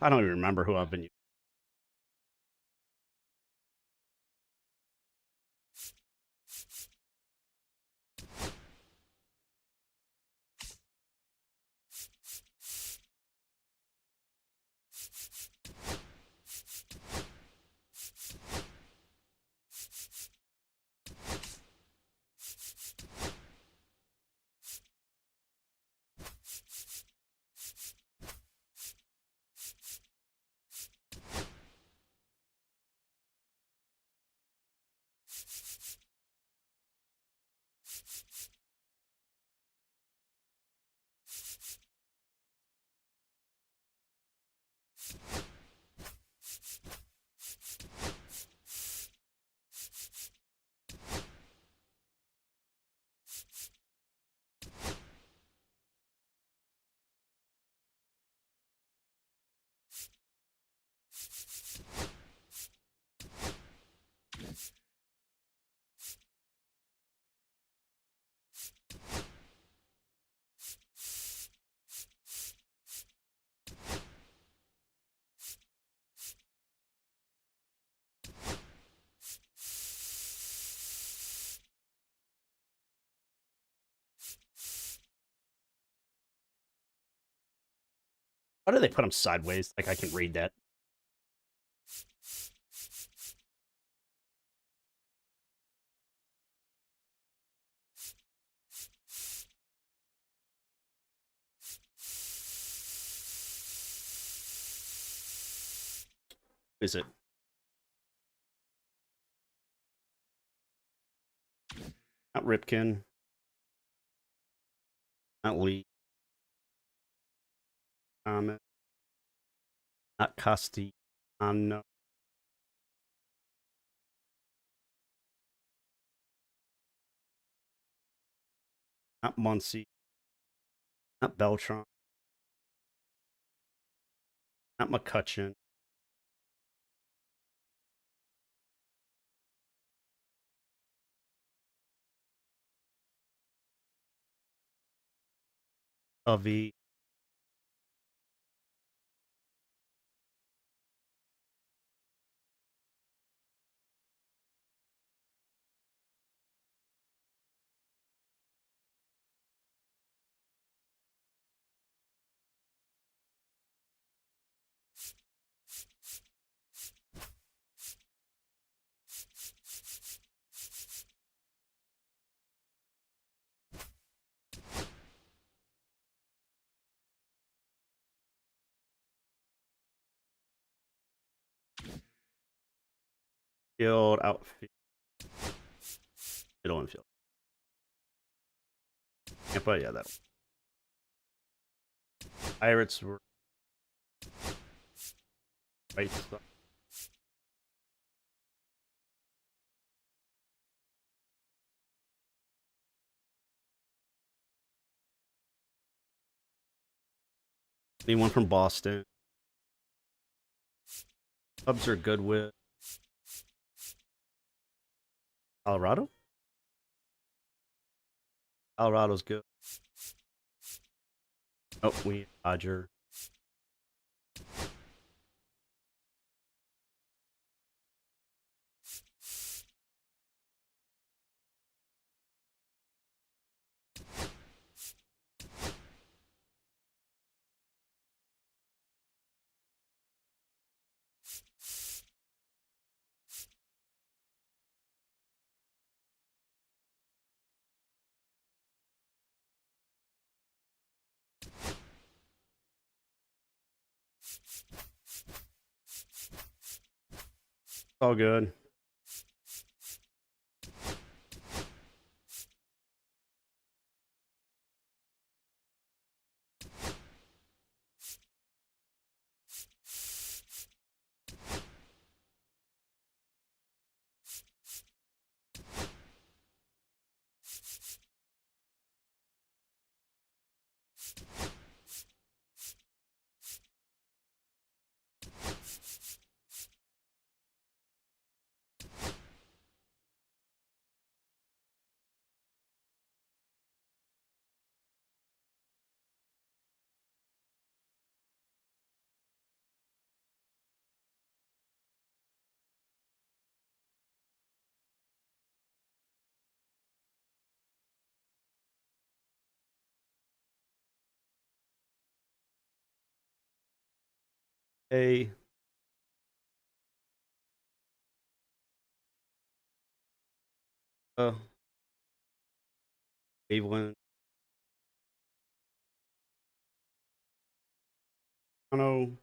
I don't even remember who I've been. Why do they put them sideways? Like I can read that. Is it? Not Ripken. Not Lee. Not Costi. No. Not Muncie. Not Beltron. Not McCutcheon. Covey. Field outfield. Middle infield. Tampa, yeah, that. Pirates were right. Anyone from Boston? Cubs are good with Colorado. Colorado's good. Oh, we Dodger. All good. A. Cleveland. Toronto.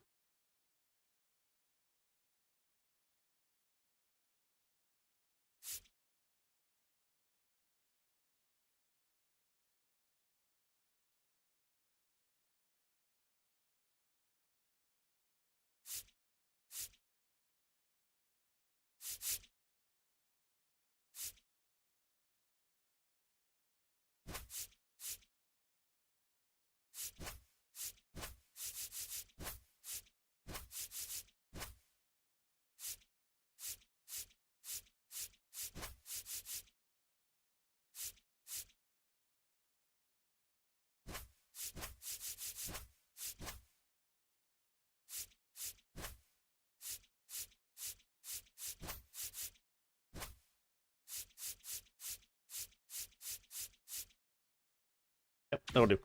Yep, that'll do.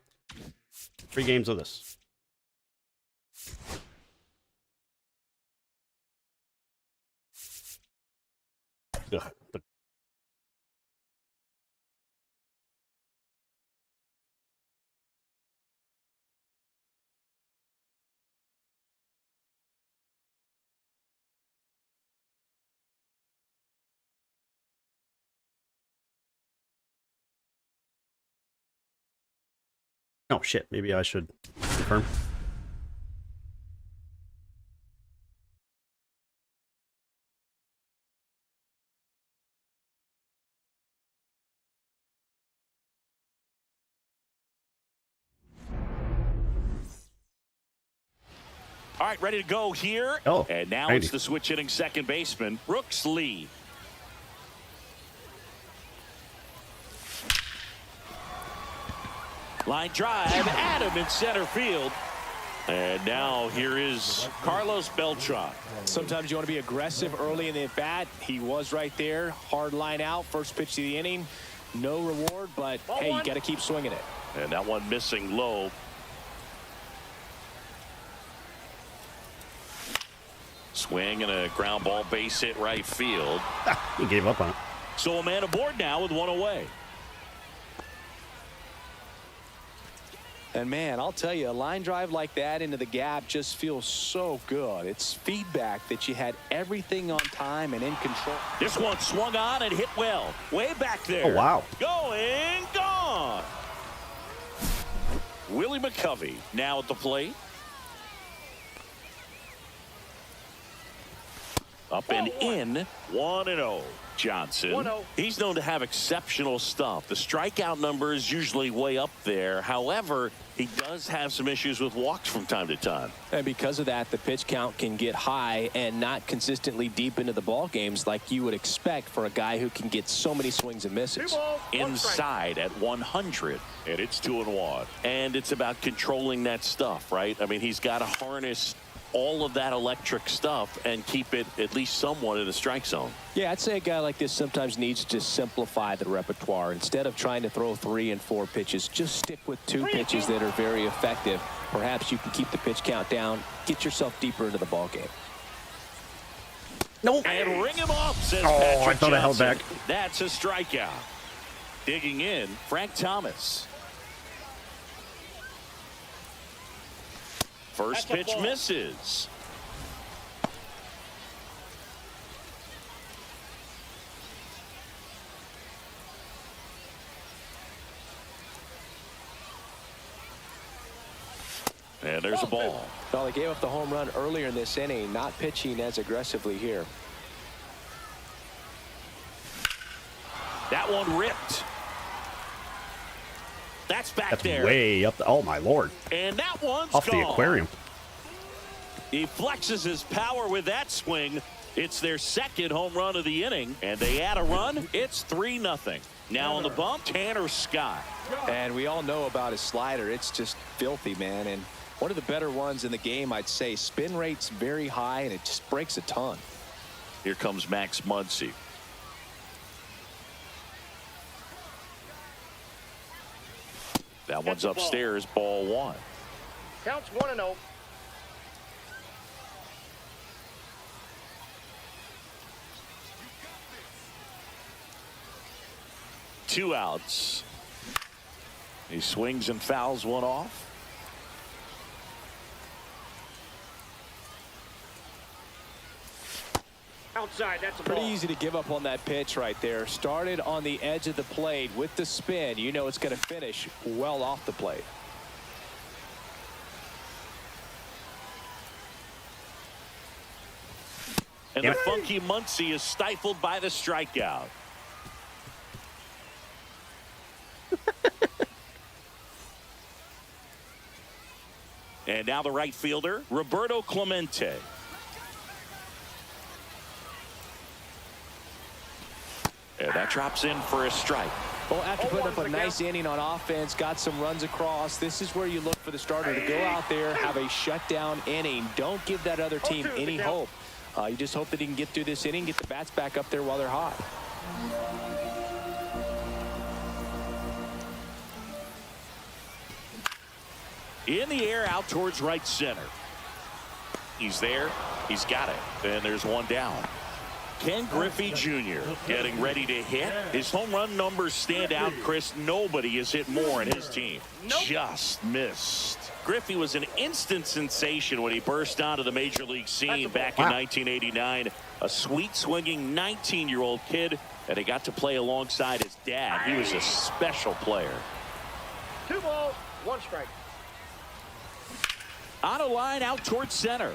3 games of this. Ugh, oh shit, maybe I should confirm. All right, ready to go here. Oh, and now righty. It's the switch hitting second baseman, Brooks Lee. Line drive, Adam in center field. And now here is Carlos Beltran. Sometimes you want to be aggressive early in the at-bat. He was right there. Hard line out. First pitch of the inning. No reward, but hey, you got to keep swinging it. And that one missing low. Swing and a ground ball, base hit right field. He gave up on it. So a man aboard now with one away. And man, I'll tell you, a line drive like that into the gap just feels so good. It's feedback that you had everything on time and in control. This one swung on and hit well. Way back there. Oh, wow. Going, gone. Willie McCovey now at the plate. Up and in, 1-0. Johnson. 1-0. He's known to have exceptional stuff. The strikeout number is usually way up there. However, he does have some issues with walks from time to time. And because of that, the pitch count can get high and not consistently deep into the ball games like you would expect for a guy who can get so many swings and misses. Inside at 100, and it's 2-1. And it's about controlling that stuff, right? I mean, he's got to harness all of that electric stuff and keep it at least somewhat in the strike zone. Yeah, I'd say a guy like this sometimes needs to simplify the repertoire. Instead of trying to throw 3 and 4 pitches, just stick with 2 pitches that are very effective. Perhaps you can keep the pitch count down, get yourself deeper into the ball game. No. And ring him up, says Oh, Patrick I thought I held Johnson. back. That's a strikeout. Digging in, Frank Thomas. First pitch misses. And there's a ball. Well, they gave up the home run earlier in this inning, not pitching as aggressively here. That one ripped. That's back That's there. way up. Oh, my Lord. And that one's Off gone. the aquarium. He flexes his power with that swing. It's their second home run of the inning, and they add a run. It's 3-0. Now on the bump, Tanner Scott. And we all know about his slider. It's just filthy, man. And one of the better ones in the game, I'd say. Spin rate's very high, and it just breaks a ton. Here comes Max Muncy. That one's upstairs, ball 1. Counts 1-0. 2 outs. He swings and fouls one off. Outside, that's a Pretty ball. easy to give up on that pitch right there. Started on the edge of the plate with the spin. You know it's going to finish well off the plate. And the funky Muncy is stifled by the strikeout. And now the right fielder, Roberto Clemente. And that drops in for a strike. Well, after putting up a nice inning on offense, got some runs across, this is where you look for the starter to go out there, have a shutdown inning. Don't give that other team any hope. You just hope that he can get through this inning, get the bats back up there while they're hot. In the air, out towards right center. He's there. He's got it. And there's one down. Ken Griffey Jr. getting ready to hit. His home run numbers stand out, Chris. Nobody has hit more in his team. Just missed. Griffey was an instant sensation when he burst onto the major league scene back in 1989. A sweet swinging 19-year-old kid, and he got to play alongside his dad. He was a special player. 2 balls, 1 strike. On a line out towards center.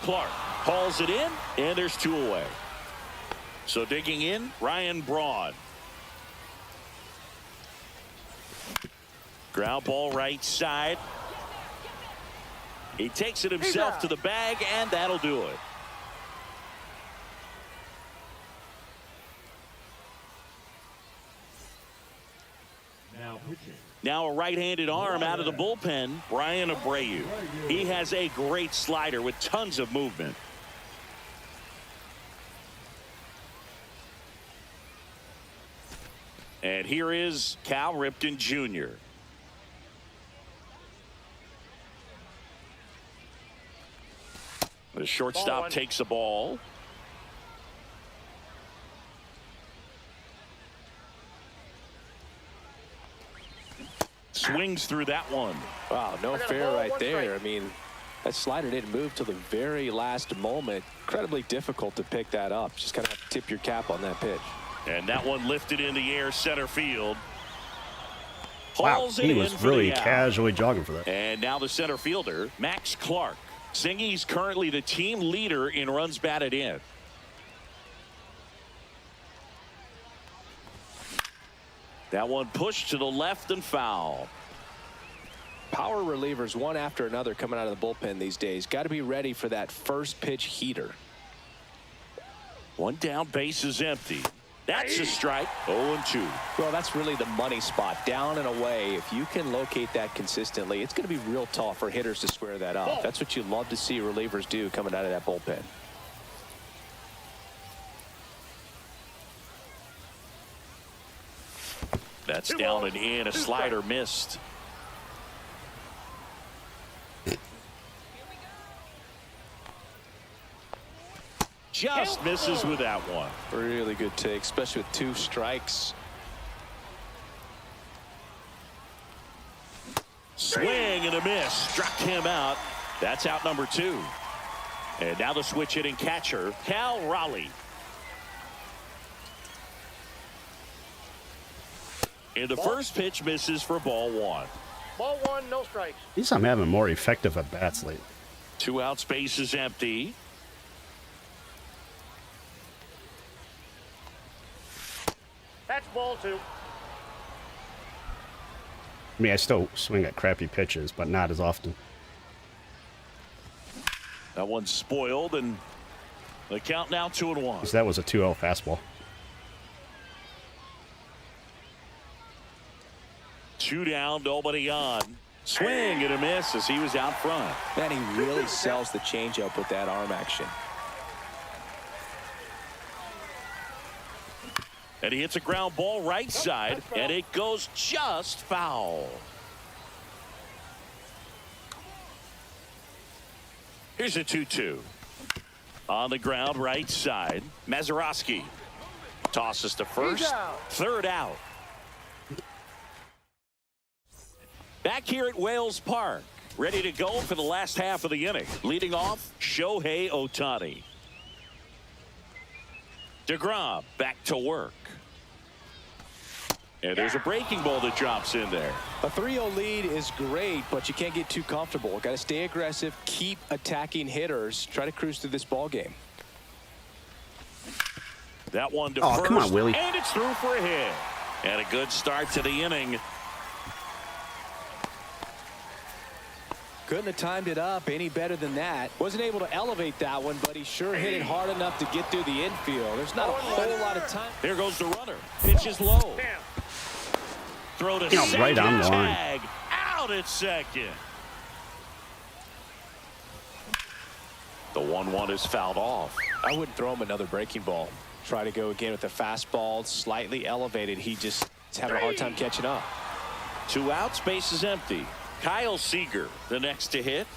Clark hauls it in, and there's 2 away. So digging in, Ryan Braun. Ground ball right side. He takes it himself to the bag, and that'll do it. Now a right-handed arm out of the bullpen, Brian Abreu. He has a great slider with tons of movement. And here is Cal Ripken Jr. The shortstop takes the ball. Swings through that one. Wow, no fair right there. I mean, that slider didn't move till the very last moment. Incredibly difficult to pick that up. Just kind of have to tip your cap on that pitch. And that one lifted in the air, center field. Wow, he was really casually jogging for that. And now the center fielder, Max Clark. Singy's currently the team leader in runs batted in. That one pushed to the left and foul. Power relievers one after another coming out of the bullpen these days. Got to be ready for that first pitch heater. One down, base is empty. That's a strike. 0-2. Well, that's really the money spot, down and away. If you can locate that consistently, it's going to be real tough for hitters to square that up. That's what you love to see relievers do coming out of that bullpen. That's down and in. A slider missed. Just misses with that one. Really good take, especially with 2 strikes. Swing and a miss. Struck him out. That's out number 2. And now the switch hitting catcher, Cal Raleigh. And the first pitch misses for ball 1. Ball 1, no strikes. At least I'm having more effective at bats lately. 2 outs, base is empty. That's ball 2. I mean, I still swing at crappy pitches, but not as often. That one's spoiled, and the count now 2-1. Because that was a 2-0 fastball. 2 down, nobody on. Swing and a miss as he was out front. Man, he really sells the changeup with that arm action. And he hits a ground ball right side, and it goes just foul. Here's a 2-2. On the ground right side, Mazeroski tosses to first. Third out. Back here at Wales Park, ready to go for the last half of the inning. Leading off, Shohei Ohtani. DeGrom back to work. And there's a breaking ball that drops in there. A 3-0 lead is great, but you can't get too comfortable. Got to stay aggressive, keep attacking hitters, try to cruise through this ball game. That one to Oh, first, come on, Willie. and it's through for a hit. And a good start to the inning. Couldn't have timed it up any better than that. Wasn't able to elevate that one, but he sure hit it hard enough to get through the infield. There's not a whole lot of time. There goes the runner. Pitch is low. Damn. Throw to You know, second. right on the line. Tag out at second. The 1-1 is fouled off. I wouldn't throw him another breaking ball. Try to go again with the fastball, slightly elevated. He just is having a hard time catching up. 2 outs, base is empty. Kyle Seager, the next to hit.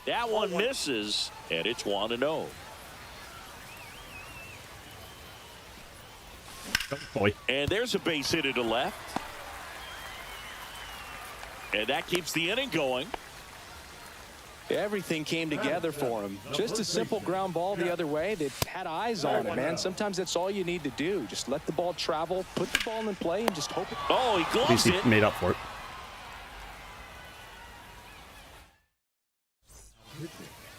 That one misses, and it's 1-0. Oh, boy. And there's a base hit to left. And that keeps the inning going. Everything came together for him. Just a simple ground ball the other way that had eyes on it, man. Sometimes that's all you need to do. Just let the ball travel, put the ball in play, and just hope it. Oh, he At gloves least it. he made up for it.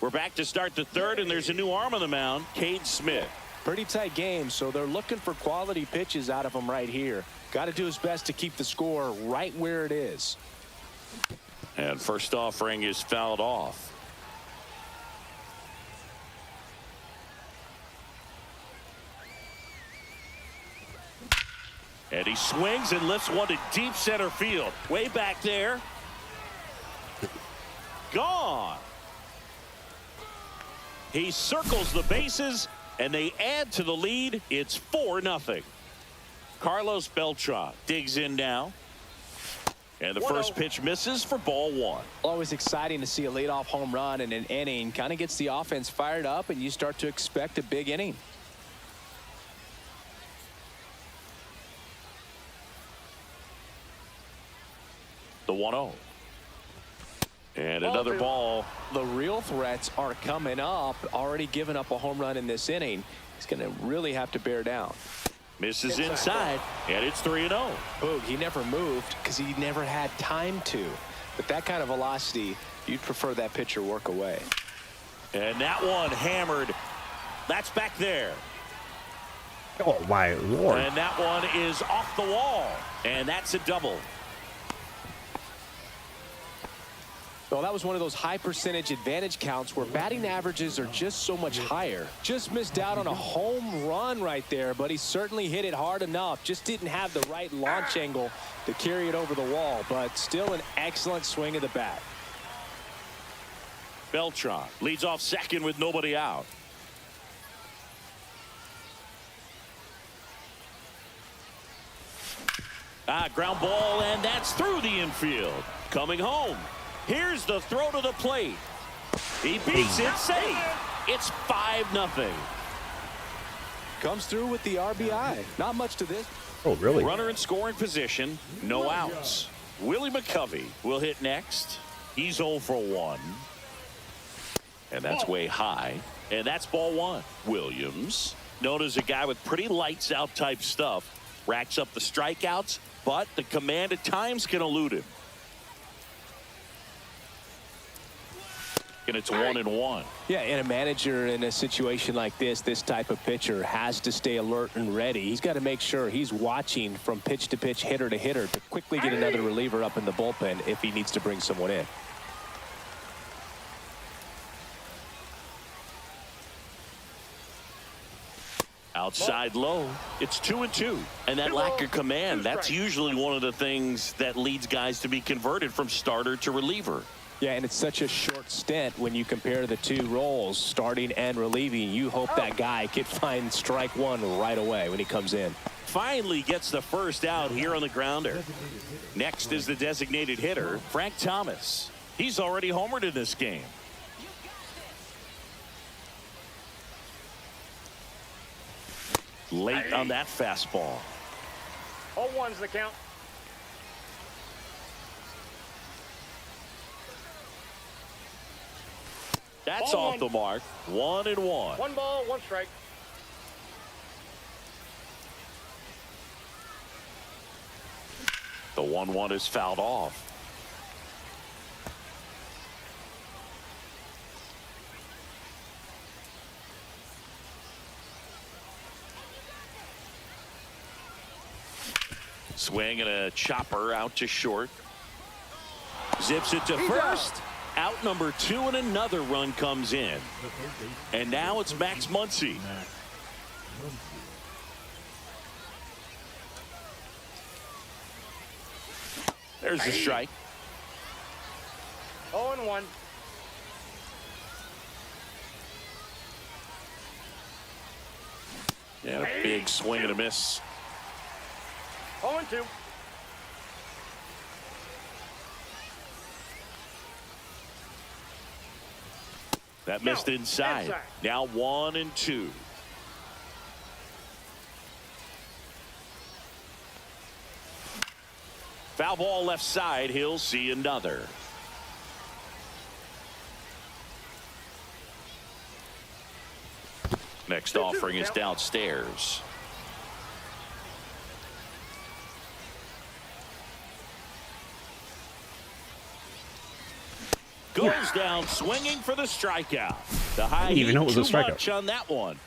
We're back to start the third, and there's a new arm on the mound, Cade Smith. Pretty tight game, so they're looking for quality pitches out of him right here. Got to do his best to keep the score right where it is. And first offering is fouled off. And he swings and lifts one to deep center field. Way back there. Gone. He circles the bases, and they add to the lead. It's 4-0. Carlos Beltran digs in now. And the first pitch misses for ball 1. Always exciting to see a leadoff home run in an inning. Kind of gets the offense fired up, and you start to expect a big inning. The 1-0. And another ball. The real threats are coming up. Already given up a home run in this inning. He's going to really have to bear down. Misses inside, and it's 3-0. Boog, he never moved because he never had time to. But that kind of velocity, you'd prefer that pitcher work away. And that one hammered. That's back there. Oh, my Lord. And that one is off the wall. And that's a double. Well, that was one of those high percentage advantage counts where batting averages are just so much higher. Just missed out on a home run right there, but he certainly hit it hard enough. Just didn't have the right launch angle to carry it over the wall, but still an excellent swing of the bat. Beltran leads off second with nobody out. Ground ball, and that's through the infield. Coming home. Here's the throw to the plate. He beats it safe. It's 5-0. Comes through with the RBI. Not much to this. Oh, really? Runner in scoring position. No outs. Willie McCovey will hit next. He's 0 for 1. And that's way high. And that's ball 1. Williams, known as a guy with pretty lights out type stuff, racks up the strikeouts, but the command at times can elude him. And it's 1-1. Yeah, and a manager in a situation like this type of pitcher has to stay alert and ready. He's got to make sure he's watching from pitch to pitch, hitter to hitter to quickly get another reliever up in the bullpen if he needs to bring someone in. Outside low. It's 2-2. And that lack of command, that's usually one of the things that leads guys to be converted from starter to reliever. Yeah, and it's such a short stint when you compare the two roles, starting and relieving. You hope that guy can find strike one right away when he comes in. Finally gets the first out here on the grounder. Next is the designated hitter, Frank Thomas. He's already homered in this game. Late on that fastball. 0-1's the count. That's Ball off the mark. 1-1. 1 ball, 1 strike. The 1-1 is fouled off. Swing and a chopper out to short. Zips it to first. Out number 2, and another run comes in. And now it's Max Muncy. There's the strike. 0-1. And a big swing and a miss. 0-2. That missed inside. Inside. Now 1-2. Foul ball left side. He'll see another. Next offering is downstairs. Goes down swinging for the strikeout. The high didn't even know it was a too strikeout. much on that one.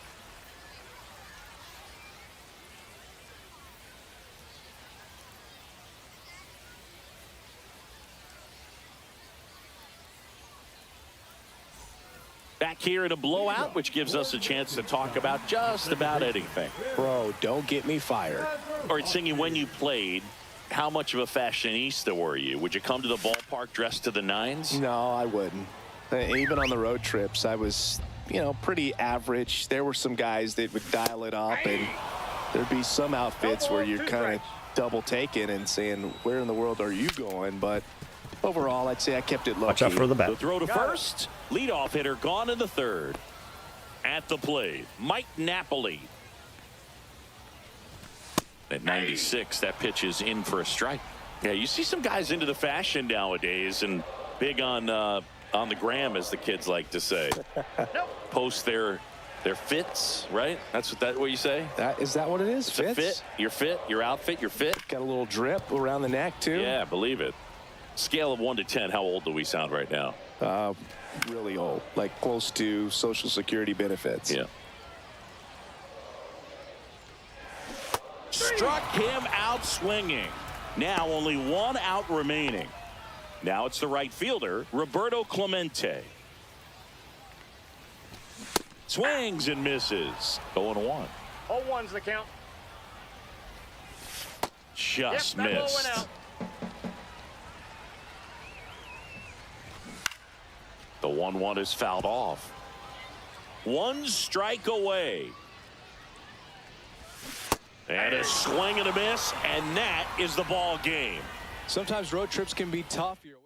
Back here in a blowout, which gives us a chance to talk about just about anything. Bro, don't get me fired. All right, Singy, when you played, how much of a fashionista were you? Would you come to the ballpark dressed to the nines? No, I wouldn't. Even on the road trips, I was, pretty average. There were some guys that would dial it up, and there'd be some outfits where you're kind of double taking and saying, where in the world are you going? But overall, I'd say I kept it low. Watch out for the The bat. throw to first. Leadoff hitter gone in the third. At the plate, Mike Napoli. At 96, that pitch is in for a strike. Yeah, you see some guys into the fashion nowadays and big on the gram, as the kids like to say. Post their fits, right? That's what you say? Is that what it is? It's a fit, your fit, your outfit, your fit. Got a little drip around the neck, too. Yeah, believe it. Scale of 1 to 10, how old do we sound right now? Really old, like close to Social Security benefits. Yeah. Struck him out swinging. Now only 1 out remaining. Now it's the right fielder, Roberto Clemente. Swings and misses. 0-1. 0-1's the count. Just Yep, that ball missed. went out. The 1-1 is fouled off. 1 strike away. And a swing and a miss, and that is the ball game. Sometimes road trips can be tough. You're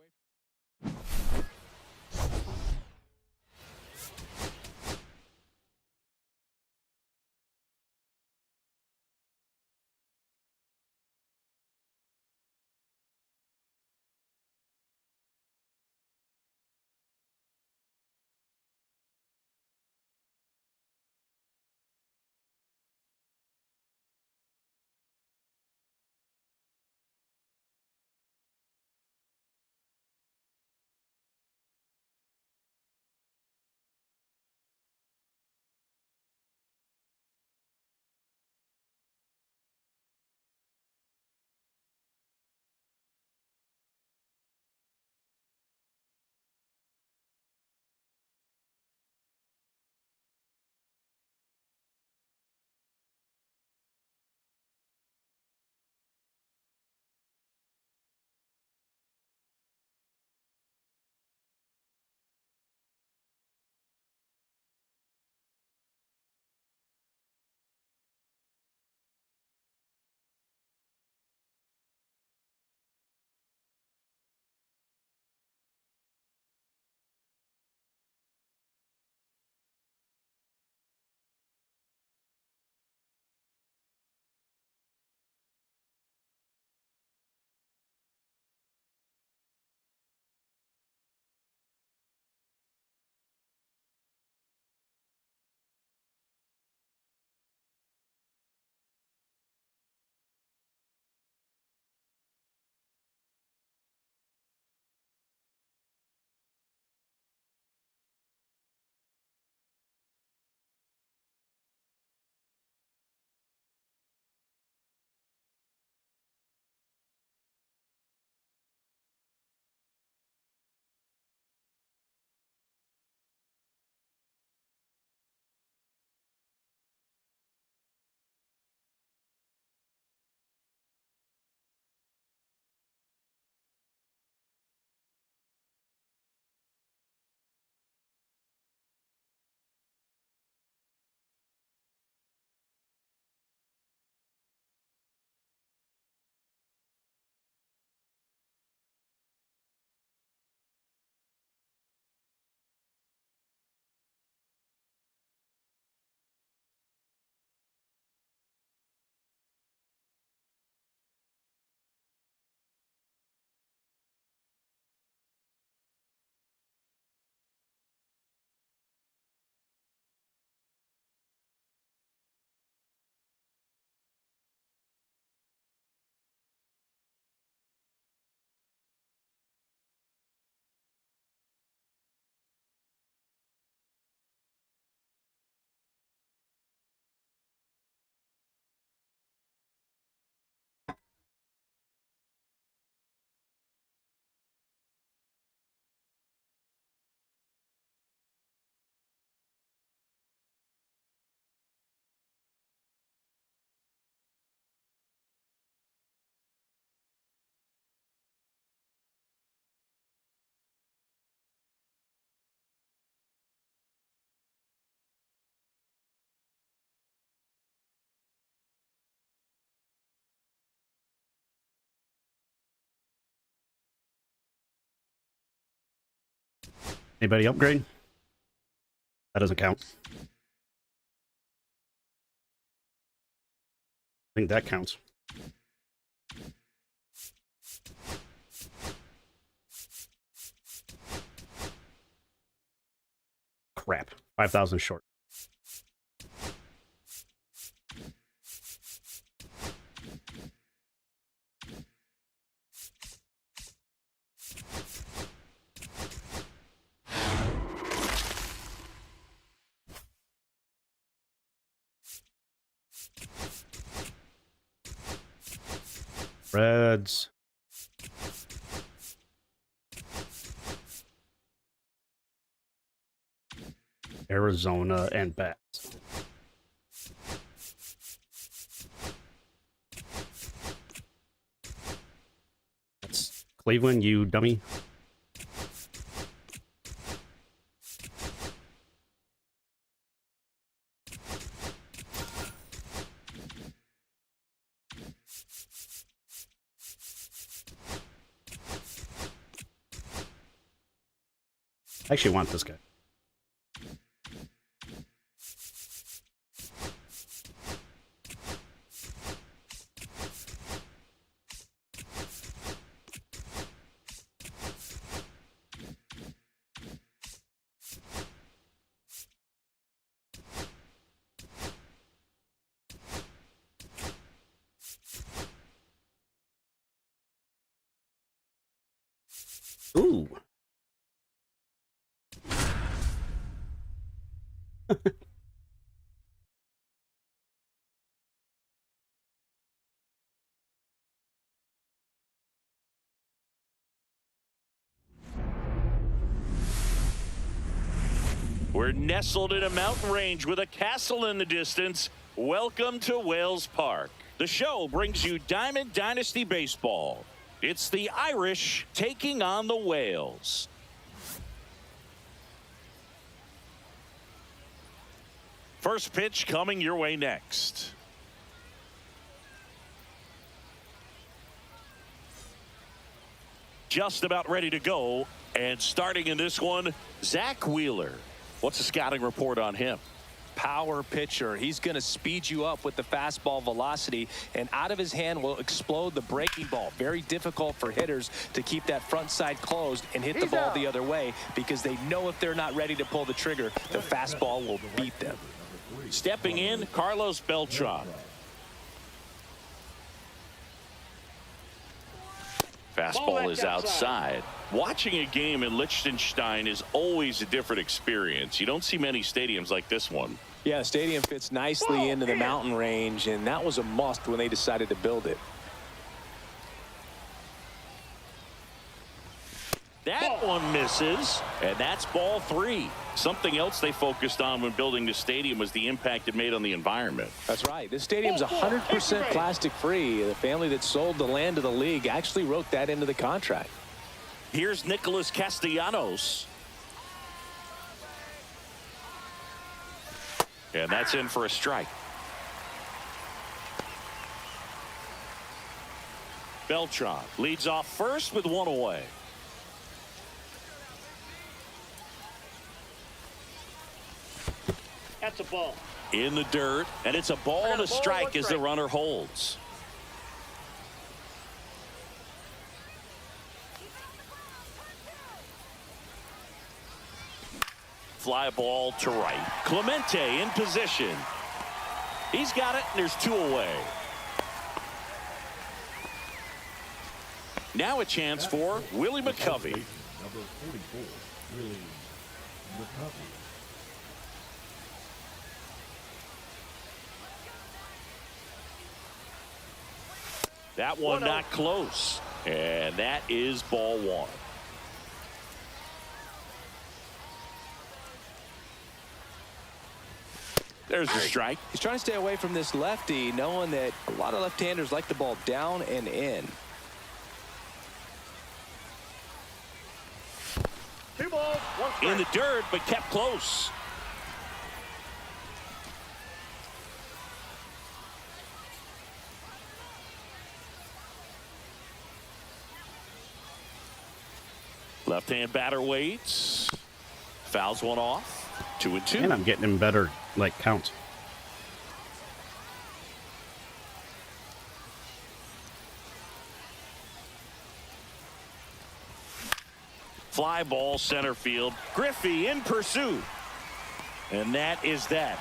Anybody upgrade? That doesn't count. I think that counts. Crap. 5,000 short. Reds. Arizona and Bats. That's Cleveland, you dummy. I actually want this guy. Ooh. We're nestled in a mountain range with a castle in the distance. Welcome to Wales Park. The show brings you Diamond Dynasty Baseball. It's the Irish taking on the Wales. First pitch coming your way next. Just about ready to go. And starting in this one, Zach Wheeler. What's the scouting report on him? Power pitcher. He's going to speed you up with the fastball velocity, and out of his hand will explode the breaking ball. Very difficult for hitters to keep that front side closed and hit the ball the other way, because they know if they're not ready to pull the trigger, the fastball will beat them. Stepping in, Carlos Beltran. Fastball is outside. Watching a game in Liechtenstein is always a different experience. You don't see many stadiums like this one. Yeah, the stadium fits nicely into the mountain range, and that was a must when they decided to build it. That one misses, and that's ball 3. Something else they focused on when building the stadium was the impact it made on the environment. That's right. This stadium's 100% plastic free. The family that sold the land to the league actually wrote that into the contract. Here's Nicholas Castellanos. And that's in for a strike. Beltran leads off first with 1 away. That's a ball. In the dirt, and it's a ball and a strike as the runner holds. Fly ball to right. Clemente in position. He's got it, and there's 2 away. Now a chance for Willie McCovey. Number 44, Willie McCovey. That one not close. And that is ball 1. There's the strike. He's trying to stay away from this lefty, knowing that a lot of left-handers like the ball down and in. 2 balls, 1 strike. In the dirt, but kept close. Left-hand batter waits. Fouls one off. 2-2. And I'm getting him better, like, counts. Fly ball center field. Griffey in pursuit. And that is that.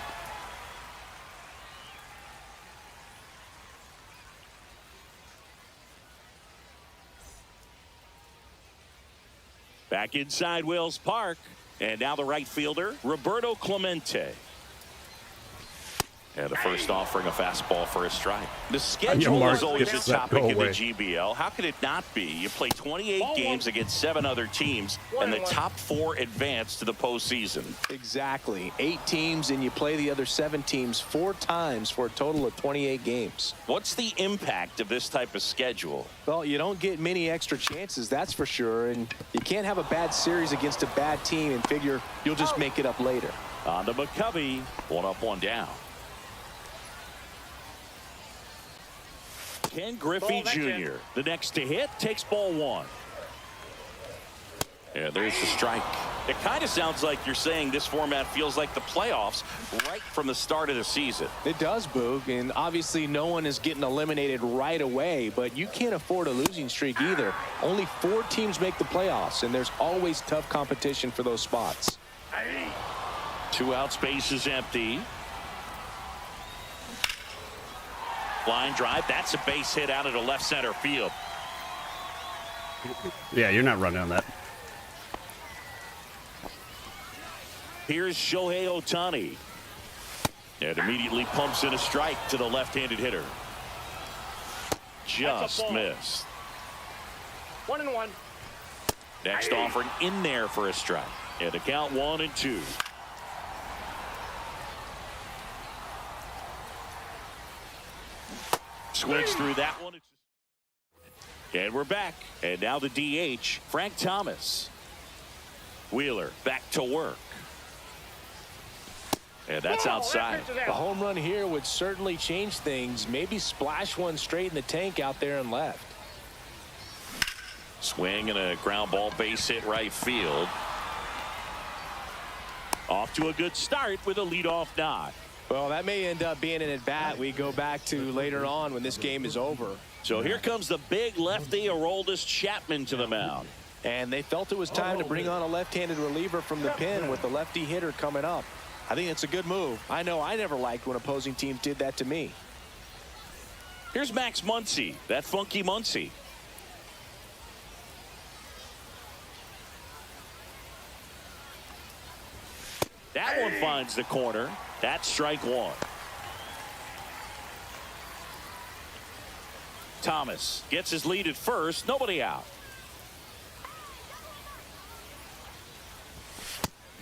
Back inside Wills Park. And now the right fielder, Roberto Clemente. And the first offering a fastball for a strike. The schedule is always a topic in the GBL. How could it not be? You play 28 games against 7 other teams, and the top 4 advance to the postseason. Exactly. 8 teams, and you play the other 7 teams 4 times for a total of 28 games. What's the impact of this type of schedule? Well, you don't get many extra chances, that's for sure, and you can't have a bad series against a bad team and figure you'll just make it up later. On to McCovey. 1 up, 1 down. Ken Griffey Jr. The next to hit takes ball 1. Yeah, there's the strike. It kind of sounds like you're saying this format feels like the playoffs right from the start of the season. It does, Boog, and obviously no one is getting eliminated right away, but you can't afford a losing streak either. Only 4 teams make the playoffs, and there's always tough competition for those spots. 2 outs, base is empty. Line drive. That's a base hit out of the left center field. Yeah, you're not running on that. Here's Shohei Ohtani. And immediately pumps in a strike to the left-handed hitter. Just missed. 1-1. Next offering in there for a strike. And the count 1-2. Swings through that one. And we're back. And now the DH, Frank Thomas. Wheeler back to work. And that's outside. A home run here would certainly change things. Maybe splash one straight in the tank out there and left. Swing and a ground ball base hit right field. Off to a good start with a leadoff nod. Well, that may end up being an at-bat we go back to later on when this game is over. So here comes the big lefty, Aroldis Chapman, to the mound. And they felt it was time to bring on a left-handed reliever from the pen with the lefty hitter coming up. I think it's a good move. I know I never liked when opposing teams did that to me. Here's Max Muncy, that funky Muncy. That one finds the corner. That's strike 1. Thomas gets his lead at first. Nobody out.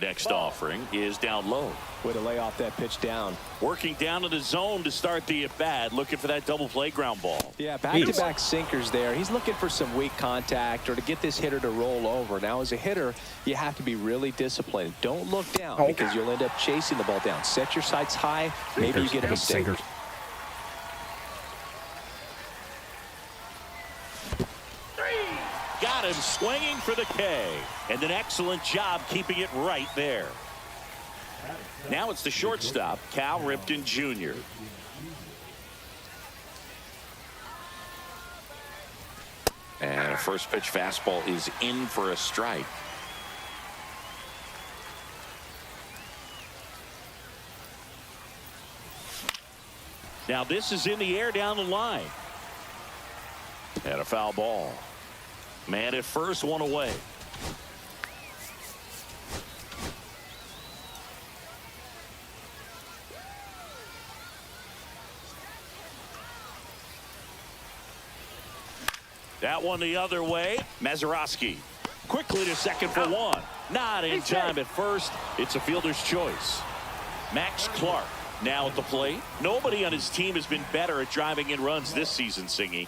Next offering is down low. Way to lay off that pitch down. Working down in the zone to start the at-bat. Looking for that double play ground ball. Yeah, back-to-back sinkers there. He's looking for some weak contact or to get this hitter to roll over. Now, as a hitter, you have to be really disciplined. Don't look down because you'll end up chasing the ball down. Set your sights high. Maybe you get a mistake. Got him swinging for the K. And an excellent job keeping it right there. Now it's the shortstop, Cal Ripken Jr. And a first pitch fastball is in for a strike. Now this is in the air down the line. And a foul ball. Man at first, 1 away. That one the other way. Mazeroski quickly to second for 1. Not in time at first. It's a fielder's choice. Max Clark now at the plate. Nobody on his team has been better at driving in runs this season, Singy.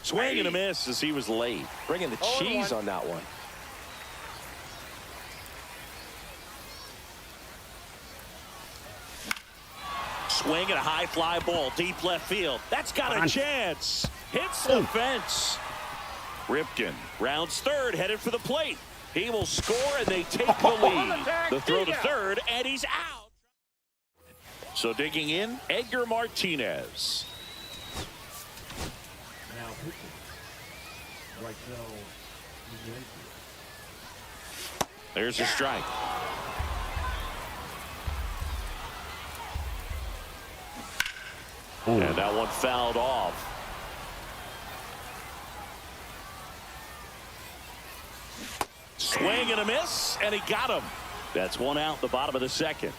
Swing and a miss as he was late. Bringing the cheese on that one. Swing and a high fly ball deep left field. That's got a chance. Hits the fence. Ripken rounds third, headed for the plate. He will score, and they take the lead. The throw to third, and he's out. So digging in, Edgar Martinez. Now pitching. Raquel Iglesias. There's a strike. Ooh. And that one fouled off. Swing and a miss, and he got him. That's one out, the bottom of the second.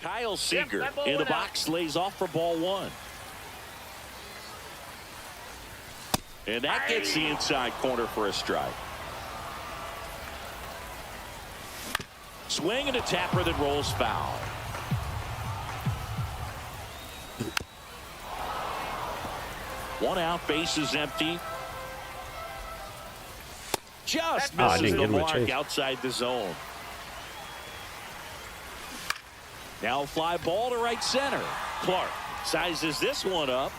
Kyle Seager that ball in the went out. box, lays off for ball one. And that gets the inside corner for a strike. Swing and a tapper that rolls foul. One out, base is empty. Just I misses didn't the give him a mark chase. outside the zone. Now a fly ball to right center. Clark sizes this one up,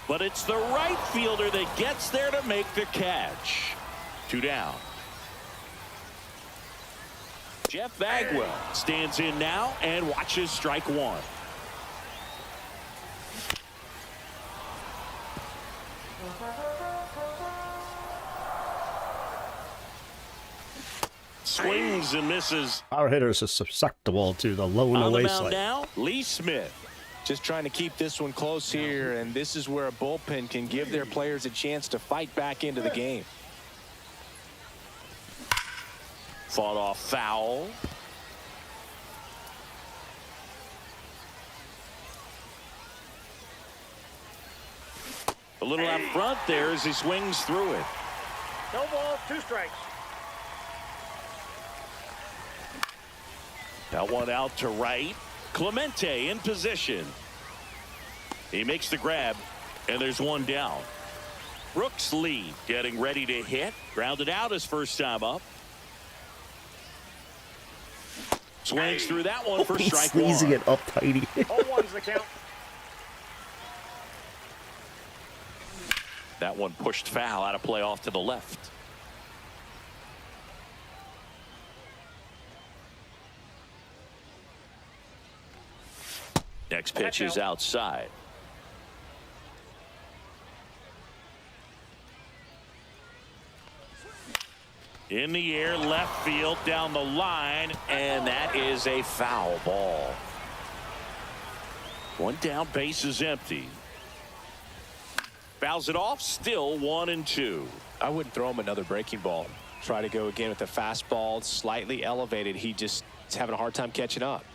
but it's the right fielder that gets there to make the catch. 2 down. Jeff Bagwell stands in now and watches strike one. Swings and misses. Our hitters are susceptible to the low and On the away mound side. now, Lee Smith. Just trying to keep this one close here, and this is where a bullpen can give their players a chance to fight back into the game. Fought off foul. A little out front there as he swings through it. No ball, 2 strikes. That one out to right. Clemente in position. He makes the grab, and there's one down. Brooks Lee getting ready to hit. Grounded out his first time up. Swings through that one for He's strike sneezing one. it up tighty. 0-1's the count. That one pushed foul out of play off to the left. Next pitch is outside. In the air, left field, down the line, and that is a foul ball. One down, base is empty. Fouls it off, still 1-2. I wouldn't throw him another breaking ball. Try to go again with the fastball, slightly elevated. He just is having a hard time catching up.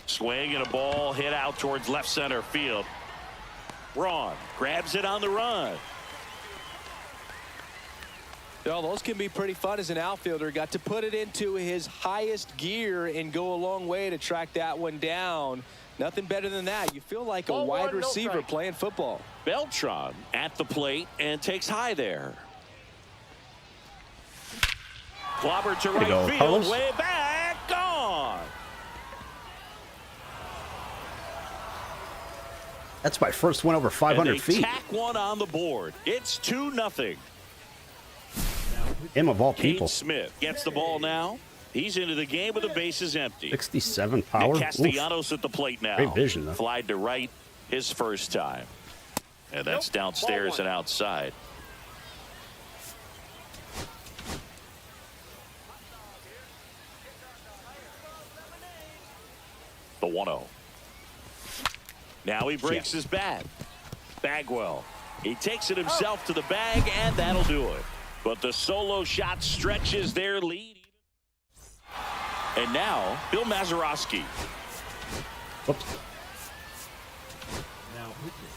Swing and a ball hit out towards left center field. Braun grabs it on the run. Well, those can be pretty fun as an outfielder. Got to put it into his highest gear and go a long way to track that one down. Nothing better than that. You feel like a Ball wide one, no receiver strike. playing football. Beltran at the plate and takes high there. Clobber to you right go, field, Carlos. way back, gone. That's my first one over And 500 they feet. tack one on the board. It's 2-0. Him of all Cade people. Smith gets the ball now. He's into the game with the bases empty. 67 power. And Oof. Castellanos at the plate now. Great vision, though. Flied to right his first time. And that's Nope. downstairs Ball one. and outside. The 1-0. Now he breaks his bat. Bagwell. He takes it himself to the bag, and that'll do it. But the solo shot stretches their lead. And now, Bill Mazeroski. Whoops. Now pitching.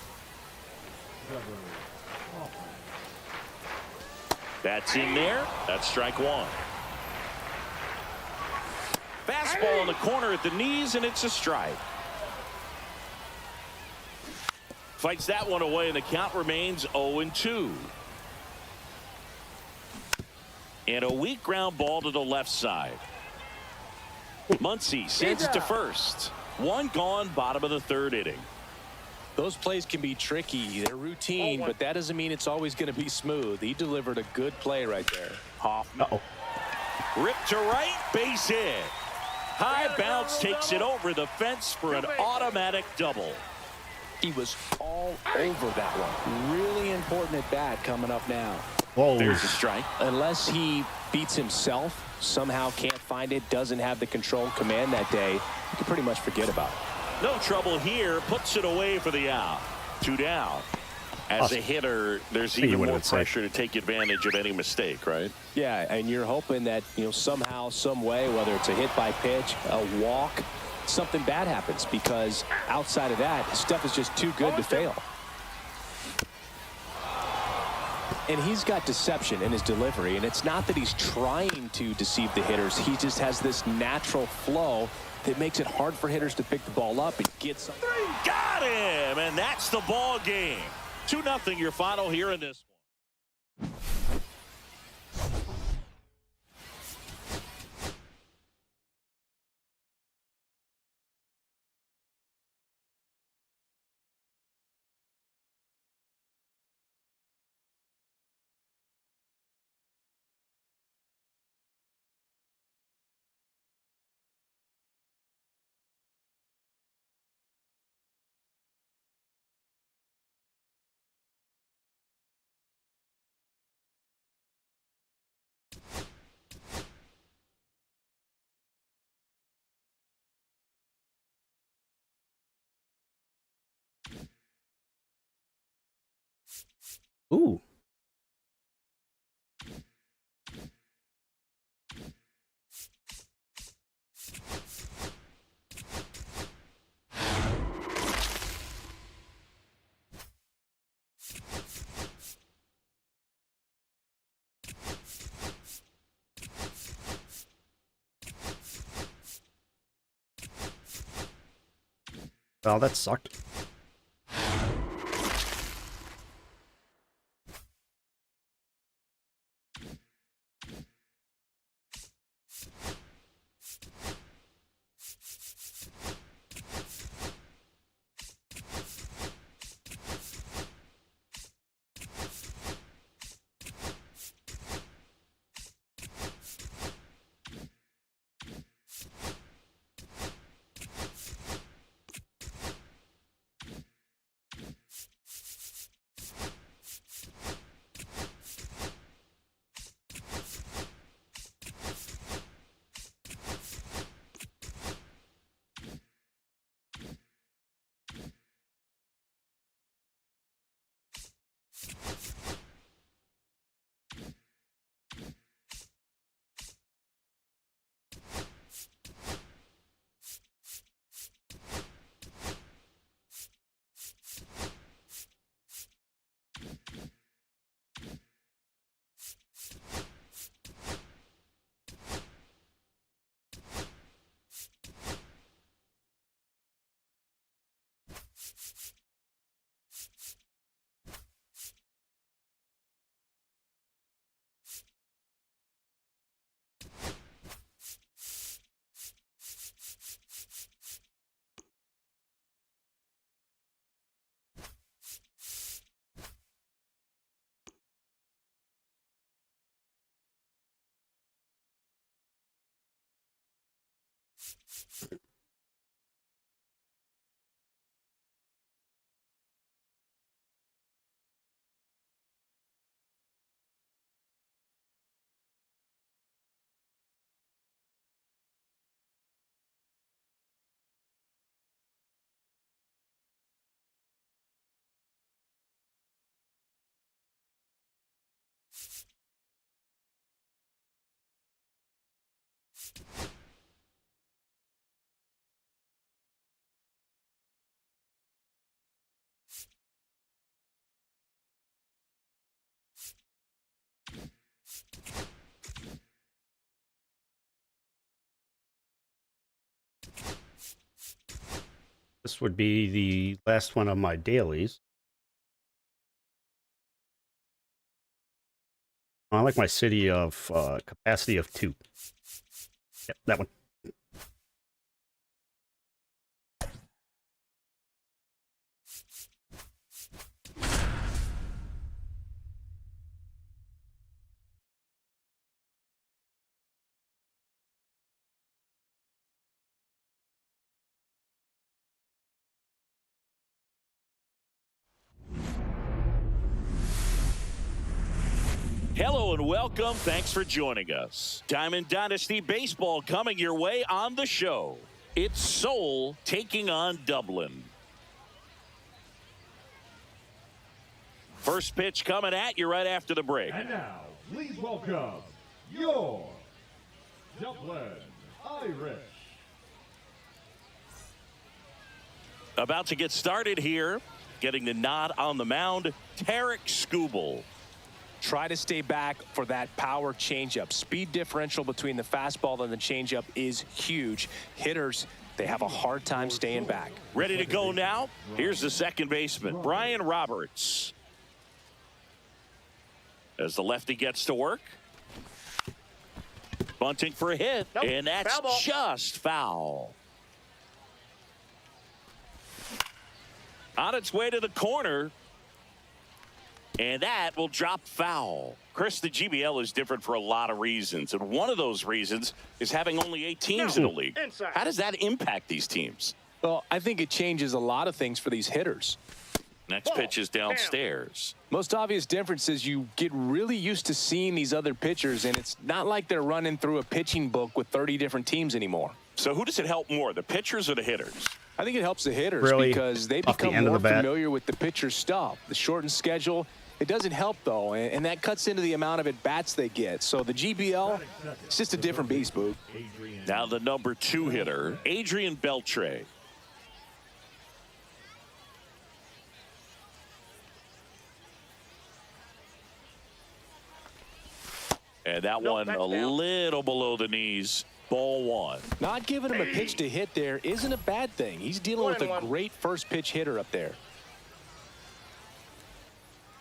Trevor Hoffman. That's in there. That's strike one. Fastball in the corner at the knees, and it's a strike. Fights that one away, and the count remains 0-2. And a weak ground ball to the left side. Muncy sends it to first. One gone, bottom of the third inning. Those plays can be tricky. They're routine, but that doesn't mean it's always going to be smooth. He delivered a good play right there. Hoffman. Uh-oh. Ripped to right, base hit. High bounce takes it over the fence for an automatic double. He was all over that one. Really important at bat coming up now. Whoa. There's a strike. Unless he beats himself, somehow can't find it, doesn't have the control command that day, you can pretty much forget about it. No trouble here. Puts it away for the out. 2 down. As a hitter, there's even more pressure to take advantage of any mistake, right? Yeah, and you're hoping that, somehow, some way, whether it's a hit by pitch, a walk, something bad happens, because outside of that, stuff is just too good to fail. And he's got deception in his delivery, and it's not that he's trying to deceive the hitters. He just has this natural flow that makes it hard for hitters to pick the ball up and get something. Got him, and that's the ball game. 2-0 your final here in this one. Ooh. Well, that sucked. This would be the last one of my dailies. I like my city of capacity of 2. Yep, that one. Hello and welcome. Thanks for joining us. Diamond Dynasty Baseball coming your way on the show. It's Seoul taking on Dublin. First pitch coming at you right after the break. And now, please welcome your Dublin Irish. About to get started here. Getting the nod on the mound, Tarik Skubal. Try to stay back for that power changeup. Speed differential between the fastball and the changeup is huge. Hitters, they have a hard time staying back. Ready to go now? Here's the second baseman, Brian Roberts. As the lefty gets to work. Bunting for a hit, Nope, and that's foul ball. just foul. On its way to the corner. And that will drop foul. Chris, the GBL is different for a lot of reasons. And one of those reasons is having only 8 teams in the league. Inside. How does that impact these teams? Well, I think it changes a lot of things for these hitters. Next pitch is downstairs. Most obvious difference is you get really used to seeing these other pitchers, and it's not like they're running through a pitching book with 30 different teams anymore. So who does it help more, the pitchers or the hitters? I think it helps the hitters Really? because they Off the become end of more the bat? familiar with the pitcher's stuff. The shortened schedule, it doesn't help, though, and that cuts into the amount of at-bats they get. So the GBL, it's just a different beast, Boog. Now the number 2 hitter, Adrian Beltre. And that Nope, one that's a down. little below the knees. Ball 1. Not giving him a pitch to hit there isn't a bad thing. He's dealing with a 1-1. great first pitch hitter up there.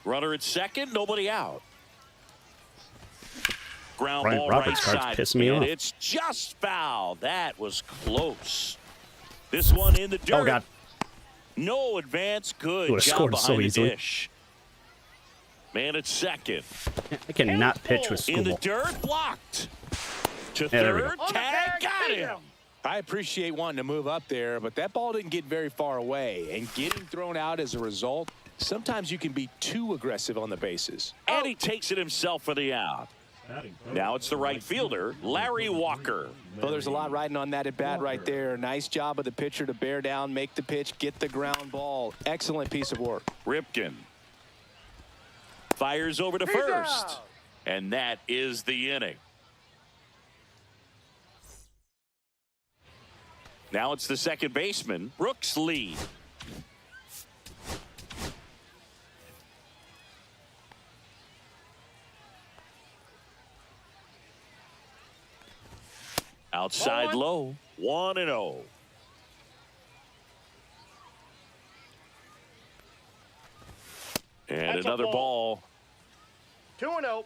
Runner at second, nobody out. Ground Brian ball Roberts right card's side, pissing me and off. it's just foul. That was close. This one in the dirt. Oh, God. No advance. Good Would've job scored so behind the easily. dish. Man at second. I cannot pitch with In the Skubal. dirt, blocked. To there we go. third, On the tag, tag, got beat him. him. I appreciate wanting to move up there, but that ball didn't get very far away. And getting thrown out as a result, sometimes you can be too aggressive on the bases. And he takes it himself for the out. Now it's the right fielder, Larry Walker. Well, there's a lot riding on that at bat right there. Nice job of the pitcher to bear down, make the pitch, get the ground ball. Excellent piece of work. Ripken fires over to He's first. out. And that is the inning. Now it's the second baseman, Brooks Lee. Outside Ball low, 1-0. And That's a another ball. ball. 2-0.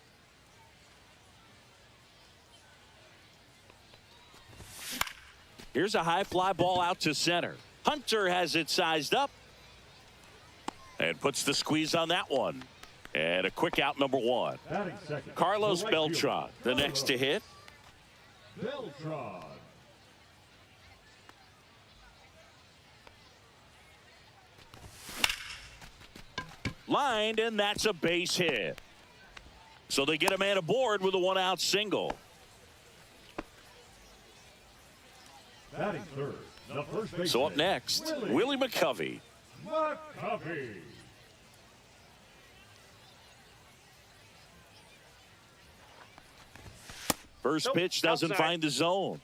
Here's a high fly ball out to center. Hunter has it sized up and puts the squeeze on that one. And a quick out, number 1. Carlos Beltran, the next to hit. Beltran. Lined, and that's a base hit. So they get a man aboard with a 1-out single. Batting third, the first baseman. So up next, Willie McCovey. McCovey. First Nope, pitch doesn't outside. find the zone.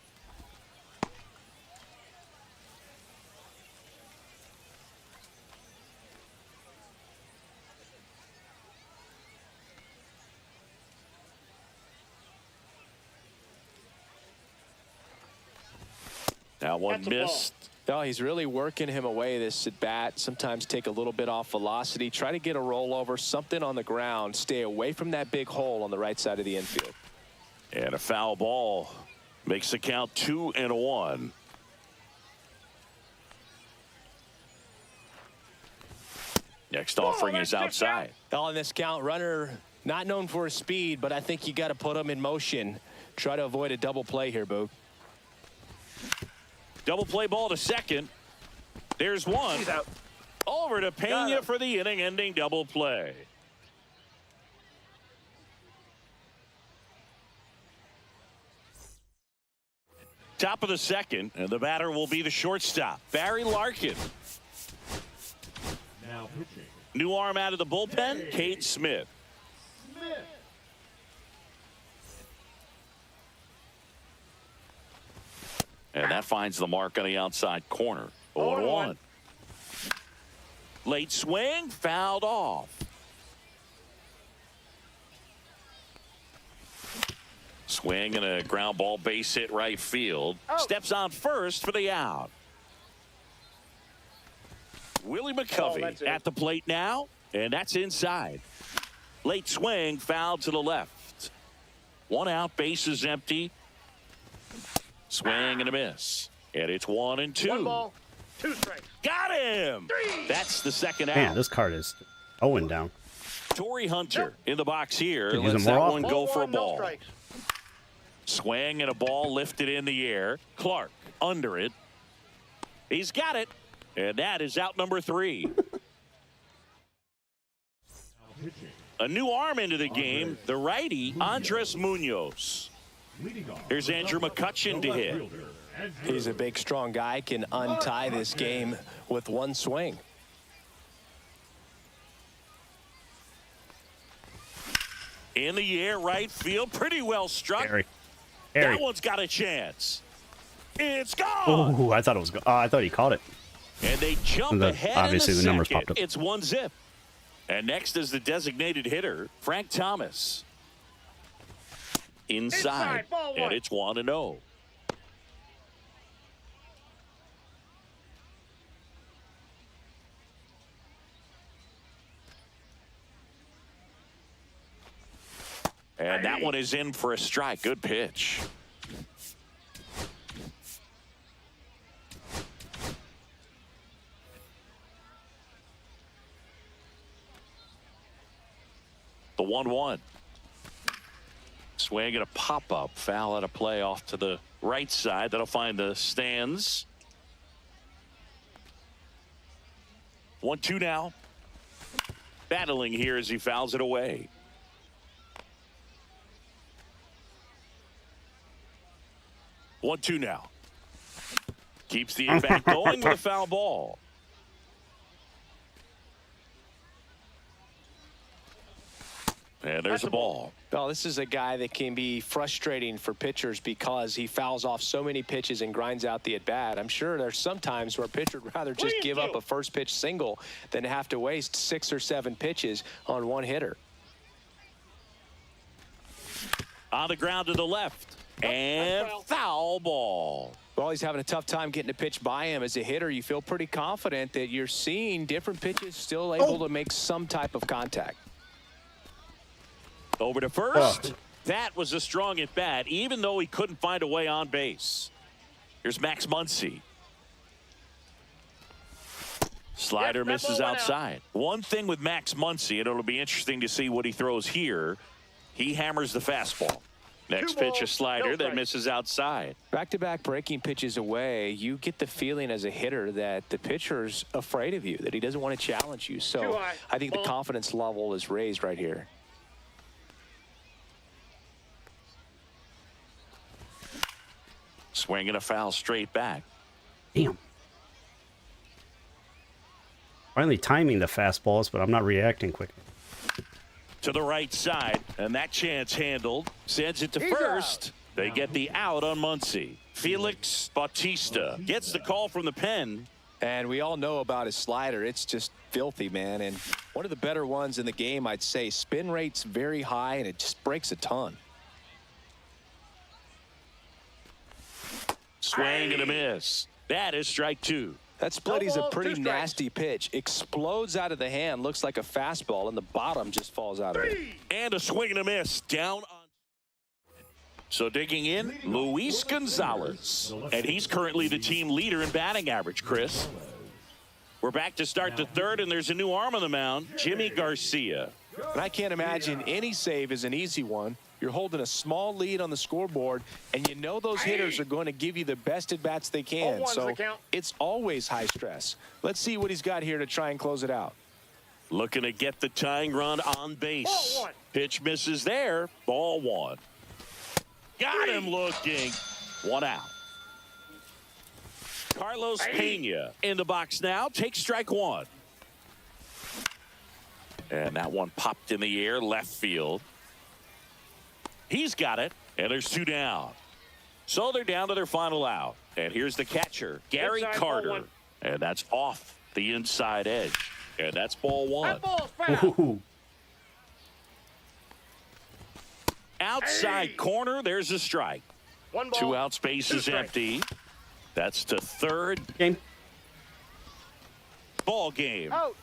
That one That's a ball. missed. No, he's really working him away this at bat. Sometimes take a little bit off velocity. Try to get a rollover, something on the ground. Stay away from that big hole on the right side of the infield. And a foul ball makes the count 2-1. Next offering is outside. On this count, runner not known for his speed, but I think you got to put him in motion. Try to avoid a double play here, Boog. Double play ball to second. There's one. He's out. Over to Got Pena him. for the inning-ending double play. Top of the second, and the batter will be the shortstop, Barry Larkin. Now pitching. New arm out of the bullpen, Cade Smith. And that finds the mark on the outside corner. 0-1. Late swing, fouled off. Swing and a ground ball, base hit right field. Steps on first for the out. Willie McCovey at the plate now, and that's inside. Late swing, fouled to the left. One out, bases empty. Swing and a miss. And it's 1-2. 1 ball, 2 strikes. Got him. 3. That's the second out. Man, this card is 0 down. Torrey Hunter in the box here. Could use Lets him more that often. one go for a 1, no ball. strikes. Swing and a ball lifted in the air. Clark under it. He's got it. And that is out number 3. Now pitching. A new arm into the game. The righty, Andres Munoz. Leading off. Here's Andrew McCutchen to hit. Fielder, Andrew. He's a big, strong guy, can untie this game with one swing. In the air, right field. Pretty well struck. Harry. That one's got a chance. It's gone. Oh, I thought it was. I thought he caught it. And they jump ahead obviously in the numbers second. popped up. It's 1-0. And next is the designated hitter, Frank Thomas. Inside. ball And 1. it's 1-0. And that one is in for a strike. Good pitch. The 1-1. Swing and a pop-up. Foul out of play off to the right side. That'll find the stands. 1-2 now. Battling here as he fouls it away. One, two now. Keeps the in-back going with a foul ball. And there's the ball. Well, this is a guy that can be frustrating for pitchers because he fouls off so many pitches and grinds out the at-bat. I'm sure there's some times where a pitcher would rather just give up a first-pitch single than have to waste 6 or 7 pitches on one hitter. On the ground to the left. And foul ball. Well, he's having a tough time getting a pitch by him. As a hitter, you feel pretty confident that you're seeing different pitches still able to make some type of contact. Over to first. That was a strong at bat, even though he couldn't find a way on base. Here's Max Muncy. Slider Yep, that misses ball went outside. One thing with Max Muncy, and it'll be interesting to see what he throws here. He hammers the fastball. Next 2 pitch, a balls, slider no that strikes. misses outside. Back-to-back breaking pitches away, you get the feeling as a hitter that the pitcher's afraid of you, that he doesn't want to challenge you. Too So high. I think the Ball. confidence level is raised right here. Swinging a foul straight back. Damn. Finally timing the fastballs, but I'm not reacting quick. To the right side, and that chance handled. Sends it to He's first. They get the out on Muncy. Felix Bautista gets the call from the pen. And we all know about his slider. It's just filthy, man. And one of the better ones in the game, I'd say. Spin rate's very high, and it just breaks a ton. Swing and a miss. That is strike 2. That split is a ball, 2 pretty strikes. nasty pitch. Explodes out of the hand, looks like a fastball, and the bottom just falls out of it. 3. And a swing and a miss. Down on. So digging in, Luis Gonzalez. And he's currently the team leader in batting average, Chris. We're back to start the third, and there's a new arm on the mound, Jimmy Garcia. And I can't imagine any save is an easy one. You're holding a small lead on the scoreboard, and you know those hitters are going to give you the best at-bats they can. 0-1's So the count. it's always high stress. Let's see what he's got here to try and close it out. Looking to get the tying run on base. Ball 1. Pitch misses there. Ball 1. Got him looking. 1 out. Carlos Pena in the box now. Take strike one. And that one popped in the air, left field. He's got it, and there's 2 down. So they're down to their final out. And here's the catcher, Gary Inside, Carter. ball one. And that's off the inside edge. And that's ball one. That ball's foul. Ooh. Outside corner, there's a strike. 1 ball. 2 outs, base 2 is strikes. empty. That's to third. Game. Ball game. Out.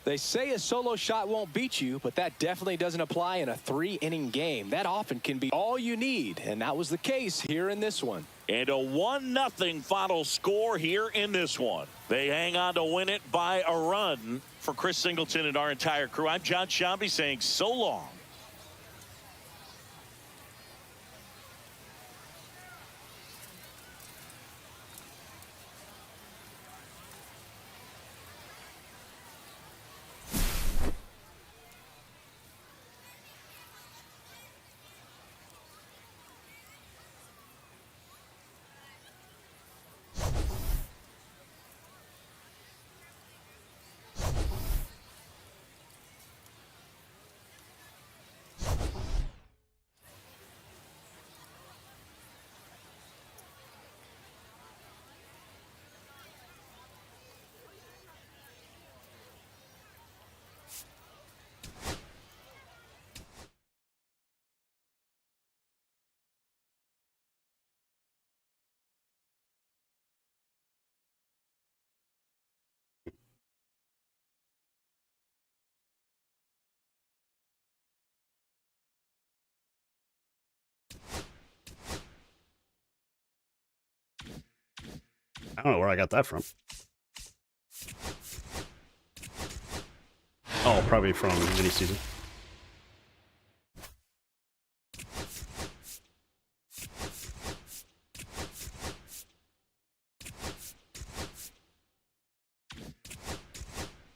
They say a solo shot won't beat you, but that definitely doesn't apply in a 3-inning game. That often can be all you need, and that was the case here in this one. And a 1-0 final score here in this one. They hang on to win it by a run. For Chris Singleton and our entire crew, I'm John Shambi saying so long. I don't know where I got that from. Oh, probably from mini season.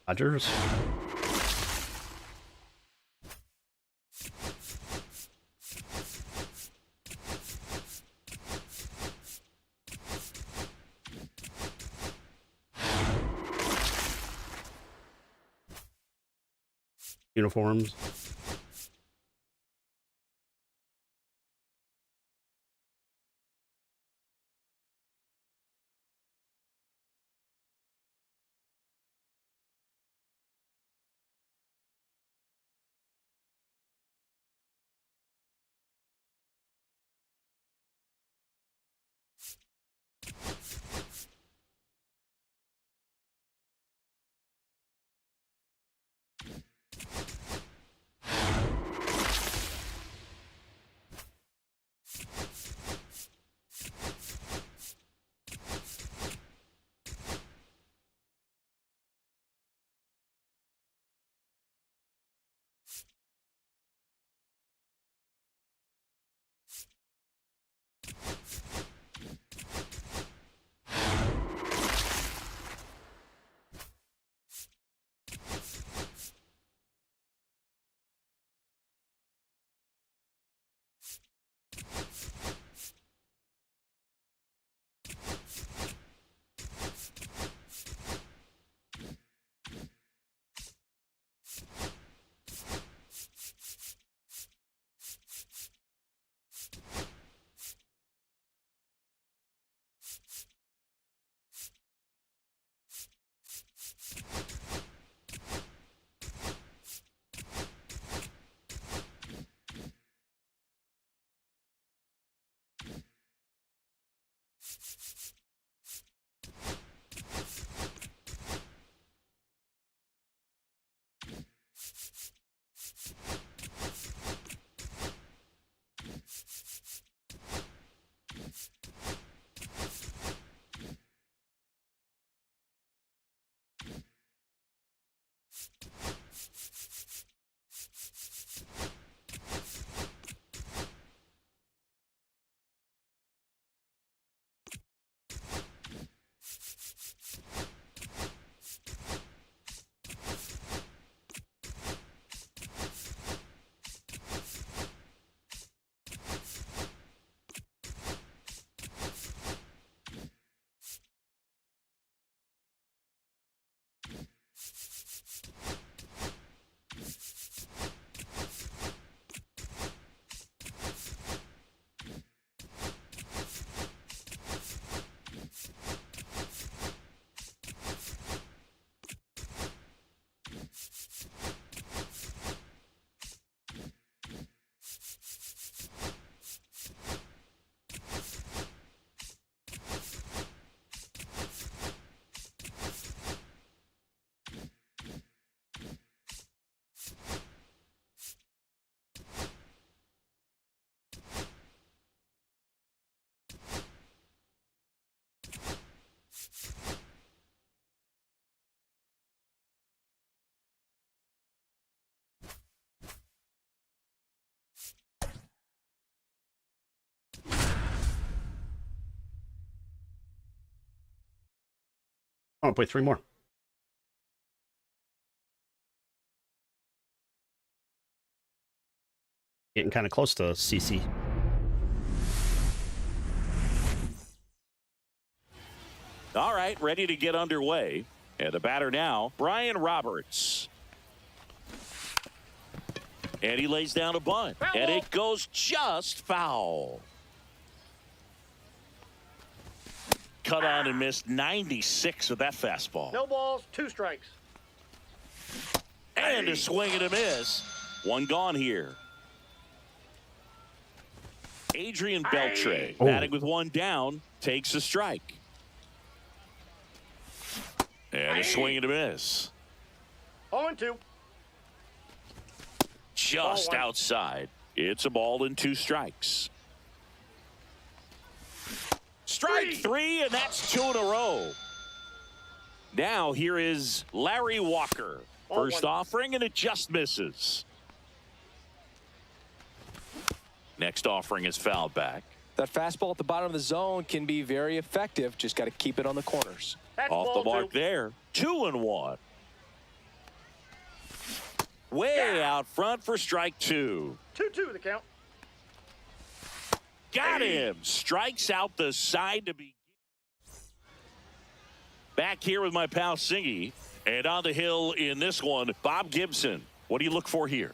Dodgers. Uniforms. I want to play 3 more. Getting kind of close to CC. All right, ready to get underway. And the batter now, Brian Roberts. And he lays down a bunt. Foul And ball. it goes just foul. Cut on and missed 96 with that fastball. No balls, 2 strikes. And a swing and a miss. 1 gone here. Adrian Beltre, Oh. batting with 1 down, takes a strike. And a swing and a miss. 0-2. Just Ball 1. outside. It's a ball and 2 strikes. Strike 3, and that's 2 in a row. Now here is Larry Walker. Ball First 1. offering, and it just misses. Next offering is fouled back. That fastball at the bottom of the zone can be very effective. Just got to keep it on the corners. That's Off the ball mark 2. there. 2-1. Way out front for strike 2. 2-2 the count. Got him. Strikes out the side to be. Back here with my pal Singy. And on the hill in this one, Bob Gibson. What do you look for here?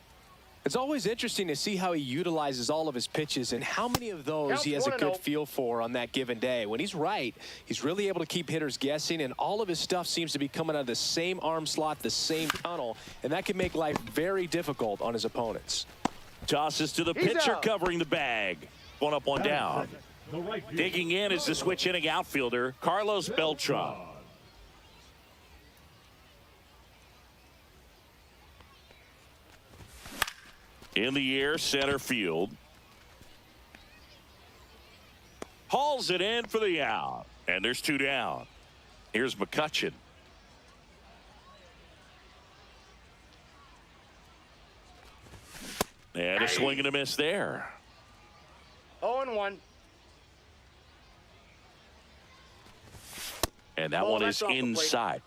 It's always interesting to see how he utilizes all of his pitches and how many of those Counts he has a 1-0. good feel for on that given day. When he's right, he's really able to keep hitters guessing, and all of his stuff seems to be coming out of the same arm slot, the same tunnel, and that can make life very difficult on his opponents. Tosses to the He's pitcher out. covering the bag. 1 up, 1 down. The right field. Digging in is the switch hitting outfielder, Carlos Beltran. In the air, center field. Hauls it in for the out. And there's 2 down. Here's McCutchen. And a swing and a miss there. 0-1. And that Ball, one that's is off the plate. inside.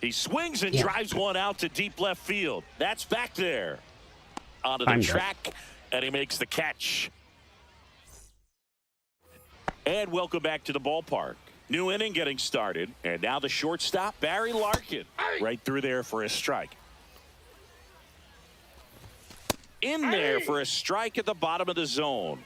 He swings and drives one out to deep left field. That's back there. Onto the Timed it. track, and he makes the catch. And welcome back to the ballpark. New inning getting started, and now the shortstop, Barry Larkin, right through there for a strike. In there for a strike at the bottom of the zone.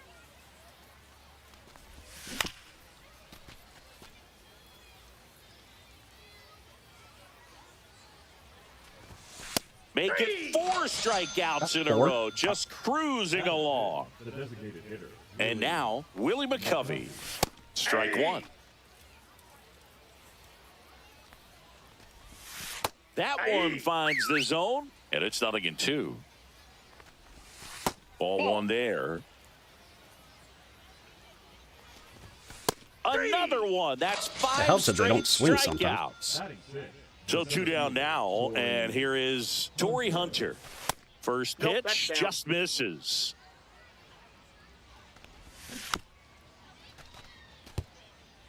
Make it 4 strikeouts in a 4? row, just cruising along. The designated hitter. And now, Willie McCovey. Strike 1. That one finds the zone, and it's 0-2. Ball 1 there. Another one. That's 5 helps that they straight don't swing sometimes. strikeouts. Batting 6. So 2 down now, and here is Torrey Hunter. First Nope, that's pitch down. just misses.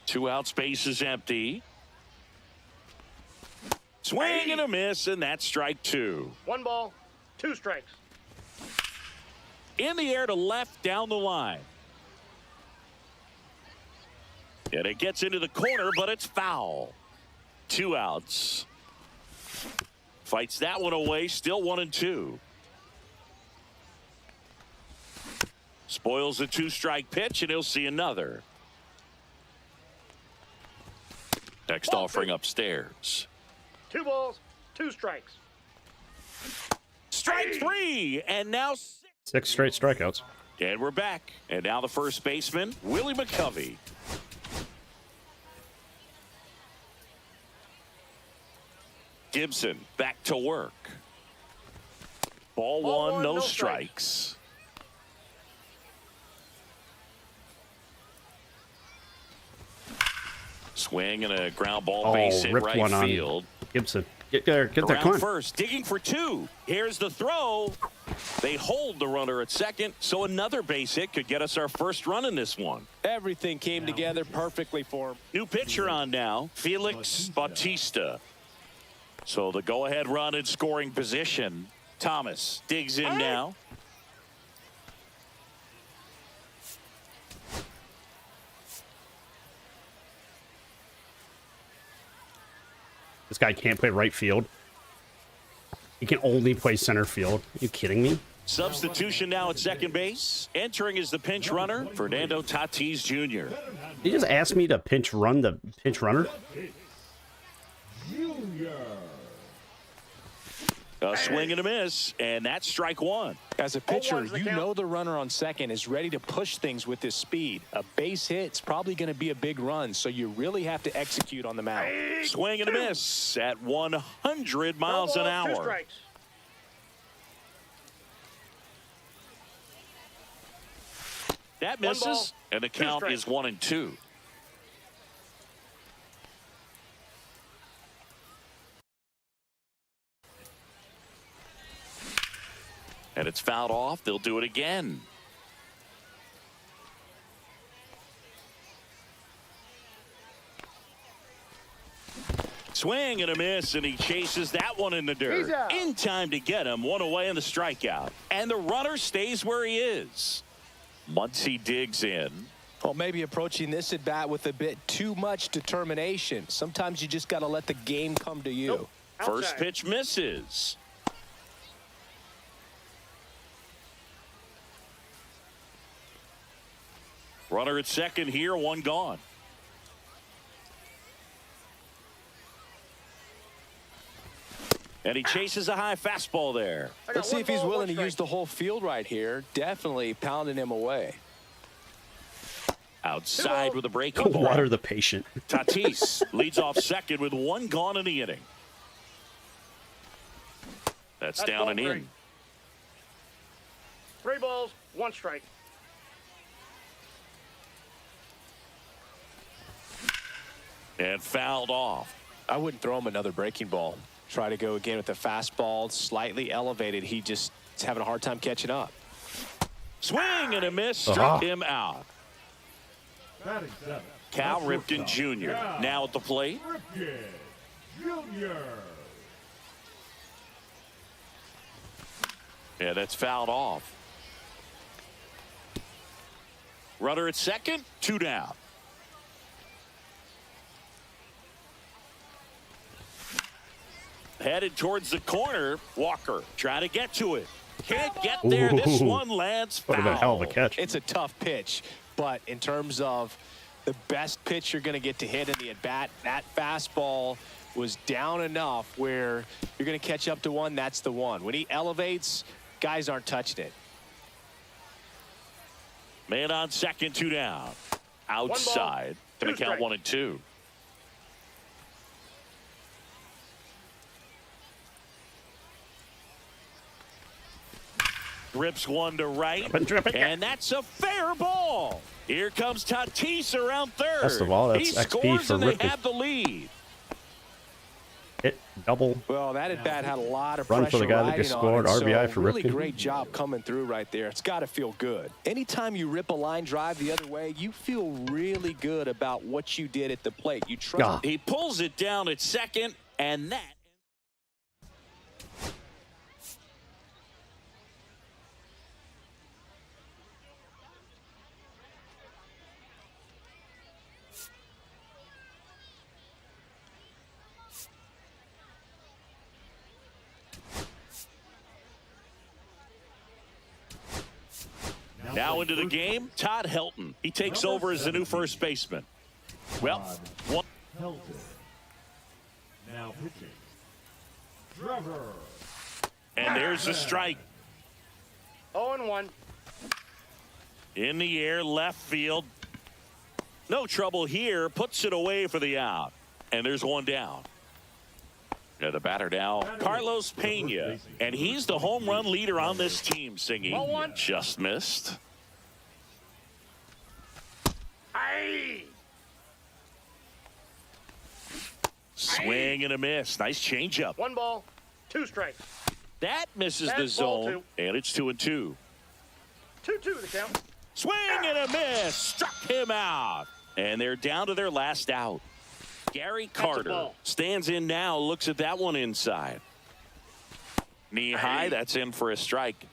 Two out, space is empty. Swing and a miss, and that's strike 2. 1 ball, 2 strikes. In the air to left down the line. And it gets into the corner, but it's foul. 2 outs. Fights that one away, still 1-2. Spoils a 2-strike pitch, and he'll see another. Next offering upstairs. 2 balls, 2 strikes. Strike 3, and now 6. 6 straight strikeouts. And we're back. And now the first baseman, Willie McCovey. Gibson back to work. Ball 1, no strikes. Swing and a ground ball base hit ripped right one on field. Gibson. Get there Around come on. first, digging for two. Here's the throw. They hold the runner at second, so another base hit could get us our first run in this one. Everything came together perfectly for him. New pitcher on now, Felix Bautista. So the go-ahead run in scoring position. Thomas digs in now. This guy can't play right field. He can only play center field. Are you kidding me? Substitution now at second base. Entering is the pinch runner, Fernando Tatis Jr. He just asked me to pinch run the pinch runner. Junior. A swing and a miss, and that's strike one. As a pitcher, 0-1's the you count. know the runner on second is ready to push things with his speed. A base hit's probably going to be a big run, so you really have to execute on the mound. Swing and a miss at 100 miles an Two hour. strikes. That One misses, ball, and the two count strikes. is 1-2. And it's fouled off. They'll do it again. Swing and a miss, and he chases that one in the He's dirt. out. In time to get him. One away in the strikeout. And the runner stays where he is. Muncy digs in. Well, maybe approaching this at bat with a bit too much determination. Sometimes you just got to let the game come to you. Nope. First Outside. pitch misses. Runner at second here, one gone. And he chases a high fastball there. I got Let's see one if he's ball, willing one to use strike. the whole field right here. Definitely pounding him away. Outside with a breaking ball. Water the patient. Tatis leads off second with one gone in the inning. That's down ball and three. in. 3 balls, 1 strike. And fouled off. I wouldn't throw him another breaking ball. Try to go again with the fastball, slightly elevated. He just is having a hard time catching up. Swing and a miss, struck Uh-huh. him out. Batting seventh. Cal the Ripken shortstop, Jr. Cal now at the plate. Ripken Jr. Yeah, that's fouled off. Runner at second, 2 down. Headed towards the corner. Walker trying to get to it. Can't get there. This Ooh. one lands Would foul. have been a hell of a catch. It's a tough pitch, but in terms of the best pitch you're going to get to hit in the at-bat, that fastball was down enough where you're going to catch up to one. That's the one. When he elevates, guys aren't touching it. Man on second, 2 down. Outside. Going to 2 count strikes. 1 and 2. Rips one to right. Drip it. And that's a fair ball. Here comes Tatis around third. Best of all, that's he XP scores for and they Ripken. have the lead. Hit double. Well, that at bat had a lot of Run for pressure the guy that riding just on scored, it, RBI so for really Ripken. great job coming through right there. It's got to feel good. Anytime you rip a line drive the other way, you feel really good about what you did at the plate. You trust. Ah. He pulls it down at second, and that. Now into the game, Todd Helton. He takes over as the new first baseman. Well, one. Helton. Now pitching. Trevor. And there's the strike 0-1. in the air, left field. No trouble here. Puts it away for the out. And there's one down. Yeah, the batter now, Carlos Pena. And he's the home run leader on this team, singing. 1-1. Just missed. Aye. Swing and a miss. Nice changeup. 1 ball, 2 strikes. That misses That's the zone, ball 2. and it's 2-2. 2-2 the count. Swing and a miss. Struck him out. And they're down to their last out. Gary Carter ball. stands in now, looks at that one inside. Knee high, that's in for a strike.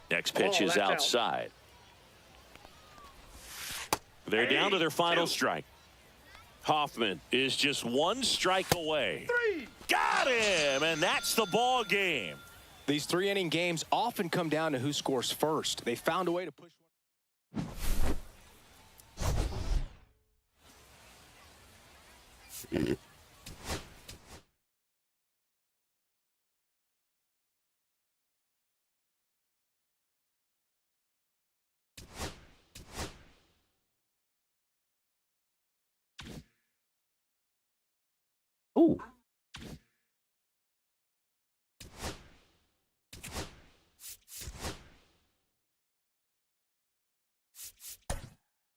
Next pitch is that's out. outside. They're down to their final 2. strike. Hoffman is just 1 strike away. 3. Got him, and that's the ball game. These 3-inning games often come down to who scores first. They found a way to push one. Ooh.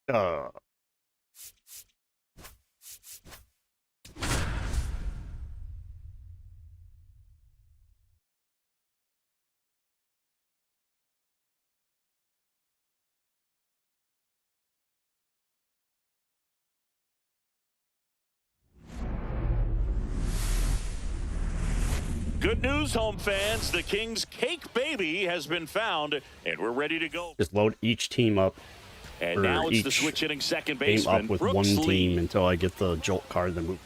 Uh. Good news, home fans. The Kings cake baby has been found, and we're ready to go. Just load each team up. And or now it's the each switch hitting second Game baseman, up with Brooks one Lee. team until I get the jolt card. Then move.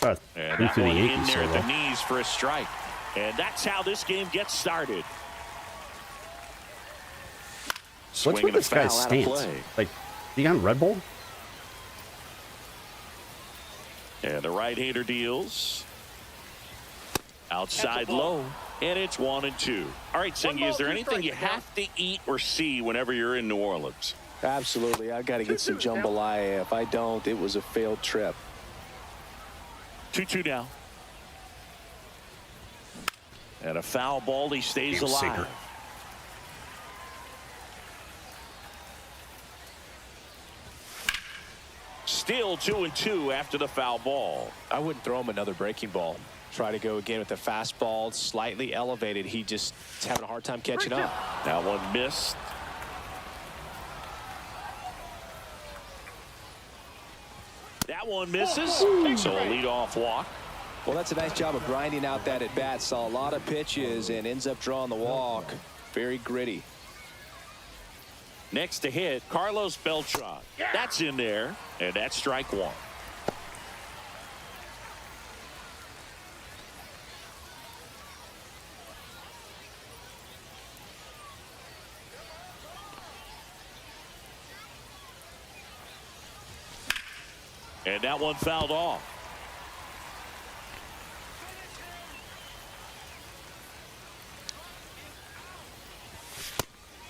And Move that to the one in Yankees there at the solo. knees for a strike. And that's how this game gets started. What's Swing with and a this guy's foul out of stance? play. Like, he on Red Bull? And the right-hander deals. Outside That's a ball. low. And it's 1-2. All right, Singy, is there ball, 2 anything you strikes, have to eat or see whenever you're in New Orleans? Absolutely. I've got to get some 2-2 count. jambalaya. If I don't, it was a failed trip. 2-2 now. And a foul ball. He stays Damn alive. sinker. Still 2-2 after the foul ball. I wouldn't throw him another breaking ball. Try to go again with the fastball, slightly elevated. He just is having a hard time catching up. That one missed. That one misses. So a leadoff walk. Well, that's a nice job of grinding out that at bat. Saw a lot of pitches and ends up drawing the walk. Very gritty. Next to hit, Carlos Beltran. That's in there, and that's strike 1. And that one fouled off.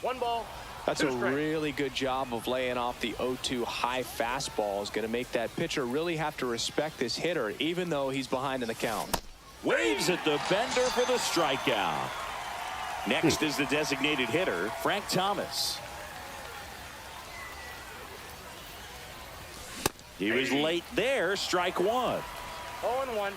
One ball. That's 2 a strikes. really good job of laying off the 0-2 high fastball. Is going to make that pitcher really have to respect this hitter, even though he's behind in the count. Waves at the bender for the strikeout. Next is the designated hitter, Frank Thomas. He was late there, strike 1. 0-1.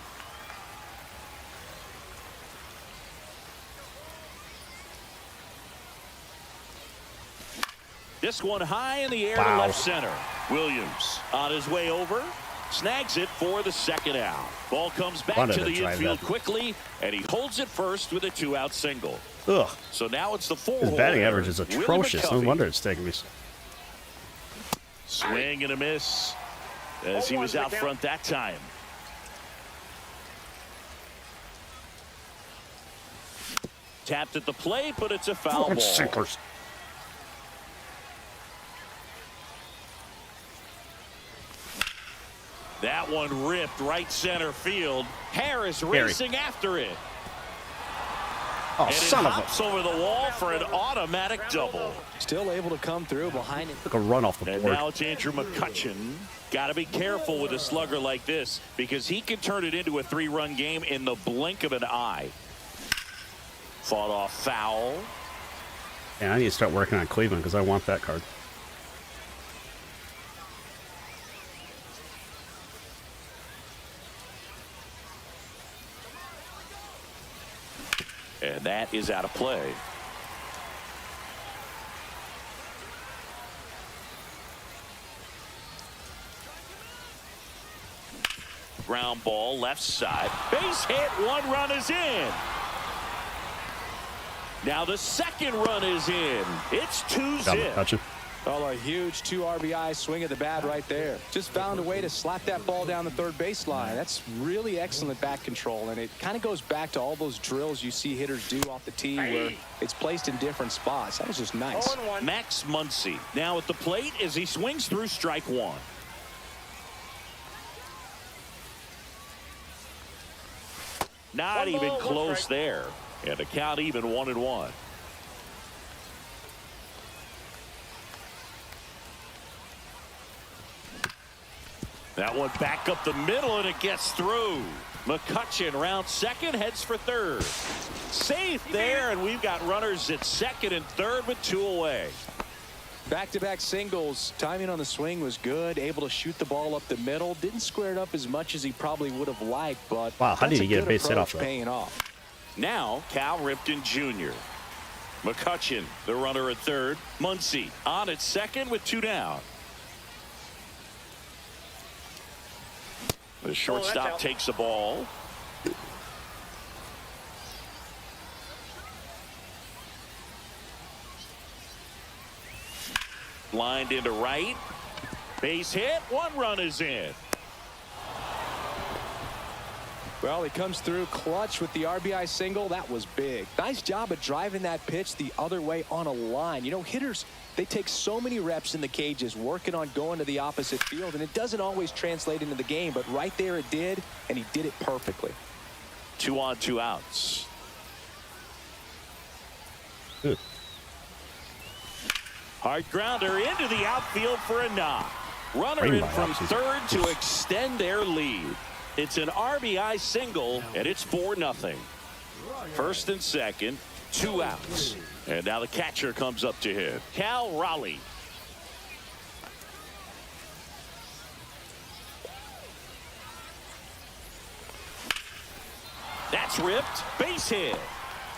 This one high in the air to Wow. left center. Williams on his way over. Snags it for the second out. Ball comes back Wanted to to the drive infield that. quickly, and he holds it first with a 2-out single. Ugh. So now it's the 4-hole. His batting hitter, average is Willie atrocious. No McCovey. wonder it's taking me so. Swing and a miss as he 0-1 was the out count. front that time. Tapped at the plate, but it's a foul Fucking ball. sinkers. That one ripped right center field. Harris racing after it. Oh, And it son of a. hops over the wall for an automatic double. Still able to come through behind it. Took a run off the And board. now it's Andrew McCutchen. Got to be careful with a slugger like this because he can turn it into a 3-run game in the blink of an eye. Fought off foul. Yeah, I need to start working on Cleveland because I want that card. And that is out of play. Ground ball left side. Base hit. 1 run is in. Now the second run is in. It's 2-zip. Gotcha. Well, a huge 2 RBI swing of the bat right there. Just found a way to slap that ball down the third baseline. That's really excellent bat control, and it kind of goes back to all those drills you see hitters do off the tee where it's placed in different spots. That was just nice. 0-1. Max Muncy now at the plate as he swings through strike 1. Not 1 even ball, 1 close strike. there. And the count even 1-1. That one back up the middle, and it gets through. McCutchen round second, heads for third. Safe there, and we've got runners at second and third with 2 away. Back-to-back singles. Timing on the swing was good. Able to shoot the ball up the middle. Didn't square it up as much as he probably would have liked, but Wow, how did that's he get a good base hit approach off that? paying off. Now Cal Ripken Jr. McCutchen, the runner at third. Muncy on at second with 2 down. The shortstop out. takes the ball. Lined into right. Base hit. 1 run is in. Well, he comes through clutch with the RBI single. That was big. Nice job of driving that pitch the other way on a line. You know, hitters, they take so many reps in the cages working on going to the opposite field, and it doesn't always translate into the game, but right there it did, and he did it perfectly. 2 on, 2 outs. Good. Hard grounder into the outfield for a knock. Runner Brain in from biopsies. third to extend their lead. It's an RBI single, and it's 4-0. First and second, 2 outs. And now the catcher comes up to hit. Cal Raleigh. That's ripped. Base hit.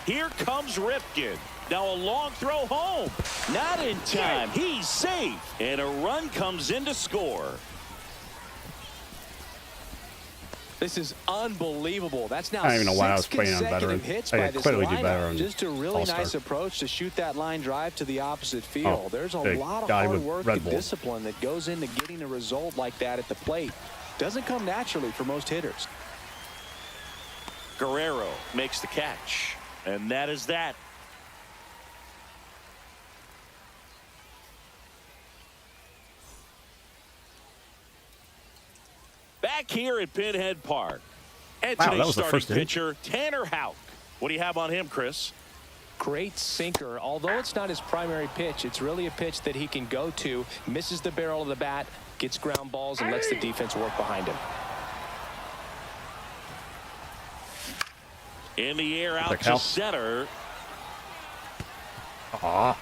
Here comes Ripken. Now a long throw home. Not in time. He's safe. And a run comes in to score. This is unbelievable. That's now I don't even know why I was 6 playing on consecutive veteran. hits I by could this clearly do lineup. better on Just a really All-Star. nice approach to shoot that line drive to the opposite field. Oh, There's a big lot of guy hard with work Red and Bull. discipline that goes into getting a result like that at the plate. Doesn't come naturally for most hitters. Guerrero makes the catch. And that is that. Back here at Pinhead Park. And Wow, that today's was the starting first inning. pitcher, Tanner Houck. What do you have on him, Chris? Great sinker. Although it's not his primary pitch, it's really a pitch that he can go to. Misses the barrel of the bat, gets ground balls, and lets the defense work behind him. In the air out There, to Cal. center. Aw.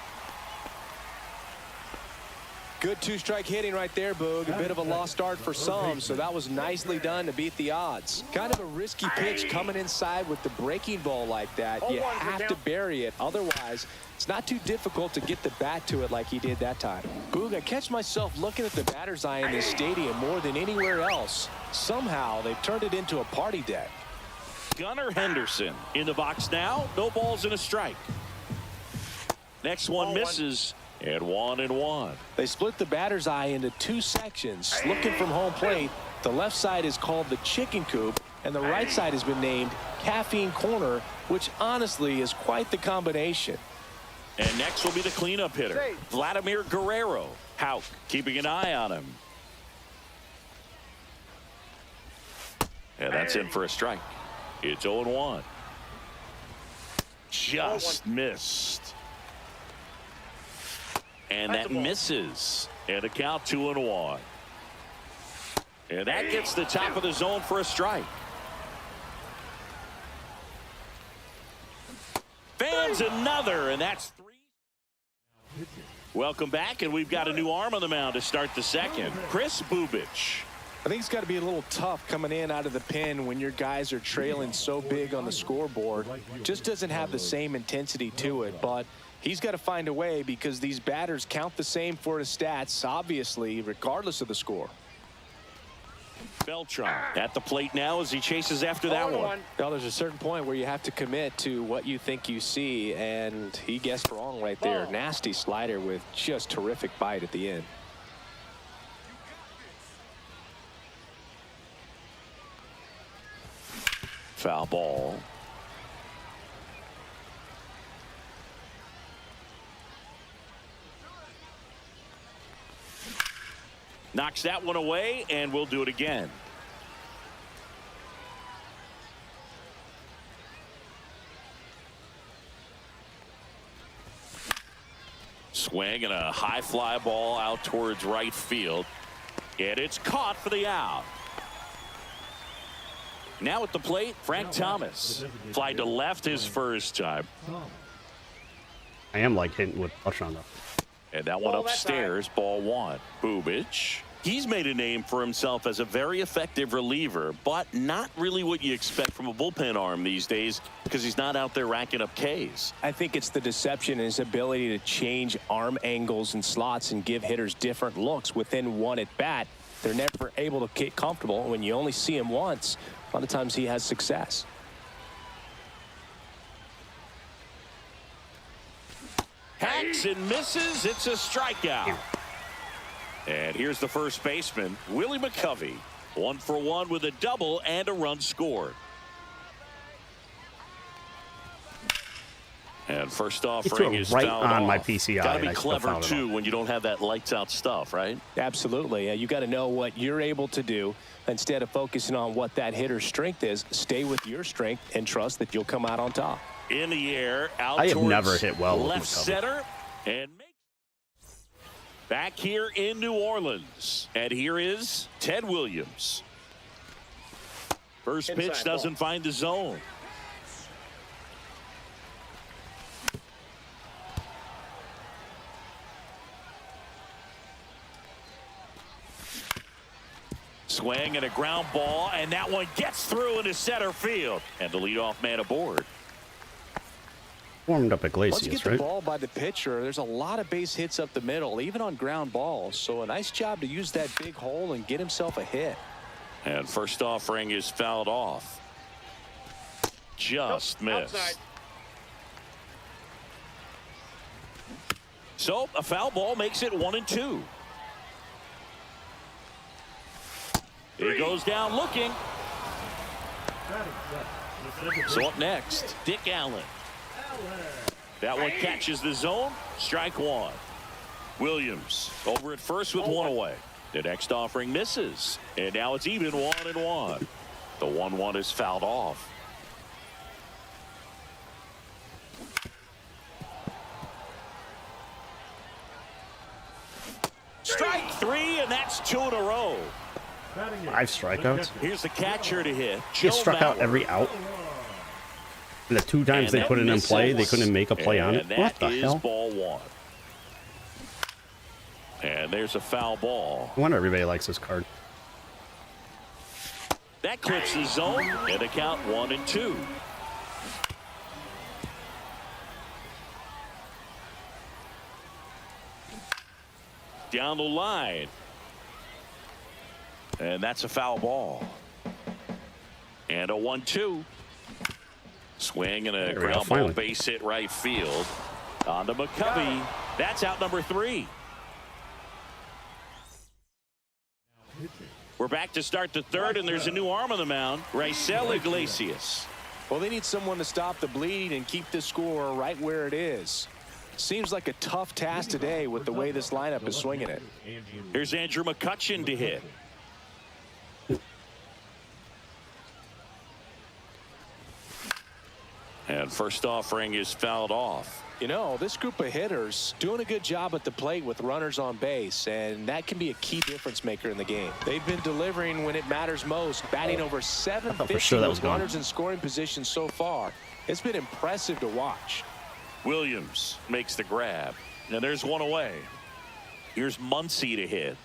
Good 2-strike hitting right there, Boog. A bit of a lost start for some, so that was nicely done to beat the odds. Kind of a risky pitch coming inside with the breaking ball like that. You 0-1 for have to count. bury it. Otherwise, it's not too difficult to get the bat to it like he did that time. Boog, I catch myself looking at the batter's eye in this stadium more than anywhere else. Somehow, they've turned it into a party deck. Gunnar Henderson in the box now. No balls and a strike. Next one 0-1. misses. And 1-1. They split the batter's eye into 2 sections. Looking from home plate, the left side is called the chicken coop, and the right side has been named caffeine corner, which honestly is quite the combination. And next will be the cleanup hitter, Vladimir Guerrero. Houck keeping an eye on him. And that's in for a strike. It's 0-1. Just missed. And That's that a ball. misses. And a count 2-1. And that gets the top of the zone for a strike. Fans another, and that's 3. Welcome back, and we've got a new arm on the mound to start the second. Chris Bubich. I think it's got to be a little tough coming in out of the pen when your guys are trailing so big on the scoreboard. Just doesn't have the same intensity to it, but he's got to find a way because these batters count the same for his stats, obviously, regardless of the score. Beltran at the plate now as he chases after that one. Well, there's a certain point where you have to commit to what you think you see, and he guessed wrong right there. Nasty slider with just terrific bite at the end. Foul ball. Knocks that one away, and we'll do it again. Swing and a high fly ball out towards right field. And it's caught for the out. Now at the plate, Frank Thomas. Fly to left his first time. I am like hitting with Beltran though. And that one upstairs, ball one. Bubic. He's made a name for himself as a very effective reliever, but not really what you expect from a bullpen arm these days because he's not out there racking up Ks. I think it's the deception and his ability to change arm angles and slots and give hitters different looks within one at bat. They're never able to get comfortable. When you only see him once, a lot of times he has success. Hacks and misses. It's a strikeout. And here's the first baseman, Willie McCovey. 1 for 1 with a double and a run scored. And first offering is right fouled on off. my PCI. Got to be and I still clever fouled it too off. when you don't have that lights out stuff, right? Absolutely. You got to know what you're able to do instead of focusing on what that hitter's strength is. Stay with your strength and trust that you'll come out on top. In the air, out I have towards never hit well with left McCovey. center, and back here in New Orleans. And here is Ted Williams. First pitch Inside doesn't find the zone. Swing and a ground ball, and that one gets through into center field. And the leadoff man aboard. Warmed up Once you Iglesias, get the right? ball by the pitcher, there's a lot of base hits up the middle, even on ground balls. So a nice job to use that big hole and get himself a hit. And first offering is fouled off. Just missed. Outside. So a foul ball makes it 1-2. He goes down looking. Batting second, the second So up next, Dick Allen. That one catches the zone. Strike one. Williams over at first with one away. The next offering misses. And now it's even 1-1. The 1-1 is fouled off. Strike three, and that's 2 in a row. batting eighth, 5 strikeouts. Here's the catcher to hit. He Joe struck out Mauer. every out. And the 2 times And they that put it in misses. play, they couldn't make a play on it. And What the that is hell? ball one. And there's a foul ball. I wonder everybody likes this card. That clips the zone, and the count 1-2. Down the line. And that's a foul ball. And a 1-2. Swing and a There we go, ground ball finally. base hit right field. On to McCovey. That's out number 3. We're back to start the third, and there's a new arm on the mound. Raisel Iglesias. Well, they need someone to stop the bleed and keep the score right where it is. Seems like a tough task today with the way this lineup is swinging it. Here's Andrew McCutchen to hit. And first offering is fouled off. You know, this group of hitters doing a good job at the plate with runners on base, and that can be a key difference maker in the game. They've been delivering when it matters most, batting over 750 for sure that was with gone. runners in scoring position so far. It's been impressive to watch. Williams makes the grab. Now there's one away. Here's Muncy to hit.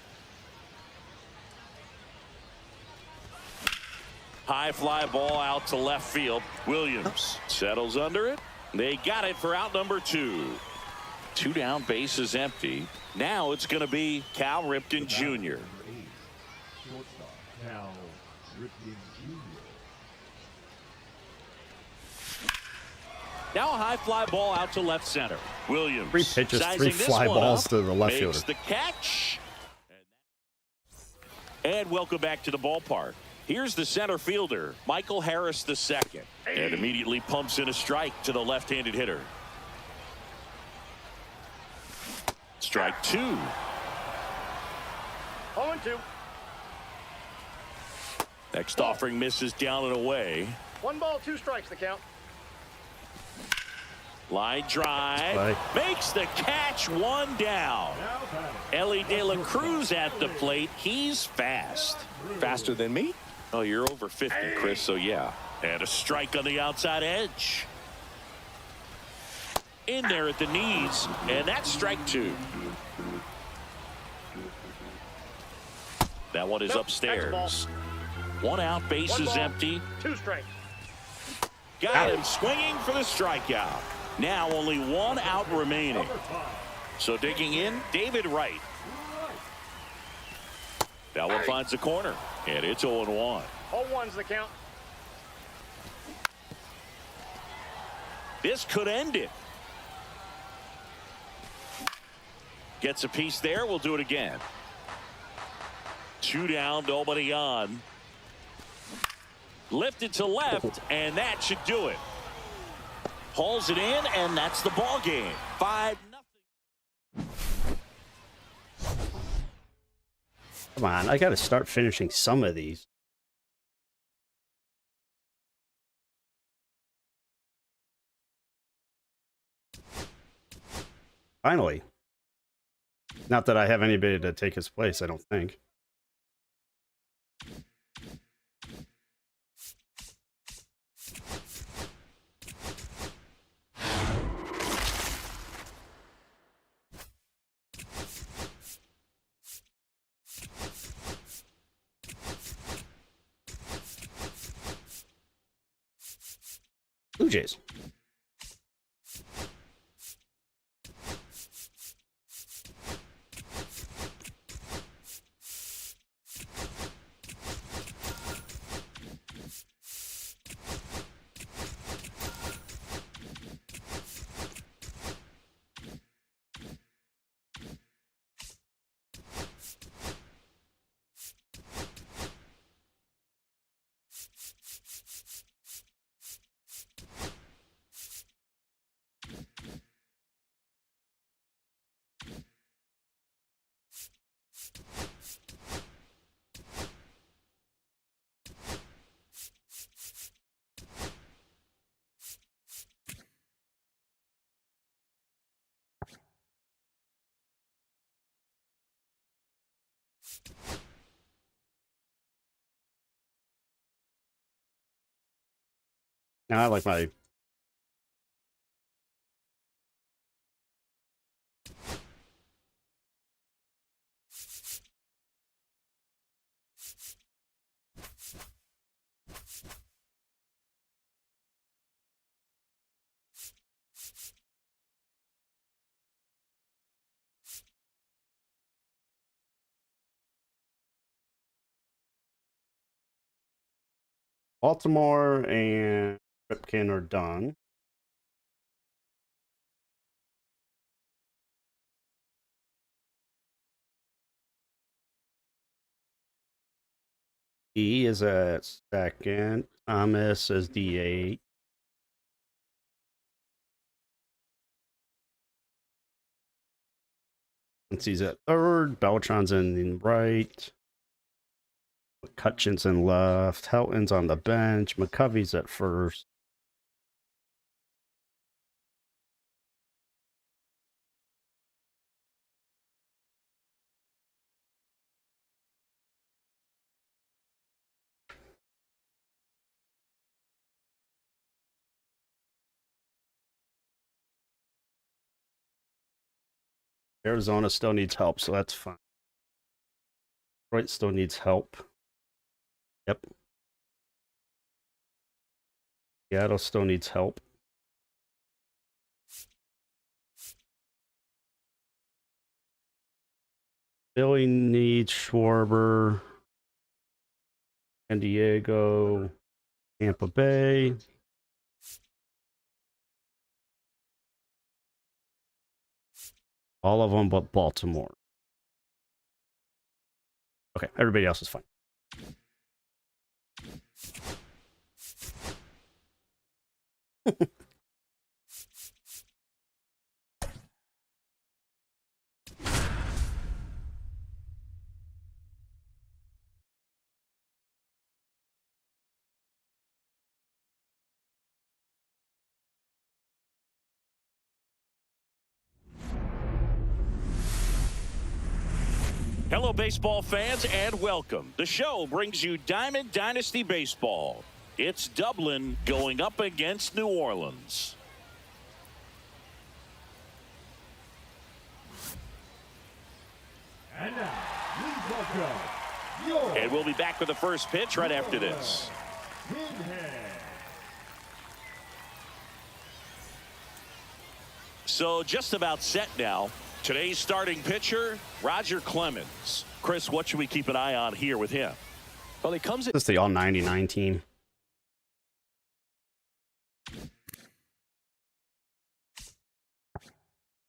High fly ball out to left field. Williams settles under it. They got it for out number 2. 2 down, bases empty. Now it's going to be Cal Ripken Jr. Shortstop, Cal Ripken Jr. Now a high fly ball out to left center. Williams. 3 pitches, 3 sizing this fly one balls up, to the left makes fielder. the catch. And welcome back to the ballpark. Here's the center fielder, Michael Harris II. And immediately pumps in a strike to the left-handed hitter. Strike 2. 0-2. Next offering misses down and away. 1 ball, 2 strikes the count. Line drive. Bye. Makes the catch, 1 down. Now batting. Ellie De La Cruz at the plate. He's fast. Faster than me? Oh, you're over 50, Chris, so yeah. And a strike on the outside edge. In there at the knees, and that's strike 2. That one is Nope, upstairs. 1 out, 1 bases ball, empty. 2 strikes. Got him swinging for the strikeout. Now only 1 out remaining. Number 5. So digging in, David Wright. That one finds the corner, and it's 0-1. 0-1's the count. This could end it. Gets a piece there. We'll do it again. 2 down, nobody on. Lifted to left, and that should do it. Hauls it in, and that's the ball game. 5-0. Come on, I got to start finishing some of these. Finally. Not that I have anybody to take his place, I don't think. Blue Jays. Now I like my Baltimore and Ripken are done. E is at second. Thomas is D8. Since he's at third, Beltran's in right. McCutcheon's in left. Helton's on the bench. McCovey's at first. Arizona still needs help, so that's fine. Detroit still needs help. Yep. Seattle still needs help. Philly needs Schwarber. San Diego. Tampa Bay. All of them but Baltimore. Okay, everybody else is fine. Hello, baseball fans, and welcome. The show brings you Diamond Dynasty Baseball. It's Dublin going up against New Orleans. And now, please welcome your And we'll be back with the first pitch right after this. Pinhead. So just about set now. Today's starting pitcher, Roger Clemens. Chris, what should we keep an eye on here with him? Well, he comes This is the all 99 team.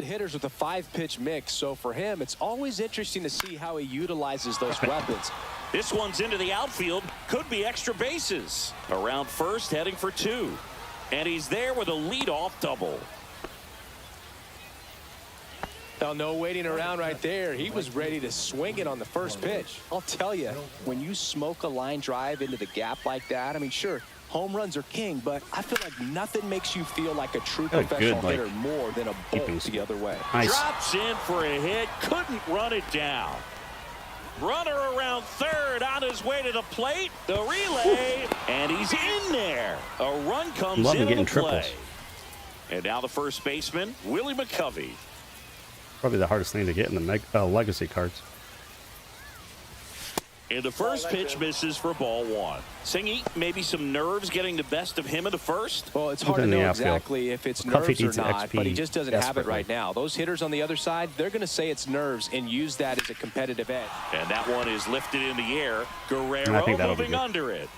hitters with a 5-pitch mix, so for him it's always interesting to see how he utilizes those weapons. This one's into the outfield. Could be extra bases. Around first, heading for 2. And he's there with a leadoff double. Now, no waiting around right there. He was ready to swing it on the first pitch. I'll tell you, when you smoke a line drive into the gap like that, I mean, sure, home runs are king, but I feel like nothing makes you feel like a true professional hitter more than a bolt the other way. Nice. Drops in for a hit. Couldn't run it down. Runner around third on his way to the plate. The relay, and he's in there. A run comes Love into getting the play. triples. And now the first baseman, Willie McCovey. Probably the hardest thing to get in the legacy cards. And the first pitch misses for ball 1. Singy, maybe some nerves getting the best of him in the first. Well, it's hard to in the know outfield. exactly if it's McCuffey nerves or needs an not, XP but he just doesn't have it desperately. right now. Those hitters on the other side, they're going to say it's nerves and use that as a competitive edge. And that one is lifted in the air. And I Guerrero think that'll be moving good. under it.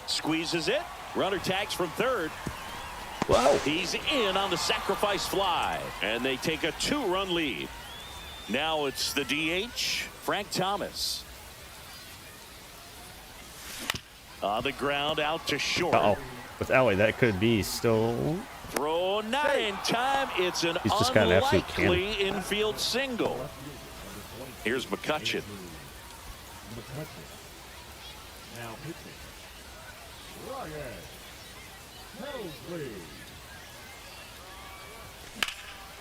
Squeezes it. Runner tags from third. Wow. He's in on the sacrifice fly. And they take a 2-run lead. Now it's the DH, Frank Thomas. On the ground, out to short. Uh-oh. With Ellie, that could be still... Throw not in time. It's an He's just got an absolute unlikely infield single. Here's McCutcheon. Now pitching. Ryan Helsley.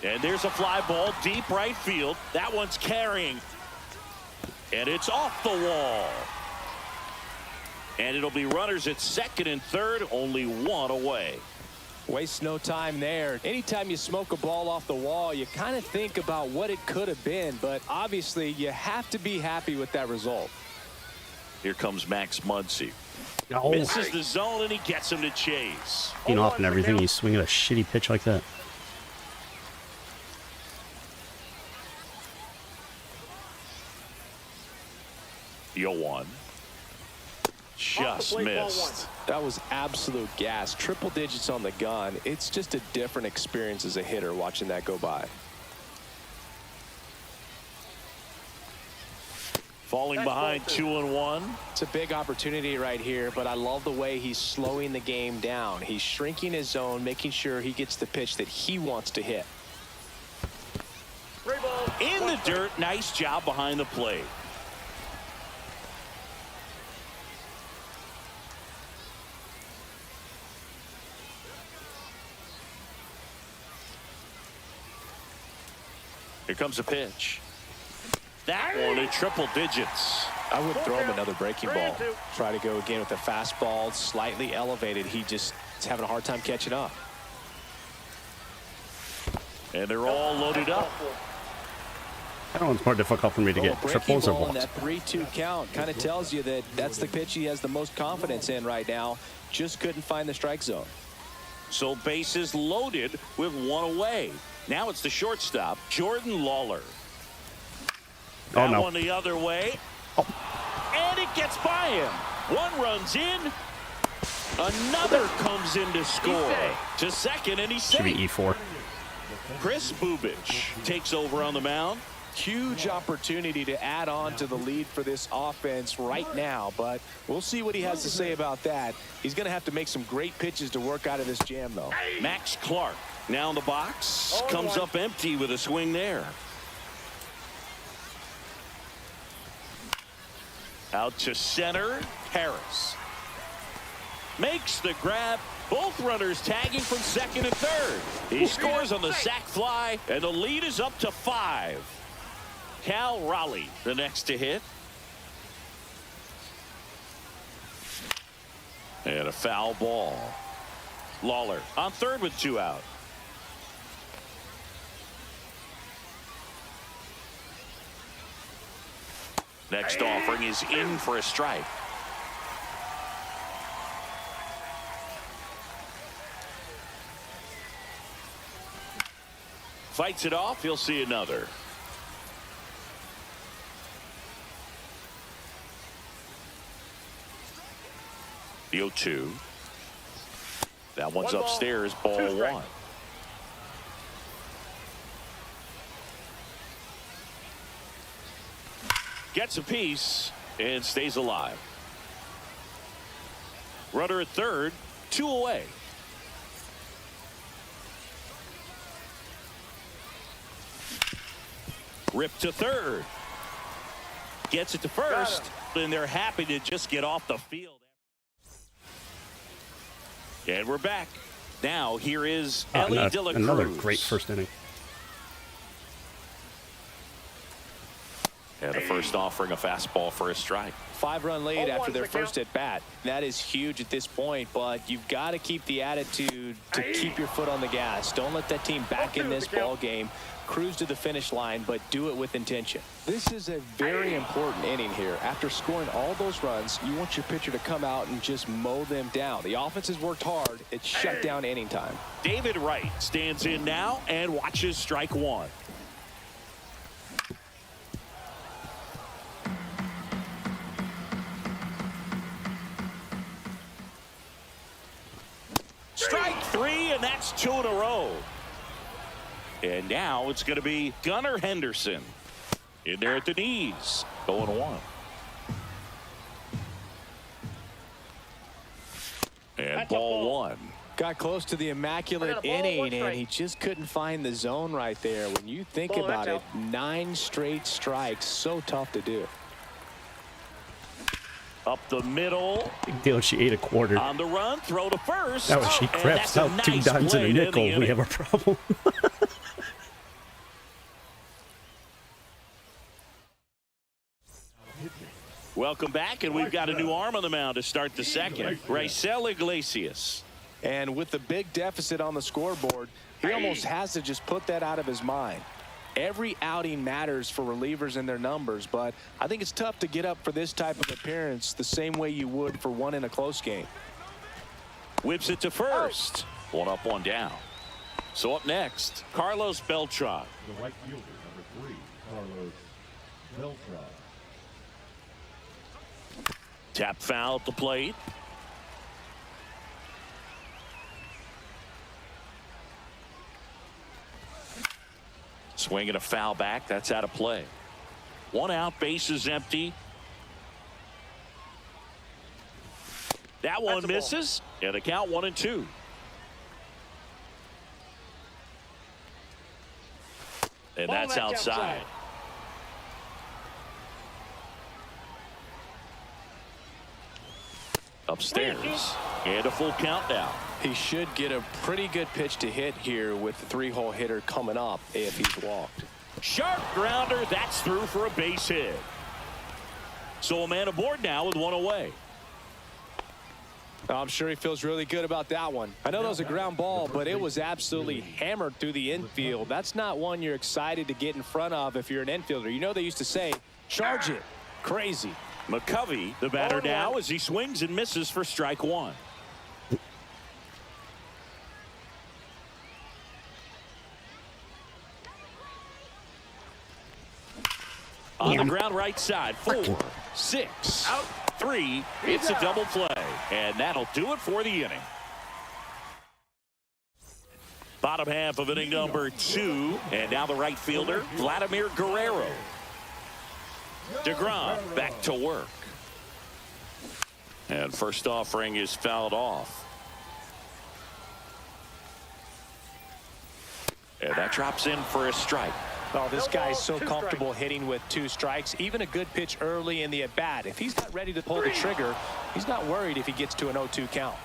And there's a fly ball deep right field. That one's carrying. And it's off the wall. And it'll be runners at second and third, only 1 away. Waste no time there. Anytime you smoke a ball off the wall, you kind of think about what it could have been, but obviously you have to be happy with that result. Here comes Max Muncy. Oh, Misses the zone, and he gets him to chase. off and everything. He's swinging a shitty pitch like that. The 0-1. Just plate, ball missed. That was absolute gas. Triple digits on the gun. It's just a different experience as a hitter watching that go by. Falling behind 2-1. It's a big opportunity right here, but I love the way he's slowing the game down. He's shrinking his zone, making sure he gets the pitch that he wants to hit. Three ball. In the dirt, nice job behind the plate. Here comes a pitch. That one in triple digits. I would throw him another breaking ball. Try to go again with a fastball, slightly elevated. He just is having a hard time catching up. And they're all loaded up. That one's more difficult for me to get. Breaking Triples or ball in balls. that 3-2 count kind of tells you that that's the pitch he has the most confidence in right now. just couldn't find the strike zone. So bases loaded with one away. Now it's the shortstop, Jordan Lawler. That no. one the other way. And it gets by him. One runs in. Another comes in to score. To second, and he's Should be safe. E4. Chris Bubich takes over on the mound. Huge opportunity to add on to the lead for this offense right now, but we'll see what he has to say about that. He's going to have to make some great pitches to work out of this jam, though. Max Clark now in the box. Comes up empty with a swing there. Out to center, Harris. Makes the grab. Both runners tagging from second and third. He scores on the sac fly, and the lead is up to 5. Cal Raleigh, the next to hit. And a foul ball. Lawler on third with 2 out. Next offering is in for a strike. Fights it off. He'll see another. The 0-2. That one's One ball, upstairs. Ball 2 strikes. 1. Gets a piece and stays alive. Runner at third. 2 away. Rip to third. Gets it to first. And they're happy to just get off the field. And we're back. Now here is Ellie De La Cruz. Another great first inning. And the first offering a fastball for a strike. 5-run lead after 0-1's their the first count. at bat. That is huge at this point, but you've got to keep the attitude to keep your foot on the gas. Don't let that team back in 0-2's this the count. ball game. Cruise to the finish line, but do it with intention. This is a very important inning here. After scoring all those runs, you want your pitcher to come out and just mow them down. The offense has worked hard. It's shut down inning time. David Wright stands in now and watches strike 1. Strike 3, and that's 2 in a row. And now it's going to be Gunnar Henderson in there at the knees. 0-1. And That's a ball ball. 1. Got close to the I immaculate got a ball, inning, 1 and strike. he just couldn't find the zone right there. When you think Ball, about it, that's 9 straight strikes, so tough to do. Up the middle. Big deal. She ate a quarter. On the run, throw to first. That was she And craps that's a out 2 nice dimes play and a to end the nickel. We inning. have a problem. Welcome back, and we've got a new arm on the mound to start the second. Raisel Iglesias. And with the big deficit on the scoreboard, he almost has to just put that out of his mind. Every outing matters for relievers and their numbers, but I think it's tough to get up for this type of appearance the same way you would for one in a close game. Whips it to first. 1 up, 1 down. So up next, Carlos Beltran. The right fielder, number 3, Carlos Beltran. Tap foul at the plate. Swinging a foul back. That's out of play. 1 out, bases empty. That one That's a ball. misses. And the count 1-2. And Ball, that's that's outside. outside. Upstairs. And a full count now. He should get a pretty good pitch to hit here with the 3-hole hitter coming up if he's walked. Sharp grounder. That's through for a base hit. So a man aboard now with 1 away. I'm sure he feels really good about that one. I know that was a ground ball, but it was absolutely hammered through the infield. That's not one you're excited to get in front of if you're an infielder. You know they used to say, charge it. Crazy. McCovey, the batter 0-1. now, as he swings and misses for strike 1. On the ground right side. 4, 6, out, 3. It's a double play. And that'll do it for the inning. Bottom half of inning number 2. And now the right fielder, Vladimir Guerrero. DeGrom back to work. And first offering is fouled off. And that drops in for a strike. Oh, this guy's so comfortable hitting with 2 strikes. Even a good pitch early in the at-bat. If he's not ready to pull the trigger, he's not worried if he gets to an 0-2 count.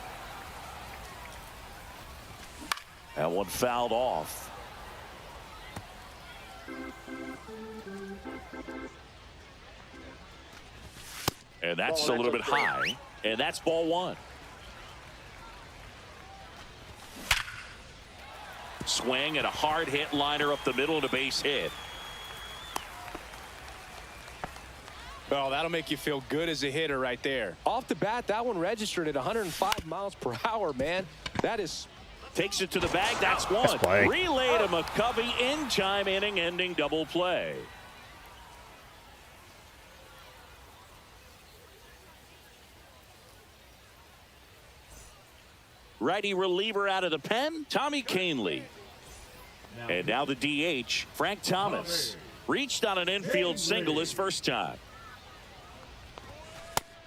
That one fouled off. And that's a little bit high. And that's ball 1. Swing and a hard hit liner up the middle and a base hit. Well, that'll make you feel good as a hitter right there. Off the bat, that one registered at 105 miles per hour, man. That is... Takes it to the bag. That's one. play. Relay to McCovey in time, inning-ending double play. Righty reliever out of the pen, Tommy Kahnle. And now the DH, Frank Thomas. Reached on an infield single his first time.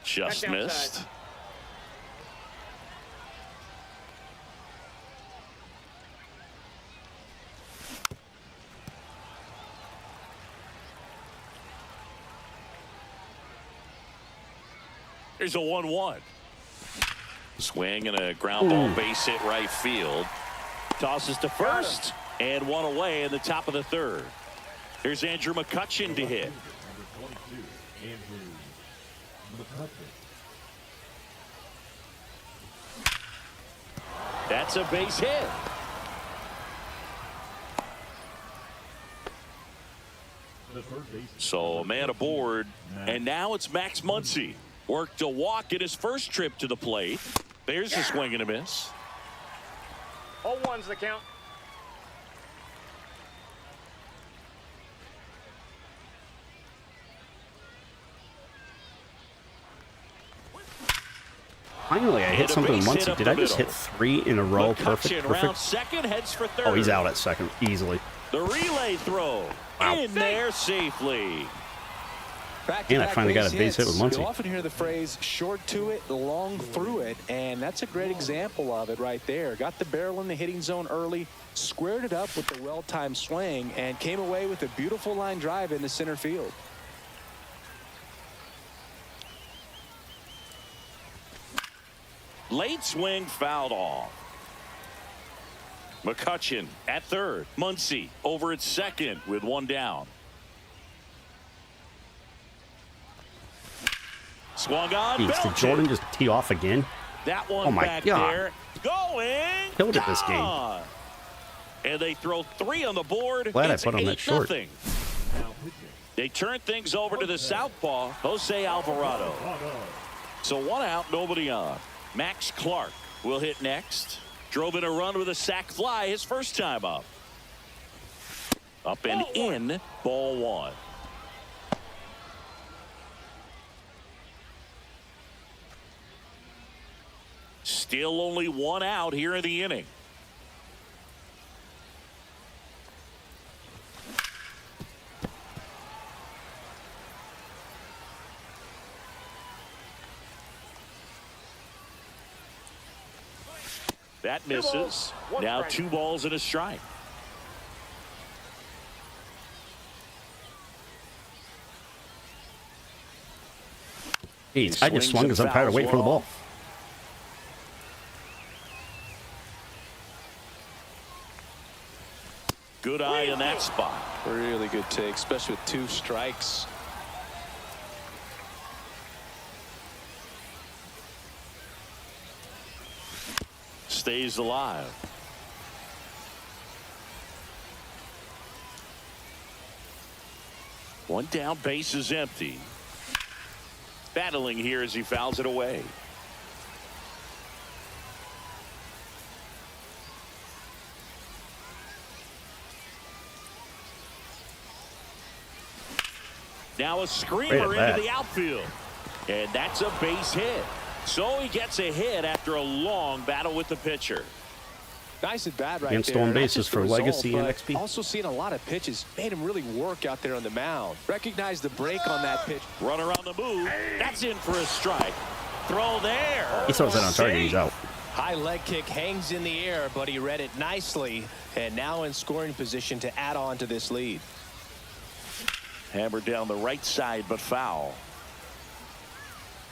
Just missed. Here's a 1-1. Swing and a ground ball base hit right field. Tosses to first and one away in the top of the 3rd. Here's Andrew McCutchen to hit. Number 22, Andrew McCutchen. That's a base hit. The third baseman. So a man aboard, and now it's Max Muncy. Worked a walk in his first trip to the plate. There's a swing and a miss. 0-1's the count. Finally, I hit And a something base once. hit up Did the I just middle. hit 3 in a row? McCutchen round Perfect. second, heads for third. Oh, he's out at second easily. The relay throw in there safely. And I finally got a base hit with Muncy. You'll often hear the phrase short to it, long through it, and that's a great example of it right there. Got the barrel in the hitting zone early, squared it up with the well-timed swing, and came away with a beautiful line drive into center field. Late swing fouled off. McCutchen at third. Muncy over at second with one down. Swung on. Jeez, did Jordan just tee off again? That one Oh my back God. there. Going. Killed it this game. Gone. And they throw 3 on the board. Glad I It's put on that short. 8-0. Now pitching. They turn things over to the southpaw, Jose Alvarado. So 1 out, nobody on. Max Clark will hit next. Drove in a run with a sac fly his first time up. Up and in, ball 1. Still only 1 out here in the inning. That misses. One Now strike. 2 balls and a strike. Jeez, I just Swings swung and because I'm tired of fouls waiting for the one ball. off. Good eye in that spot. Really good take, especially with 2 strikes. Stays alive. One down, base is empty. Battling here as he fouls it away. Now a Great screamer at into bat. the outfield. And that's a base hit. So he gets a hit after a long battle with the pitcher. Nice at bat right Against there. stolen Not bases just the for result, Legacy and but XP. Also seeing a lot of pitches. Made him really work out there on the mound. Recognize the break on that pitch. Runner on the move. That's in for a strike. Throw there. He throws that on target. He's out. High leg kick hangs in the air, but he read it nicely. And now in scoring position to add on to this lead. Hammered down the right side, but foul.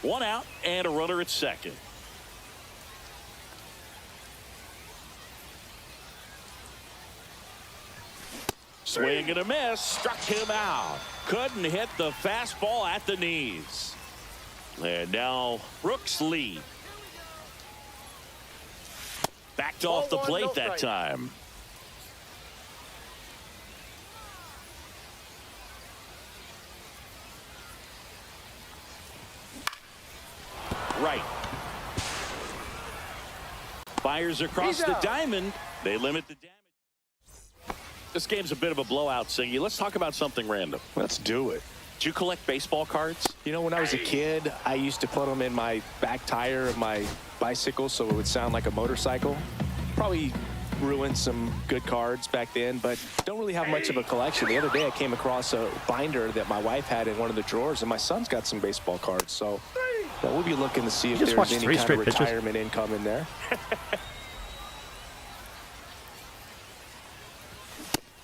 1 out and a runner at second. Swing and a miss. Struck him out. Couldn't hit the fastball at the knees. And now Brooks lead. Backed off the 0-1, plate no that strike. time. Right. Fires across He's the out. diamond. They limit the damage. This game's a bit of a blowout, Singy. Let's talk about something random. Let's do it. Do you collect baseball cards? You know, when I was a kid, I used to put them in my back tire of my bicycle so it would sound like a motorcycle. Probably ruined some good cards back then, but don't really have much of a collection. The other day I came across a binder that my wife had in one of the drawers, and my son's got some baseball cards. So we'll be looking to see if just there's watched any 3 kind of straight pitches. retirement income in there.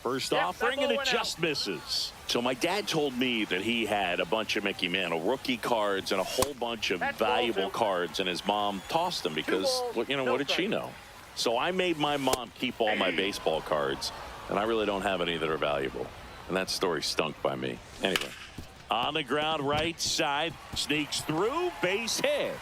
First Yep, off, that ring and ball it went just misses. So my dad told me that he had a bunch of Mickey Mantle rookie cards and a whole bunch of That's ball valuable two. cards, and his mom tossed them because, balls, well, you know, no what did she strike. know? So I made my mom keep all my baseball cards, and I really don't have any that are valuable. And that story stunk by me. Anyway, on the ground right side, sneaks through, base hit.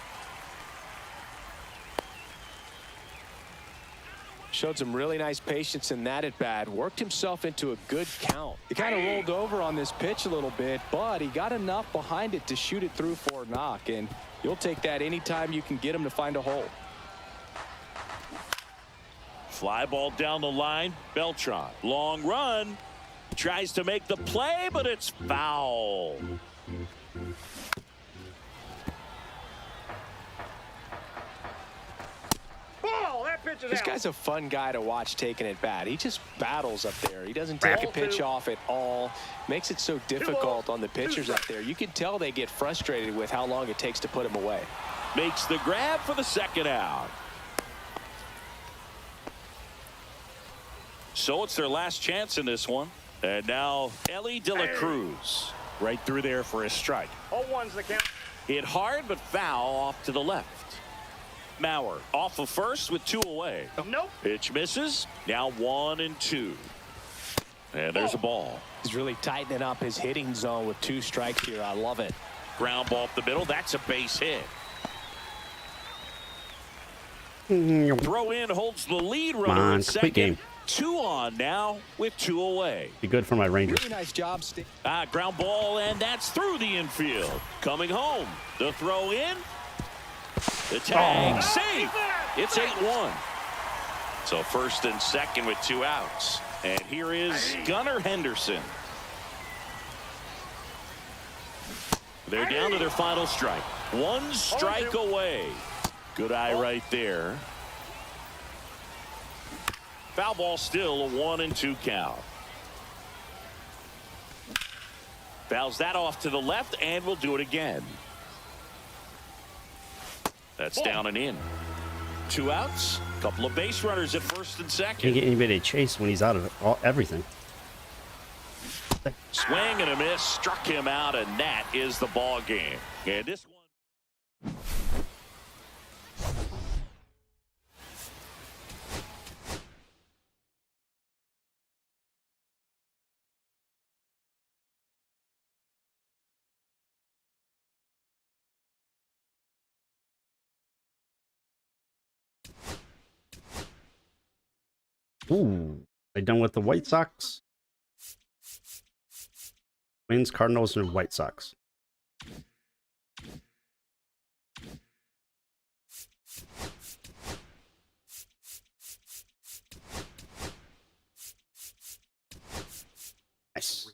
Showed some really nice patience in that at bat. Worked himself into a good count. He kind of rolled over on this pitch a little bit, but he got enough behind it to shoot it through for a knock. And you'll take that anytime you can get him to find a hole. Fly ball down the line. Beltran, long run. Tries to make the play, but it's foul. Ball, that pitch is This out. guy's a fun guy to watch taking at bat. He just battles up there. He doesn't take a Ball pitch two. off at all. Makes it so difficult on the pitchers up there. You can tell they get frustrated with how long it takes to put him away. Makes the grab for the second out. So it's their last chance in this one. And now Ellie De La Cruz right through there for a strike. 0-1's the count. Hit hard but foul off to the left. Mauer off of first with 2 away. Nope. Pitch misses. Now 1-2. And there's a ball. He's really tightening up his hitting zone with 2 strikes here. I love it. Ground ball up the middle. That's a base hit. Throw in holds the lead runner on, at complete second. game. 2 on now with 2 away. Be good for my Rangers. Really nice job. Ground ball, and that's through the infield. Coming home. The throw in. The tag. Safe. It's 8-1. So first and second with 2 outs. And here is Gunnar Henderson. They're down to their final strike. 1 strike away. Good eye right there. Foul ball still a 1-2 count. Fouls that off to the left, and we'll do it again. That's down and in. 2 outs. Couple of base runners at first and Can't second. get anybody to chase when he's out of everything. Swing and a miss. Struck him out, and that is the ball game. And this one. Ooh, they done with the White Sox? Twins, Cardinals, and White Sox. Nice.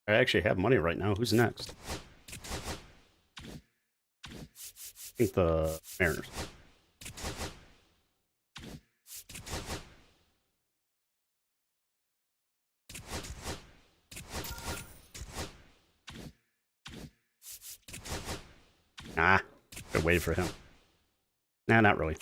I actually have money right now. Who's next? I think the Mariners. Nah, I waited for him. Nah, not really.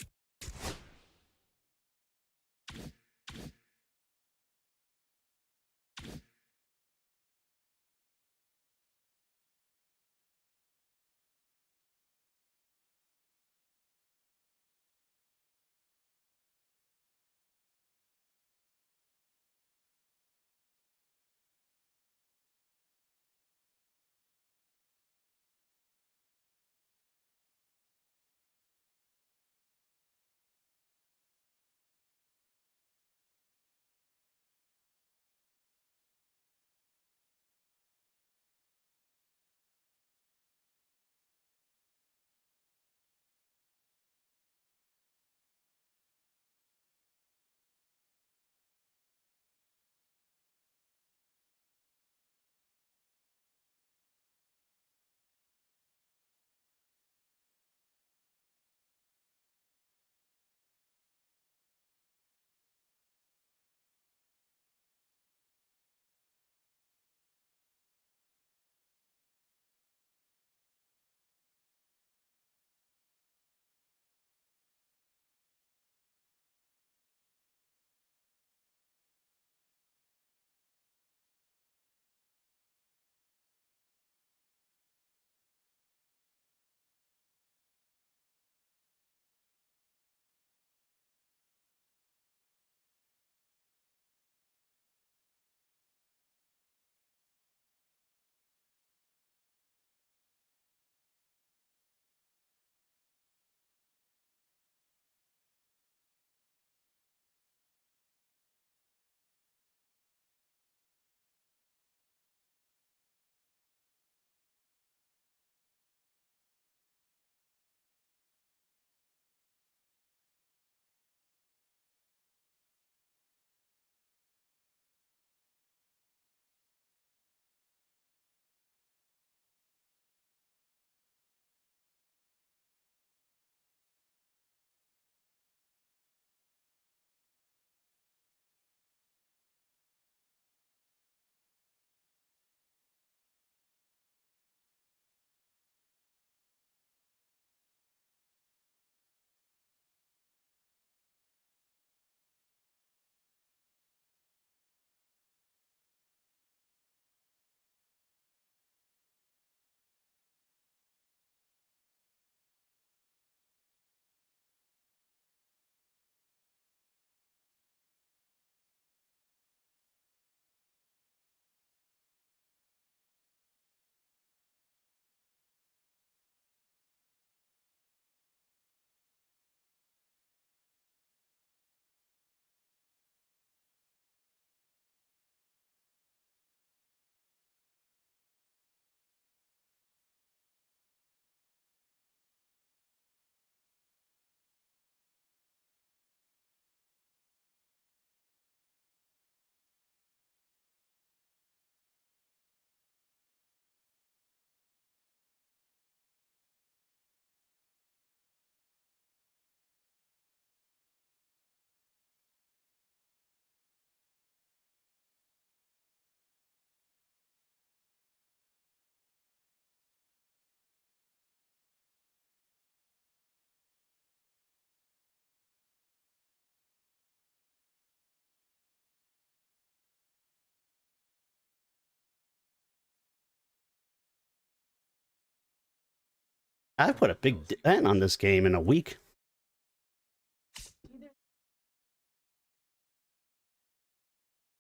I put a big dent on this game in a week.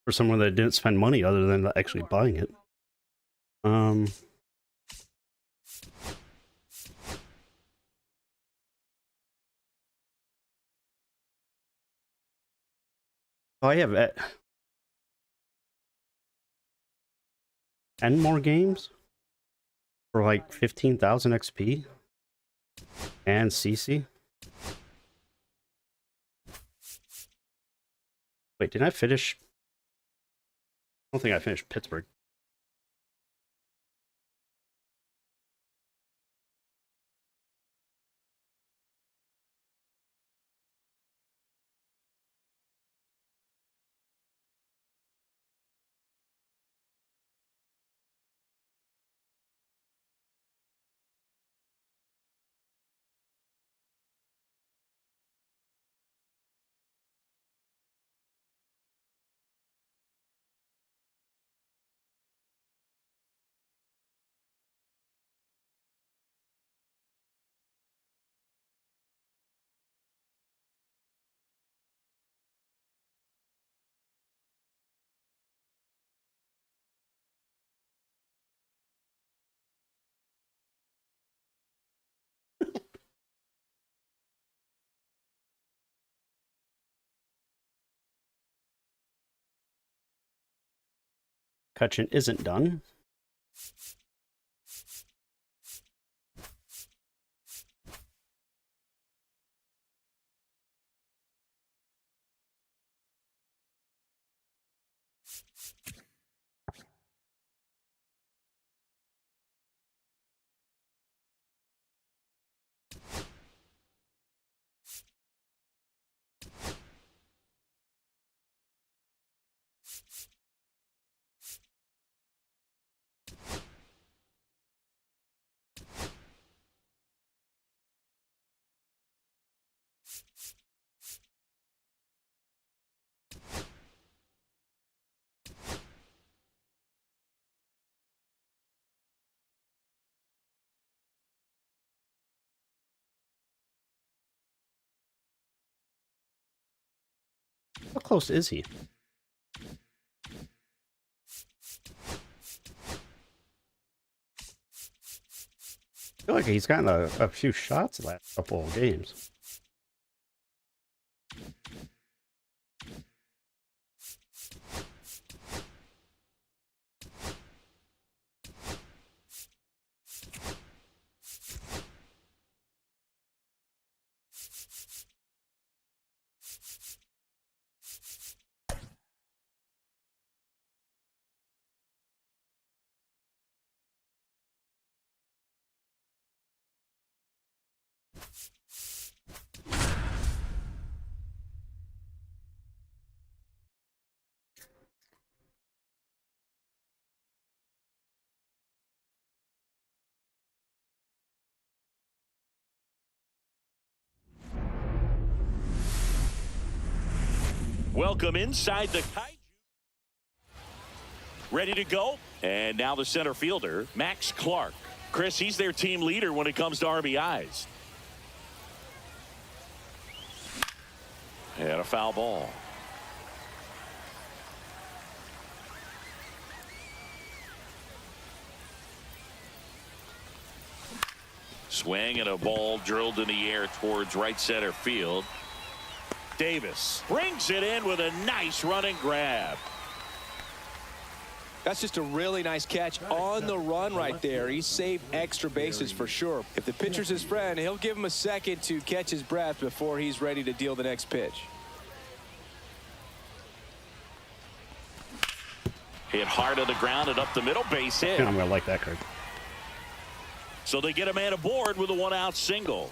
For someone that didn't spend money other than actually buying it. Oh, I have 10 more games for like 15,000 XP and CC. Wait, didn't I finish? I don't think I finished Pittsburgh. McCutcheon isn't done. How close is he? I feel like he's gotten a few shots the last couple of games. Welcome inside the Kaiju. Ready to go. And now the center fielder, Max Clark. Chris, he's their team leader when it comes to RBIs. And a foul ball. Swing and a ball drilled in the air towards right center field. Davis brings it in with a nice running grab. That's just a really nice catch on the run right there. He saved extra bases for sure. If the pitcher's his friend, he'll give him a second to catch his breath before he's ready to deal the next pitch. Hit hard on the ground and up the middle, base hit. I'm going to like that card. So they get a man aboard with a one-out single.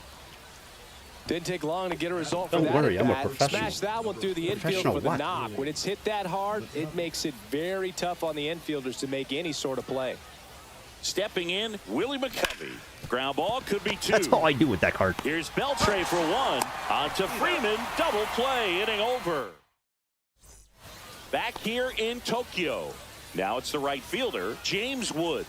Didn't take long to get a result for Don't that. worry, I'm a at-bat. professional. Smash that one through the infield Professional for the what? knock. When it's hit that hard, it makes it very tough on the infielders to make any sort of play. Stepping in, Willie McCovey. Ground ball could be two. That's all I do with that card. Here's Beltre for one. On to Freeman. Double play. Inning over. Back here in Tokyo. Now it's the right fielder, James Wood.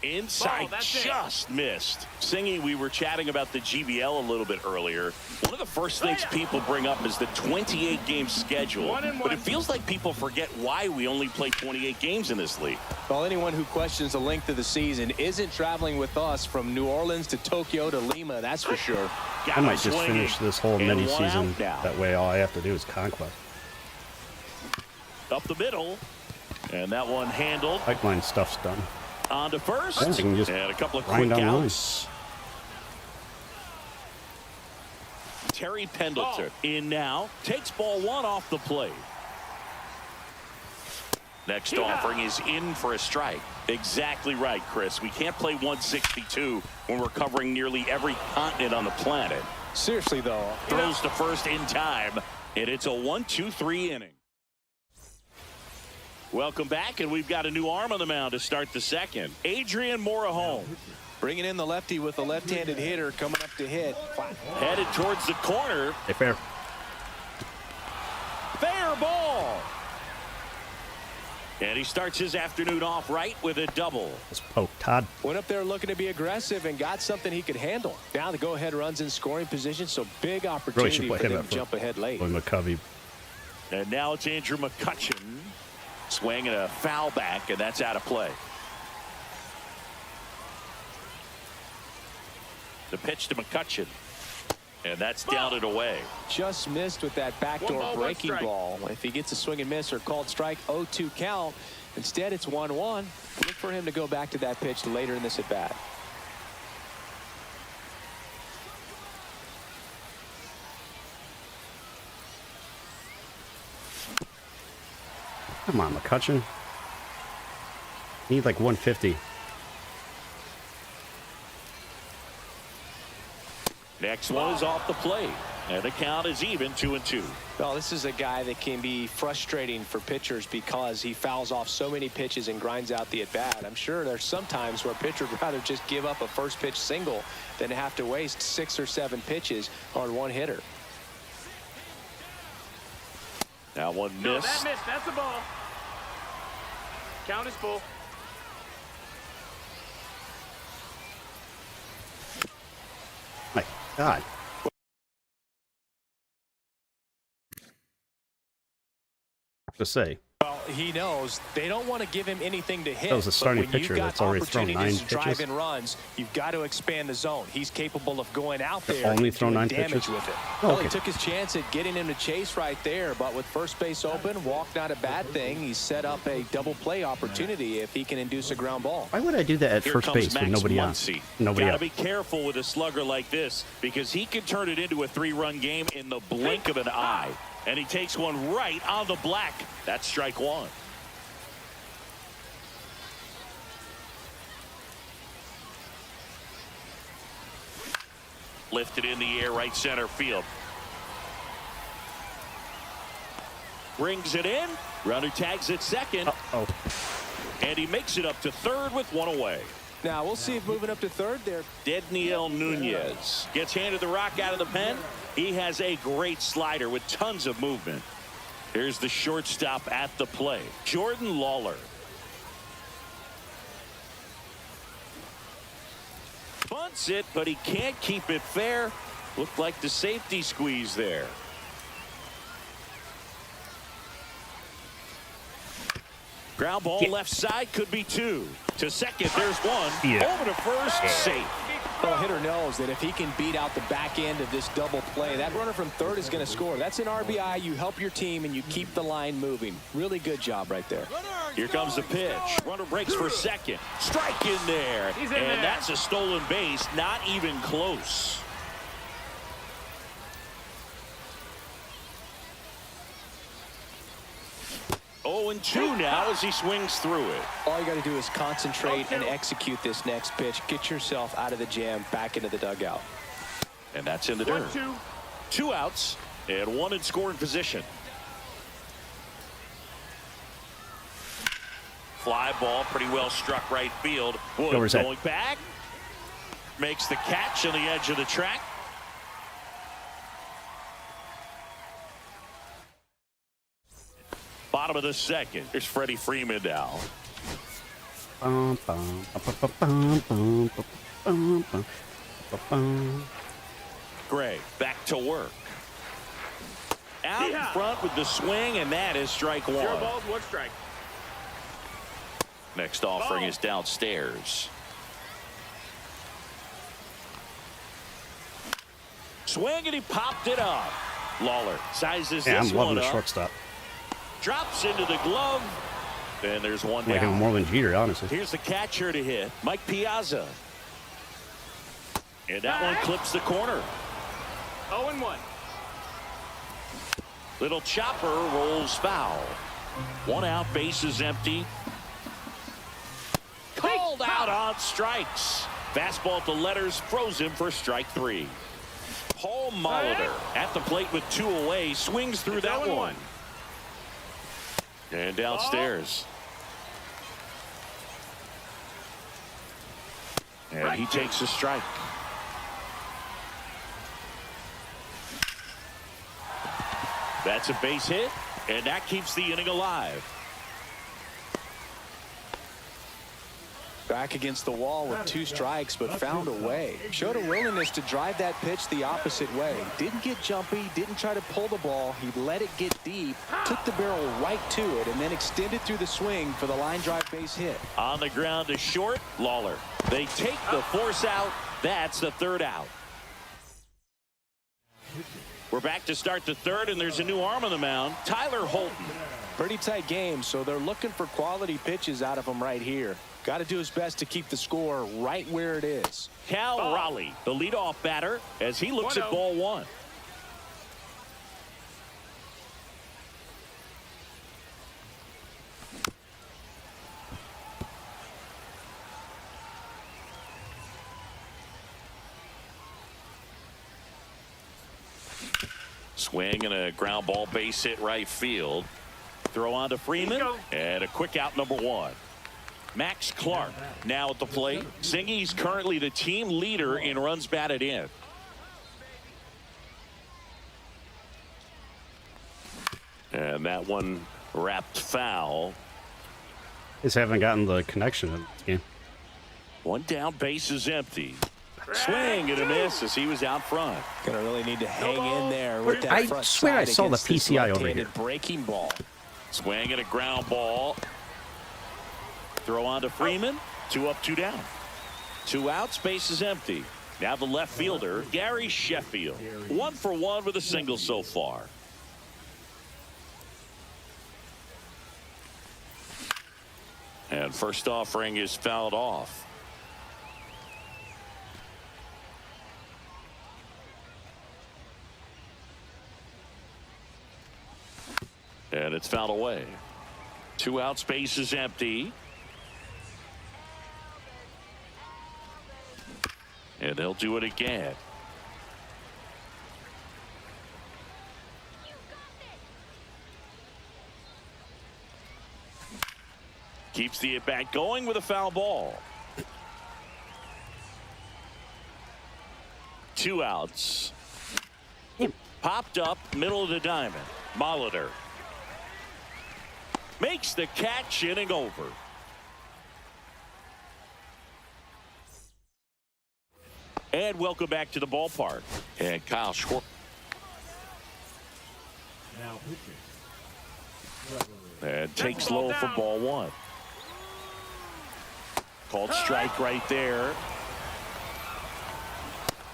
Inside, just missed. Singy, we were chatting about the GBL a little bit earlier. One of the first things people bring up is the 28-game schedule. But it feels like people forget why we only play 28 games in this league. Well, anyone who questions the length of the season isn't traveling with us from New Orleans to Tokyo to Lima, that's for sure. I might just finish this whole mini season. That way all I have to do is Conquest. Up the middle. And that one handled. Pipeline stuff's done. On to first. Yeah, I can just and a couple of grind quick online. outs. Terry Pendleton in now. Takes ball one off the plate. Next offering is in for a strike. Exactly right, Chris. We can't play 162 when we're covering nearly every continent on the planet. Seriously, though. Throws to first in time, and it's a 1-2-3 inning. Welcome back, and we've got a new arm on the mound to start the second. Adrian Morejon. Bringing in the lefty with a left-handed hitter coming up to hit. Headed towards the corner. Hey, fair. Fair ball. And he starts his afternoon off right with a double. Let's poke Todd. Went up there looking to be aggressive and got something he could handle. Now the go-ahead runs in scoring position, so big opportunity for them to jump ahead late. Willie McCovey. And now it's Andrew McCutcheon. Swinging a foul back, and that's out of play. The pitch to McCutcheon. And that's down and away. Just missed with that backdoor ball, one breaking strike. ball. If he gets a swing and miss or called strike, 0-2 count. Instead, it's 1-1. Look for him to go back to that pitch later in this at bat. Come on, McCutcheon. Need like 150. Next one is off the plate. And the count is even 2-2. Well, this is a guy that can be frustrating for pitchers because he fouls off so many pitches and grinds out the at-bat. I'm sure there's some times where a pitcher would rather just give up a first pitch single than have to waste 6 or 7 pitches on one hitter. Now one No, missed. that missed. That's a ball. Count is full. My God. To say. Well, he knows they don't want to give him anything to hit. That was a starting but when pitcher you've got that's already thrown 9 opportunities to drive pitches. in runs, you've got to expand the zone. He's capable of going out They've there only and thrown doing 9 damage pitches? with it. Oh, Well, okay. he took his chance at getting him to chase right there, but with first base open, walk not a bad thing. He set up a double play opportunity if he can induce a ground ball. Why would I do that at Here first comes base with Max nobody on? Muncy. Nobody Gotta out. be careful with a slugger like this because he can turn it into a 3-run game in the blink of an eye. And he takes one right on the black. That's strike one. Lifted in the air, right center field. Brings it in. Runner tags at second. Oh, And he makes it up to third with one away. Now, we'll see if moving up to third there. Dedniel Nunez gets handed the rock out of the pen. He has a great slider with tons of movement. Here's the shortstop at the plate, Jordan Lawler. Bunts it, but he can't keep it fair. Looked like the safety squeeze there. Ground ball left side, could be 2. To second, there's 1. Yeah. Over to first, safe. Well, hitter knows that if he can beat out the back end of this double play, that runner from third is going to score. That's an RBI. You help your team and you keep the line moving. Really good job right there. Here comes the pitch. Runner breaks for second. Strike in there. He's in and there. that's a stolen base. Not even close. Oh, and 2 now as he swings through it. All you got to do is concentrate and execute this next pitch. Get yourself out of the jam, back into the dugout. And that's in the dirt. 1-2. 2 outs and 1 in scoring position. Fly ball, pretty well struck right field. Wood Over his head. going back. Makes the catch on the edge of the track. Bottom of the second. Here's Freddie Freeman now. Bum, bum, bum, bum, bum, bum, bum, bum, bum, bum. Gray back to work. Out in front with the swing, and that is strike 1. 0 balls, 1 strike. Next offering Ball. is downstairs. Swing, and he popped it up. Lawler sizes Yeah, this I'm loving one the up. shortstop. Drops into the glove. And there's one Like him down. more than Jeter, honestly. Here's the catcher to hit, Mike Piazza. And that one clips the corner. 0-1. Little chopper rolls foul. 1 out, base is empty. Called out on strikes. Fastball to letters, froze him for strike 3. Paul Molitor at the plate with 2 away, swings through that 0-1. one. And downstairs. And he takes a strike. That's a base hit, and that keeps the inning alive. Back against the wall with 2 strikes, but found a way. Showed a willingness to drive that pitch the opposite way. Didn't get jumpy, didn't try to pull the ball. He let it get deep, took the barrel right to it, and then extended through the swing for the line drive base hit. On the ground to short, Lawler. They take the force out. That's the 3rd out. We're back to start the third, and there's a new arm on the mound, Tyler Holton. Pretty tight game, so they're looking for quality pitches out of him right here. Got to do his best to keep the score right where it is. Cal Raleigh, the leadoff batter, as he looks at ball one. Swing and a ground ball, base hit right field. Throw on to Freeman, and a quick out, number one. Max Clark now at the plate. Zingy's currently the team leader in runs batted in. And that one wrapped foul. Just haven't gotten the connection in this game. One down, base is empty. Swing and a miss as he was out front. Gonna really need to hang in there with that I front swear I side saw the against this PCI over left-handed here. breaking ball. Swing and a ground ball. Throw on to Freeman. 2 up, 2 down. 2 outs, base is empty. Now the left fielder, Gary Sheffield. 1 for 1 with a single so far. And first offering is fouled off. And it's fouled away. 2 outs, base is empty. And they'll do it again. Keeps the at-bat going with a foul ball. 2 outs. Popped up, middle of the diamond. Molitor makes the catch, inning over. And welcome back to the ballpark. And Kyle Schwarber. Now pitching. And takes low for ball one. Called strike right there.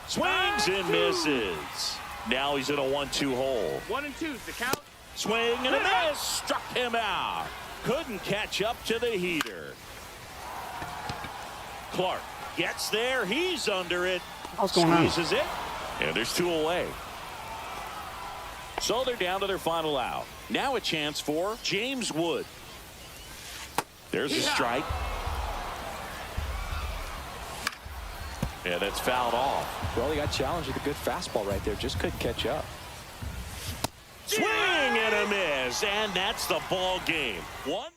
Swings and misses. Now he's in a 1-2 hole. 1 and 2's the count. Swing and a miss. Struck him out. Couldn't catch up to the heater. Clark gets there. He's under it. What's going on? Squeezes it. And there's 2 away. So they're down to their final out. Now a chance for James Wood. There's a strike. And it's fouled off. Well, he got challenged with a good fastball right there. Just couldn't catch up. Swing and a miss. And that's the ball game. 1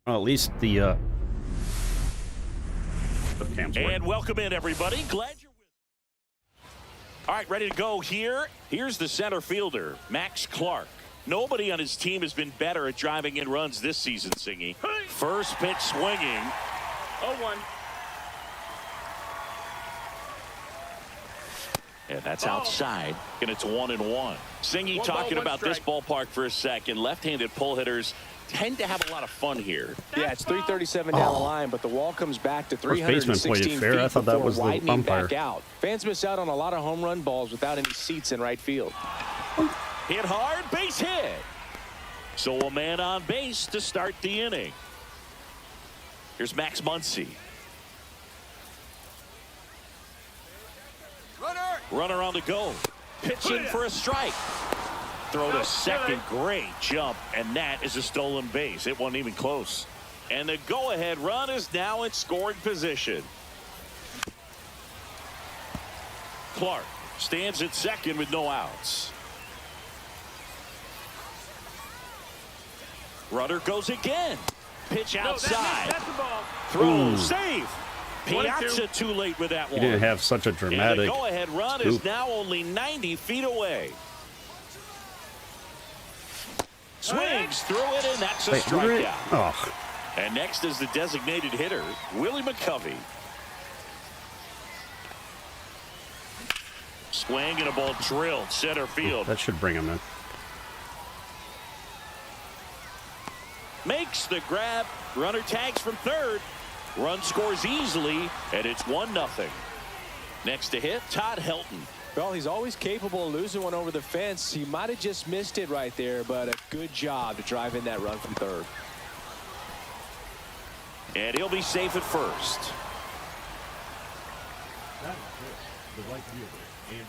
Well, at least the webcam's working. And welcome in, everybody. Glad you're with. All right, ready to go here. Here's the center fielder, Max Clark. Nobody on his team has been better at driving in runs this season, Singy. First pitch swinging. 0-1. And that's outside, and it's 1-1. Singy talking about this ballpark for a second. Left-handed pull hitters tend to have a lot of fun here. Yeah, it's 337 down the line, but the wall comes back to First baseman 316 played it fair. feet I thought that before was the widening umpire. back out. Fans miss out on a lot of home run balls without any seats in right field. Hit hard, base hit. So a man on base to start the inning. Here's Max Muncy. Runner on the go. Pitching for a strike. Throw to second. Great jump. And that is a stolen base. It wasn't even close. And the go-ahead run is now in scoring position. Clark stands at second with no outs. Runner goes again. Pitch outside. That's the ball. Throw. Save. 1-2. Piazza too late with that He one. didn't have such a And the dramatic. go-ahead run scoop. is now only 90 feet away. Swings through it, and that's a Wait, who did it? strikeout. Oh, And next is the designated hitter, Willie McCovey. Swing and a ball drilled center field. that should bring him in. Makes the grab. Runner tags from third. Run scores easily, and it's 1-0. Next to hit, Todd Helton. Well, he's always capable of losing one over the fence. He might have just missed it right there, but a good job to drive in that run from third. And he'll be safe at first. Batting fifth, the right fielder, Andrew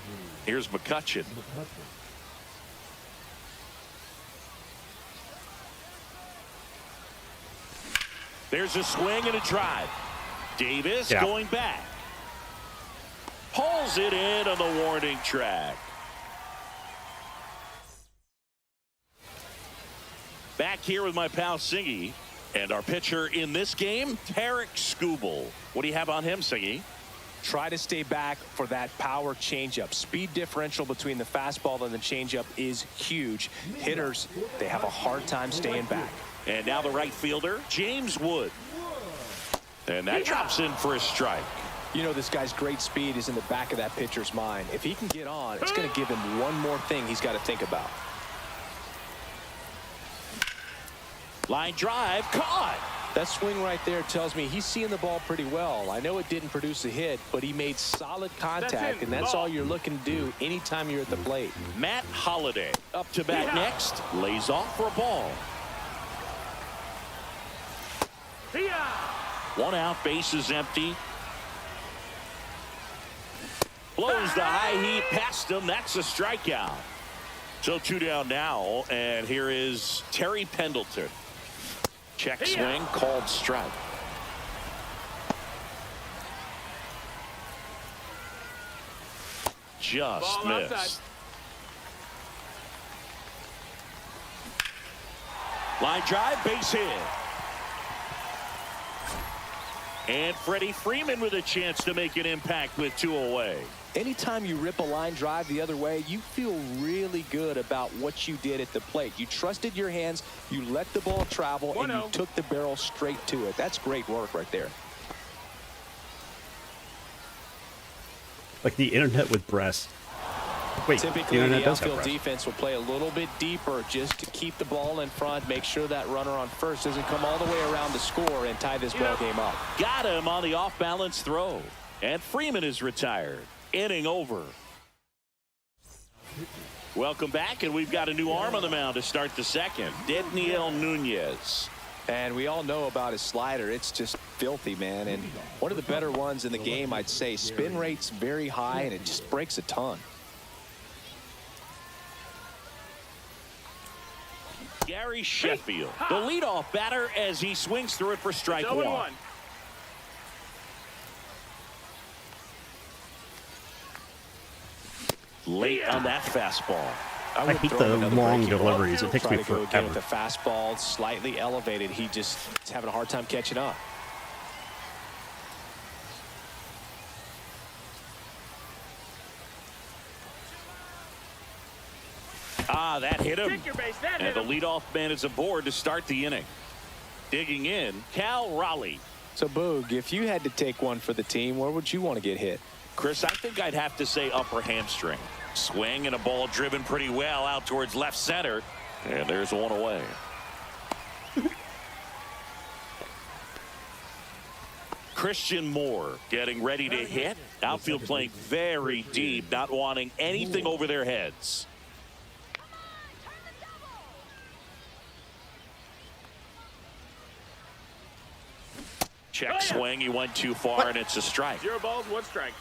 Here's McCutcheon. McCutcheon. There's a swing and a drive. Davis Yeah. going back. Pulls it in on the warning track. Back here with my pal Singy. And our pitcher in this game, Tarek Skubal. What do you have on him, Singy? Try to stay back for that power changeup. Speed differential between the fastball and the changeup is huge. Hitters, they have a hard time staying back. And now the right fielder, James Wood. And that drops in for a strike. You know, this guy's great speed is in the back of that pitcher's mind. If he can get on, it's going to give him one more thing he's got to think about. Line drive, caught. That swing right there tells me he's seeing the ball pretty well. I know it didn't produce a hit, but he made solid contact, and that's all you're looking to do anytime you're at the plate. Matt Holliday up to bat next. Lays off for a ball. One out, base is empty. Blows the high heat past him. That's a strikeout. So 2 down now, and here is Terry Pendleton. Check swing, called strike. just Ball missed. outside. Line drive, base hit. And Freddie Freeman with a chance to make an impact with 2 away. Anytime you rip a line drive the other way, you feel really good about what you did at the plate. You trusted your hands, you let the ball travel, and you 1-0. took the barrel straight to it. That's great work right there. Like the internet with breasts. Wait, Typically, the internet the does have outfield breasts. defense will play a little bit deeper just to keep the ball in front, make sure that runner on first doesn't come all the way around the score and tie this ball game up. Got him on the off-balance throw. And Freeman is retired. Inning over. Welcome back, and we've got a new arm on the mound to start the second. Dedniel Nunez. And we all know about his slider. It's just filthy, man. And one of the better ones in the game, I'd say. Spin rate's very high, and it just breaks a ton. Gary Sheffield, the leadoff batter as he swings through it for strike 1. 0-1. Late on that fastball. I would hate throw the him another long breaking deliveries. ball. It takes Try me to go again with forever. the fastball slightly elevated. He just is having a hard time catching up. Ah, that hit him. Take your base. That And hit the him. leadoff man is aboard to start the inning. Digging in, Cal Raleigh. So, Boog, if you had to take one for the team, where would you want to get hit? Chris, I think I'd have to say upper hamstring. Swing and a ball driven pretty well out towards left center. And there's 1 away. Christian Moore getting ready to hit. Outfield playing very deep, not wanting anything over their heads. Check swing. He went too far, and it's a strike. 0 balls, 1 strike.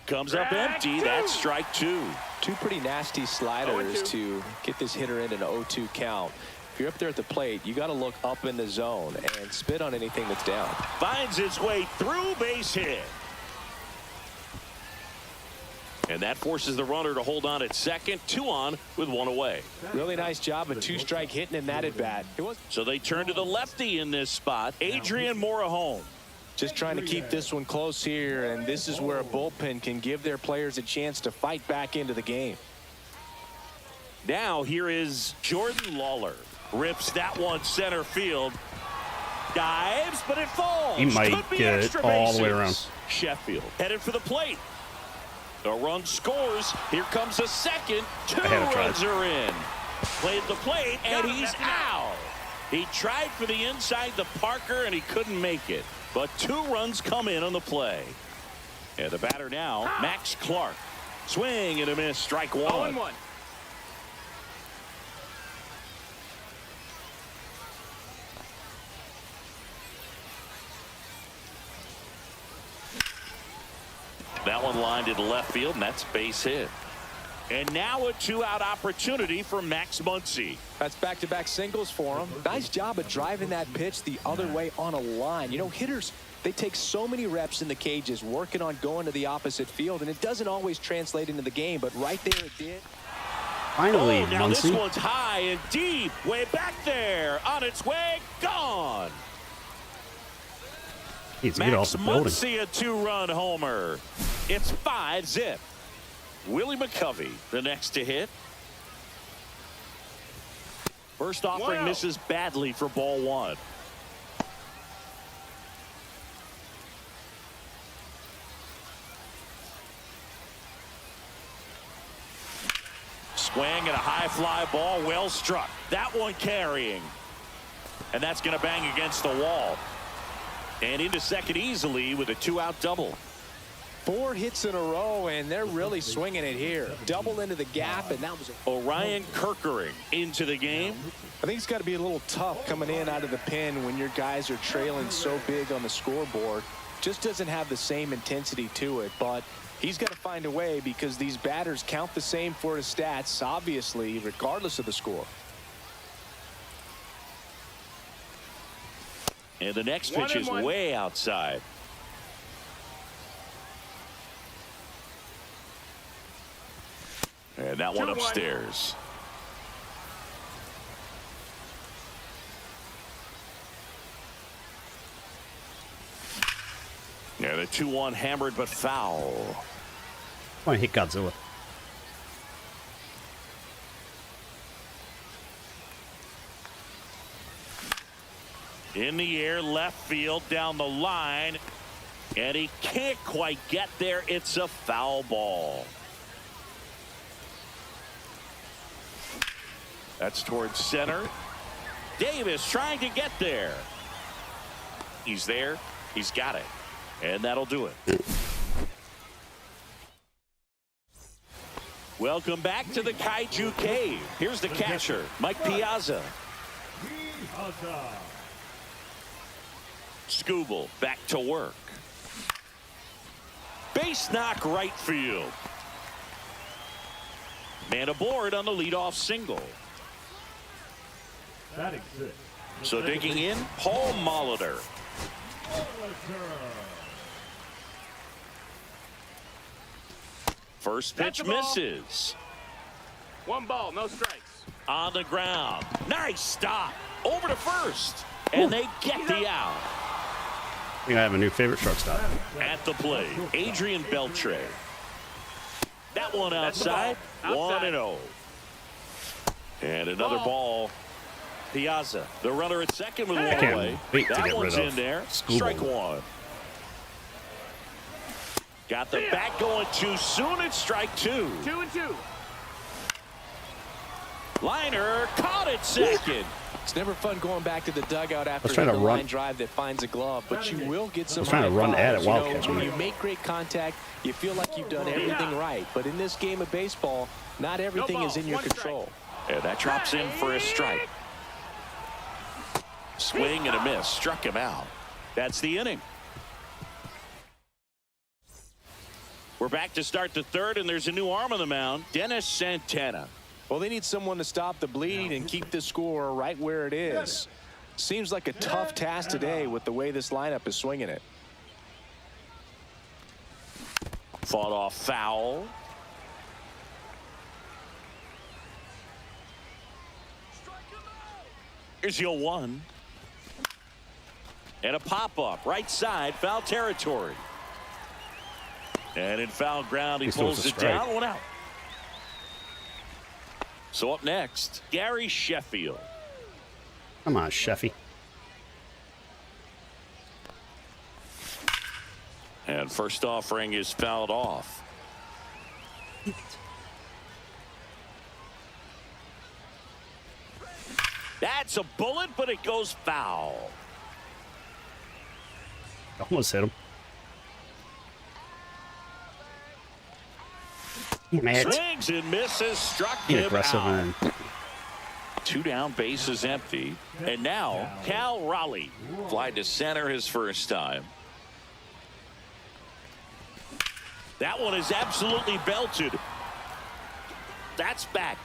Comes up empty. That's strike 2. Two pretty nasty sliders 0-2. to get this hitter in an 0-2 count. If you're up there at the plate, you got to look up in the zone and spit on anything that's down. Finds his way through, base hit. And that forces the runner to hold on at second. 2 on with 1 away. Really nice job of 2-strike hitting in that at bat. It was So they turn to the lefty in this spot. Adrian Morejon. just trying to keep this one close here, and this is where a bullpen can give their players a chance to fight back into the game. Now here is Jordan Lawler. Rips that one center field. Dives, but it falls. He might Could be get it extra all the way bases. around. Sheffield headed for the plate. The run scores. Here comes a second. 2 I had to try. runs are in. Played the plate, and Got him. he's That's enough. out. He tried for the inside the Parker, and he couldn't make it. But 2 runs come in on the play. And the batter now, Max Clark. Swing and a miss. Strike 1. 0-1. That one lined into left field, and that's base hit. And now a 2-out opportunity for Max Muncy. That's back-to-back singles for him. Nice job of driving that pitch the other way on a line. You know, hitters, they take so many reps in the cages working on going to the opposite field, and it doesn't always translate into the game, but right there it did. Finally, Oh, now this Muncy. one's high and deep, way back there, on its way, gone. Needs to get off Max the building. Muncy, a 2-run homer. It's 5-zip. Willie McCovey, the next to hit. First offering 1-0. misses badly for ball 1. Swing and a high fly ball, well struck. That one carrying. And that's going to bang against the wall. And into second easily with a 2-out double. 4 hits in a row, and they're really swinging it here. Double into the gap, and that was a Orion Kirkering into the game. I think it's got to be a little tough coming in out of the pen when your guys are trailing so big on the scoreboard. Just doesn't have the same intensity to it, but he's got to find a way because these batters count the same for his stats, obviously, regardless of the score. And the next pitch is 1-1. way outside. And that one 2-1. upstairs. Yeah, the 2-1 hammered but foul. I hit Godzilla. In the air, left field, down the line. And he can't quite get there. It's a foul ball. That's towards center. Davis trying to get there. He's there. He's got it. And that'll do it. Welcome back to the Kaiju Cave. Here's the catcher, Mike Piazza. Piazza. Skubal back to work. Base knock right field. Man aboard on the leadoff single. Batting six. So digging in, Paul Molitor. First That's pitch the ball. misses. 1 ball, no strikes. On the ground. Nice stop. Over to first. And they get the out. I think I have a new favorite shortstop. At the plate, Adrian Beltre. That one That's the outside. ball. Outside. 1-0. And another ball. Piazza, the runner at second with one can't away. wait to That get one's rid of in there. Skubal. Strike one. Got the bat going too soon. It's strike two. 2-2. Liner caught it second. It's never fun going back to the dugout after trying to the run- line drive that finds a glove, but you will get some trying to run at it high while fives. catching When it. you make great contact, you feel like you've done everything right. But in this game of baseball, not everything ball, is in your 1 strike. control. And that drops in for a strike. Swing and a miss. Struck him out. That's the inning. We're back to start the third, and there's a new arm on the mound, Dennis Santana. Well, they need someone to stop the bleeding and keep the score right where it is. Seems like a tough task today with the way this lineup is swinging it. Fought off foul. Here's your 1. And a pop-up, right side, foul territory. And in foul ground, he He still pulls has a it strike. down, 1 out. So up next, Gary Sheffield. Come on, Sheffy. And first offering is fouled off. That's a bullet, but it goes foul. Almost hit him. Damn it. Swings and misses, struck Being him aggressive out. and 2 down, base is empty. And now Cal Raleigh fly to center his first time. That one is absolutely belted. That's back.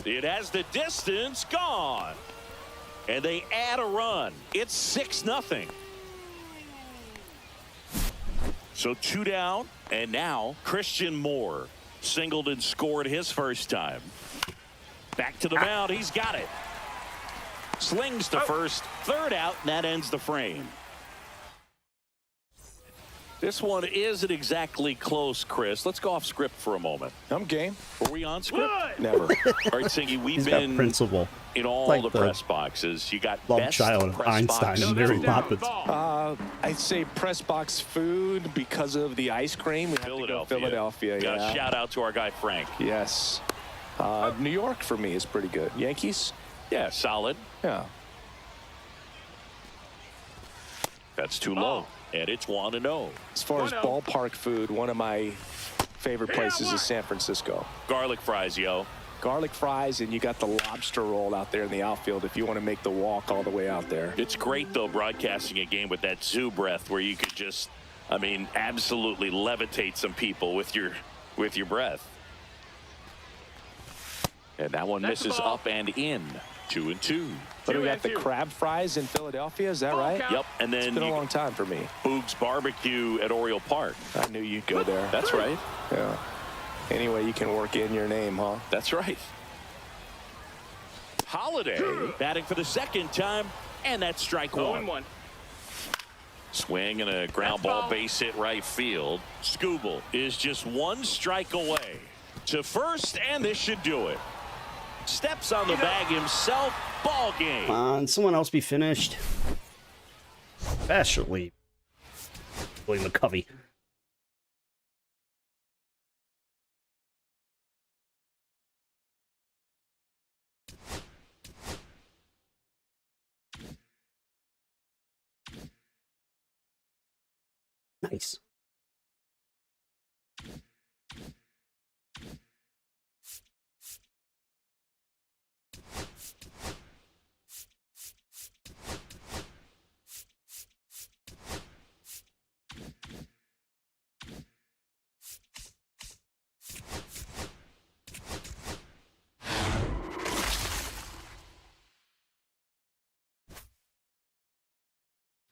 It has the distance, gone. And they add a run. It's 6-0. So 2 down, and now Christian Moore singled and scored his first time. Back to the mound, he's got it. Slings to first, 3rd out, and that ends the frame. This one isn't exactly close, Chris. Let's go off script for a moment. I'm game. Were we on script? Wood. Never. All right, Siggy, we've he's got been principle. in all like the the press boxes. You got love best child of press Einstein box and Mary food. Poppins. I'd say press box food because of the ice cream. We have to go Philadelphia. Got Yeah. a shout out to our guy Frank. Yes. New York for me is pretty good. Yankees? Yeah, solid. Yeah. That's too low. And it's 1-0. As far as 1-0. ballpark food, one of my favorite places is San Francisco. Garlic fries, yo. Garlic fries, and you got the lobster roll out there in the outfield if you want to make the walk all the way out there. It's great, though, broadcasting a game with that zoo breath where you could just, I mean, absolutely levitate some people with your breath. And that one That's the misses ball. up and in. 2-2. But we 2 got and the 2. crab fries in Philadelphia, is that Ball right? count. Yep. And It's then been a you long time for me. Boog's Barbecue at Oriole Park. I knew you'd go there. That's right. Yeah. Anyway, you can work in your name, huh? That's right. Holiday batting for the second time, and that's strike 1. 0-1. Swing and a ground That's ball ball. base hit right field. Skubal is just 1 strike away to first, and this should do it. Steps on the bag himself. Ball game. Come on, someone else be finished. Especially William McCovey. Nice.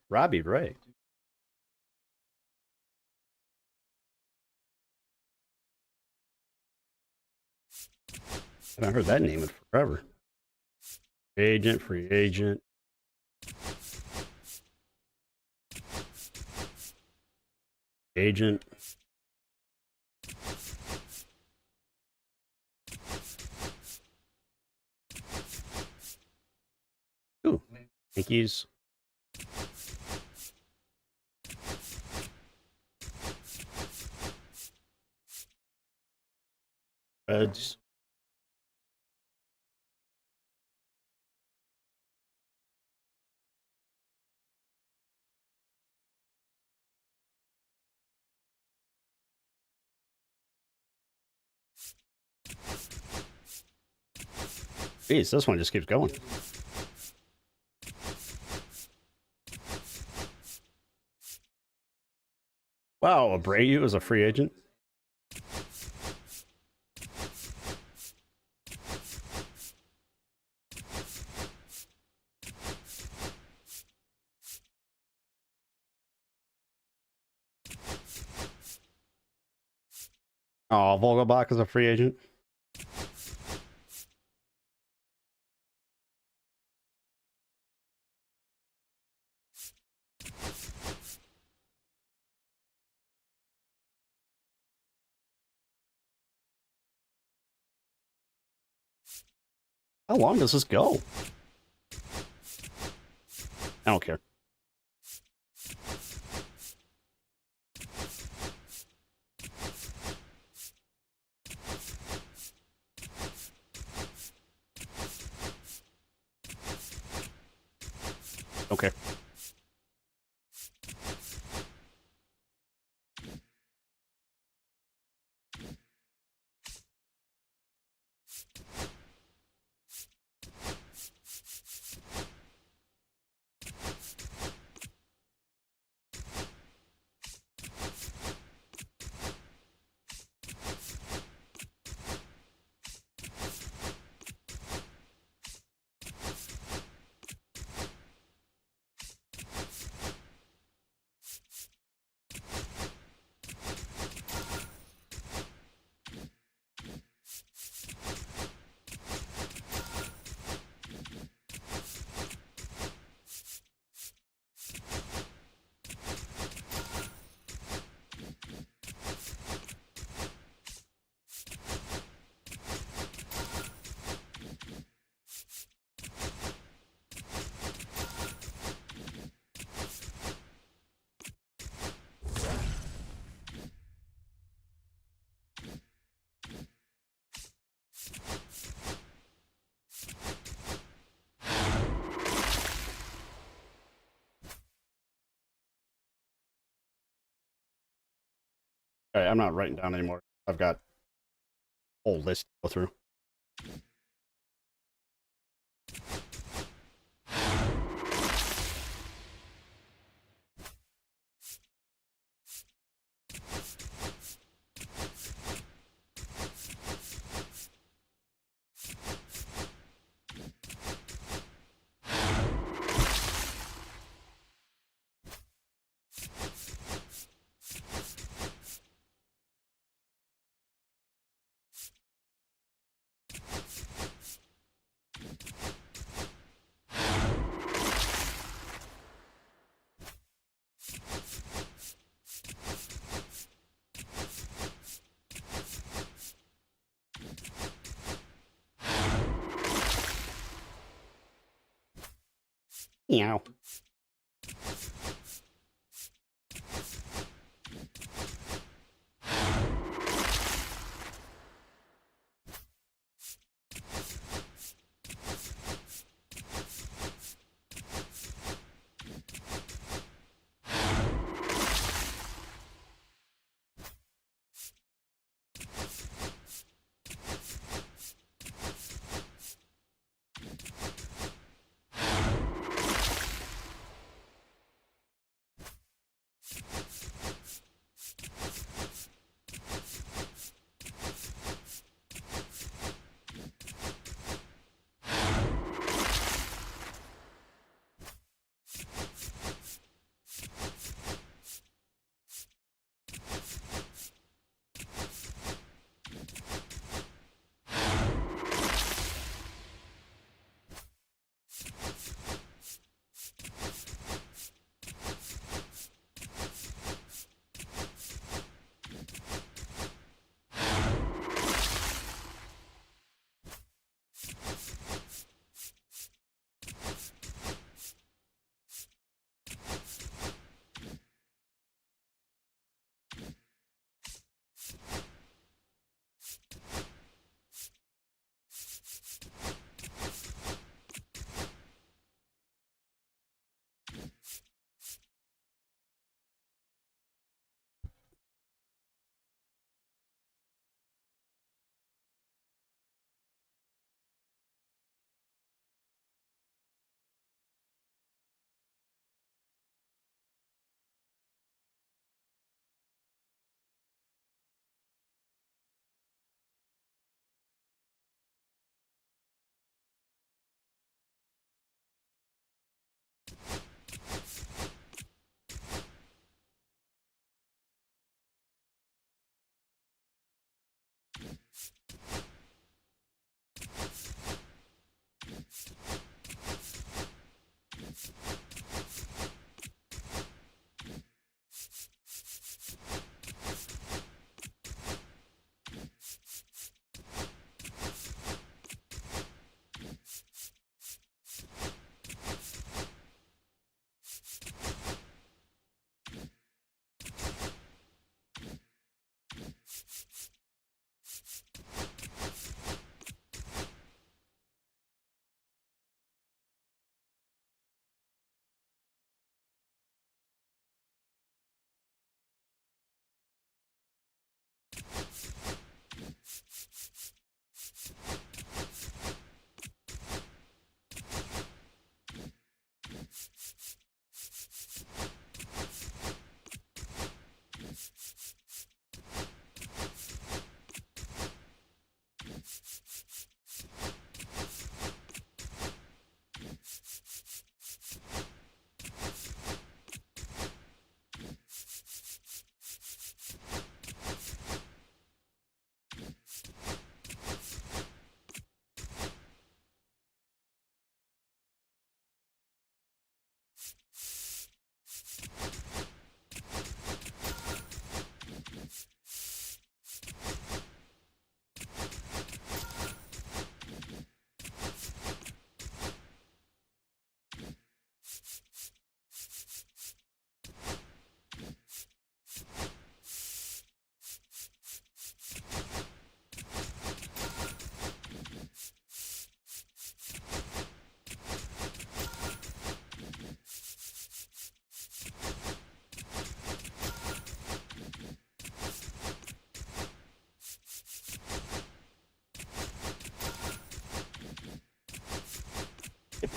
Robbie Ray. I haven't heard that name in forever. Agent, free agent. Agent. Ooh, Yankees. Reds. Jeez, this one just keeps going. Wow, Abreu is a free agent. Oh, Vogelbach is a free agent. How long does this go? I don't care. Okay. All right, I'm not writing down anymore. I've got a whole list to go through. Meow.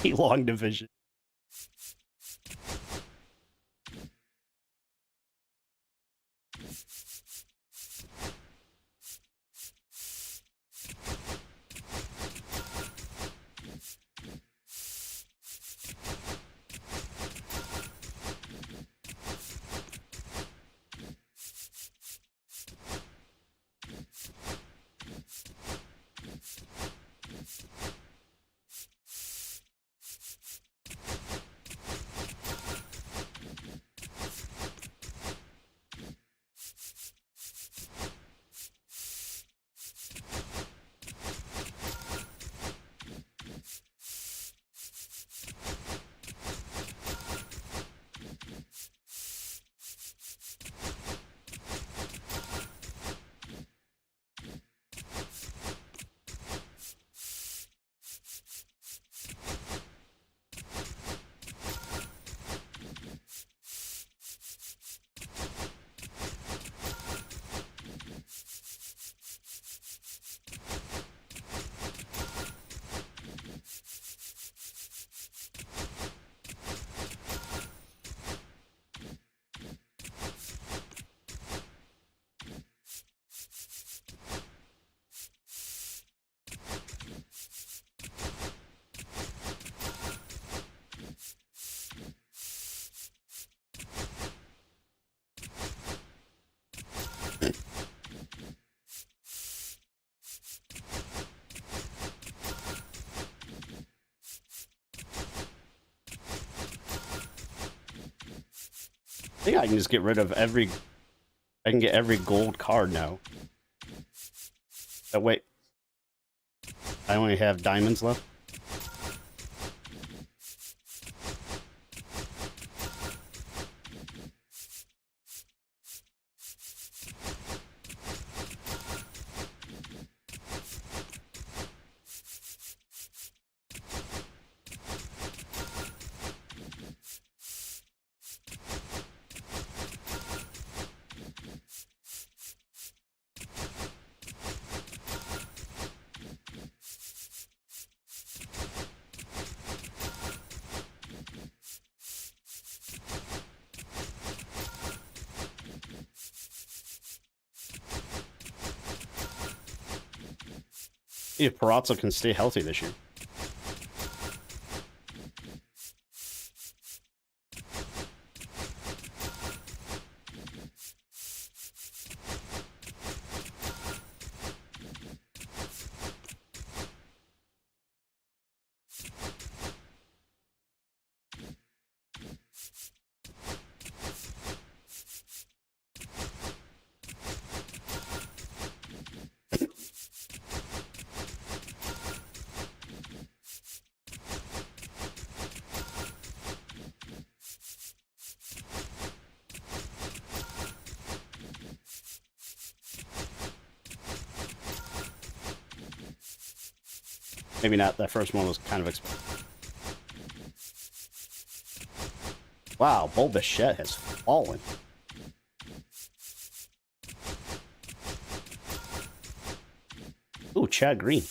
A long division. think I can just get rid of every... I can get every gold card now. Oh, wait. I only have diamonds left. See if Perazzo can stay healthy this year. Maybe not. That first one was kind of expensive. Wow, Bo Bichette has fallen. Ooh, Chad Green.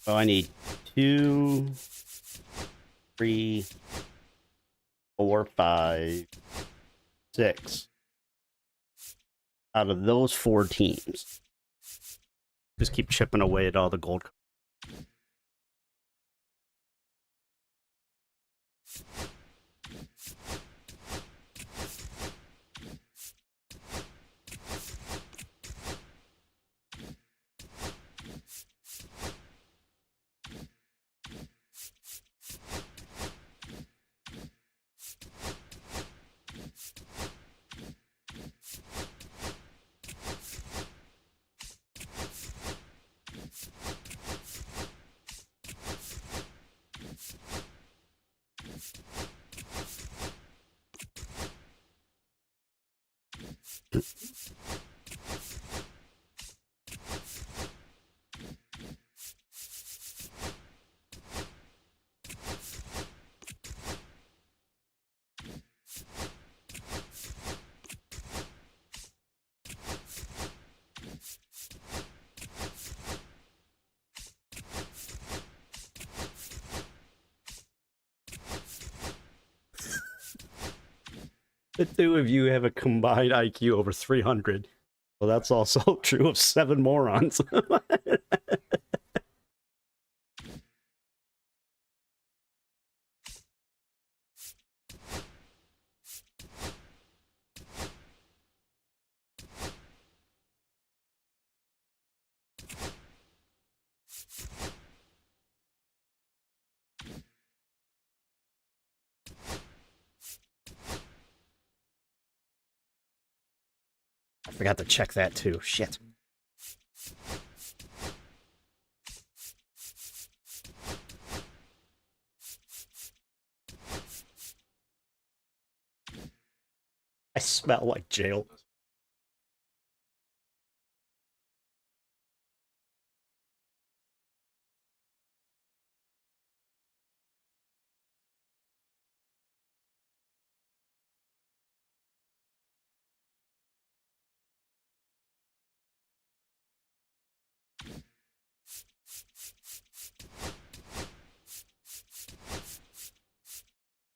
So I need 2, 3, 4, 5, 6 out of those 4 teams. Just keep chipping away at all the gold. The 2 of you have a combined IQ over 300. Well, that's also true of 7 morons. I forgot to check that too. Shit. I smell like jail.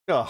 Ugh.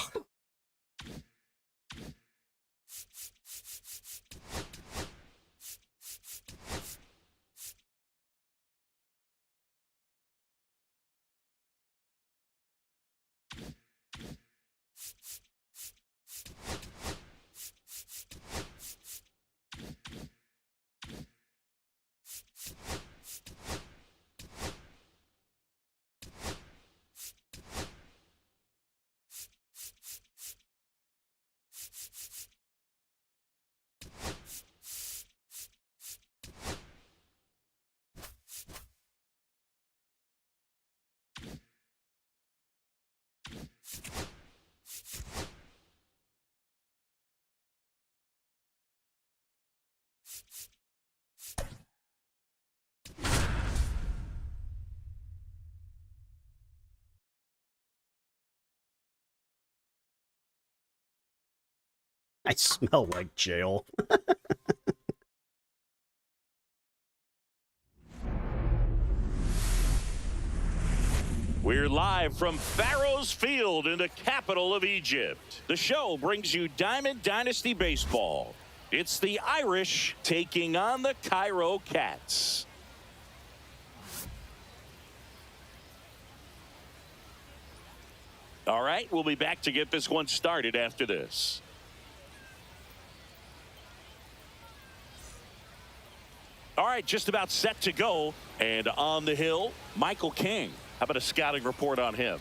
I smell like jail. We're live from Pharaoh's Field in the capital of Egypt. The show brings you Diamond Dynasty Baseball. It's the Irish taking on the Cairo Cats. All right, we'll be back to get this one started after this. All right, just about set to go. And on the hill, Michael King. How about a scouting report on him?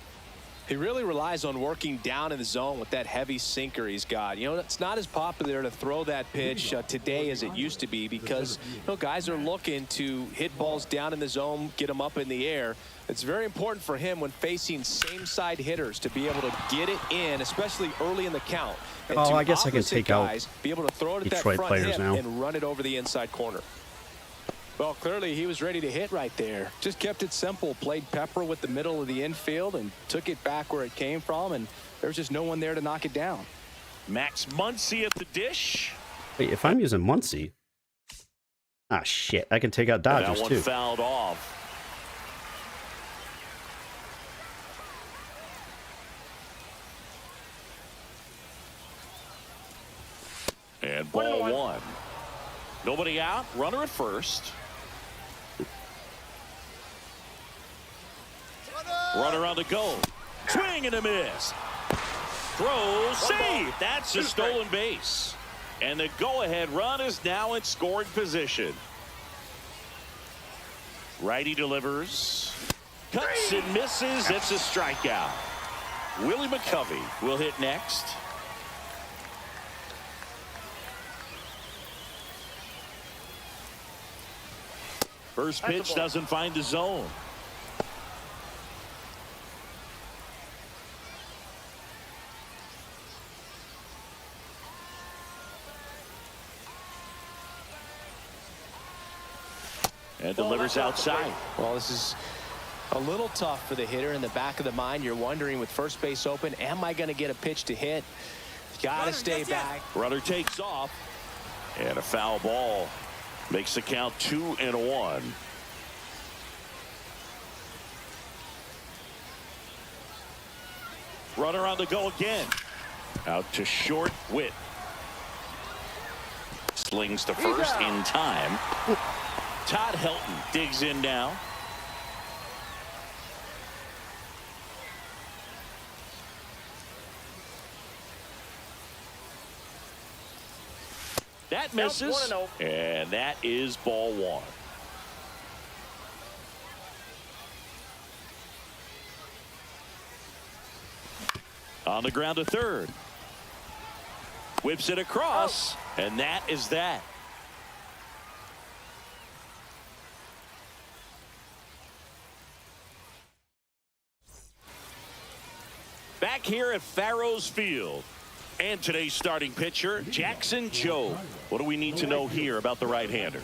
He really relies on working down in the zone with that heavy sinker he's got. You know, it's not as popular to throw that pitch today as it used to be because, you know, guys are looking to hit balls down in the zone, get them up in the air. It's very important for him when facing same-side hitters to be able to get it in, especially early in the count. And I guess I can take guys, out be able to throw it at Detroit that front players hip now and run it over the inside corner. Well, clearly he was ready to hit right there. Just kept it simple, played pepper with the middle of the infield and took it back where it came from, and there's just no one there to knock it down. Max Muncy at the dish. Wait, if I'm using Muncy... Ah, shit. I can take out Dodgers, that one too. Fouled off. Nobody out. Runner at first. Runner on the go. Swing and a miss. Throw, save. That's a stolen base. And the go-ahead run is now in scoring position. Righty delivers. Cuts and misses. It's a strikeout. Willie McCovey will hit next. First pitch doesn't find the zone. And delivers outside. Well, this is a little tough for the hitter. In the back of the mind, you're wondering, with first base open, am I going to get a pitch to hit? Got to stay back. Runner takes off. And a foul ball makes the count 2-1. Runner on the go again. Out to short. Witt slings to first in time. Todd Helton digs in now. That misses, and that is ball one. On the ground to third. Whips it across, and that is that. Back here at Farrows Field. And today's starting pitcher, Jackson Jobe. What do we need to know here about the right-hander?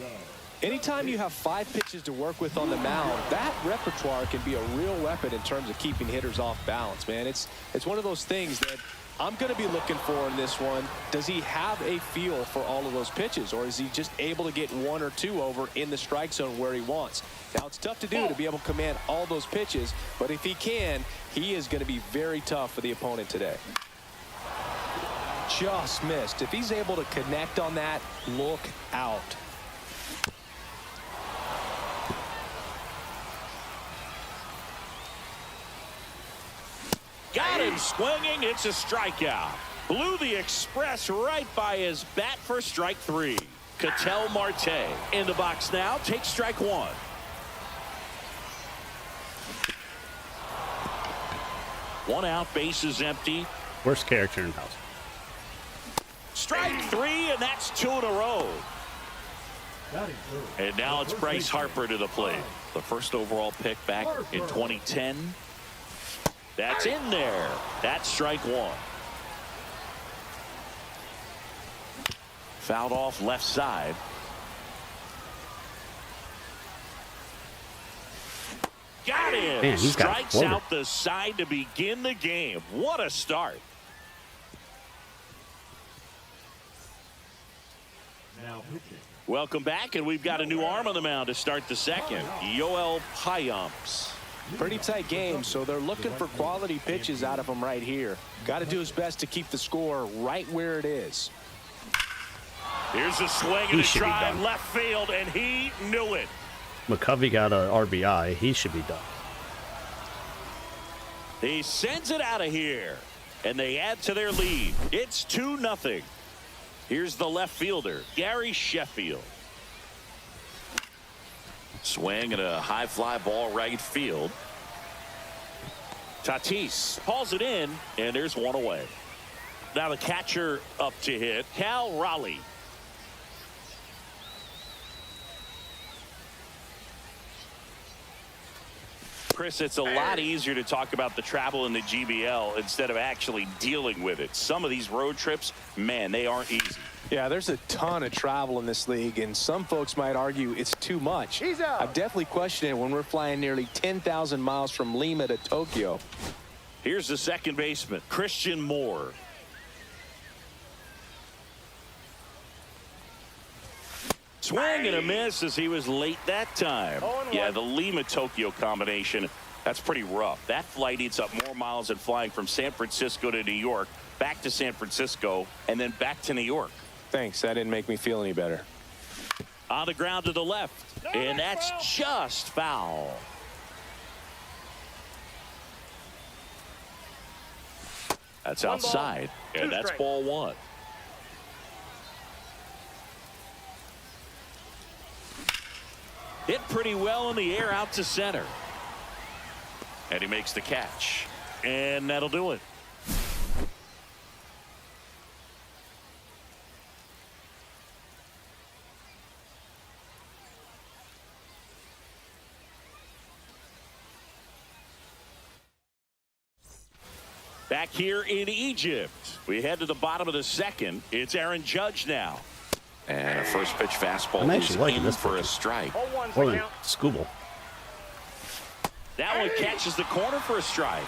Anytime you have 5 pitches to work with on the mound, that repertoire can be a real weapon in terms of keeping hitters off balance, man. It's one of those things that I'm going to be looking for in this one. Does he have a feel for all of those pitches, or is he just able to get 1 or 2 over in the strike zone where he wants? Now, it's tough to do to be able to command all those pitches, but if he can, he is going to be very tough for the opponent today. Just missed. If he's able to connect on that, look out. Got him swinging. It's a strikeout. Blew the express right by his bat for strike 3. Ketel Marte in the box now. Takes strike 1. One out, base is empty. Worst character in house. Strike 3, and that's 2 in a row. And now it's Bryce Harper to the plate. The first overall pick back in 2010. That's in there. That's strike 1. Fouled off left side. Got him. Man, he's got Strikes out the side to begin the game. What a start. Now pitching. Welcome back, and we've got a new arm on the mound to start the second. Yoel Payamps. Pretty tight game, so they're looking for quality pitches out of him right here. Got to do his best to keep the score right where it is. Here's a swing and a drive left field, and he knew it. McCovey got a RBI. He should be done. He sends it out of here, and they add to their lead. It's 2-0. Here's the left fielder, Gary Sheffield. Swing and a high fly ball right field. Tatis hauls it in, and there's one away. Now the catcher up to hit, Cal Raleigh. Chris, it's a lot easier to talk about the travel in the GBL instead of actually dealing with it. Some of these road trips, man, they aren't easy. Yeah, there's a ton of travel in this league, and some folks might argue it's too much. I've definitely questioned it when we're flying nearly 10,000 miles from Lima to Tokyo. Here's the second baseman, Christian Moore. Swing and a miss as he was late that time. Yeah, the Lima-Tokyo combination, that's pretty rough. That flight eats up more miles than flying from San Francisco to New York, back to San Francisco, and then back to New York. Thanks. That didn't make me feel any better. On the ground to the left. And that's just foul. That's outside. And that's ball one. Hit pretty well in the air out to center. And he makes the catch. And that'll do it. Back here in Egypt, we head to the bottom of the second. It's Aaron Judge now. And a first pitch fastball I'm is actually liking in this for a pitch. strike. Or than Scooble. That one catches the corner for a strike.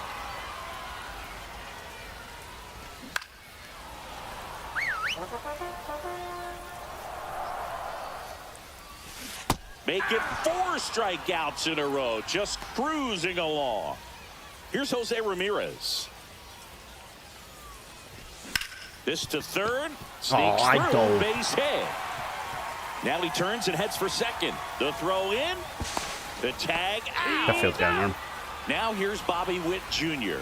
Make it 4 strikeouts in a row, just cruising along. Here's Jose Ramirez. This to third. Sneaks through, base hit. Now he turns and heads for second. The throw in. The tag out. That feels got an arm. Now here's Bobby Witt Jr.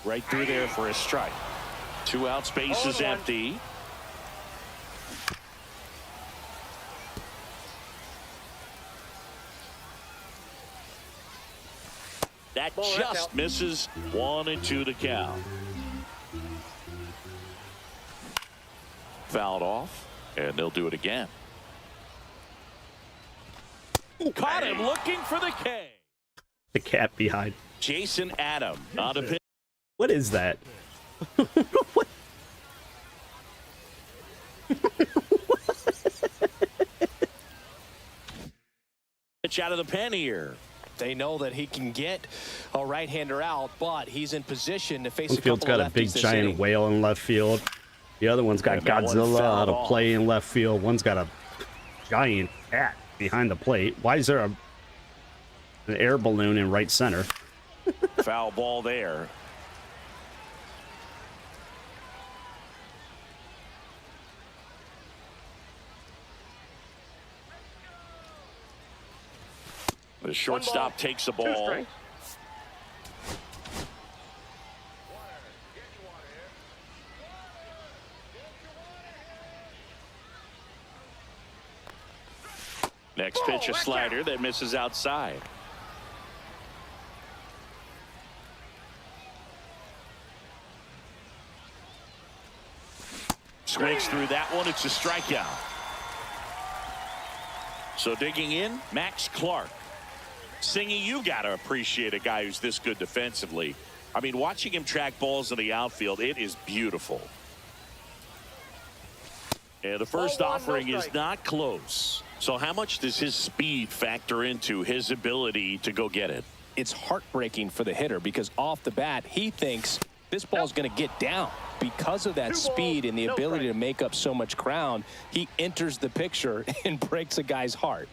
Right through there for a strike. 2 outs, base is empty. That just misses. 1-2 to count. Fouled off, and they'll do it again. Caught him looking for the K. The cat behind. Jason Adam on a pitch. What is that? What? Pitch out of the pen here. They know that he can get a right-hander out, but he's in position to face One a field's couple got a of big lefties this giant inning. whale in left field. The other one's got And that one Godzilla fouled to off. play in left field. One's got a giant cat behind the plate. Why is there an air balloon in right center? Foul ball there. The shortstop takes the ball. Next pitch, a slider that misses outside. Swings through that one. It's a strikeout. So digging in, Max Clark. Singy, you got to appreciate a guy who's this good defensively. I mean, watching him track balls in the outfield, it is beautiful. And the first offering is not close. So how much does his speed factor into his ability to go get it? It's heartbreaking for the hitter because off the bat, he thinks this ball's going to get down. Because of that speed and the ability to make up so much ground, he enters the picture and breaks a guy's heart.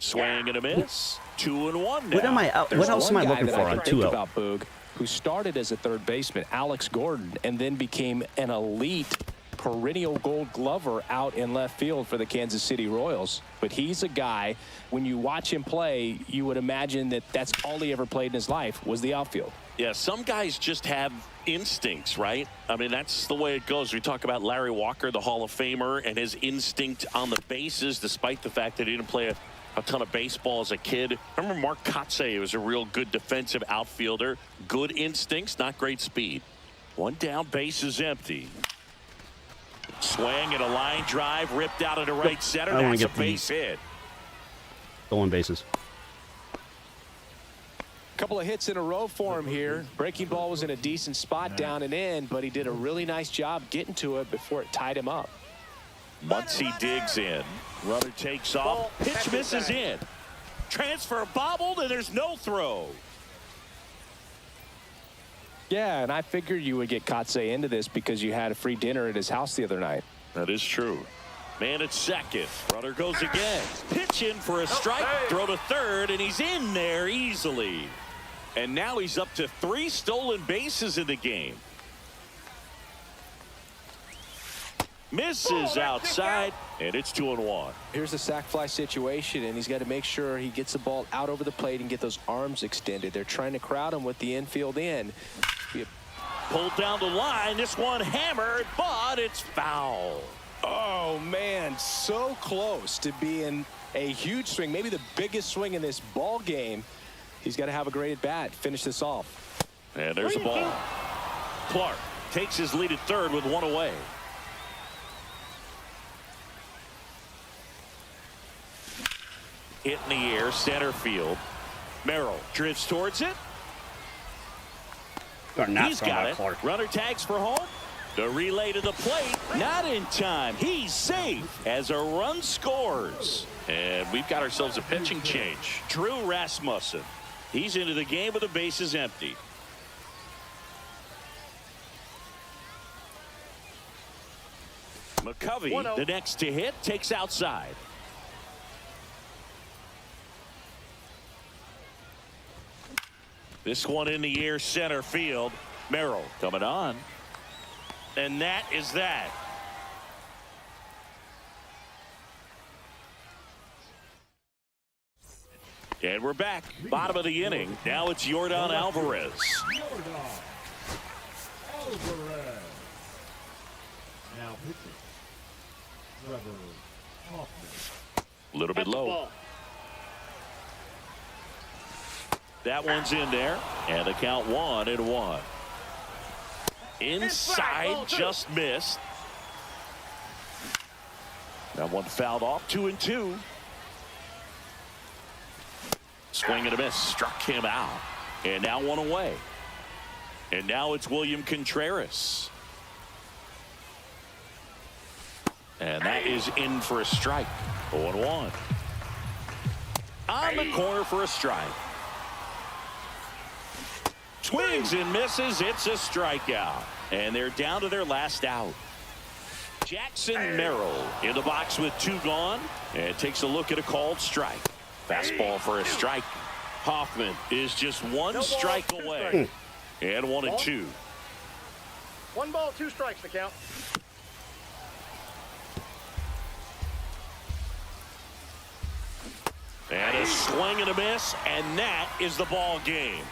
Swing and a miss. 2-1 now. What else am I looking for on 2-0? About Boog, who started as a third baseman, Alex Gordon, and then became an elite perennial Gold Glover out in left field for the Kansas City Royals. But he's a guy, when you watch him play, you would imagine that that's all he ever played in his life was the outfield. Yeah, some guys just have instincts, right? I mean, that's the way it goes. We talk about Larry Walker, the Hall of Famer, and his instinct on the bases, despite the fact that he didn't play a ton of baseball as a kid. Remember Mark Kotsay was a real good defensive outfielder. Good instincts, not great speed. One down, base is empty. Swing and a line drive ripped out into right center. I wanna That's a get base hit. Stolen bases. Couple of hits in a row for him here. Breaking ball was in a decent spot down and in, but he did a really nice job getting to it before it tied him up. Muncy digs in. Runner takes off. Pitch misses in. Transfer bobbled, and there's no throw. Yeah, and I figured you would get Kotsay into this because you had a free dinner at his house the other night. That is true. Man at second. Runner goes again. Pitch in for a strike. Throw to third, and he's in there easily. And now he's up to 3 stolen bases in the game. Misses outside, and it's 2-1. Here's a sac fly situation, and he's got to make sure he gets the ball out over the plate and get those arms extended. They're trying to crowd him with the infield in. Pulled down the line. This one hammered, but it's foul. Oh, man, so close to being a huge swing, maybe the biggest swing in this ball game. He's got to have a great at-bat, finish this off. And there's the ball. Clark takes his lead at third with one away. Hit in the air, center field. Merrill drifts towards it. He's got it. Clark. Runner tags for home. The relay to the plate. Not in time. He's safe as a run scores. And we've got ourselves a pitching change. Drew Rasmussen. He's into the game with the bases empty. McCovey, the next to hit, takes outside. This one in the air, center field. Merrill coming on. And that is that. And we're back. Bottom of the inning. Now it's Yordan Alvarez. Yordan Alvarez. Now pitching. Trevor Hoffman. A little bit low. That one's in there. And the count 1-1. Inside, just missed. That one fouled off. 2-2. Swing and a miss. Struck him out. And now one away. And now it's William Contreras. And that is in for a strike. 0-1. On the corner for a strike. Swings and misses. It's a strikeout. And they're down to their last out. Jackson Merrill in the box with 2 gone. And takes a look at a called strike. Fastball for a strike. Hoffman is just one strike away. And 1-2. 1 ball, 2 strikes to count. And a swing and a miss. And that is the ball game.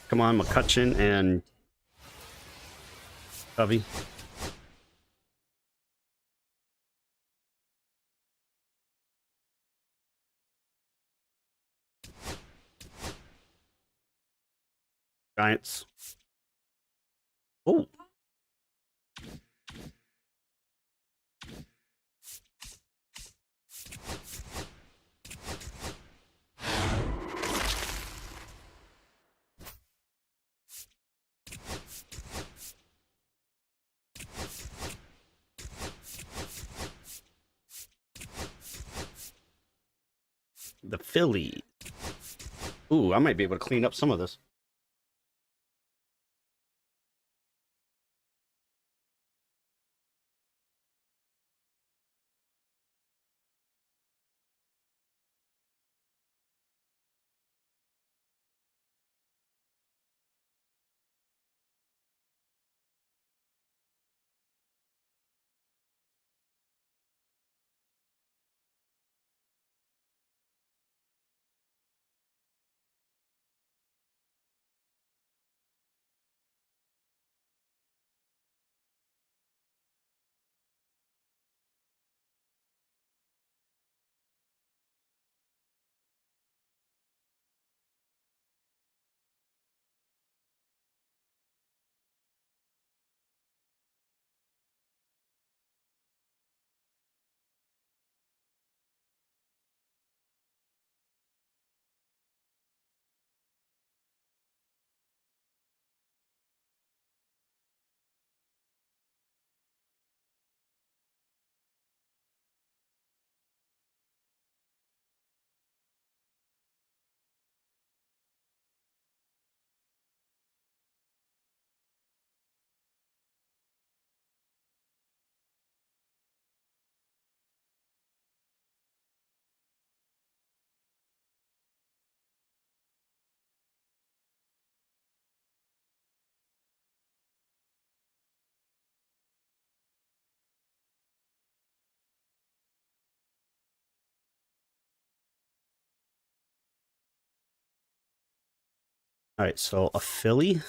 Come on, McCutchen and Covey. Giants. Oh. The Phillies. Ooh, I might be able to clean up some of this. All right, so a Philly.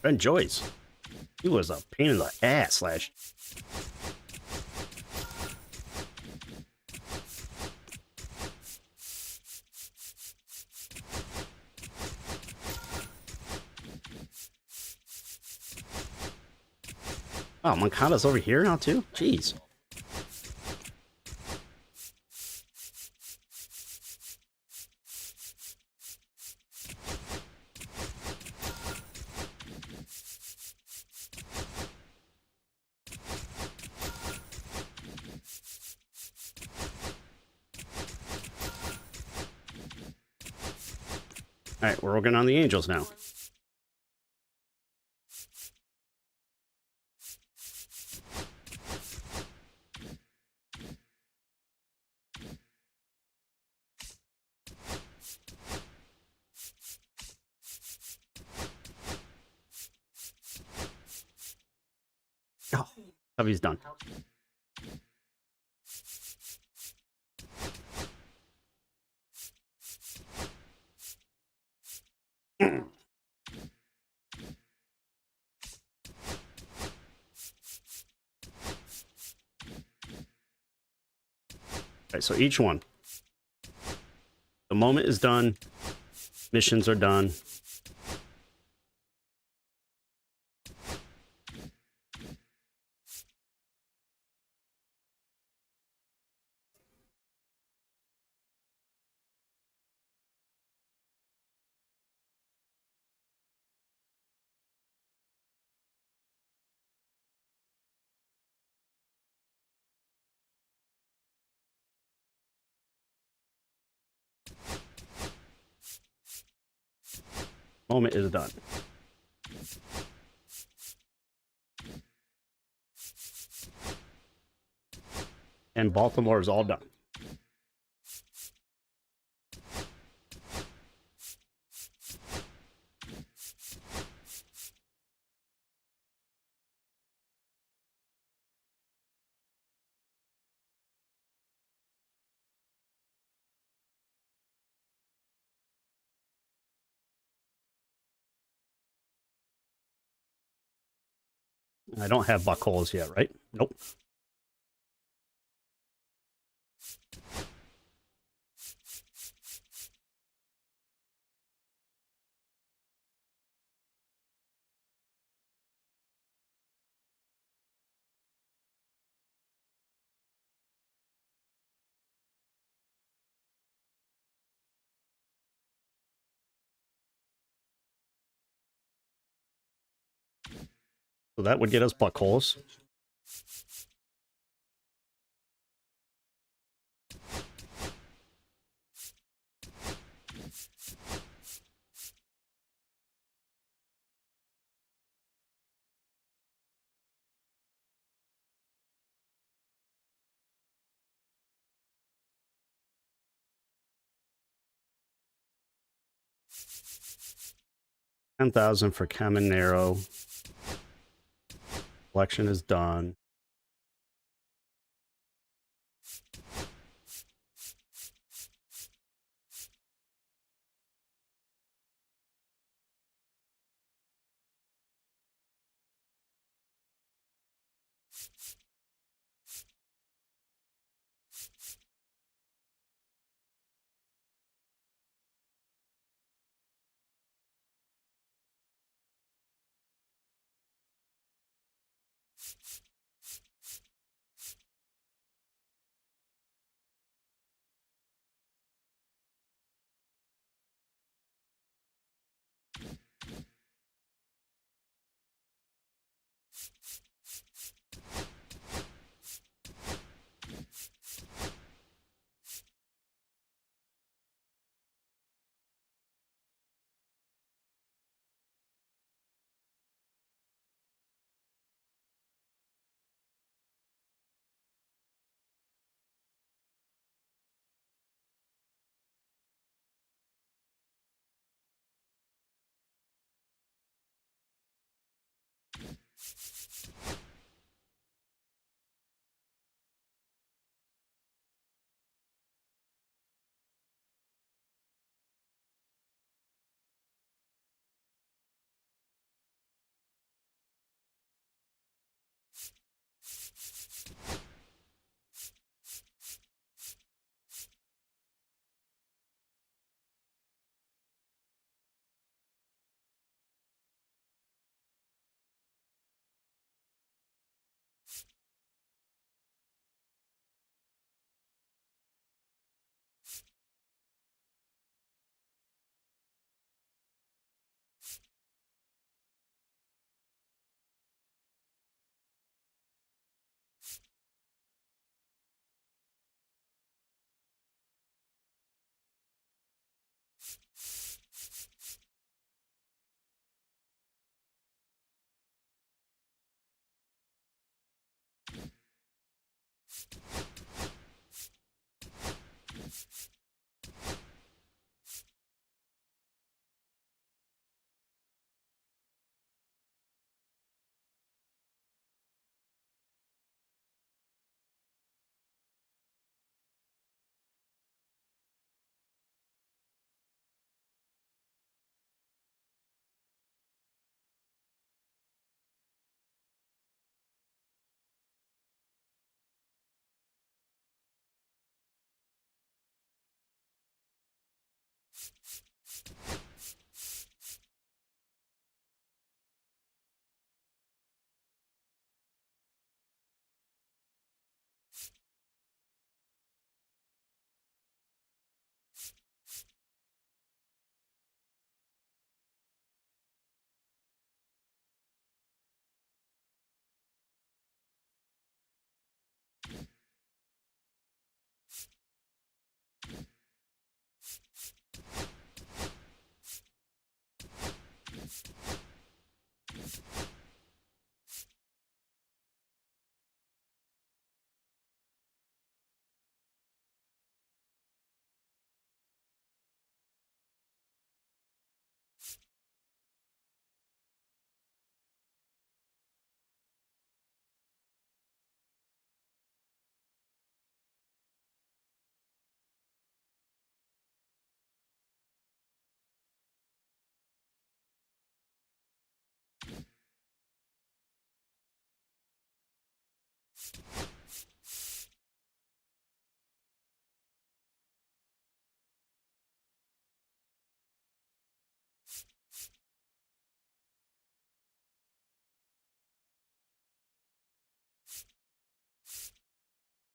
Ben Joyce. He was a pain in the ass last. Oh, Moncada's over here now too? Jeez. All right, we're working on the Angels now. Oh, Cubby's done. All right, so each one. The moment is done. Missions are done. Moment is done. And Baltimore is all done. I don't have Buckholes yet, right? Nope. So that would get us Buckholes. $10,000 for Caminero. Collection is done.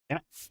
Damn it.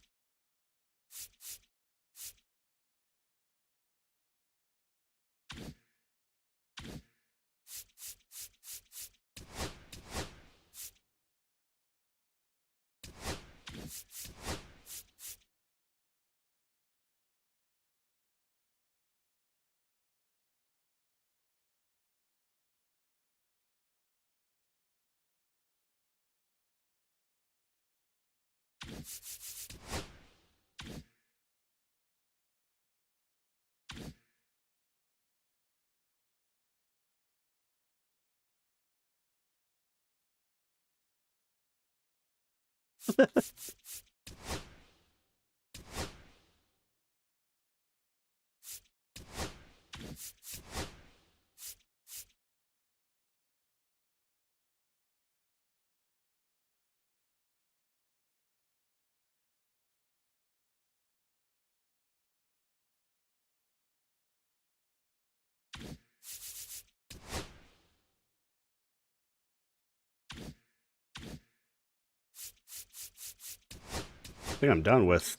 I think I'm done with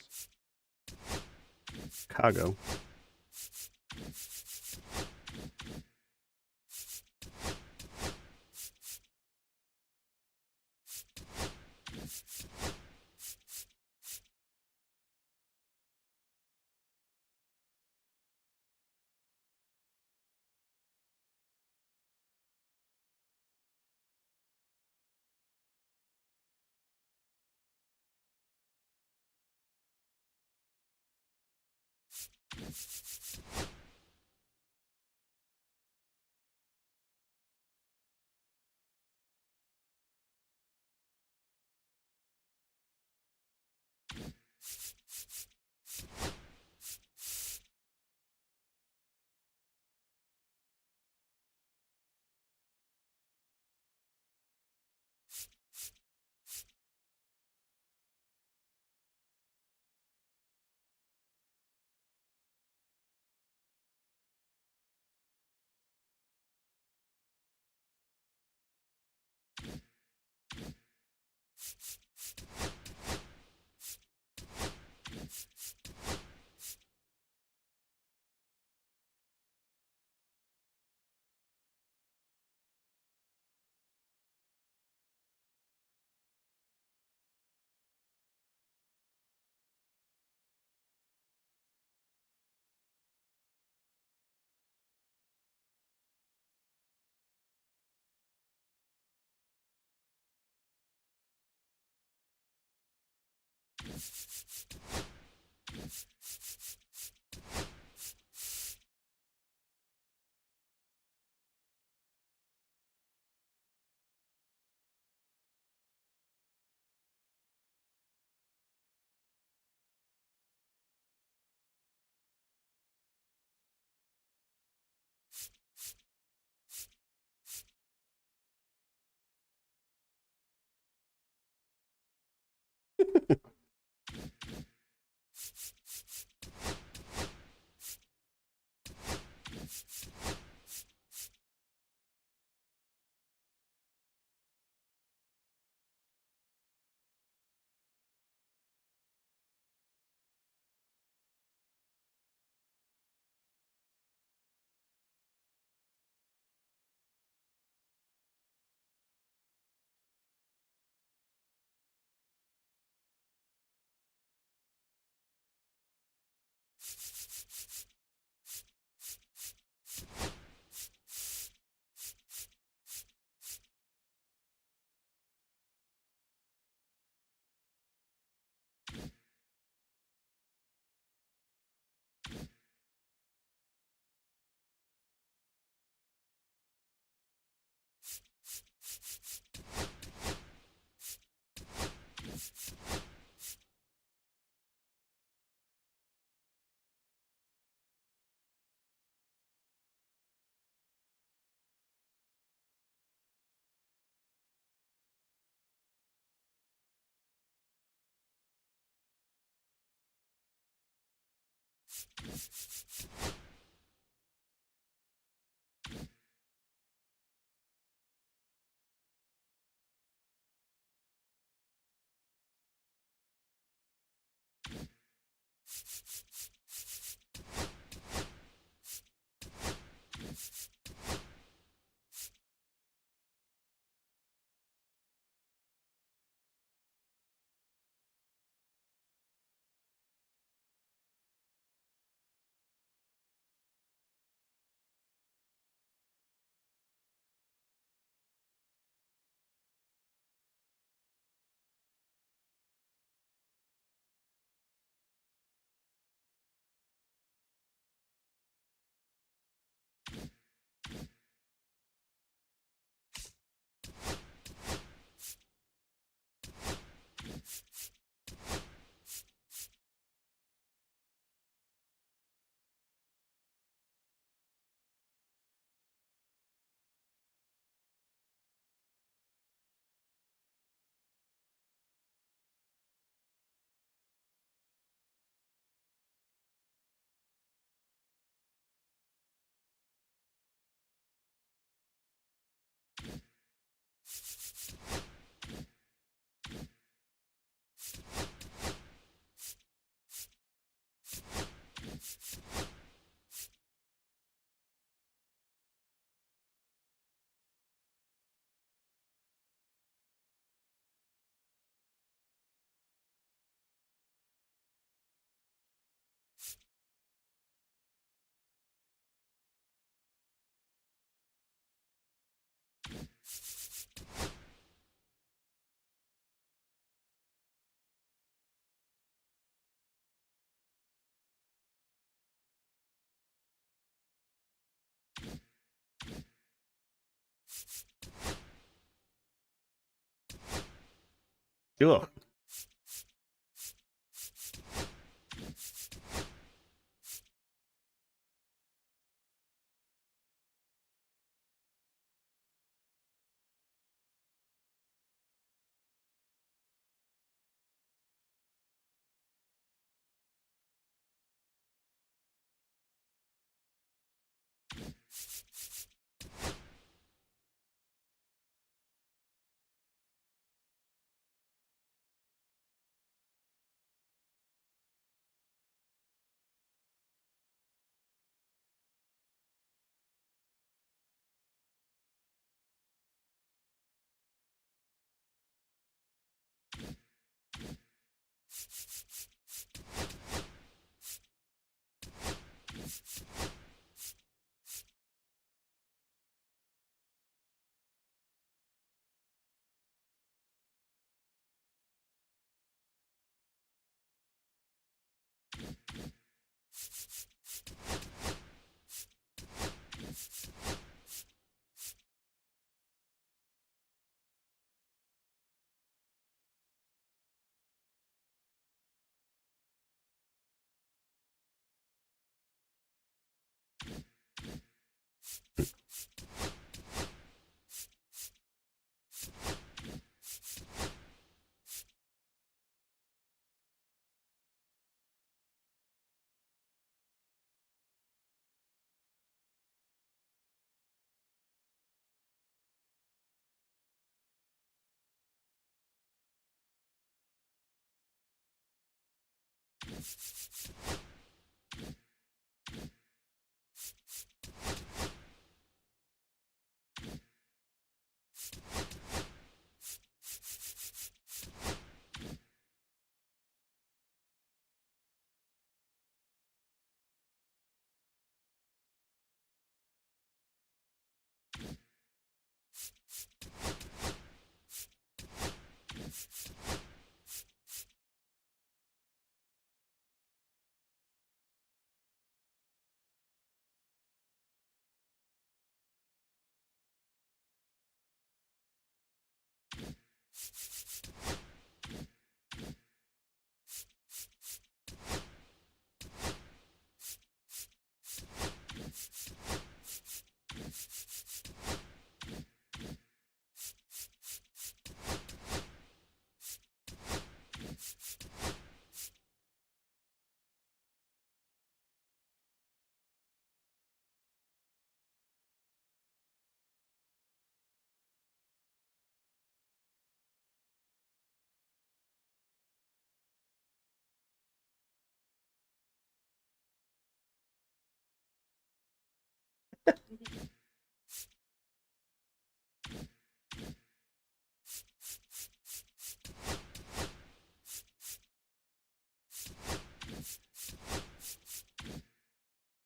Chicago. Ugh.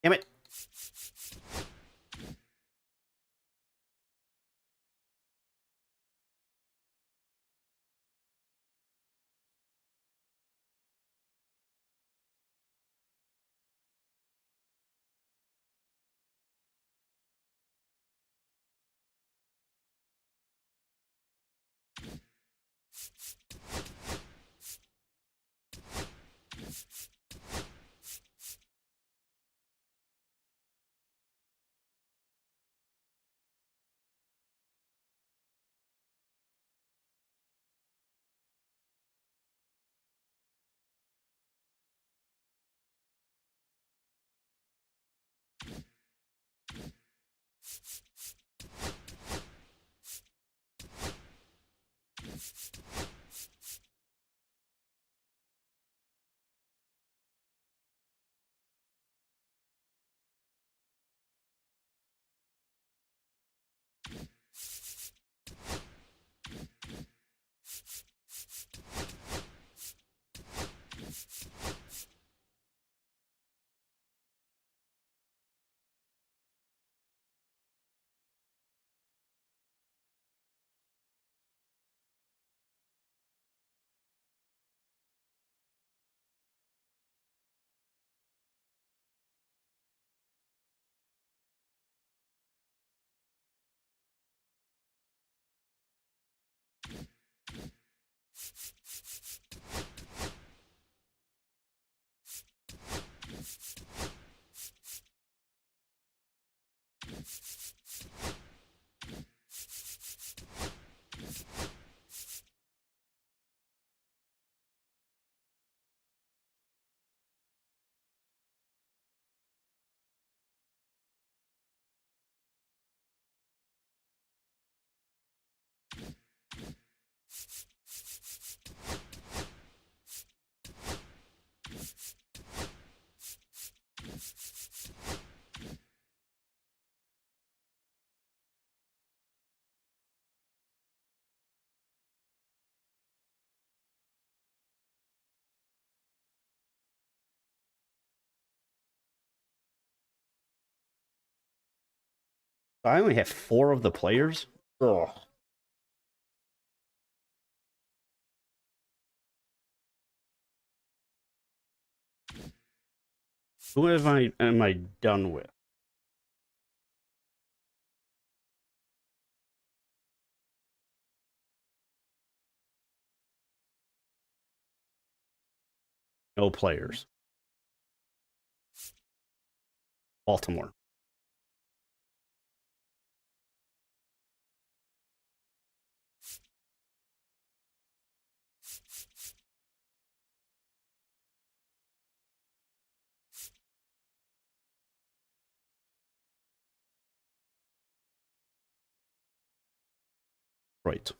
Damn it. I only have 4 of the players. Ugh. Who am I done with? No players. Baltimore. Right.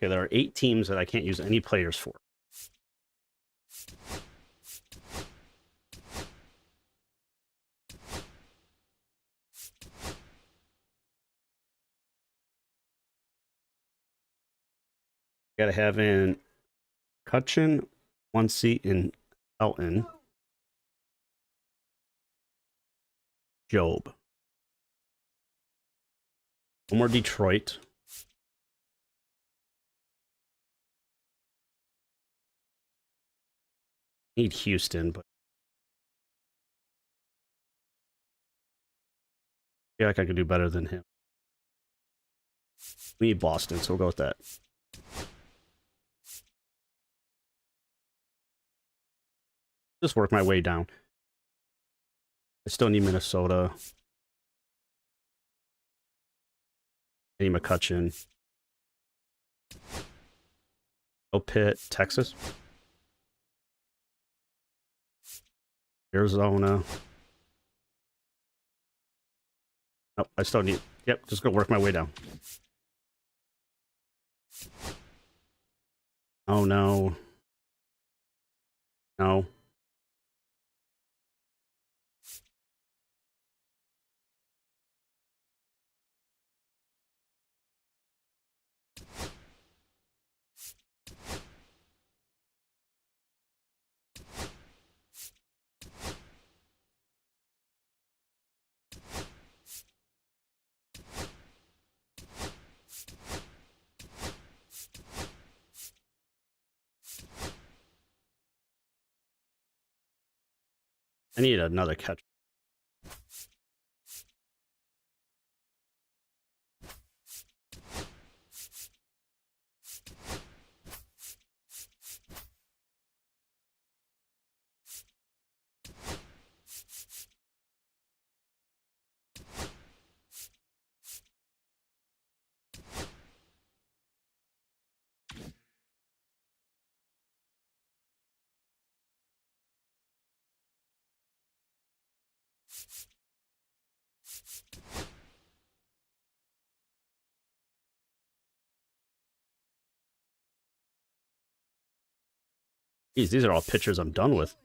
Okay, there are 8 teams that I can't use any players for. Gotta have in Cutchin, 1 seat in Elton, Job. 1 more Detroit. Need Houston, but I feel like I could do better than him. We need Boston, so we'll go with that. Just work my way down. I still need Minnesota. I need McCutcheon. Oh, Pitt, Texas. Arizona. Oh, I still need... Yep, just gonna work my way down. Oh, no. No. I need another catch. Geez, these are all pitchers I'm done with.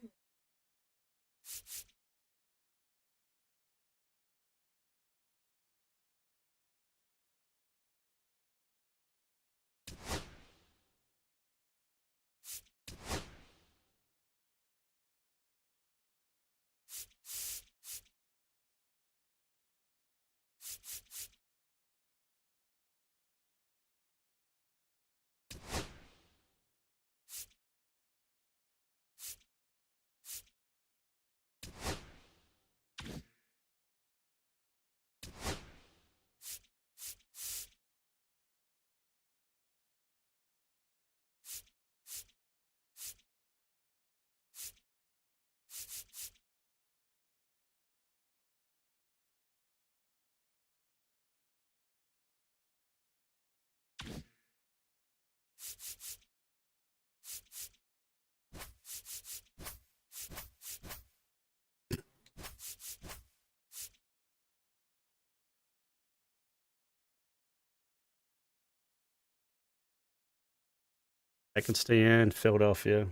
I can stay in Philadelphia.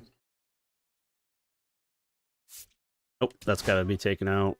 Oh, that's got to be taken out.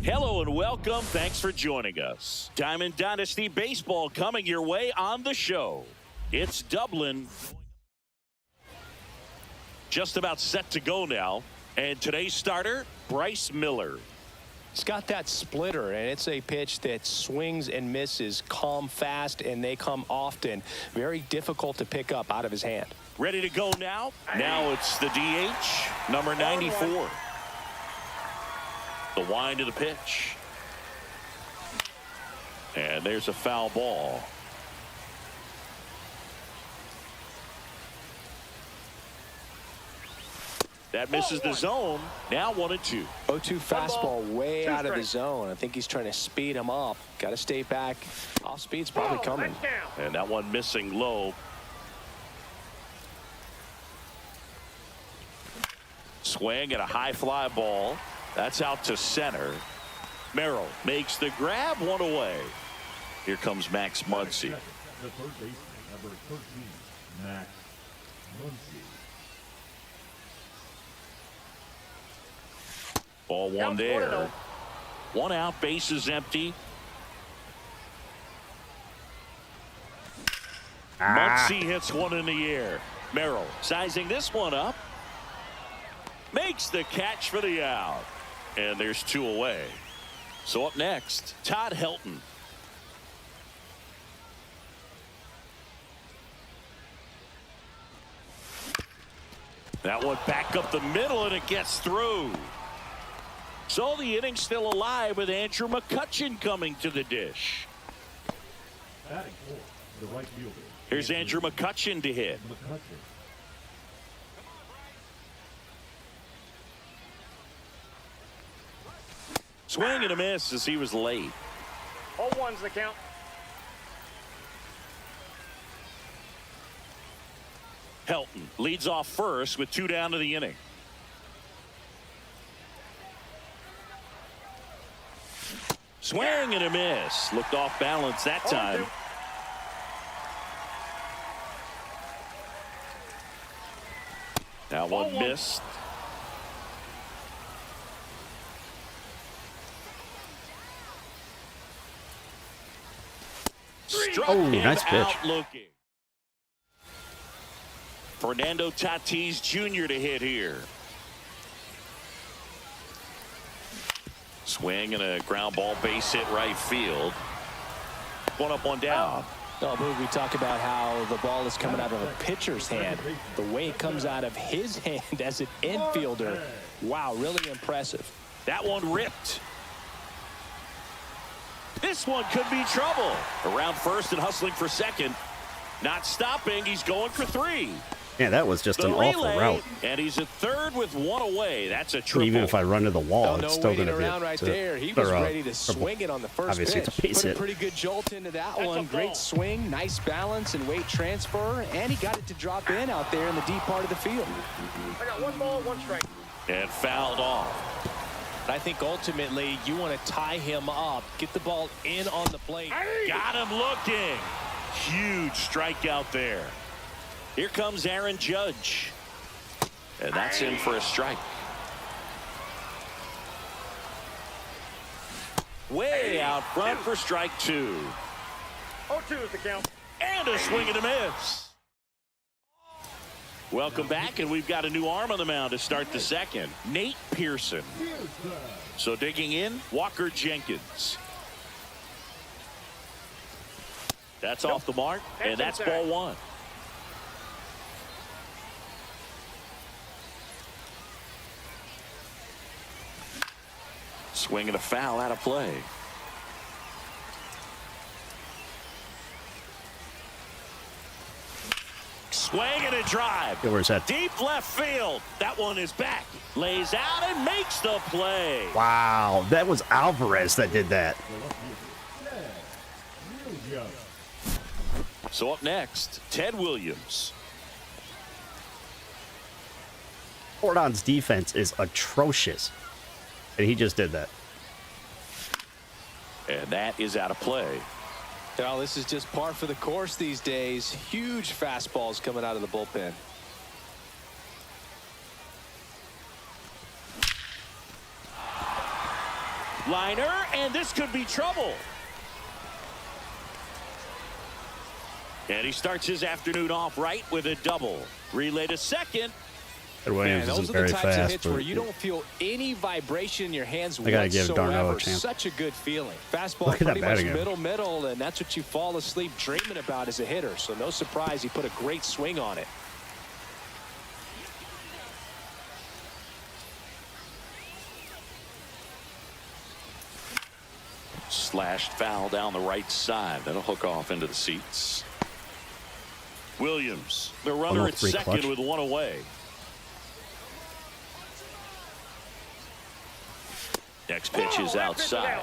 Hello and welcome. Thanks for joining us. Diamond Dynasty Baseball coming your way on the show. It's Dublin. Just about set to go now. And today's starter, Bryce Miller. He's got that splitter, and it's a pitch that swings and misses, come fast, and they come often. Very difficult to pick up out of his hand. Ready to go now? Now it's the DH, number 94. The wind of the pitch. And there's a foul ball. That misses the zone. Now 1-2. 0-2 fastball way out of the zone. I think he's trying to speed him up. Got to stay back. Off speed's probably coming. And that one missing low. Swing at a high fly ball. That's out to center. Merrill makes the grab, one away. Here comes Max Muncy. The third baseman, number 13, Max Muncy. Ball one there. One out, base is empty. Muncy hits one in the air. Merrill sizing this one up. Makes the catch for the out. And there's two away. So up next, Todd Helton. That one back up the middle, and it gets through. So the inning's still alive with Andrew McCutchen coming to the dish. Batting fourth, the right fielder. Here's Andrew McCutchen to hit. McCutchen. Swing and a miss as he was late. 0-1's the count. Helton leads off first with two down to the inning. Swing and a miss. Looked off balance that time. That one missed. Struck him nice pitch. out looking. Fernando Tatis Jr. to hit here. Swing and a ground ball base hit right field. One up, one down. Oh, Boog, we talk about how the ball is coming out of a pitcher's hand. The way it comes out of his hand as an infielder. Wow, really impressive. That one ripped. This one could be trouble. Around first and hustling for second. Not stopping. He's going for three. Yeah, that was just The an awful relay, route. and he's at third with one away. That's a triple. Even if I run to the wall, No it's still going waiting to be around right there. He was ready to swing it on the first obviously, pitch. it's a base Put a hit. pretty good jolt into that That's one. a Great ball. swing, nice balance and weight transfer, and he got it to drop in out there in the deep part of the field. I got 1 ball, 1 strike. And fouled off. I think ultimately you want to tie him up, get the ball in on the plate. Got him looking. Huge strikeout there. Here comes Aaron Judge. And that's in for a strike. Way out front for strike 2. 0-2 is the count. And a swing and a miss. Welcome back, and we've got a new arm on the mound to start the second. Nate Pearson. So digging in, Walker Jenkins. That's off the mark, and that's ball 1. Swing and a foul out of play. Swing and a drive. Yeah, where's that? Deep left field. That one is back. Lays out and makes the play. Wow, that was Alvarez that did that. So up next, Ted Williams. Jordan's defense is atrocious, and he just did that. And that is out of play. Well, this is just par for the course these days. Huge fastballs coming out of the bullpen. Liner, and this could be trouble. And he starts his afternoon off right with a double. Relay to second. Ted Williams those isn't are the very types of fast, hits but where you don't feel any vibration in your hands gotta give Darno a whatsoever. chance. Such a good feeling. Fastball Look at that pretty much batting middle, and that's what you fall asleep dreaming about as a hitter. So no surprise he put a great swing on it. Slashed foul down the right side. That'll hook off into the seats. Williams, the runner at 103 second clutch. with one away. Next pitch is outside.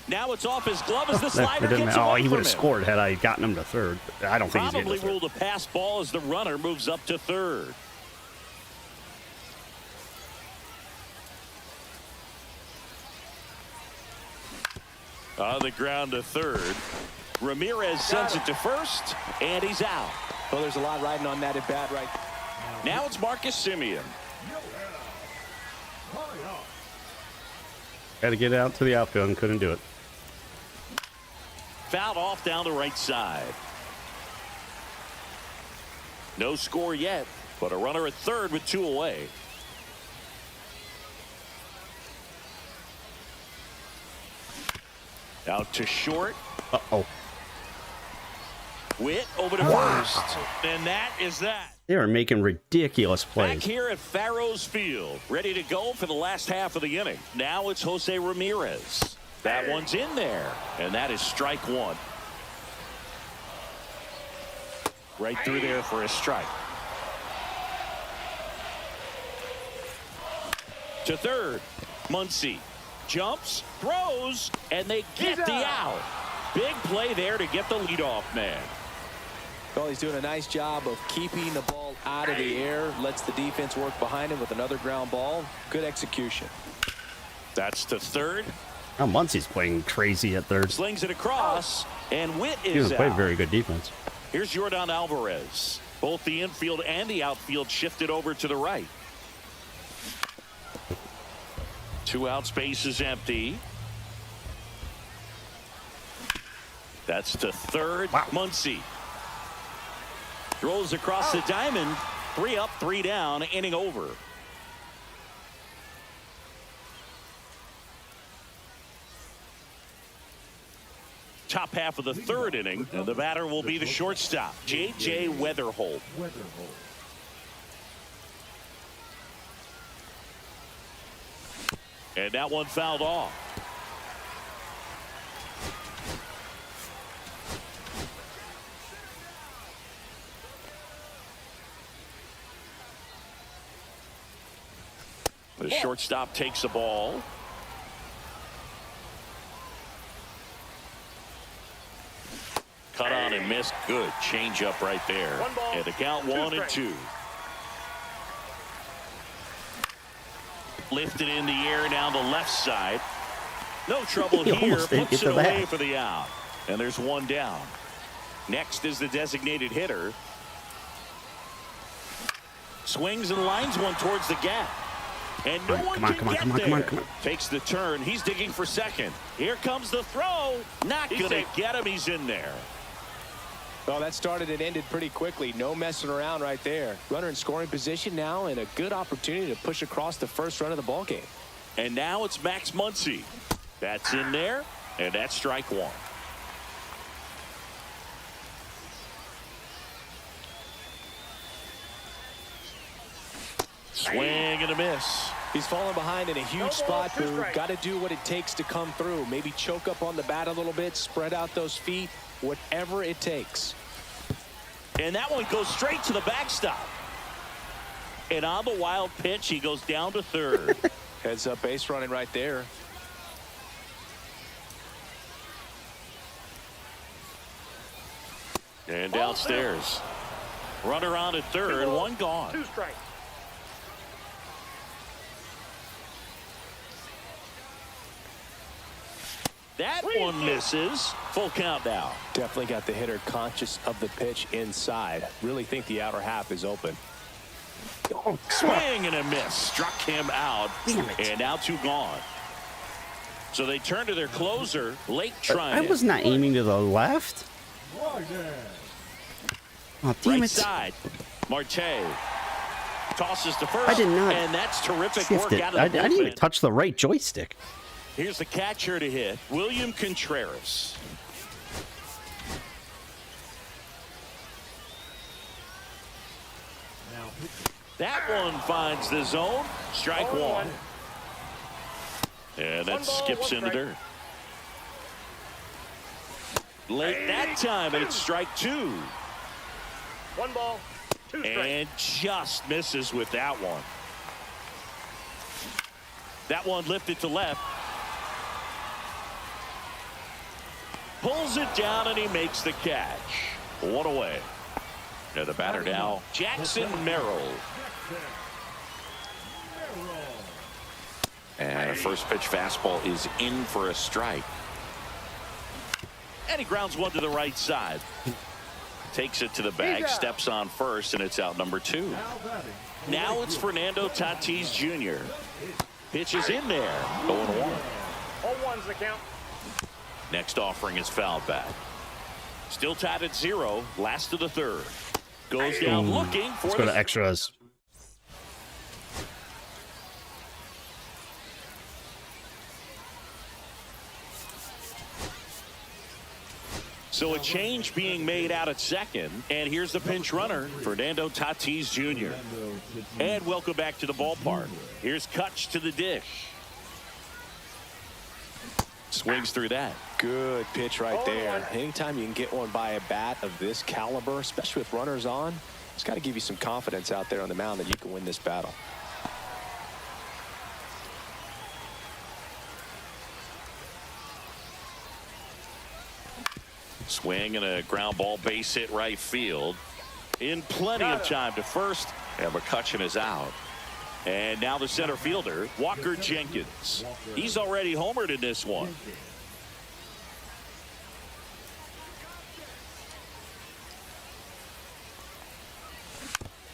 Now it's off his glove as the It slider didn't gets matter. Oh, away he from would have him. scored had I gotten him to third. I don't think he's Probably getting to third. ruled a pass ball as the runner moves up to third. On the ground to third. Ramirez sends it to first, and he's out. Well, there's a lot riding on that at bat right. Now it's Marcus Semien. Had to get out to the outfield and couldn't do it. Fouled off down the right side. No score yet, but a runner at third with two away. Out to short. Uh-oh. Witt over to first. And that is that. They are making ridiculous Back plays. here at Farrows Field, ready to go for the last half of the inning. Now it's Jose Ramirez. That one's in there, and that is strike one. Right through there for a strike. To third, Muncy jumps, throws, and they get the out. Big play there to get the leadoff man. Well, he's doing a nice job of keeping the ball out of the air. Lets the defense work behind him with another ground ball. Good execution. That's to third. Now Muncy's playing crazy at third. Slings it across, and Witt He is doesn't play out. very good defense. Here's Jordan Alvarez. Both the infield and the outfield shifted over to the right. Two out, space is empty. That's to third. Wow. Muncy throws across the diamond. 3 up, 3 down, inning over. Top half of the third inning, and the batter will be the shortstop, J.J. Weatherholt. And that one fouled off. The shortstop takes the ball. Cut on and missed. Good changeup right there. And the count 1-2. Lifted in the air down the left side. No trouble He here. almost didn't Puts get it the away bat. for the out. And there's one down. Next is the designated hitter. Swings and lines one towards the gap. And no one can get there. Takes the turn. He's digging for second. Here comes the throw. Not going to get him. He's in there. Well, that started and ended pretty quickly. No messing around right there. Runner in scoring position now, and a good opportunity to push across the first run of the ball game. And now it's Max Muncy. That's in there, and that's strike one. Swing and a miss. He's falling behind in a huge spot, Boo. Got to do what it takes to come through. Maybe choke up on the bat a little bit, spread out those feet, whatever it takes. And that one goes straight to the backstop. And on the wild pitch, he goes down to third. Heads up base running right there. And downstairs. Runner on at third, one gone. 2 strikes. That one misses. Full count now. Definitely got the hitter conscious of the pitch inside. Really think the outer half is open. Oh, Swing and a miss. Struck him out. Damn it. And now 2 gone. So they turn to their closer, Lake I Trinan. was not aiming to the left. Right there. Oh, damn Right it. side. Marte tosses to first. I did not And that's terrific shift work it. out of I the didn't even bullpen. touch the right joystick. Here's the catcher to hit, William Contreras. Now pitch. That one finds the zone. Strike one. And that skips in the dirt. Late that time, and it's strike 2. 1 ball, 2 strikes. And just misses with that one. That one lifted to left. Pulls it down and he makes the catch. One away. Now the batter now, Jackson Merrill. And a first pitch fastball is in for a strike. And he grounds one to the right side. Takes it to the bag, steps on first, and it's out number 2. Now it's Fernando Tatis Jr. Pitch is in there. 0-1. 0-1's the count. Next offering is fouled back. Still tied at 0. Last of the third. Goes down looking for Let's go to the extras. So a change being made out at second. And here's the pinch runner, Fernando Tatis Jr. And welcome back to the ballpark. Here's Kutch to the dish. Swings through that. Good pitch right there. Anytime you can get one by a bat of this caliber, especially with runners on, it's got to give you some confidence out there on the mound that you can win this battle. Swing and a ground ball, base hit right field. In plenty of time to first, and McCutchen is out. And now the center fielder, Walker Jenkins. He's already homered in this one.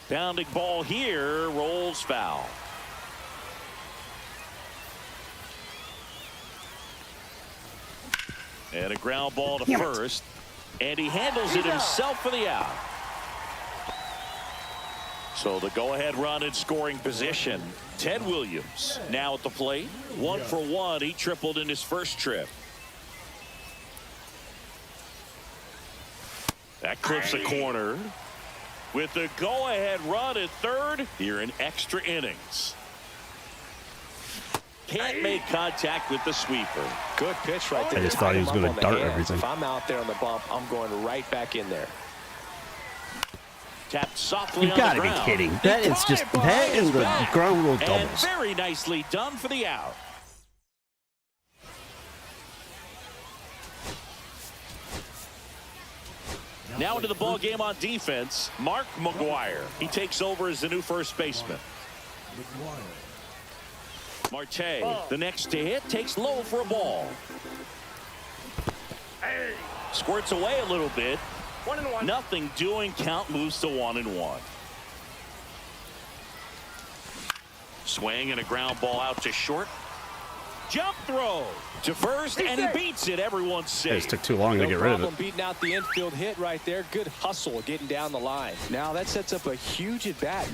Pounding ball here, rolls foul. And a ground ball to first. And he handles it himself for the out. So the go-ahead run in scoring position. Ted Williams now at the plate. 1 for 1. He tripled in his first trip. That clips the corner. With the go-ahead run at third, here in extra innings. Can't make contact with the sweeper. Good pitch right there. I just thought he was going to dart everything. If I'm out there on the bump, I'm going right back in there. Tapped softly You on the gotta be ground. kidding. That is just that in the ground rule And doubles. very nicely done for the out. Now into the ball game on defense, Mark McGwire. He takes over as the new first baseman. Marte, the next to hit, takes low for a ball. Squirts away a little bit. 1-1. Nothing doing. Count moves to 1-1. Swing and a ground ball out to short. Jump throw to first, and he beats it. Everyone's It safe. just took too long to get rid of it. Beating out the infield hit right there. Good hustle getting down the line. Now that sets up a huge at bat.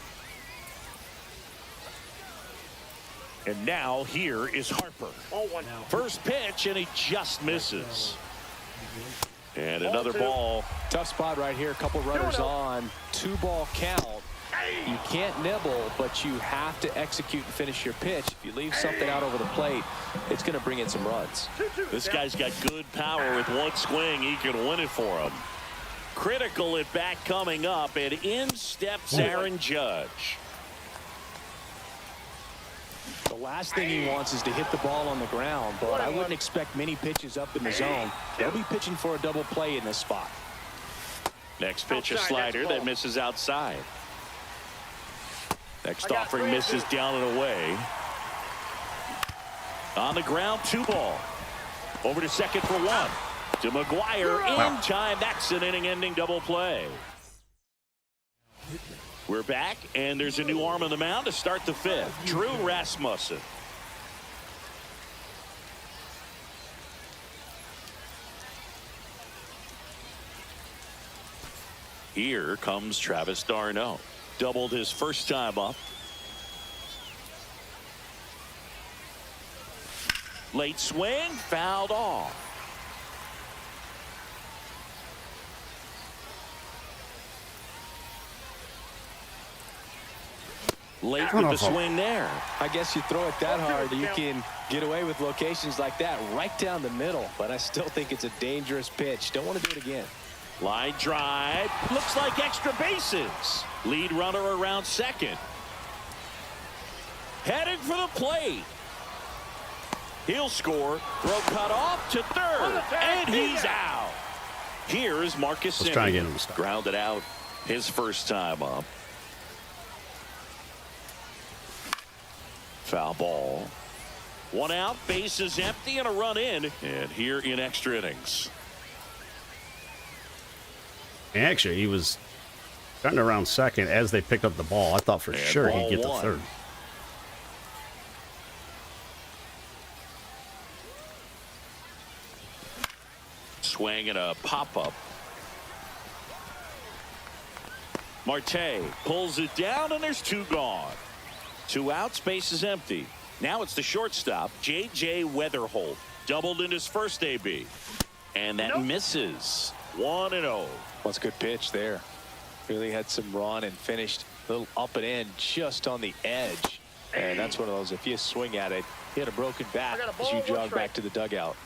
And now here is Harper. 0-1. First pitch, and he just misses. And another ball. Tough spot right here. A couple runners on. 2-ball count. You can't nibble, but you have to execute and finish your pitch. If you leave something out over the plate, it's going to bring in some runs. This guy's got good power. With one swing, he can win it for him. Critical at bat coming up, and in steps Aaron Judge. The last thing he wants is to hit the ball on the ground, but I wouldn't expect many pitches up in the zone. They'll be pitching for a double play in this spot. Next pitch, a slider that misses outside. Next offering misses down and away. On the ground, 2-ball. Over to second for 1. To McGwire in time. That's an inning-ending double play. We're back, and there's a new arm on the mound to start the 5th. Drew Rasmussen. Here comes Travis d'Arnaud. Doubled his first time up. Late swing, fouled off. Late with the swing there. I guess you throw it that hard, you can get away with locations like that right down the middle, but I still think it's a dangerous pitch. Don't want to do it again. Line drive. Looks like extra bases. Lead runner around second. Heading for the plate. He'll score. Throw cut off to third. And he's out. Here is Marcus Let's try and get Semien. him to stop. Grounded out his first time up. Foul ball. 1 out. Base is empty and a run in. And here in extra innings. Actually, he was cutting around second as they picked up the ball. I thought for And sure ball he'd get to 1. third. Swing and a pop-up. Marte pulls it down, and there's 2 gone. 2 outs, base is empty. Now it's the shortstop, J.J. Weatherholt. Doubled in his first AB. And that misses. 1-0. What's a good pitch there. Really had some run and finished a little up and in just on the edge. And that's one of those, if you swing at it, you had a broken bat as you jog back to the dugout.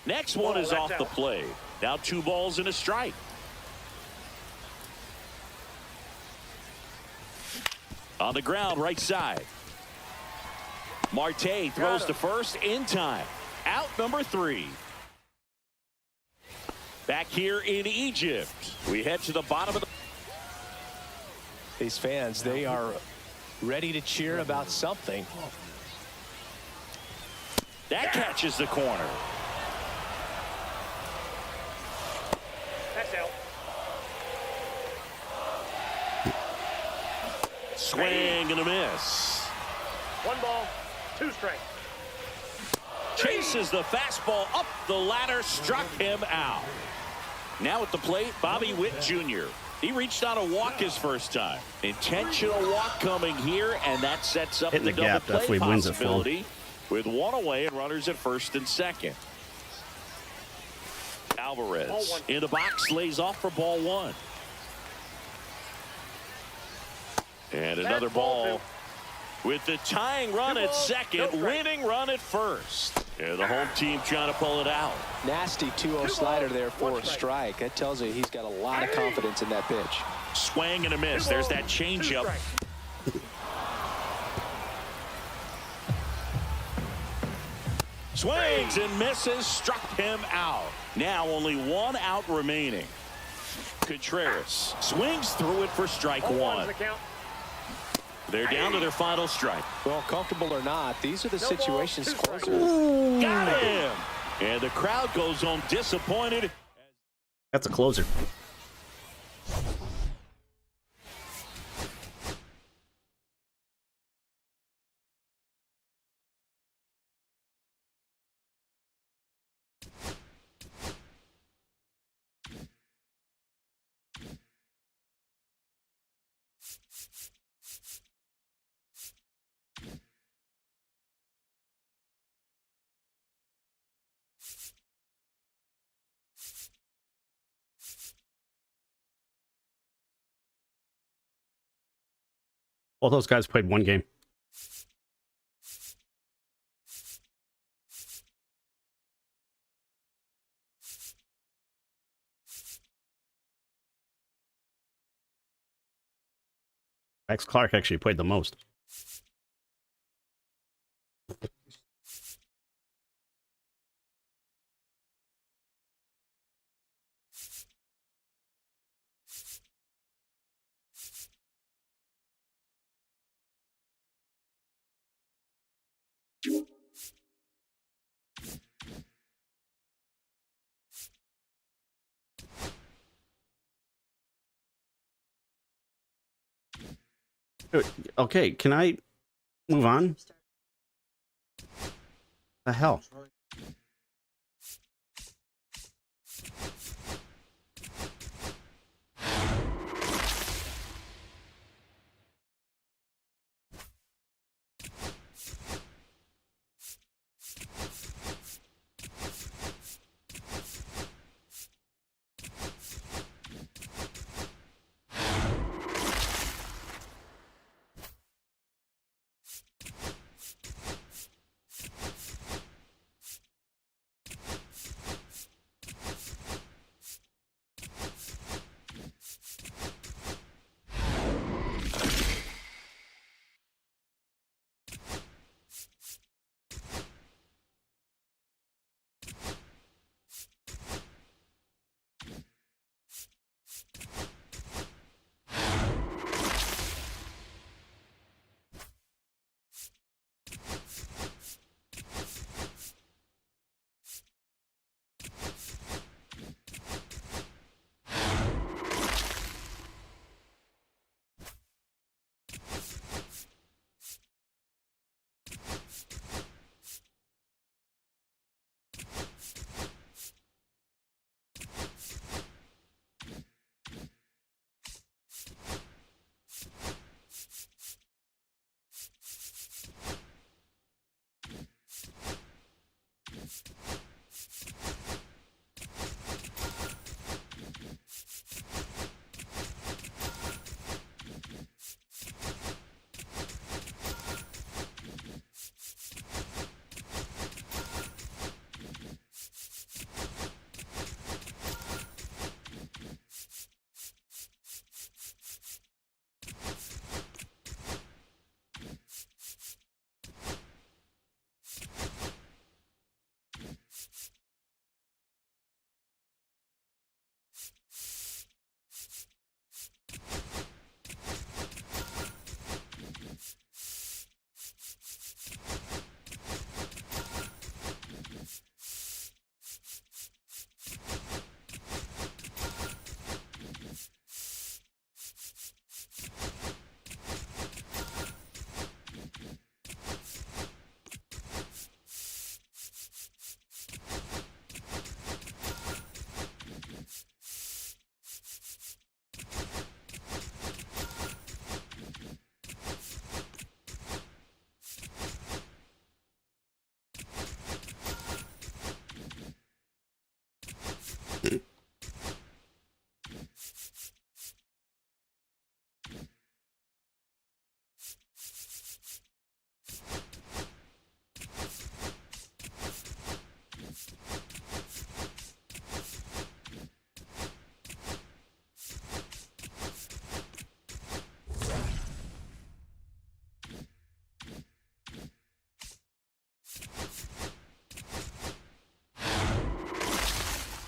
Next one is off the plate. Now 2 balls and a strike. On the ground, right side. Marte throws to first in time. Out number 3. Back here in Egypt, we head to the bottom of the. These fans, they are ready to cheer about something. That catches the corner. That's out. Swing and a miss. 1 ball, 2 strikes. Chases the fastball up the ladder, struck him out. Now at the plate, Bobby Witt Jr. He reached on a walk his first time. Intentional walk coming here, and that sets up Hitting the the gap double play definitely wins it for him. possibility with 1 away and runners at first and second. Alvarez in the box, lays off for ball 1. And another ball with the tying run at second, winning run at first. Yeah, the home team trying to pull it out. Nasty 2-0 slider there for a strike. That tells you he's got a lot of confidence in that pitch. Swing and a miss. There's that changeup. Swings and misses, struck him out. Now only one out remaining. Contreras swings through it for strike one. They're down to their final strike. Well, comfortable or not, these are the situations closer. Got him! And the crowd goes home disappointed. That's a closer. All those guys played one game. Max Clark actually played the most. Okay, can I move on? The hell?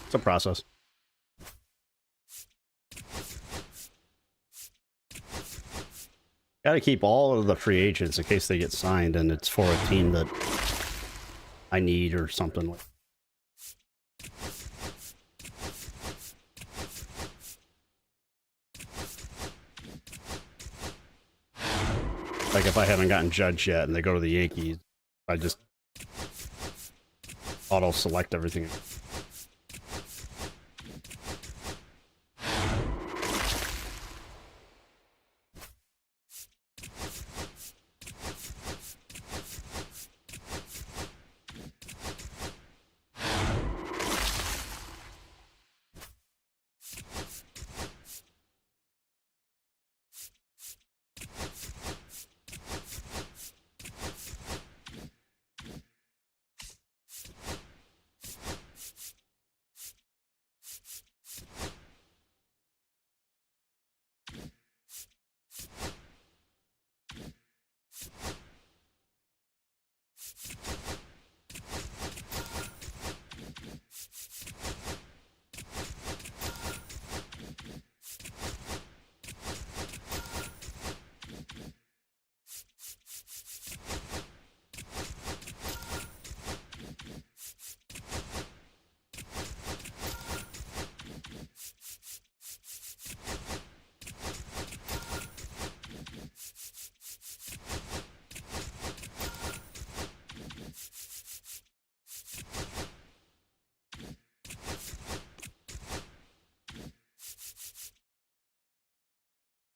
It's a process. Got to keep all of the free agents in case they get signed and it's for a team that I need or something like. Like if I haven't gotten Judge yet and they go to the Yankees, I just auto select everything.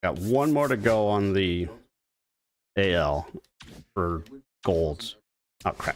Got one more to go on the AL for golds. Oh, crap.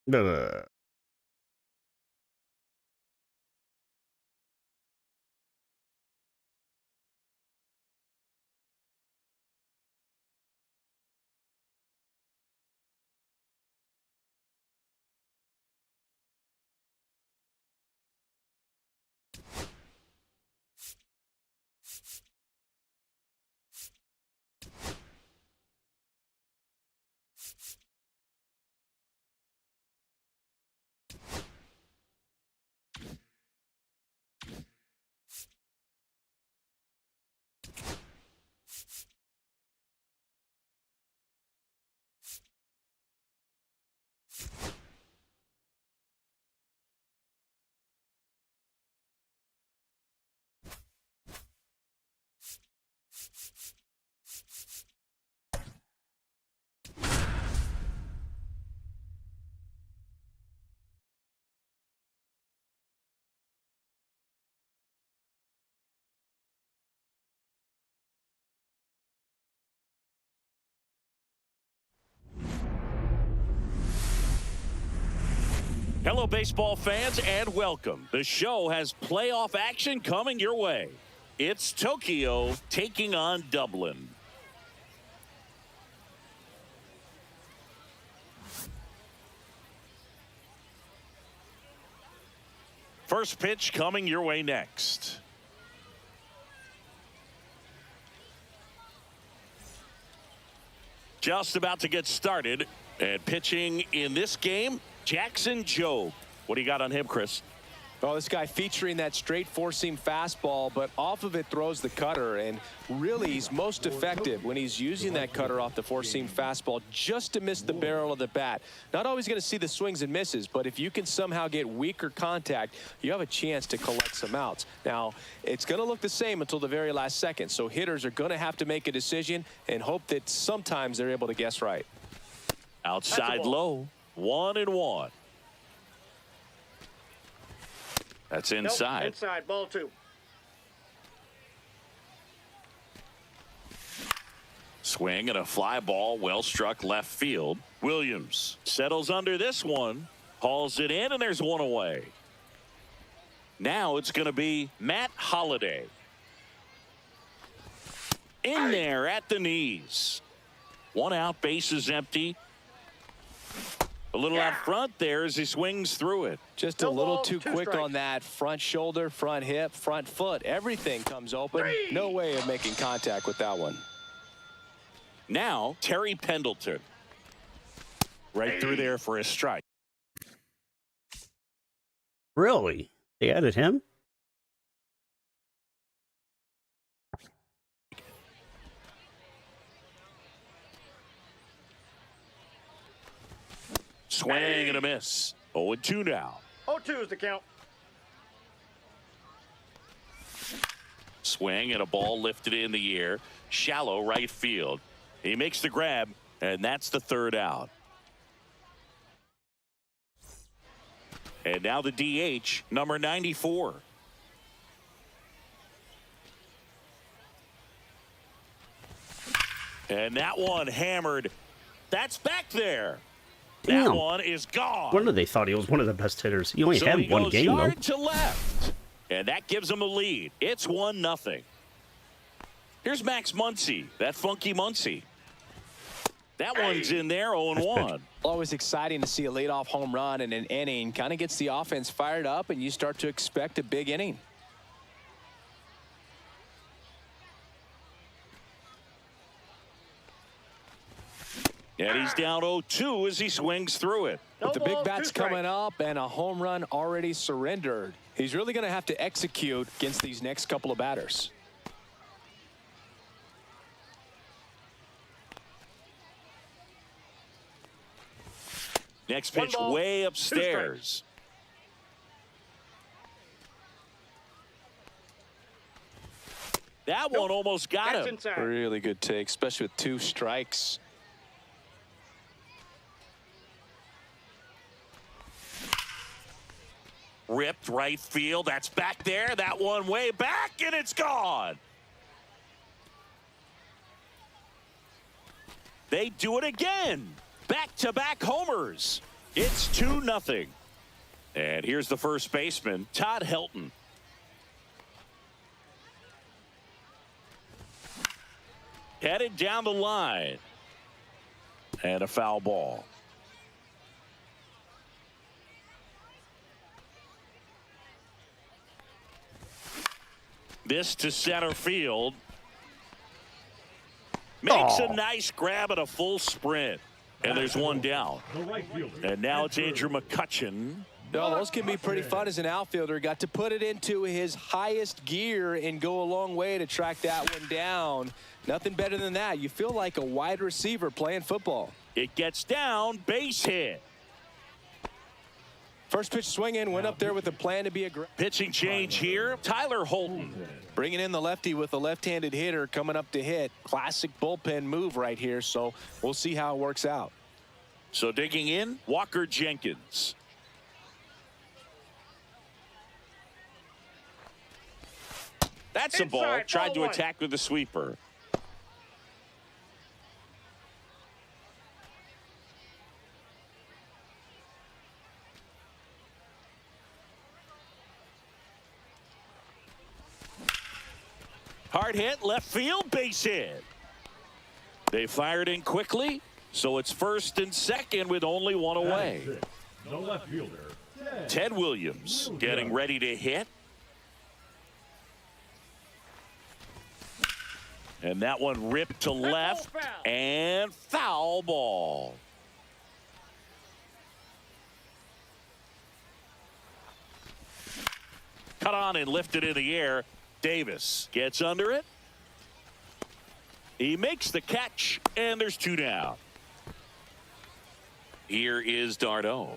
Blah. Hello, baseball fans, and welcome. The show has playoff action coming your way. It's Tokyo taking on Dublin. First pitch coming your way next. Just about to get started. And pitching in this game, Jackson Jobe. What do you got on him, Chris? Well, this guy featuring that straight four-seam fastball, but off of it throws the cutter, and really he's most effective when he's using that cutter off the four-seam fastball just to miss the barrel of the bat. Not always going to see the swings and misses, but if you can somehow get weaker contact, you have a chance to collect some outs. Now, it's going to look the same until the very last second, so hitters are going to have to make a decision and hope that sometimes they're able to guess right. Outside low, 1-1. That's inside. Nope, inside, ball 2. Swing and a fly ball, well struck left field. Williams settles under this one, hauls it in, and there's one away. Now it's going to be Matt Holliday. In there at the knees. One out, bases empty. A little out front there as he swings through it. Just a little too quick on that front shoulder, front hip, front foot. Everything comes open. No way of making contact with that one. Now, Terry Pendleton. Right through there for a strike. Really? They added him? Swing and a miss. 0-2 now. 0-2 is the count. Swing and a ball lifted in the air. Shallow right field. He makes the grab, and that's the third out. And now the DH, number 94. And that one hammered. That's back there. That Damn. one is gone. Wonder they thought he was one of the best hitters. He only So had he one goes game, though. yard to left. And that gives him a lead. It's 1-0. Here's Max Muncy, that funky Muncy. That one's in there, 0-1. Always exciting to see a leadoff home run in an inning. Kind of gets the offense fired up, and you start to expect a big inning. And he's down 0-2 as he swings through it. With the big ball, bats 2 strikes. coming up and a home run already surrendered, he's really going to have to execute against these next couple of batters. Next pitch way upstairs. That one almost got That's him. inside. Really good take, especially with 2 strikes. Ripped right field. That's back there. That one way back, and it's gone. They do it again. Back-to-back homers. It's 2-0. And here's the first baseman, Todd Helton. Headed down the line. And a foul ball. This to center field. Makes a nice grab at a full sprint. And there's one down. The right fielder. And now it's Andrew McCutchen. No, those can be pretty fun as an outfielder. Got to put it into his highest gear and go a long way to track that one down. Nothing better than that. You feel like a wide receiver playing football. It gets down, base hit. First pitch swinging, went up there with a plan to be aggressive. Pitching change here, Tyler Holton. Bringing in the lefty with a left-handed hitter coming up to hit. Classic bullpen move right here, so we'll see how it works out. So digging in, Walker Jenkins. That's a ball. Inside, Tried ball to 1. attack with the sweeper. Hard hit, left field, base hit. They fired in quickly, so it's first and second with only one away. The left fielder, Ted Williams getting ready to hit. And that one ripped to left and foul ball. Cut on and lifted in the air. Davis gets under it. He makes the catch, and there's 2 down. Here is Darno.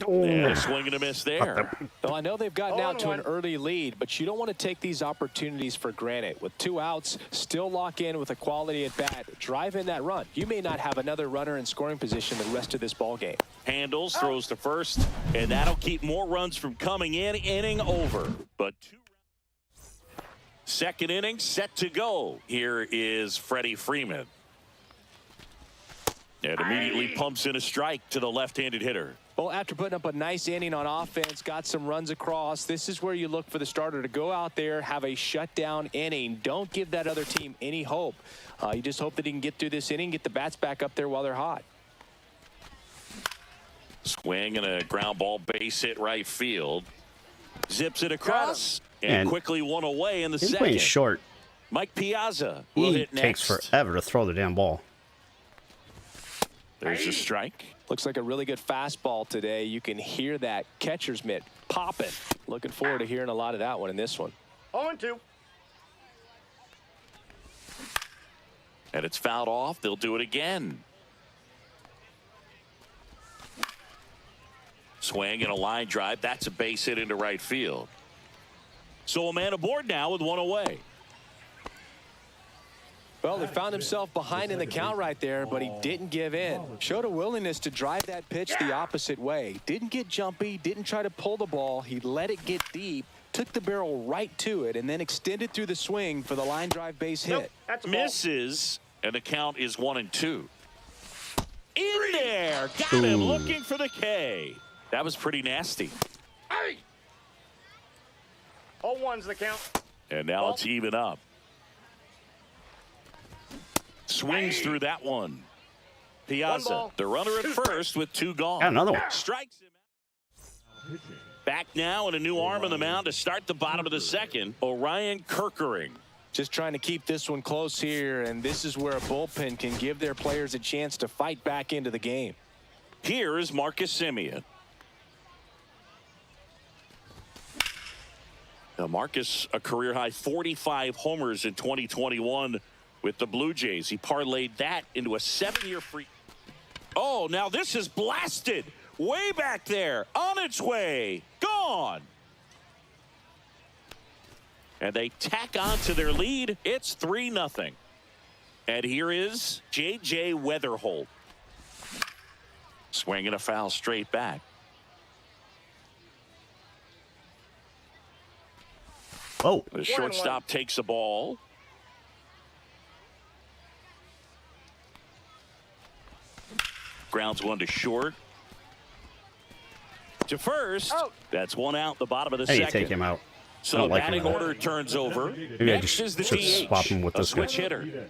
And a swing and a miss there. Well, I know they've gotten out to an early lead, but you don't want to take these opportunities for granted. With 2 outs, still lock in with a quality at bat, drive in that run. You may not have another runner in scoring position the rest of this ball game. Handles, throws to first, and that'll keep more runs from coming in. Inning over. But 2 second inning set to go. Here is Freddie Freeman. And immediately pumps in a strike to the left-handed hitter. Well, after putting up a nice inning on offense, got some runs across, this is where you look for the starter to go out there, have a shutdown inning. Don't give that other team any hope. You just hope that he can get through this inning, get the bats back up there while they're hot. Swing and a ground ball, base hit right field. Zips it across and quickly one away in the He's second. playing short. Mike Piazza will He hit takes next. forever to throw the damn ball. There's a strike. Looks like a really good fastball today. You can hear that catcher's mitt popping. Looking forward to hearing a lot of that one in this one. 0-2. And it's fouled off. They'll do it again. Swing and a line drive. That's a base hit into right field. So a man aboard now with one away. Well, he found himself behind in the count right there, but he didn't give in. Showed a willingness to drive that pitch the opposite way. Didn't get jumpy, didn't try to pull the ball. He let it get deep, took the barrel right to it, and then extended through the swing for the line drive base hit. That's a ball. Misses, and the count is 1-2. In there. Got him looking for the K. That was pretty nasty. 0-1's the count. And now it's even up. Swings through that one. Piazza, the runner at first with 2 gone. Got another one. Strikes him. Back now and a new arm on the mound to start the bottom of the second. Orion Kerkering. Just trying to keep this one close here, and this is where a bullpen can give their players a chance to fight back into the game. Here is Marcus Semien. Now Marcus, a career-high 45 homers in 2021 with the Blue Jays. He parlayed that into a 7-year free. Oh, now this is blasted. Way back there. On its way. Gone. And they tack on to their lead. It's 3-0. And here is J.J. Weatherholt. Swinging a foul straight back. Oh, The shortstop takes the ball. Grounds one to short. To first. Out. That's one out the bottom of the hey, you second. take him out. I So don't the like him batting at all. order turns over. Maybe I Next just is the should DH. swap him with a this guy. switch hitter.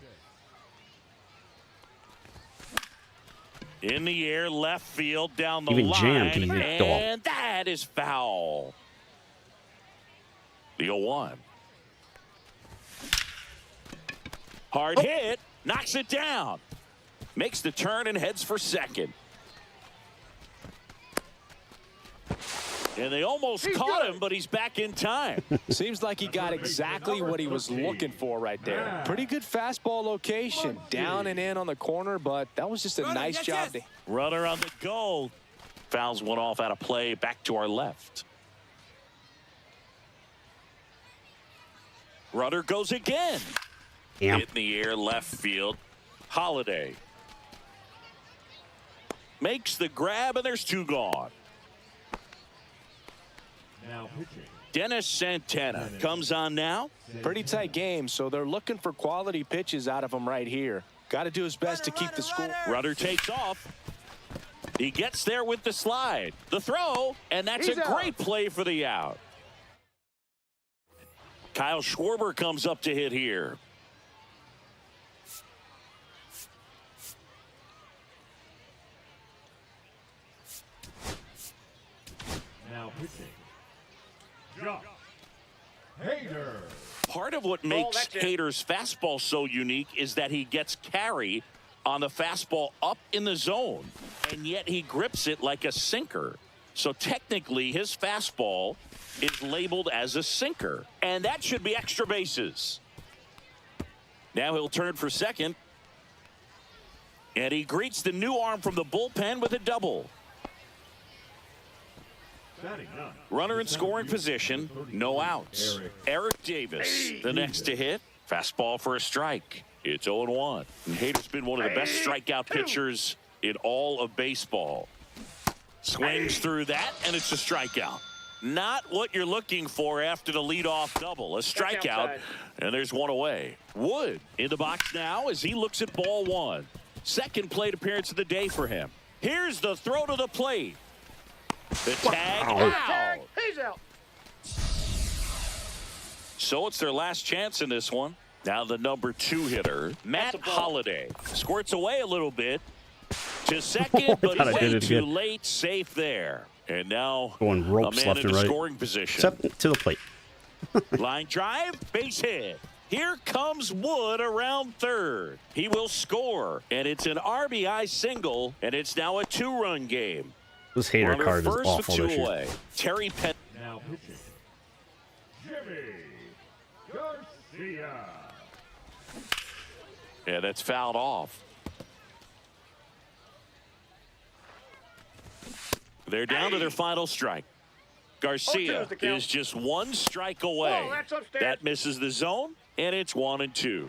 In the air, left field, down the Even line. jammed, he hit off. And that is foul. The 0-1. Hard hit. Knocks it down. Makes the turn and heads for second. And they almost caught him, but he's back in time. Seems like he got exactly what he was looking for right there. Pretty good fastball location. Down and in on the corner, but that was just a nice job. Runner on the go. Fouls one off out of play. Back to our left. Runner goes again. Damn. Hit in the air, left field. Holiday makes the grab, and there's 2 gone. Now pitching. Dennis Santana comes on now. Pretty tight game, so they're looking for quality pitches out of him right here. Got to do his best to keep the score. Runner takes off. He gets there with the slide. The throw, and that's a great play for the out. Kyle Schwarber comes up to hit here. Now pitching. Josh Hader. Part of what makes Hader's fastball so unique is that he gets carry on the fastball up in the zone, and yet he grips it like a sinker. So technically, his fastball is labeled as a sinker, and that should be extra bases. Now he'll turn for second, and he greets the new arm from the bullpen with a double. Runner in scoring position, no outs. Eric Davis, the next to hit. Fastball for a strike. It's 0-1. And Hader's been one of the best strikeout pitchers in all of baseball. Swings through that, and it's a strikeout. Not what you're looking for after the leadoff double. A strikeout, and there's one away. Wood in the box now as he looks at ball one. Second plate appearance of the day for him. Here's the throw to the plate. The tag out. He's out. So it's their last chance in this one. Now the number 2 hitter, Matt Holliday, squirts away a little bit to second, but he's way too late. Safe there. And now going ropes a man left in and right. scoring position. Except to the plate. Line drive, base hit. Here comes Wood around third. He will score, and it's an RBI single, and it's now a 2-run game. This Hader card is awful this year. Away. Terry Penn. Now pitching. Jimmy Garcia. Yeah, that's fouled off. They're down to their final strike. Garcia is just 1 strike away. That misses the zone, and it's 1-2.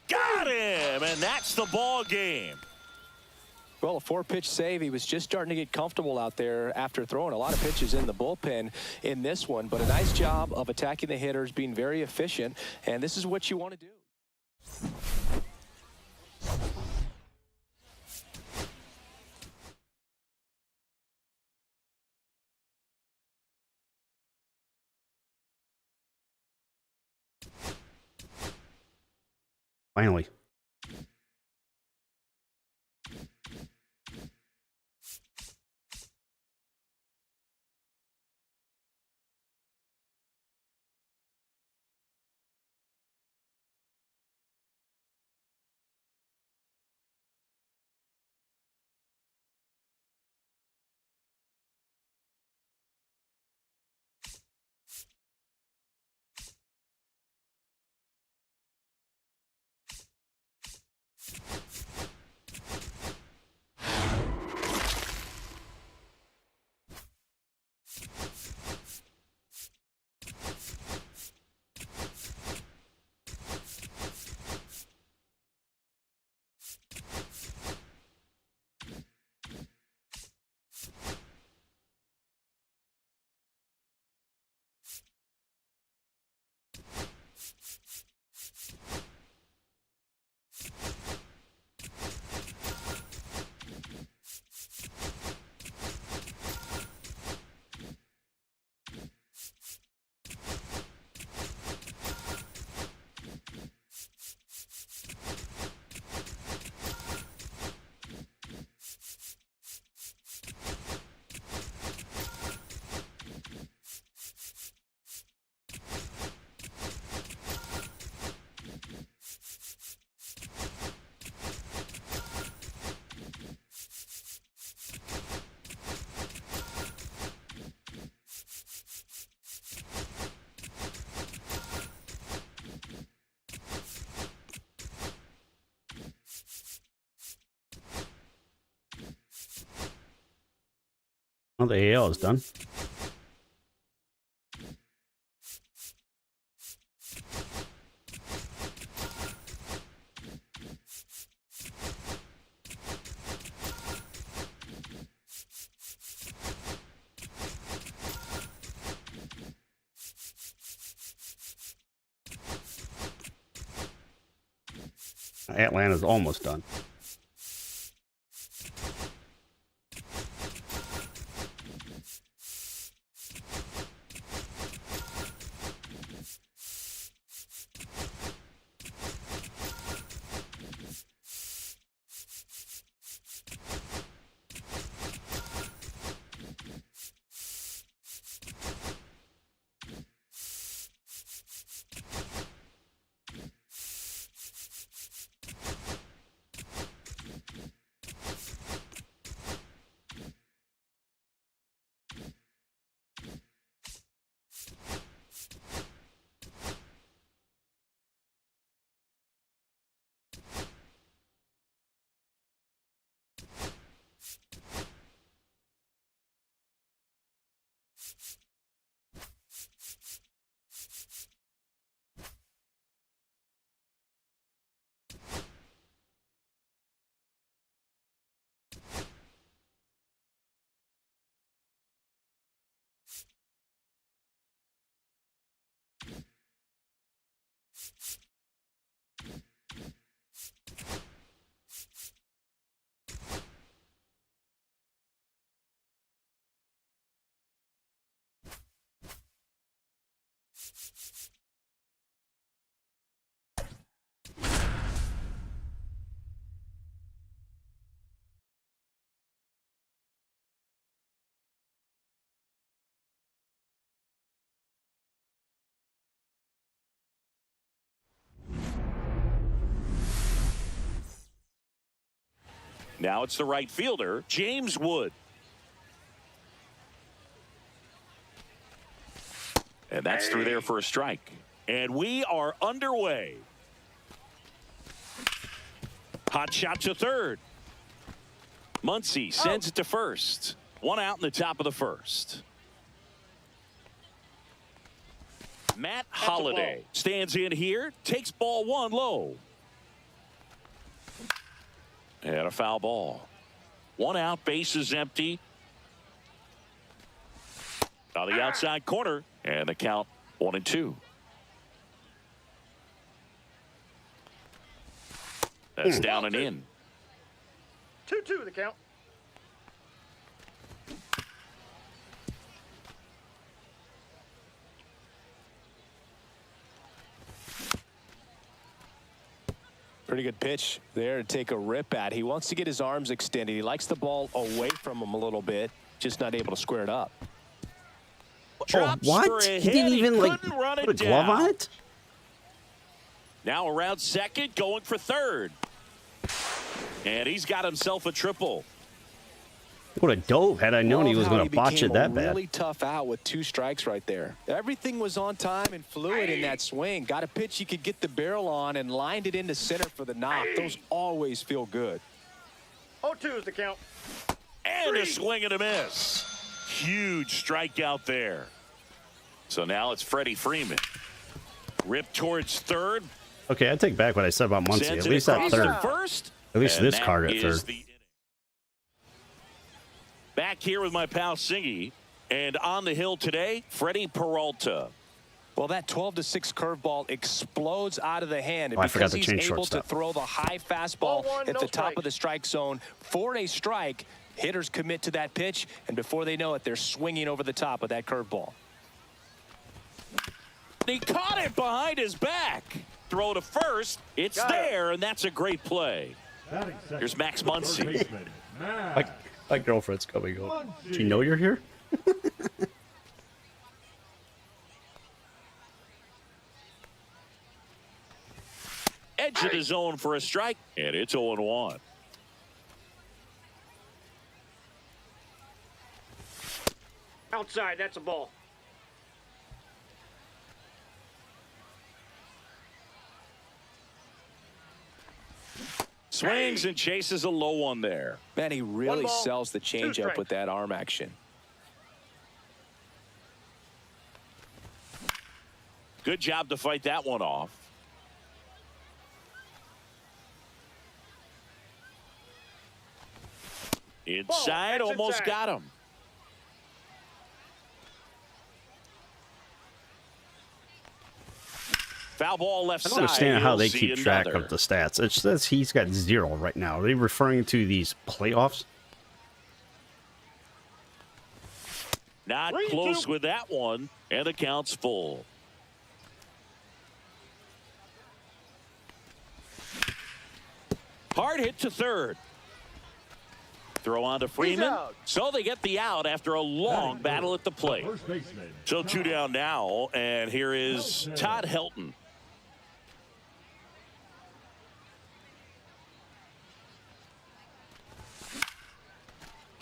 Got him, and that's the ball game. Well, a 4-pitch save. He was just starting to get comfortable out there after throwing a lot of pitches in the bullpen in this one. But a nice job of attacking the hitters, being very efficient. And this is what you want to do. Finally. Well, the AL is done. Atlanta's almost done. Now it's the right fielder, James Wood. And that's through there for a strike. And we are underway. Hot shot to third. Muncy sends it to first. One out in the top of the first. Matt Holliday stands in here, takes ball one low. And a foul ball. One out, base is empty. On the outside corner, and the count 1-2. That's down and in. 2-2 the count. Pretty good pitch there to take a rip at. He wants to get his arms extended. He likes the ball away from him a little bit, just not able to square it up. Drops what? for a He didn't hit. even like Couldn't run put it a glove down. on it? Now around second, going for third. And he's got himself a triple. Would have dove had I known he was Love how going to botch became it that a bad. really tough out with 2 strikes right there. Everything was on time and fluid in that swing. Got a pitch he could get the barrel on and lined it into center for the knock. Those always feel good. 0-2 is the count. And a swing and a miss. Huge strikeout there. So now it's Freddie Freeman. Rip towards third. Okay, I take back what I said about Muncy. Sends At it least at across third. to first. At least And this that card at is third. the inning. Back here with my pal Singy. And on the hill today, Freddie Peralta. Well, that 12-6 curveball explodes out of the hand. And Oh, I forgot because to he's change able to shortstop. throw the high fastball Ball one, at no the top strikes. of the strike zone for a strike, hitters commit to that pitch, and before they know it, they're swinging over the top of that curveball. He caught it behind his back. Throw to first. It's there, and that's a great play. Batting second, Here's Max third Muncy. baseman, Max My girlfriend's coming home. Muncy. Do you know you're here? Edge of the zone for a strike, and it's 0-1. Outside, that's a ball. Swings and chases a low one there. Man, he really ball, sells the 2 changeup strikes. with that arm action. Good job to fight that one off. Inside, that's almost inside. got him. Foul ball left I side. don't understand how He'll they see keep track another. of the stats. It says he's got 0 right now. Are they referring to these playoffs? Not 3-2. close with that one, and the count's full. Hard hit to third. Throw on to Freeman. out. So they get the out after a long Batting battle third, at the plate. First baseman. So 2 down now, and here is Helton. Todd Helton.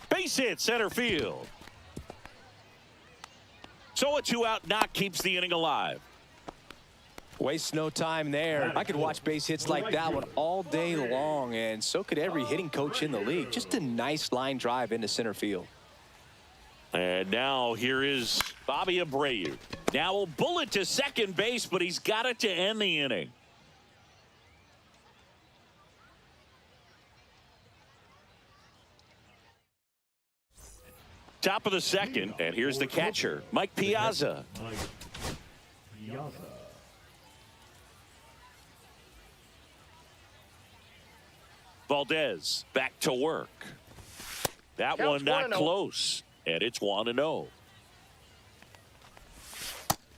Base hit center field. So a 2-out knock keeps the inning alive. Waste no time there. I could watch base hits like that one all day long, and so could every hitting coach in the league. Just a nice line drive into center field. And now here is Bobby Abreu. Now a bullet to second base, but he's got it to end the inning. Top of the second, and here's the catcher, Mike Piazza. Mike Piazza. Valdez back to work. That one not close, and it's 1-0.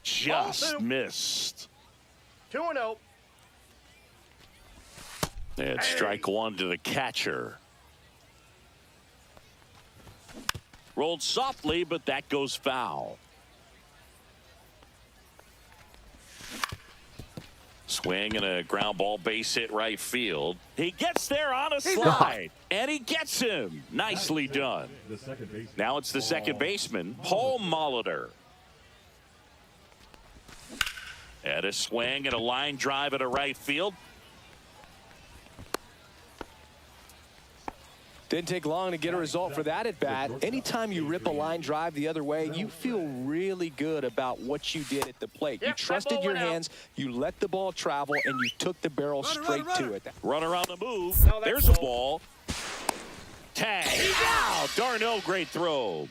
Just missed. 2-0. And strike one to the catcher. Rolled softly, but that goes foul. Swing and a ground ball, base hit right field. He gets there on a slide, and he gets him. Nicely done. The second baseman. Now it's the second baseman, Paul Molitor. And a swing and a line drive at a right field. Didn't take long to get a result for that at bat. Anytime you rip a line drive the other way, you feel really good about what you did at the plate. You trusted your hands, you let the ball travel, and you took the barrel straight to it. Runner on the move. No, that's There's a ball. Tag. Out. Darno, great throw.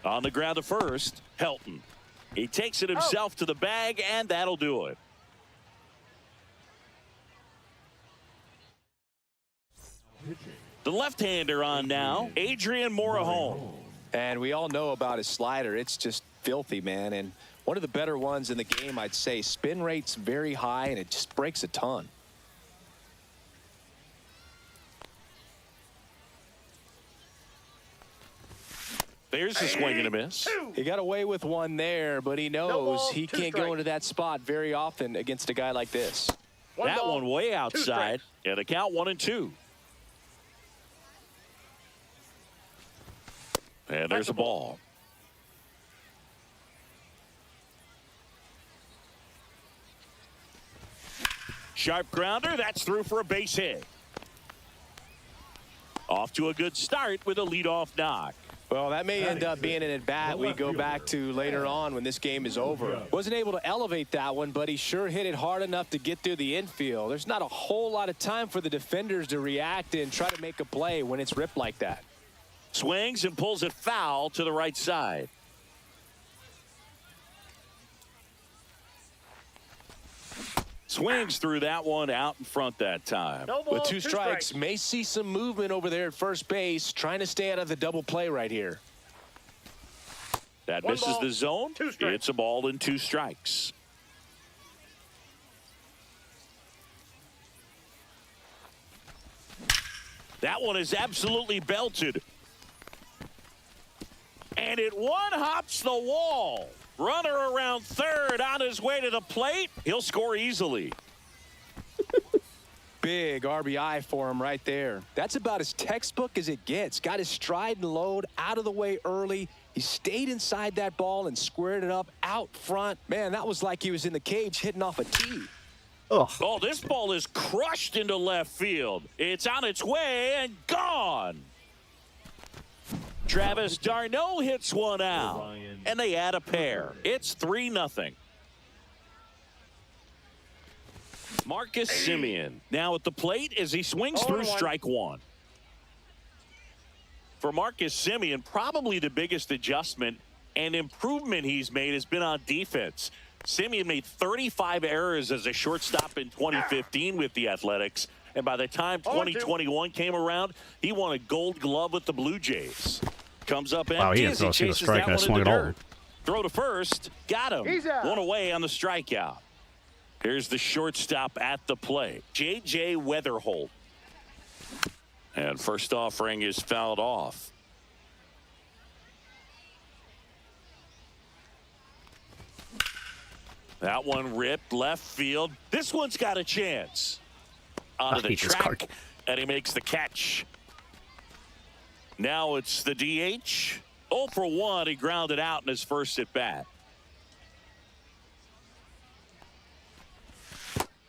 On the ground to first, Helton. He takes it himself to the bag, and that'll do it. The left-hander on now, Adrian Morejon. And we all know about his slider. It's just filthy, man. And one of the better ones in the game, I'd say. Spin rate's very high, and it just breaks a ton. There's a swing and a miss. He got away with one there, but he knows ball, he 2 can't go strikes. into that spot very often against a guy like this. That ball, one way 2 outside. strikes. And the count 1-2. And there's a ball. Sharp grounder. That's through for a base hit. Off to a good start with a leadoff knock. Well, that may end up being an at-bat we go back to later on when this game is over. Wasn't able to elevate that one, but he sure hit it hard enough to get through the infield. There's not a whole lot of time for the defenders to react and try to make a play when it's ripped like that. Swings and pulls it foul to the right side. Swings through that one out in front that time. No ball, With 2 strikes, may see some movement over there at first base, trying to stay out of the double play right here. That 1 misses ball, the zone. 2 strikes. It's a ball and 2 strikes. That one is absolutely belted. And it one-hops the wall. Runner around third on his way to the plate. He'll score easily. Big RBI for him right there. That's about as textbook as it gets. Got his stride and load out of the way early. He stayed inside that ball and squared it up out front. Man, that was like he was in the cage hitting off a tee. Oh, this ball is crushed into left field. It's on its way and gone. Travis d'Arnaud hits one out, and they add a pair. It's 3-0. Marcus Semien now at the plate as he swings through 0-1. strike one. For Marcus Semien, probably the biggest adjustment and improvement he's made has been on defense. Semien made 35 errors as a shortstop in 2015 with the Athletics. And by the time 2021 came around, he won a Gold Glove with the Blue Jays. Comes up empty Wow, he didn't as throw he a single chases strike, that and I one swung in the it all. dirt. Throw to first. Got him. He's out. 1 away on the strikeout. Here's the shortstop at the plate, J.J. Weatherholt. And first offering is fouled off. That one ripped left field. This one's got a chance. Onto I the hate this card. track, and he makes the catch. Now it's the DH. 0 for 1. He grounded out in his first at bat.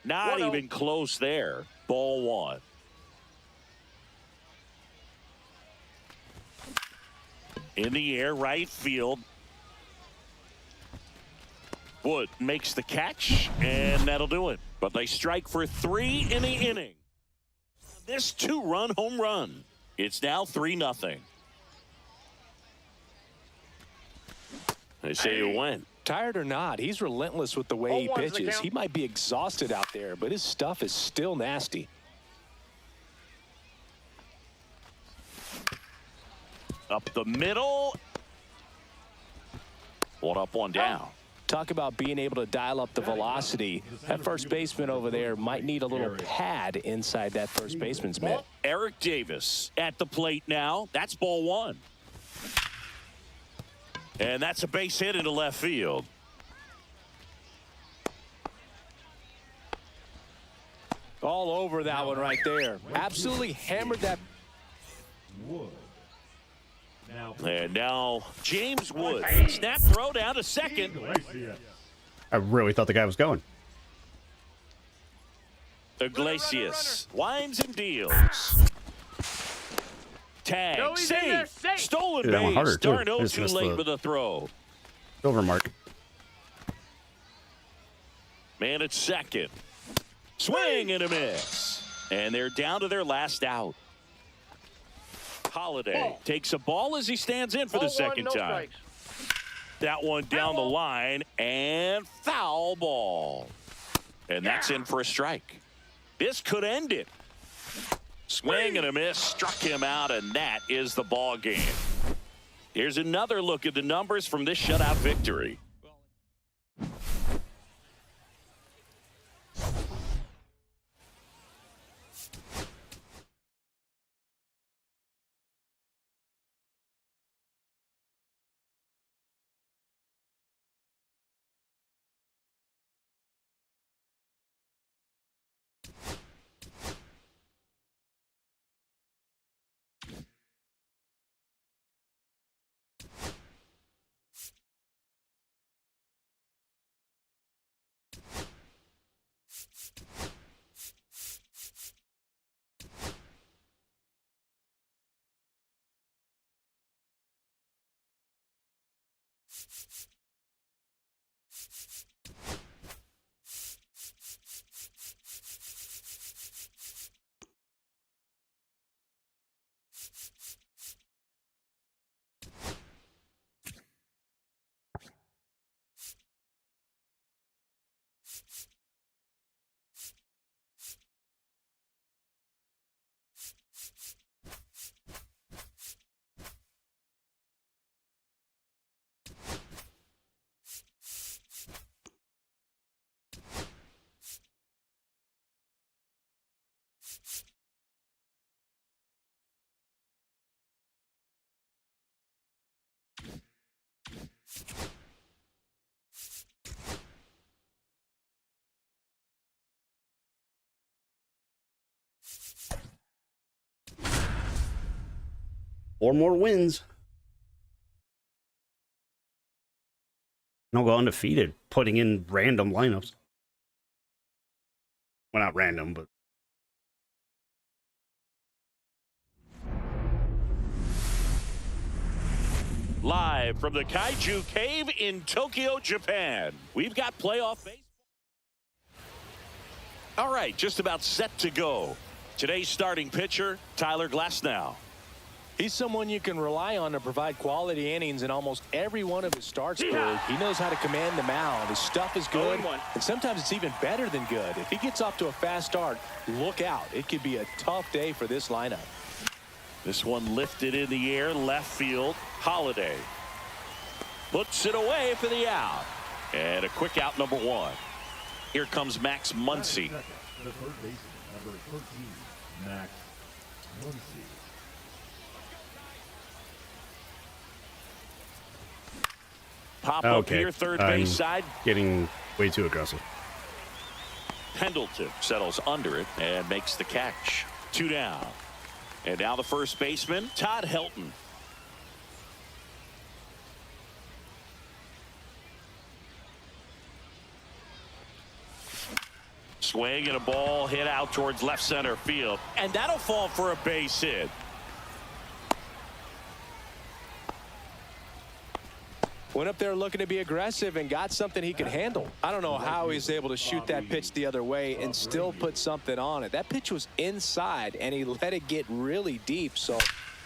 Not 1-0. even close there. Ball 1. In the air, right field. Wood makes the catch, and that'll do it. But they strike for 3 in the inning. This 2-run home run. It's now 3-0. They say it went. Tired or not, he's relentless with the way he 0-1's the pitches. count. He might be exhausted out there, but his stuff is still nasty. Up the middle. 1 up, 1 down. Talk about being able to dial up the velocity. That first baseman over there might need a little pad inside that first baseman's mitt. Eric Davis at the plate now. That's ball 1. And that's a base hit into left field. All over that one right there. Absolutely hammered that. Wood. Now, And now James Wood. Snap throw down to second. Iglesias. I really thought the guy was going. Iglesias winds and deals. Tag, Go easy there, save, safe. stolen Dude, that one base. harder, too. Darno Just too missed late the- for the throw. Silver mark. Man at second. Swing and a miss. And they're down to their last out. Holiday takes a ball as he stands in for the 0-1, second no time. strikes. That one down the line and foul ball. And that's in for a strike. This could end it. Swing and a miss, struck him out, and that is the ball game. Here's another look at the numbers from this shutout victory. Four more wins. And I'll go undefeated, putting in random lineups. Well, not random, but Live from the Kaiju Cave in Tokyo, Japan. We've got playoff baseball. All right, just about set to go. Today's starting pitcher, Tyler Glasnow. He's someone you can rely on to provide quality innings in almost every one of his starts, Berg. He knows how to command the mound. His stuff is good, 0-1. and sometimes it's even better than good. If he gets off to a fast start, look out. It could be a tough day for this lineup. This one lifted in the air, left field. Holiday puts it away for the out. And a quick out, number 1. Here comes Max Muncy. Second, the third baseman, number 13, Max Muncy. Pop up okay. here, third I'm base side. getting way too aggressive. Pendleton settles under it and makes the catch. 2 down. And now the first baseman, Todd Helton. Swing and a ball hit out towards left center field. And that'll fall for a base hit. Went up there looking to be aggressive and got something he could handle. I don't know how he's able to shoot that pitch the other way and still put something on it. That pitch was inside, and he let it get really deep. So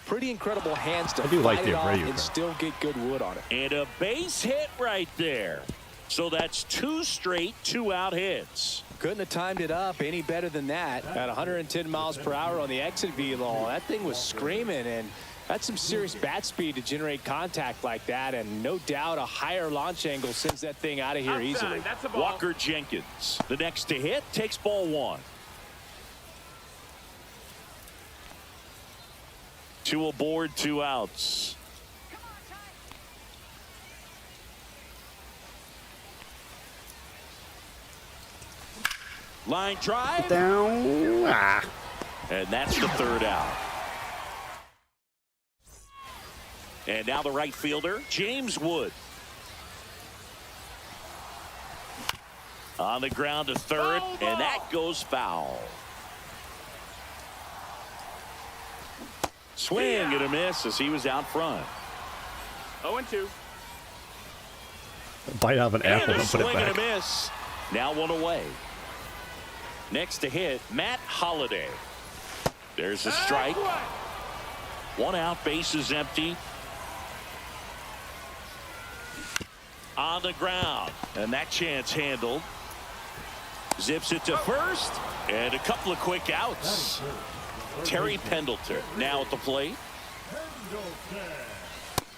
pretty incredible hands to fight it off and still get good wood on it. And a base hit right there. So that's 2 straight 2-out hits. Couldn't have timed it up any better than that. At 110 miles per hour on the exit velo, that thing was screaming, and that's some serious bat speed to generate contact like that, and no doubt a higher launch angle sends that thing out of here easily. That's a ball. Walker Jenkins, the next to hit, takes ball 1. 2 aboard, 2 outs. Line drive. Down. Ah. And that's the 3rd out. And now the right fielder, James Wood. On the ground to 3rd, and that goes foul. Swing and a miss as he was out front. 0-2. Bite out of an apple And a and put it swing and a back. miss. Now 1 away. Next to hit, Matt Holliday. There's a strike. 1 out, bases empty. On the ground, and that chance handled. Zips it to first, and a couple of quick outs. Terry Pendleton now at the plate.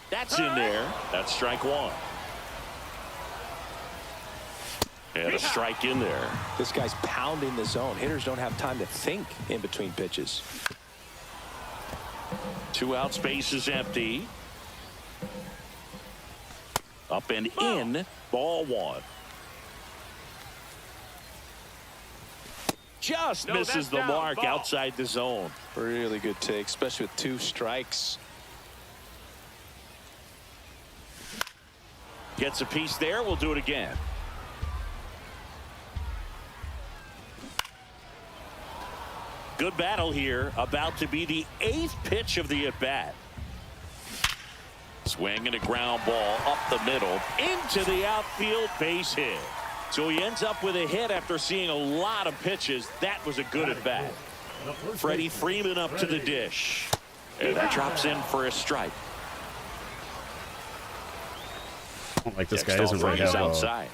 That's in there. That's strike 1. And a strike in there. This guy's pounding the zone. Hitters don't have time to think in between pitches. 2 outs, bases empty. Up and in, ball 1. Just misses the mark outside the zone. Really good take, especially with 2 strikes. Gets a piece there. We'll do it again. Good battle here. About to be the 8th pitch of the at-bat. Swing and a ground ball up the middle into the outfield, base hit. So he ends up with a hit after seeing a lot of pitches. That was a good at bat. Freddie Freeman up to the dish, and that drops in for a strike. I don't like this guy. Next Doesn't off, really he's have outside.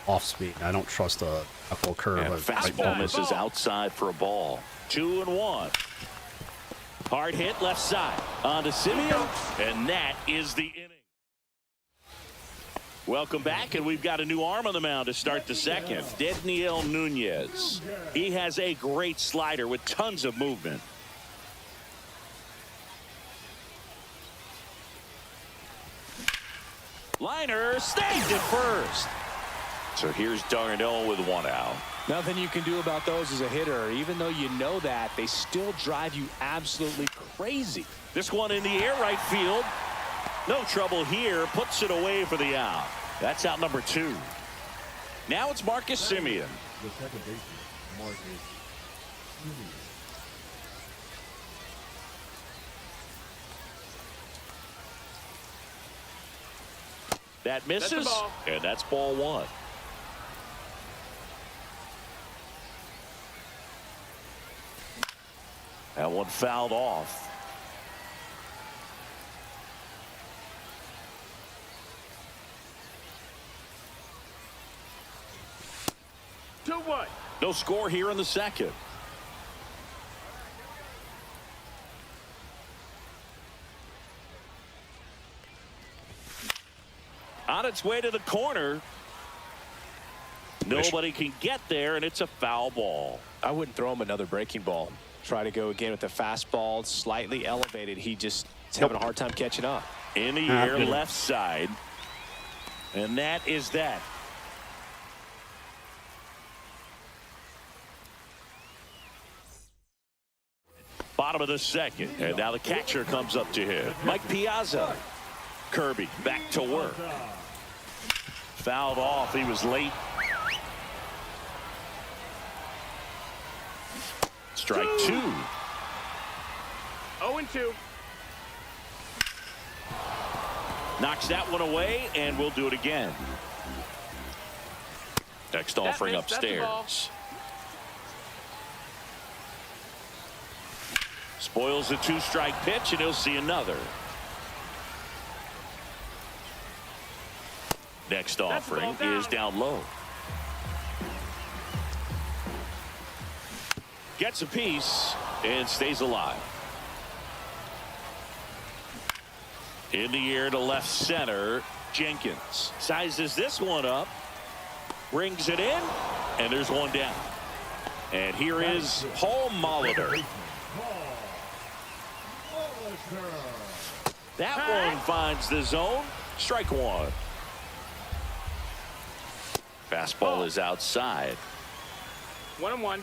off speed. I don't trust a full curve. And fastball misses outside for a ball. 2-1. Hard hit left side on to Simeon, and that is the inning. Welcome back, and we've got a new arm on the mound to start the 2nd. Dedniel Nunez. He has a great slider with tons of movement. Liner snagged at first. So here's Darnell with 1 out. Nothing you can do about those as a hitter. Even though you know that, they still drive you absolutely crazy. This one in the air, right field. No trouble here. Puts it away for the out. That's out number 2. Now it's Marcus Simeon. The second baseman, Marcus Simeon. That misses, That's a ball. and that's ball 1. That one fouled off. No score here in the 2nd. On its way to the corner. Nobody can get there, and it's a foul ball. I wouldn't throw him another breaking ball. Try to go again with the fastball, slightly elevated. He just is having a hard time catching up. In the air, left side. And that is that. Bottom of the 2nd, and now the catcher comes up to him. Mike Piazza. Kirby back to work. Fouled off. He was late. Strike 2. 0-2. Knocks that one away, and we'll do it again. Next offering upstairs. Spoils the 2-strike pitch, and he'll see another. Next offering is down low. Gets a piece and stays alive. In the air to left center, Jenkins sizes this one up, brings it in, and there's one down. And here is Paul Molitor. That one finds the zone. Strike one. Fastball is outside. 1-1.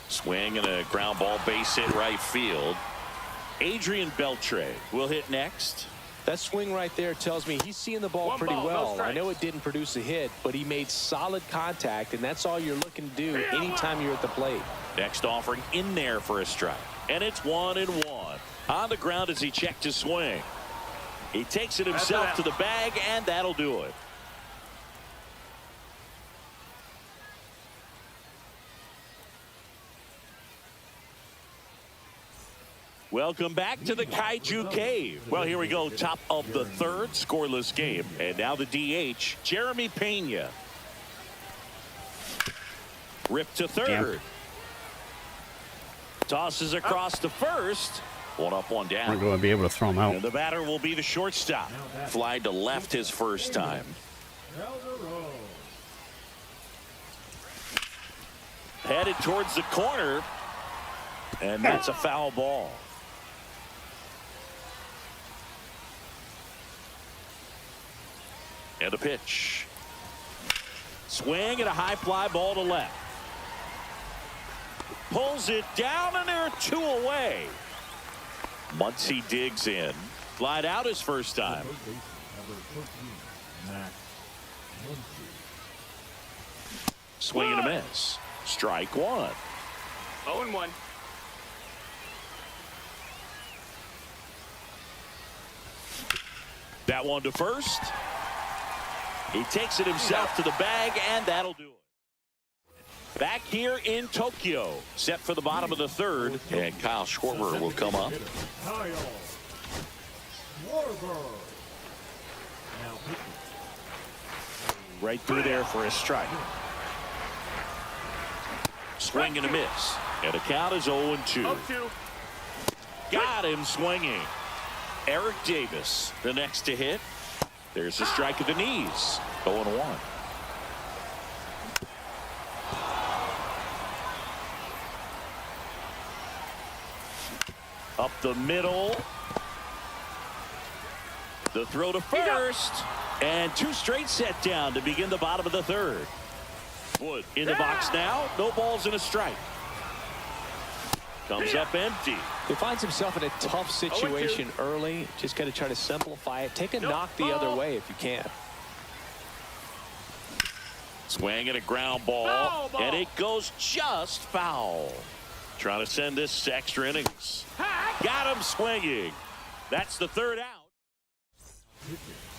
Swing and a ground ball, base hit right field. Adrian Beltre will hit next. That swing right there tells me he's seeing the ball pretty well. I know it didn't produce a hit, but he made solid contact, and that's all you're looking to do anytime you're at the plate. Next offering in there for a strike. And it's 1-1. On the ground as he checked his swing. He takes it himself to the bag, and that'll do it. Welcome back to the Kaiju Cave. Well, here we go. Top of the third, scoreless game. And now the DH, Jeremy Pena. Ripped to third. Tosses across to first. One up, one down. We're going to be able to throw him out. And the batter will be the shortstop. Fly to left his first time. Headed towards the corner. And that's a foul ball. And a pitch. Swing and a high fly ball to left. Pulls it down, and there are two away. Muncy digs in. Flied out his first time. Swing and a miss. Strike one. 0-1. That one to first. He takes it himself to the bag, and that'll do it. Back here in Tokyo, set for the bottom of the third, and Kyle Schwarber will come up. Right through there for a strike. Swing and a miss. And the count is 0-2. 0-2. Got him swinging. Eric Davis, the next to hit. There's a strike at the knees. 0-1. Up the middle. The throw to first. And two straight set down to begin the bottom of the third. Wood in the box now. No balls and a strike. Comes up empty. He finds himself in a tough situation early. Just got to try to simplify it. Take a knock the other way if you can. Swing and a ground ball. And it goes just foul. Trying to send this to extra innings. Got him swinging. That's the third out.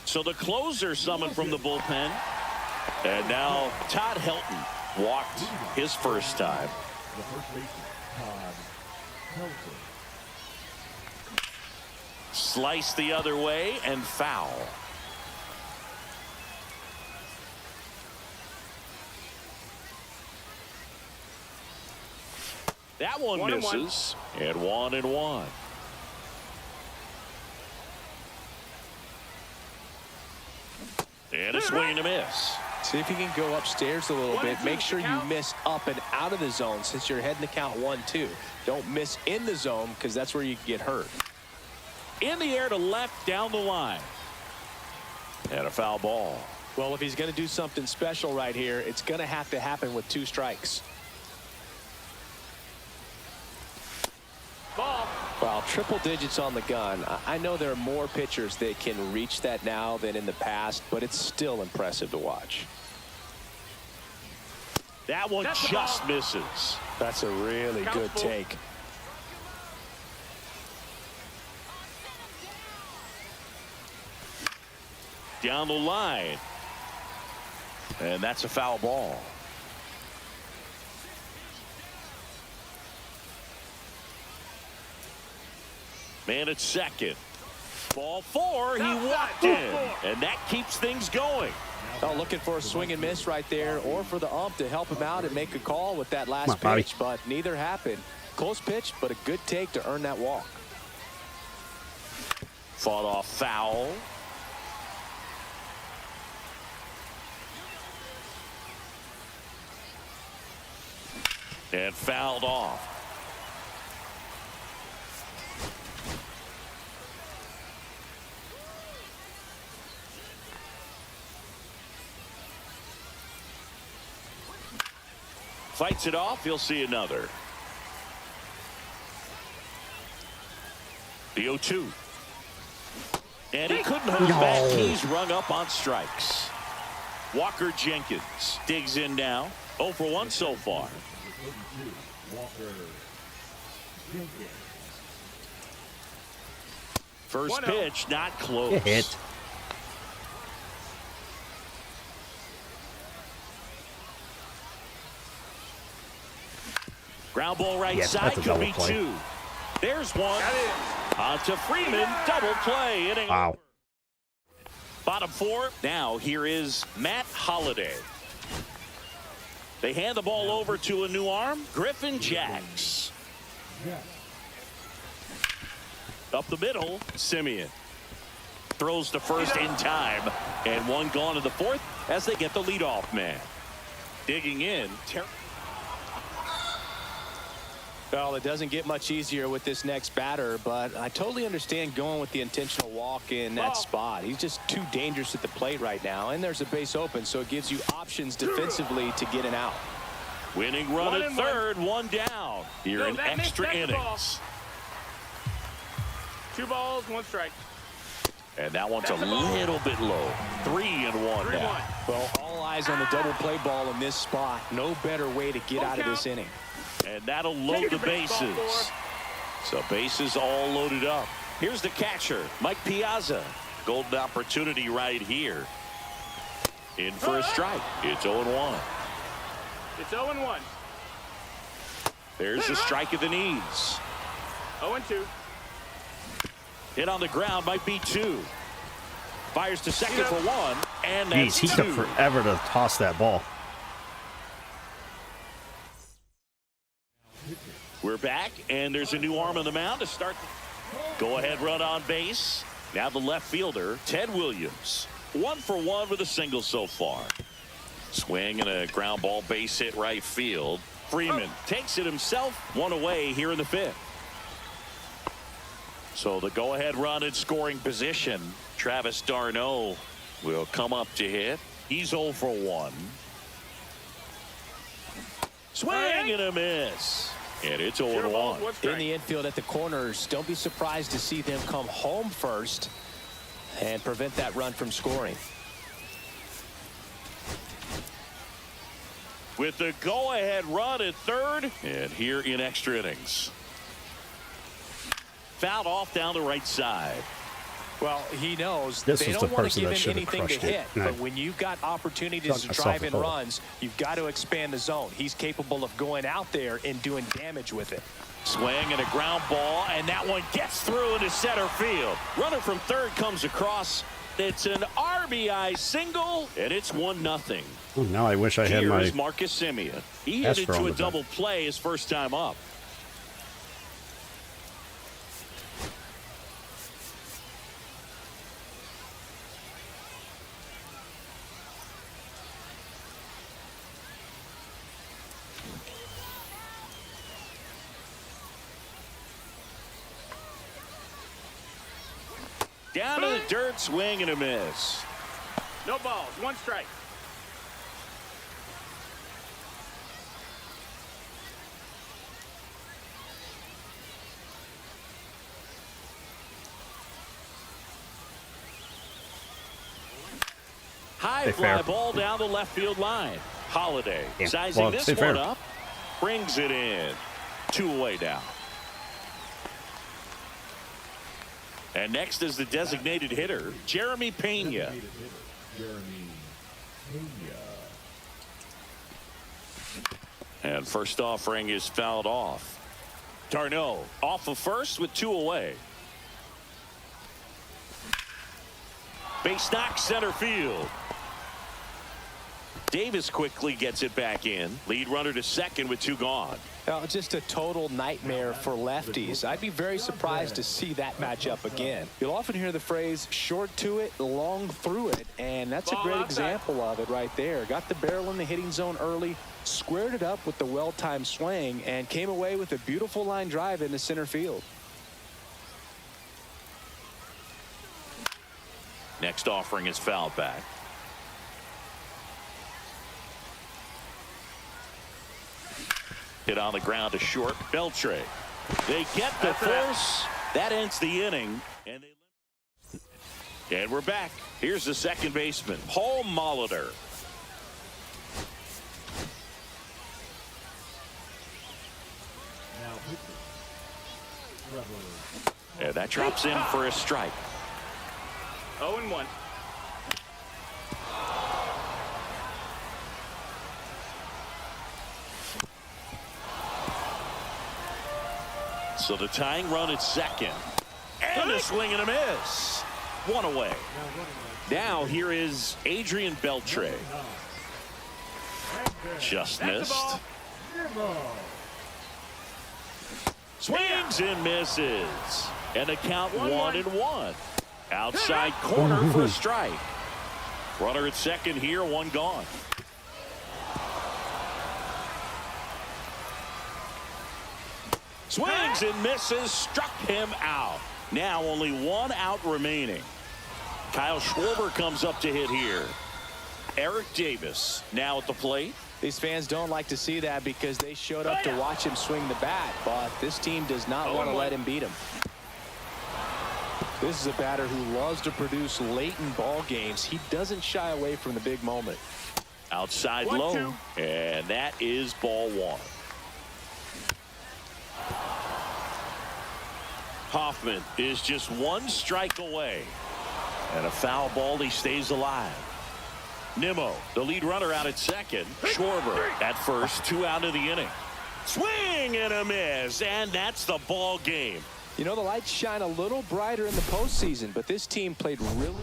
So the closer summoned from the bullpen. And now Todd Helton walked his first time. The first baseman, Todd Helton. Slice the other way and foul. That one misses. And 1-1. And a swing and a miss. See if you can go upstairs a little bit. Make sure you miss up and out of the zone since you're heading to count 1-2. Don't miss in the zone because that's where you can get hurt. In the air to left down the line. And a foul ball. Well, if he's going to do something special right here, it's going to have to happen with two strikes. Ball. Well, triple digits on the gun. I know there are more pitchers that can reach that now than in the past, but it's still impressive to watch. That one just misses. That's a really good take. down the line. And that's a foul ball. Man at second. Ball 4. He walked in. And that keeps things going. Oh, looking for a swing and miss right there, or for the ump to help him out and make a call with that last Bobby. pitch, but neither happened. Close pitch, but a good take to earn that walk. Fought off foul. And fouled off. Fights it off. He'll see another. The 0-2. And he couldn't hold back. He's rung up on strikes. Walker Jenkins digs in now. 0 for 1 so far. Walker Jenkins. First pitch, not close. Get hit. Ground ball right Yes, side, that's a could double be play. 2. There's one. On to Freeman, double play. Inning Wow. over. Bottom 4. Now here is Matt Holliday. They hand the ball over to a new arm, Griffin Jacks. Up the middle, Simeon. Throws to first in time, and one gone to the 4th as they get the leadoff man. Digging in. Well, it doesn't get much easier with this next batter, but I totally understand going with the intentional walk in that spot. He's just too dangerous at the plate right now, and there's a base open, so it gives you options defensively to get an out. Winning run at third, one down. Here in extra innings. 2 balls, 1 strike. And that one's a little bit low. 3-1 now. Well, all eyes on the double play ball in this spot. No better way to get out of this inning. And that'll load the bases. So bases all loaded up. Here's the catcher, Mike Piazza. Golden opportunity right here. In for a strike. It's 0-1. It's 0-1. There's the strike at the knees. 0-2. Hit on the ground, might be 2. Fires to second for 1. And that's Jeez, he took 2. forever to toss that ball. We're back, and there's a new arm on the mound to start. Go-ahead run on base. Now the left fielder, Ted Williams. 1 for 1 with a single so far. Swing and a ground ball base hit right field. Freeman takes it himself. 1 away here in the 5th. So the go-ahead run in scoring position. Travis d'Arnaud will come up to hit. He's 0 for 1. Swing and a miss. And it's 0-1. In the infield at the corners, don't be surprised to see them come home first and prevent that run from scoring. With the go-ahead run at third, and here in extra innings. Fouled off down the right side. Well, he knows This they was don't the want person to that give him should have anything to crushed it. hit. And I But when you've got opportunities shot to myself drive a in photo. runs, you've got to expand the zone. He's capable of going out there and doing damage with it. Swing and a ground ball, and that one gets through into center field. Runner from third comes across. It's an RBI single, and it's 1-0. Oh, now I wish I had my. Here's Marcus Semien. He That's hit wrong into a with that. double play his first time up. Down to the dirt, swing and a miss. No balls, 1 strike. High Stay fly fair. ball down the left field line. Holiday Yeah, sizing well, this stay one fair. up. Brings it in. 2 away now. And next is the designated hitter, Jeremy Pena. Designated hitter, Jeremy Pena. And first offering is fouled off. Darno off of first with 2 away. Base knock center field. Davis quickly gets it back in. Lead runner to second with 2 gone. Now, just a total nightmare for lefties. I'd be very surprised to see that matchup again. You'll often hear the phrase short to it, long through it, and that's a Ball great outside. example of it right there. Got the barrel in the hitting zone early, squared it up with the well-timed swing, and came away with a beautiful line drive into center field. Next offering is fouled back. Hit on the ground to short. Beltre. They get the force. That ends the inning. And we're back. Here's the second baseman, Paul Molitor. Now pitching. Trevor. And that drops in for a strike. 0-1. So the tying run at second. And a swing and a miss. 1 away. Now here is Adrian Beltre. Just That's the missed. ball. Nimmo. Swings and misses. And the count 1-1. 1-1. Outside corner for a strike. Runner at second here, 1 gone. Swings and misses, struck him out. Now only 1 out remaining. Kyle Schwarber comes up to hit here. Eric Davis now at the plate. These fans don't like to see that because they showed up to watch him swing the bat, but this team does not want to let him beat him. This is a batter who loves to produce late in ball games. He doesn't shy away from the big moment. Outside 1-2. low. And that is ball 1. Hoffman is just 1 strike away. And a foul ball, he stays alive. Nimmo, the lead runner, out at second. Schwarber at first, 2 out of the inning. Swing and a miss, and that's the ball game. You know, the lights shine a little brighter in the postseason, but this team played really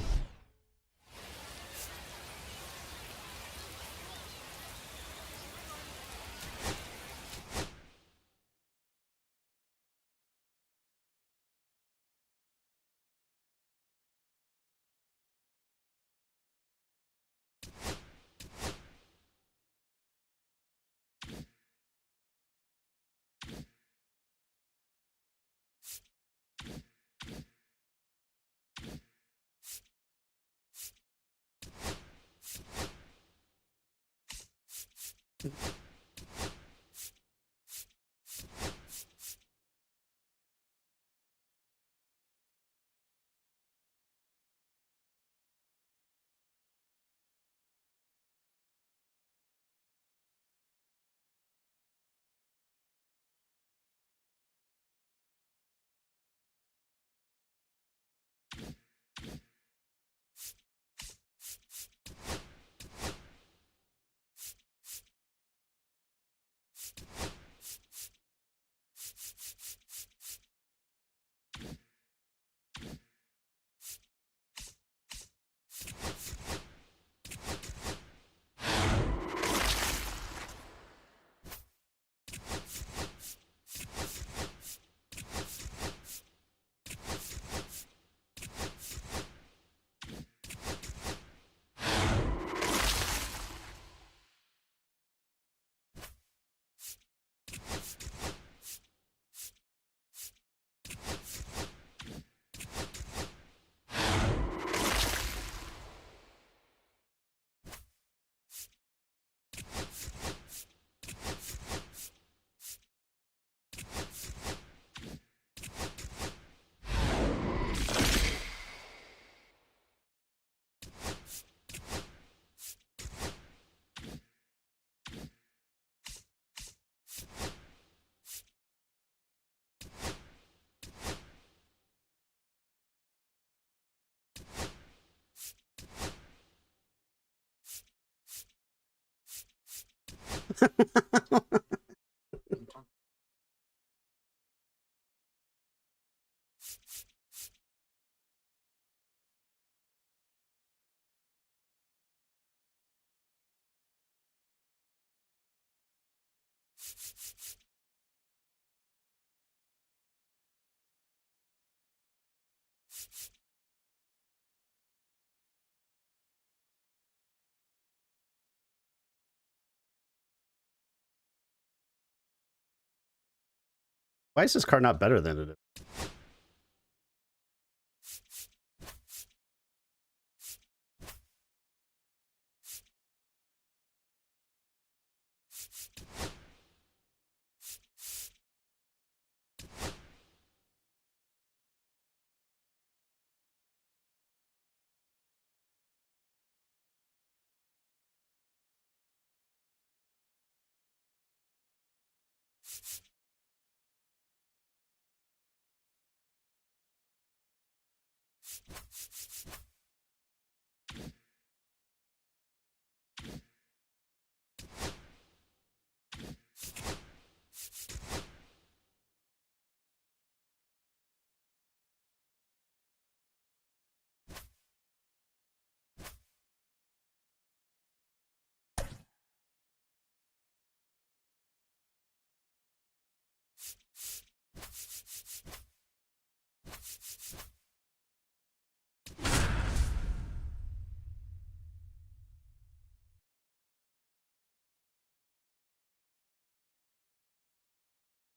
Why is this car not better than it is?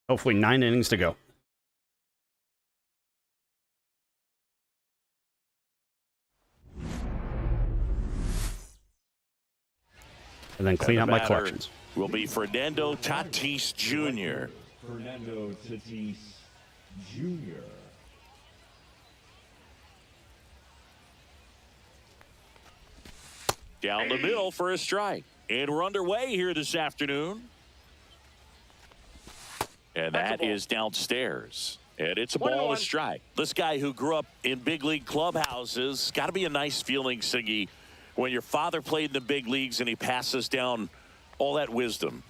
Hopefully 9 innings to go. And then clean And up the my batter collections. will be Fernando Tatis Jr. Fernando Tatis Jr. Down the middle for a strike. And we're underway here this afternoon. And that is downstairs. And it's a ball and a strike. This guy who grew up in big league clubhouses, got to be a nice feeling, Siggy, when your father played in the big leagues and he passes down all that wisdom.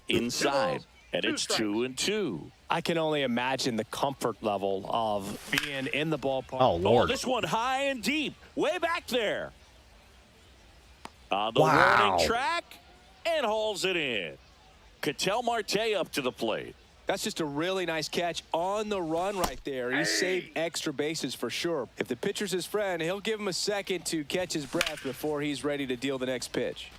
Inside. And it's 2-2. I can only imagine the comfort level of being in the ballpark. Oh, Lord. This one high and deep. Way back there. On the Wow. warning track. And hauls it in. Ketel Marte up to the plate. That's just a really nice catch on the run right there. He saved extra bases for sure. If the pitcher's his friend, he'll give him a second to catch his breath before he's ready to deal the next pitch.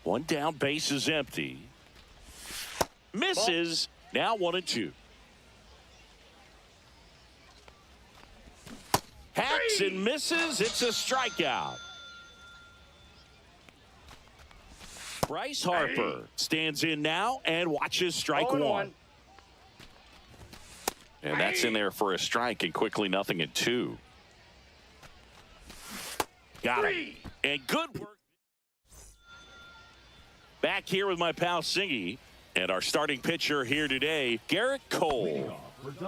One down, base is empty. Misses. Now 1-2. Hacks and misses. It's a strikeout. Bryce Harper stands in now and watches strike one. And that's in there for a strike, and quickly 0-2. Got him. And good work. Back here with my pal Singy and our starting pitcher here today, Garrett Cole.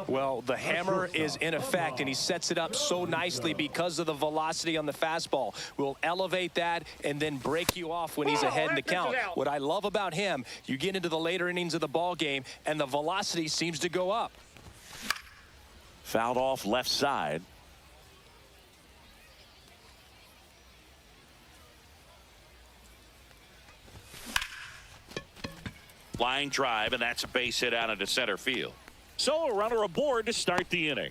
Well, the hammer is in effect, and he sets it up so nicely because of the velocity on the fastball. We'll elevate that and then break you off when he's ahead in the count. What I love about him, you get into the later innings of the ball game, and the velocity seems to go up. Fouled off left side. Line drive, and that's a base hit out into center field. So a runner aboard to start the inning.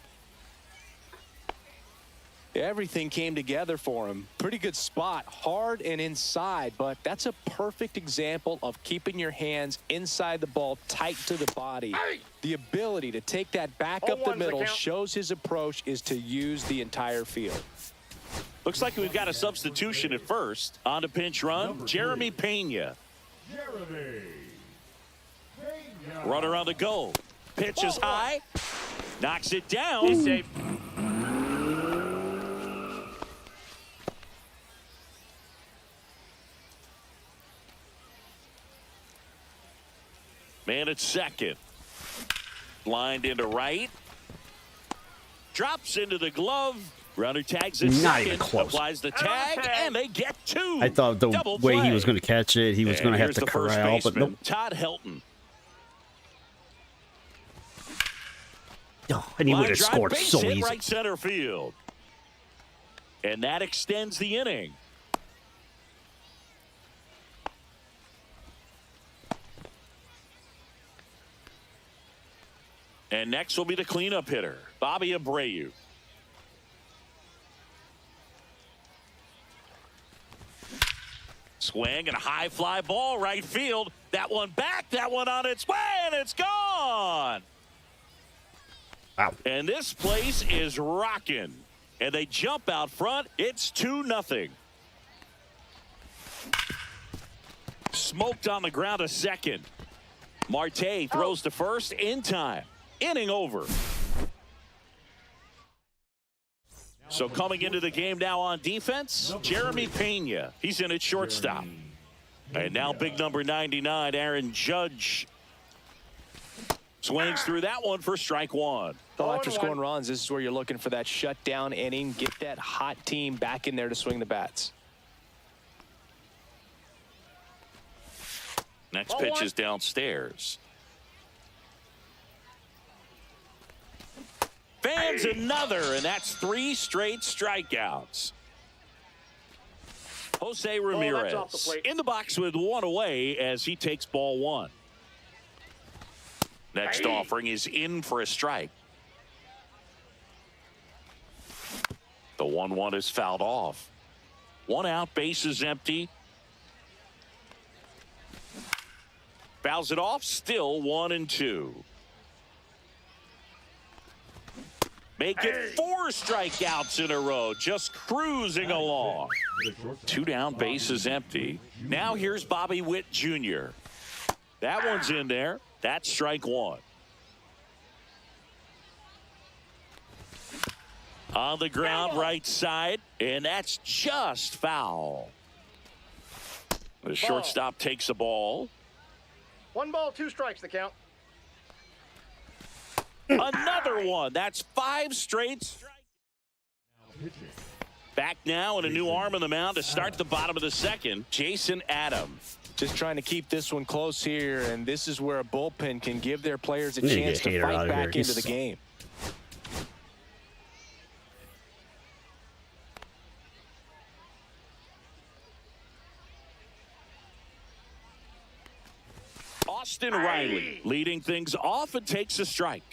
Everything came together for him. Pretty good spot, hard and inside, but that's a perfect example of keeping your hands inside the ball, tight to the body. The ability to take that back up the middle shows his approach is to use the entire field. Looks like we've got a substitution at first. On to pinch run, Jeremy Pena. Jeremy Pena. Runner on the go. Pitch is high. Knocks it down. He's safe. Man at second. Lined into right. Drops into the glove Runner tags it Not second, even close. applies the tag, and they get 2. I thought the Double way he play. was going to catch it, he was And going to have here's to the first corral, but baseman, nope. Todd Helton. Oh, and he would Line have drive, scored base so hit easy. right center field. And that extends the inning. And next will be the cleanup hitter, Bobby Abreu. Swing and a high fly ball right field. That one back, that one on its way, and it's gone. Wow. And this place is rocking. And they jump out front. It's 2-0. Smoked on the ground a second. Marte throws to first in time. Inning over. So coming into the game now on defense, Jeremy Pena. He's in at shortstop. And now big number 99, Aaron Judge. Swings through that one for strike one. Well, after scoring runs, this is where you're looking for that shutdown inning. Get that hot team back in there to swing the bats. Next pitch is downstairs. Fans another, and that's 3 straight strikeouts. Jose Ramirez off the plate. in the box with 1 away as he takes ball 1. Next offering is in for a strike. The 1-1 is fouled off. 1 out, base is empty. Fouls it off, still 1-2. Make it 4 strikeouts in a row, just cruising along. 2 down, base is empty. Now here's Bobby Witt Jr. That one's in there. That's strike 1. On the ground, right side, and that's just foul. The shortstop takes a ball. 1 ball, 2 strikes, the count. Another one. That's 5 straight strikes. Back now, and a new arm on the mound to start the bottom of the second, Jason Adams. Just trying to keep this one close here, and this is where a bullpen can give their players a Need to chance get to Hader out fight of back here. into He's the so- game. Austin Riley leading things off and takes a strike.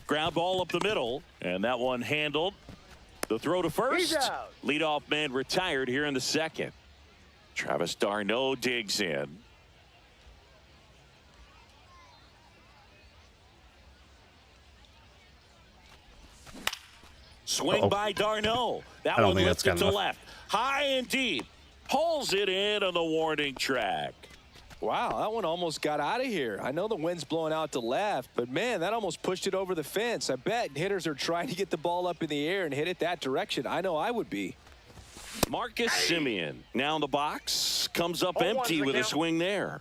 Ground ball up the middle, and that one handled. The throw to first. He's out. Leadoff man retired here in the second. Travis d'Arnaud digs in. Swing by d'Arnaud. That I don't one think that's lifted got to enough. left. High and deep. Pulls it in on the warning track. Wow, that one almost got out of here. I know the wind's blowing out to left, but man, that almost pushed it over the fence. I bet hitters are trying to get the ball up in the air and hit it that direction. I know I would be. Marcus Semien now in the box. Comes up 0-1 empty the with a count. swing there.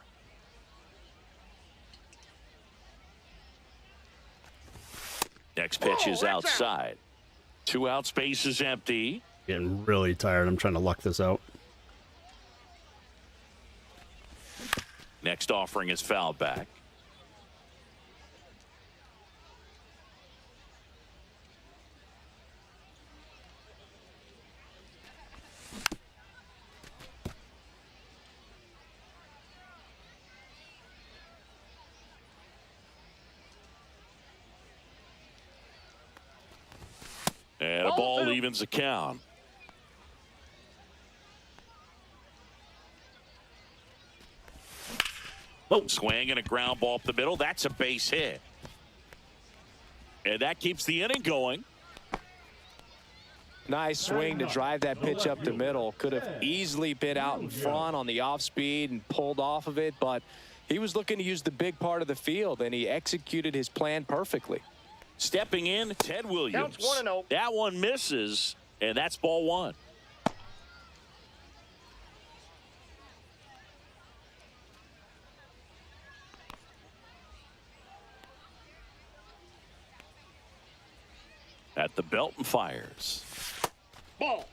Next pitch is that's out. outside. 2 outs, base is empty. Getting really tired. I'm trying to luck this out. Next offering is fouled back. And a ball evens the count. Swing and a ground ball up the middle. That's a base hit. And that keeps the inning going. Nice swing to drive that pitch up the middle. Could have easily been out in front on the off speed and pulled off of it, but he was looking to use the big part of the field, and he executed his plan perfectly. Stepping in, Ted Williams. Counts 1-0. That one misses, and that's ball 1. at the belt and fires. Ball.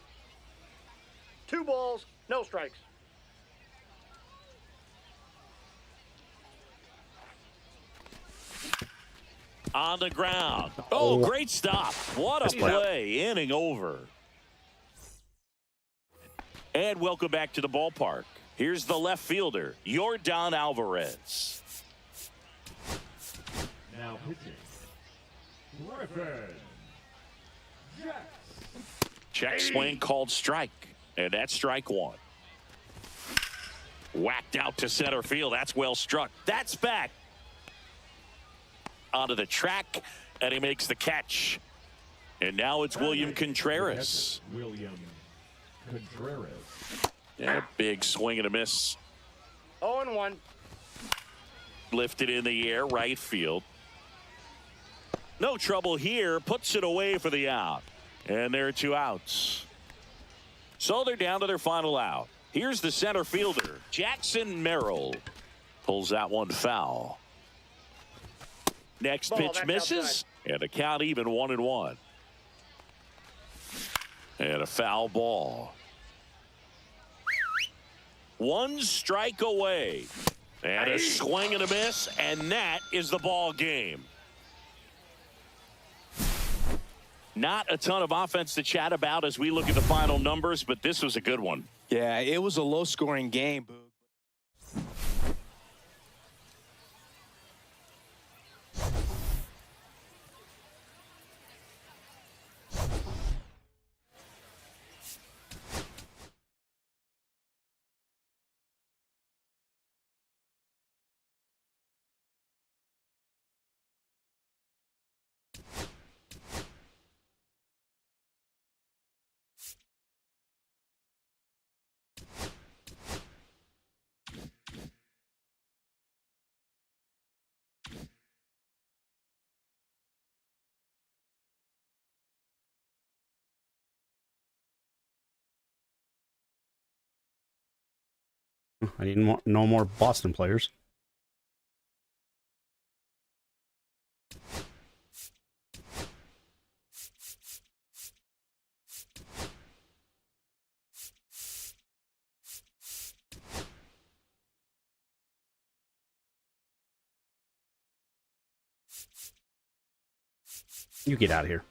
2 balls, no strikes. On the ground. Oh, great stop. What a play. Inning over. And welcome back to the ballpark. Here's the left fielder, Yordan Alvarez. Now pitching, Griffin Jax. Check swing called strike. And that's strike 1. Whacked out to center field. That's well struck. That's back. Onto the track, and he makes the catch. And now it's William Contreras. William Contreras. Yeah, big swing and a miss. 0-1. Lifted in the air, right field. No trouble here. Puts it away for the out. And there are 2 outs. So they're down to their final out. Here's the center fielder, Jackson Merrill. Pulls that one foul. Next Ball, pitch that's misses, outside. and the count even 1-1. And a foul ball. 1 strike away. And a swing and a miss, and that is the ball game. Not a ton of offense to chat about as we look at the final numbers, but this was a good one. Yeah, it was a low-scoring game, Boog. I need no more Boston players. You get out of here.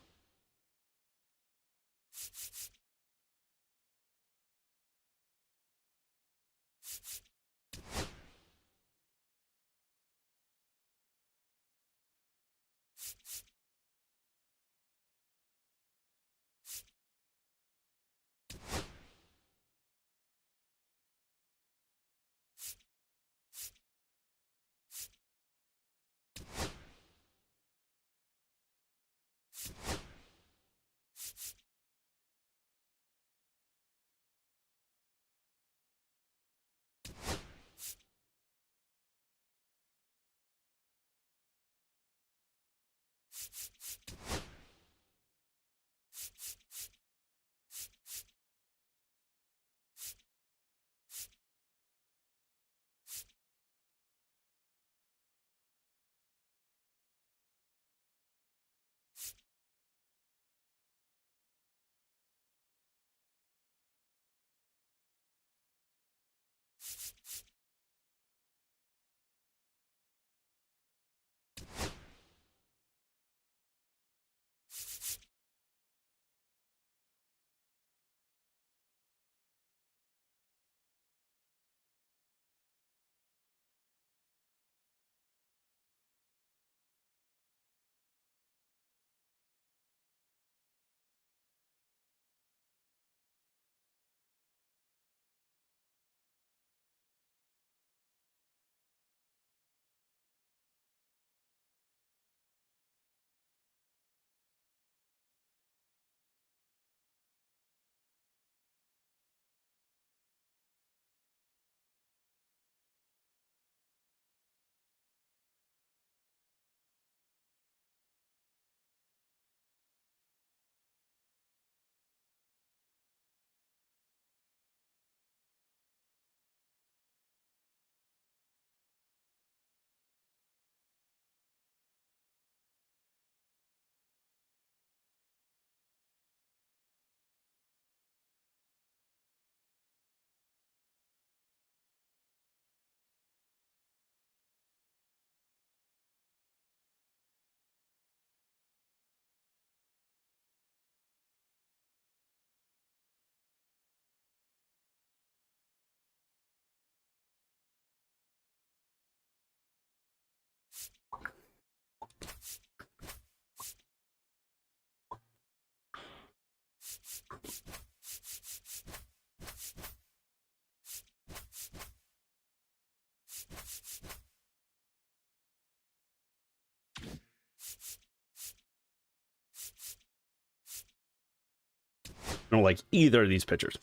I don't like either of these pitchers.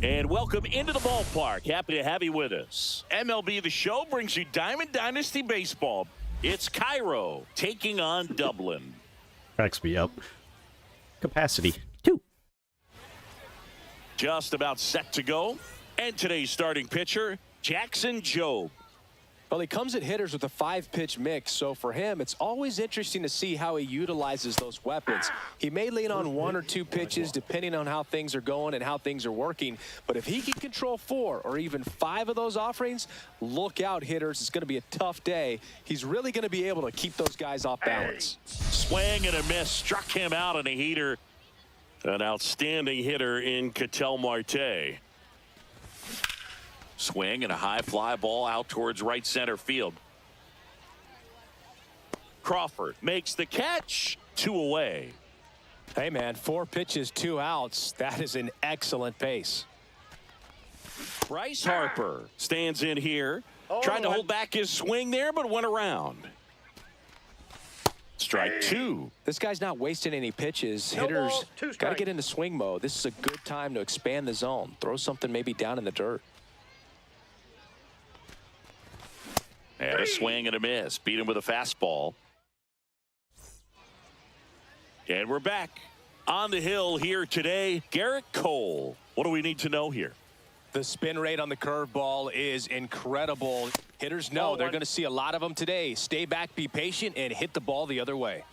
And welcome into the ballpark. Happy to have you with us. MLB The Show brings you Diamond Dynasty Baseball. It's Cairo taking on Dublin. Cracks me up. Capacity 2. Just about set to go. And today's starting pitcher, Jackson Jobe. Well, he comes at hitters with a 5-pitch mix, so for him, it's always interesting to see how he utilizes those weapons. He may lean on 1 or 2 pitches depending on how things are going and how things are working, but if he can control 4 or even 5 of those offerings, look out, hitters. It's going to be a tough day. He's really going to be able to keep those guys off balance. Swing and a miss, struck him out in a heater. An outstanding hitter in Ketel Marte. Swing and a high fly ball out towards right center field. Crawford makes the catch. 2 away. Hey, man, 4 pitches, 2 outs. That is an excellent pace. Bryce Harper stands in here. Tried to hold back his swing there, but went around. Strike 2. This guy's not wasting any pitches. No Hitters balls, 2 got to strikes. get into swing mode. This is a good time to expand the zone. Throw something maybe down in the dirt. And a swing and a miss. Beat him with a fastball. And we're back on the hill here today. Garrett Cole. What do we need to know here? The spin rate on the curveball is incredible. Hitters know they're going to see a lot of them today. Stay back, be patient, and hit the ball the other way.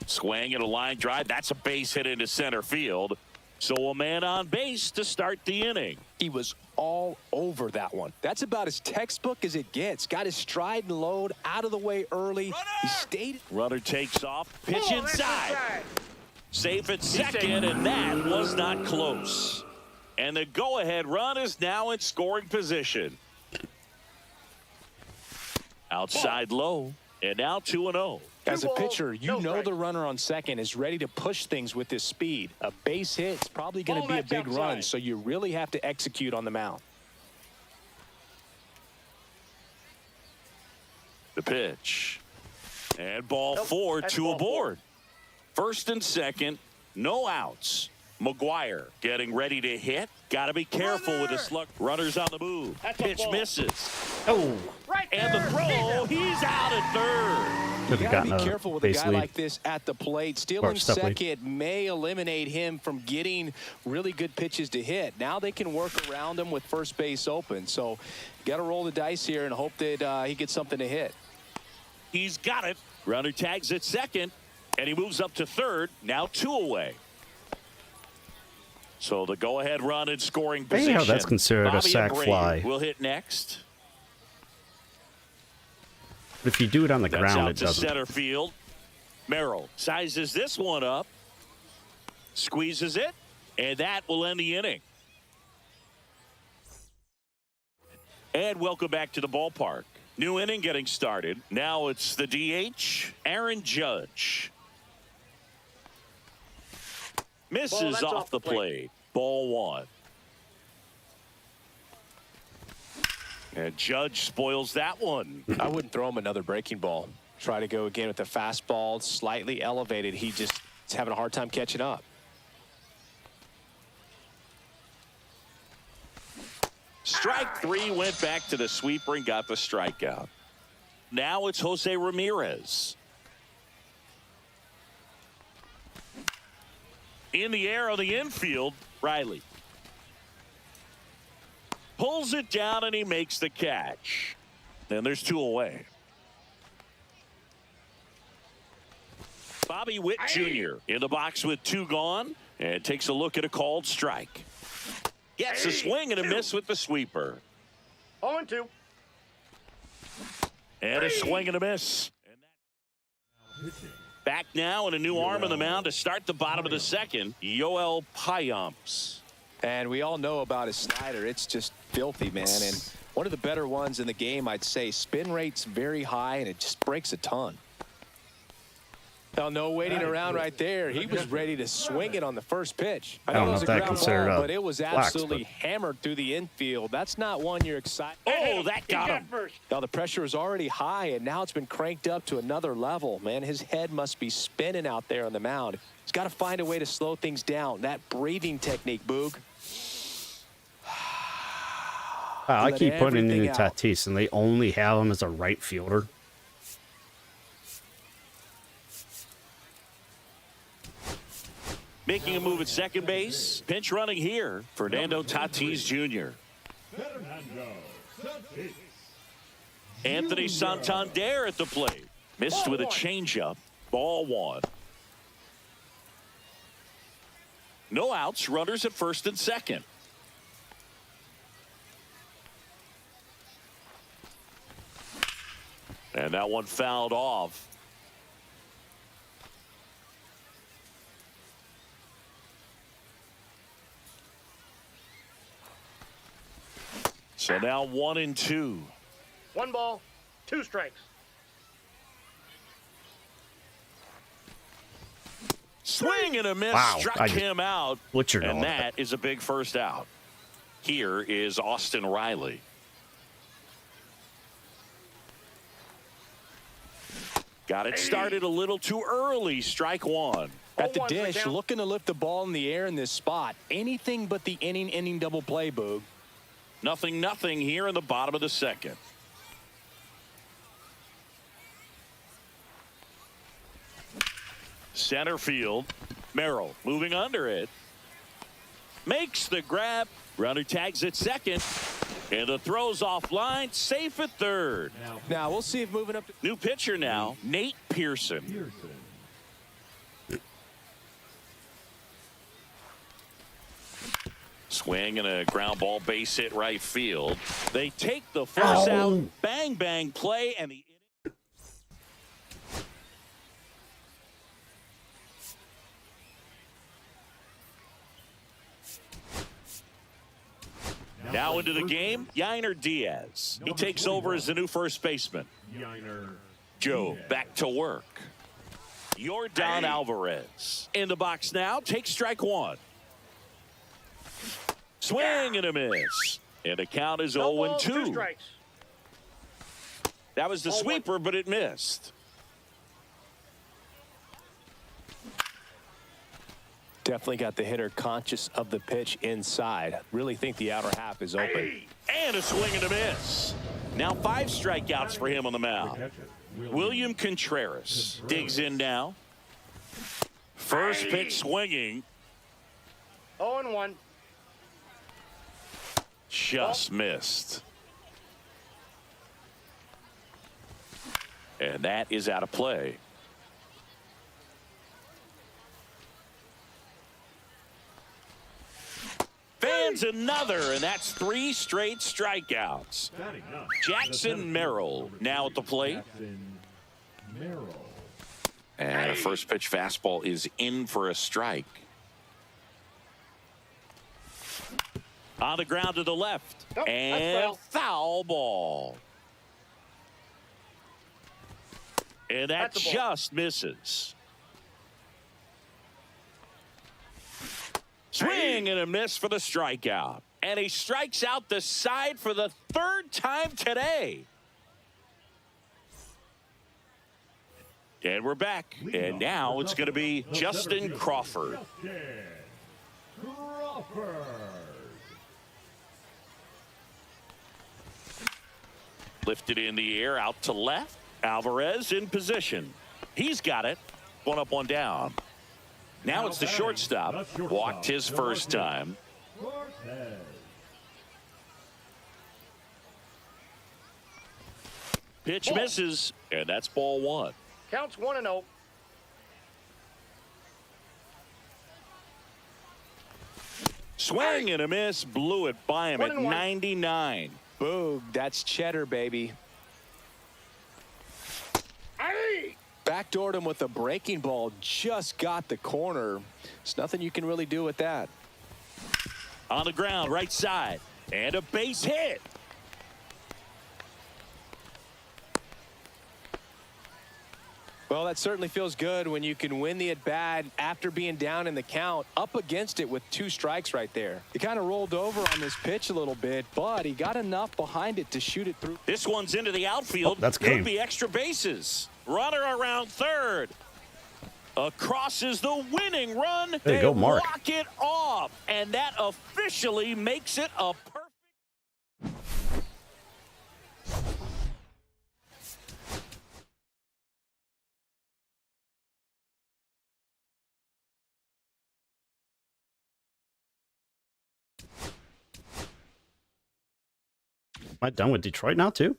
Swing and a line drive. That's a base hit into center field. So a man on base to start the inning. He was all over that one. That's about as textbook as it gets. Got his stride and load out of the way early. He stayed. Runner takes off. Pitch Oh, that's inside. Safe at second, and that was not close. And the go-ahead run is now in scoring position. Outside low, and now 2-0. As a balls, pitcher, you no know strikes. the runner on second is ready to push things with his speed. A base hit is probably going to Ball, be a that's big run, outside. so you really have to execute on the mound. The pitch. And ball Nope, 4, that's 2 ball aboard. First and second, no outs. McGuire getting ready to hit. Got to be careful with the slug. Runners on the move. That's a Pitch ball. misses. Oh, Right And the there. throw, he's out at third. could You have got to gotten be a careful with a base guy lead. like this at the plate. Stealing step lead. second may eliminate him from getting really good pitches to hit. Now they can work around him with first base open. So got to roll the dice here and hope that he gets something to hit. He's got it. Runner tags at second, and he moves up to third. Now 2 away. So the go-ahead run in scoring Hey, position. how that's considered a Bobby sac Abreu fly. will hit next. But if you do it on the That's ground, out it to doesn't. center field. Merrill sizes this one up, squeezes it, and that will end the inning. And welcome back to the ballpark. New inning getting started. Now it's the DH, Aaron Judge. Misses that's off off the the plate. plate. Ball 1. And Judge spoils that one. I wouldn't throw him another breaking ball. Try to go again with the fastball, slightly elevated. He just is having a hard time catching up. Strike three, went back to the sweeper and got the strikeout. Now it's Jose Ramirez. In the air on the infield, Riley. Pulls it down and he makes the catch. And there's two away. Bobby Witt Jr. in the box with two gone and takes a look at a called strike. Gets a swing and a miss with the sweeper. 0-2. And a swing and a miss. Back now and a new arm on the mound to start the bottom of the second. Yoel Payamps. And we all know about his slider. It's just filthy, man. And one of the better ones in the game, I'd say. Spin rate's very high, and it just breaks a ton. Now, no waiting around right there. He was ready to swing it on the first pitch. I know it was a ground ball, but it was absolutely hammered through the infield. That's not one you're excited. Oh, that got him. Now, the pressure is already high, and now it's been cranked up to another level. Man, his head must be spinning out there on the mound. He's got to find a way to slow things down. That breathing technique, Boog. Wow, I keep putting in Tatis, and they only have him as a right fielder. Making a move at second base. Pinch running here. Fernando Tatis Jr. Anthony Santander at the plate. Missed with a changeup. Ball one. No outs. Runners at first and second. And that one fouled off. So now 1-2. 1 ball, 2 strikes. Swing and a miss. Wow, Struck him out. Butchered and all that is a big first out. Here is Austin Riley. Got it started a little too early. Strike one. At the dish, looking to lift the ball in the air in this spot. Anything but the inning double play, Boog. 0-0 here in the bottom of the second. Center field. Merrill moving under it. Makes the grab. Runner tags at second. And the throw's offline. Safe at third. Now we'll see if moving up. New pitcher now, Nate Pearson. Swing and a ground ball, base hit right field. They take the first out. Bang, bang play. And the now into the game, Yainer Diaz. He takes over as the new first baseman. Joe back to work. Yordan Alvarez in the box now. Takes strike one. Swing and a miss. And the count is 0-2. 2 strikes. That was the sweeper, but it missed. Definitely got the hitter conscious of the pitch inside. Really think the outer half is open. And a swing and a miss. Now 5 strikeouts for him on the mound. William Contreras digs in now. First pitch swinging. 0-1. Just missed. And that is out of play. Fans another, and that's 3 straight strikeouts. Jackson Merrill now at the plate. And a first pitch fastball is in for a strike. On the ground to the left. Nope, and foul ball. And that just misses. Swing and a miss for the strikeout. And he strikes out the side for the third time today. And we're back. And now it's going to be Justin Crawford. Justin Crawford. Lifted in the air out to left. Alvarez in position. He's got it. One up, one down. Now it's the shortstop. Walked his first time. Cortez. Pitch misses, and that's ball one. Counts 1-0. Swing and a miss. Blew it by him at 1-1. 99. Boog, that's cheddar, baby. Backdoored him with a breaking ball. Just got the corner. There's nothing you can really do with that. On the ground, right side. And a base hit. Well, that certainly feels good when you can win the at-bat after being down in the count, up against it with 2 strikes right there. He kind of rolled over on this pitch a little bit, but he got enough behind it to shoot it through. This one's into the outfield. Oh, that's Could game. be extra bases. Runner around third. Across is the winning run. There you They go, Mark. walk it off, and that officially makes it a perfect. Am I done with Detroit now, too?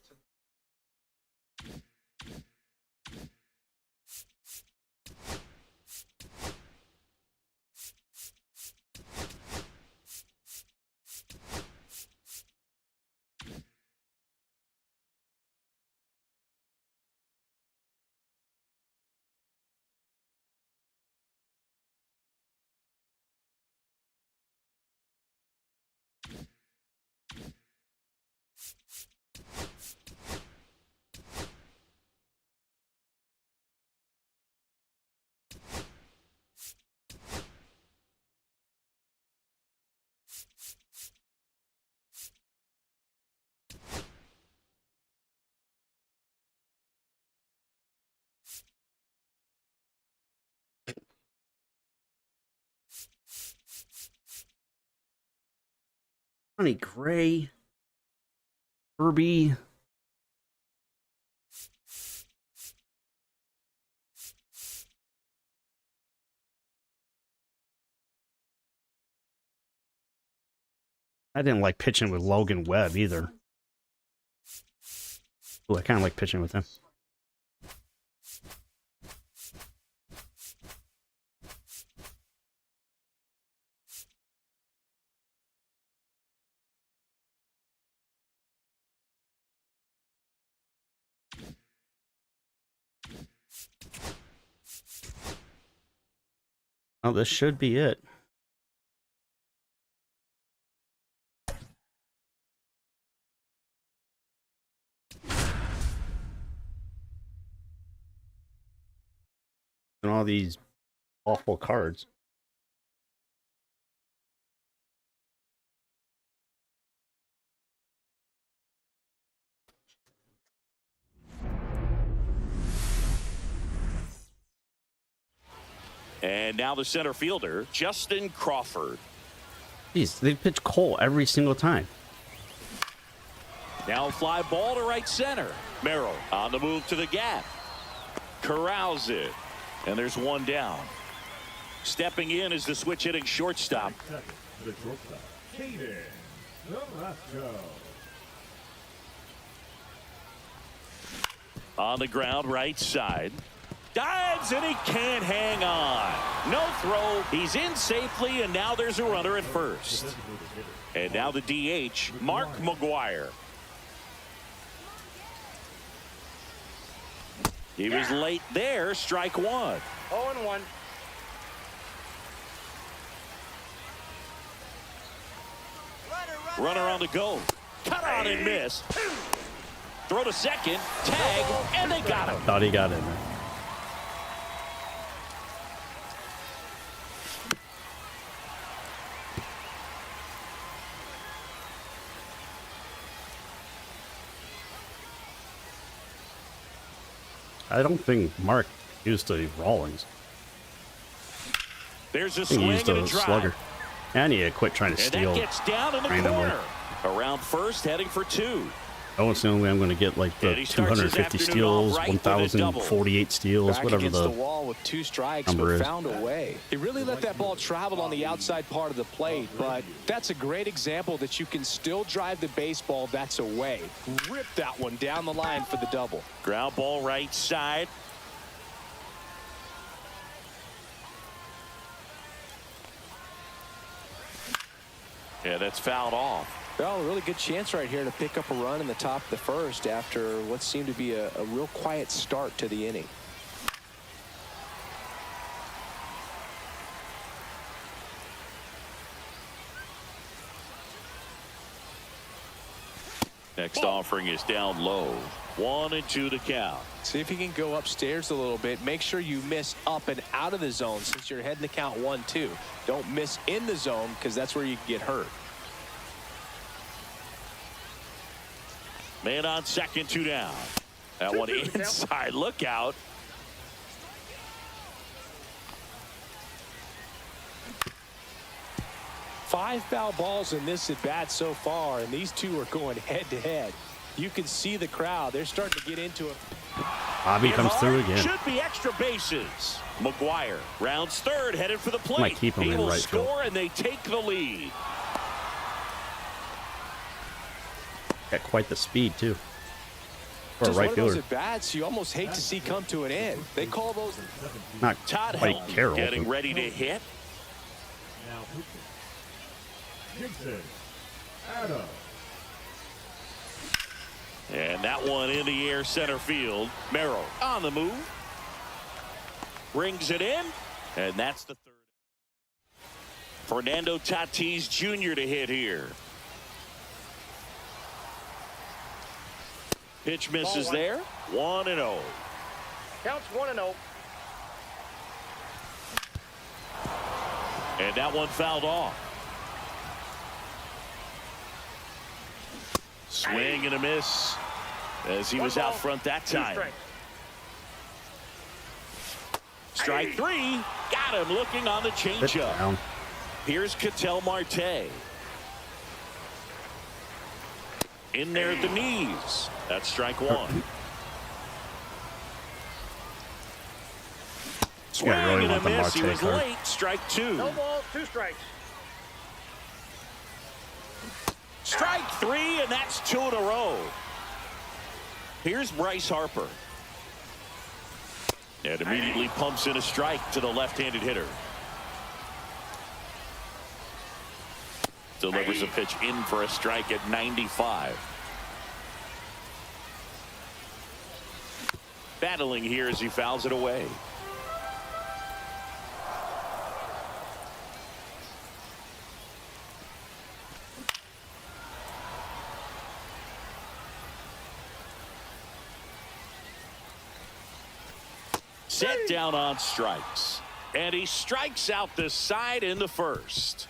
Johnny Gray, Kirby. I didn't like pitching with Logan Webb either. Ooh, I kind of like pitching with him. Oh, this should be it. And all these awful cards. And now the center fielder, Justin Crawford. Jeez, they pitch Cole every single time. Now fly ball to right center. Merrill on the move to the gap. Corrals it. And there's one down. Stepping in is the switch hitting shortstop. Second, the shortstop, Caden Carrasco. On the ground, right side. Dives, and he can't hang on. No throw. He's in safely, and now there's a runner at first. And now the DH, Mark McGuire. He was late there, strike one. 0-1. Runner on the go. Cut on and miss. Throw to second, tag, and they got him. Thought he got in there. I don't think Mark used the Rawlings. There's a I think he swing used and a a drive. Slugger. And he quit trying to And steal. that gets down in the randomly. corner. Around first, heading for 2. Oh, it's the only way I'm going to get like And the he starts his 250 afternoon steals, off right with a double. 1,048 steals, Back whatever against the the wall with 2 strikes, number but is. found a way. He really let that ball travel on the outside part of the plate, but that's a great example that you can still drive the baseball that's away. Rip that one down the line for the double. Ground ball right side. Yeah, that's fouled off. Well, a really good chance right here to pick up a run in the top of the first after what seemed to be a real quiet start to the inning. Next offering is down low. 1-2 to count. See if you can go upstairs a little bit. Make sure you miss up and out of the zone since you're heading to count 1-2. Don't miss in the zone because that's where you can get hurt. Man on second, 2 down. That one inside. Look out. Five foul balls in this at bat so far, and these two are going head to head. You can see the crowd. They're starting to get into it. Bobby comes through again. Should be extra bases. McGuire rounds third, headed for the plate. Might keep him he in will right field. score, and they take the lead. Got quite the speed too. For a Just right one of those fielder. at bats you almost hate to see come to an end. They call those. Not Todd quite Helton Carroll. getting but ready to hit. Now pitching. Gibson. Adams. And that one in the air center field. Merrill on the move. Brings it in. And that's the third. Fernando Tatis Jr. to hit here. Pitch misses Ball 1. there. 1-0. Counts 1-0. And that one fouled off. Swing and a miss as he was out front that time. Strike 3. Got him looking on the sit changeup. down. Here's Ketel Marte. In there at the knees. That's strike 1. Swing really and a want the miss. He Marte was card. late. Strike 2. No balls, 2 strikes. Strike 3, and that's 2 in a row. Here's Bryce Harper. And immediately pumps in a strike to the left-handed hitter. Delivers a pitch in for a strike at 95. Battling here as he fouls it away. Set down on strikes. And he strikes out the side in the first.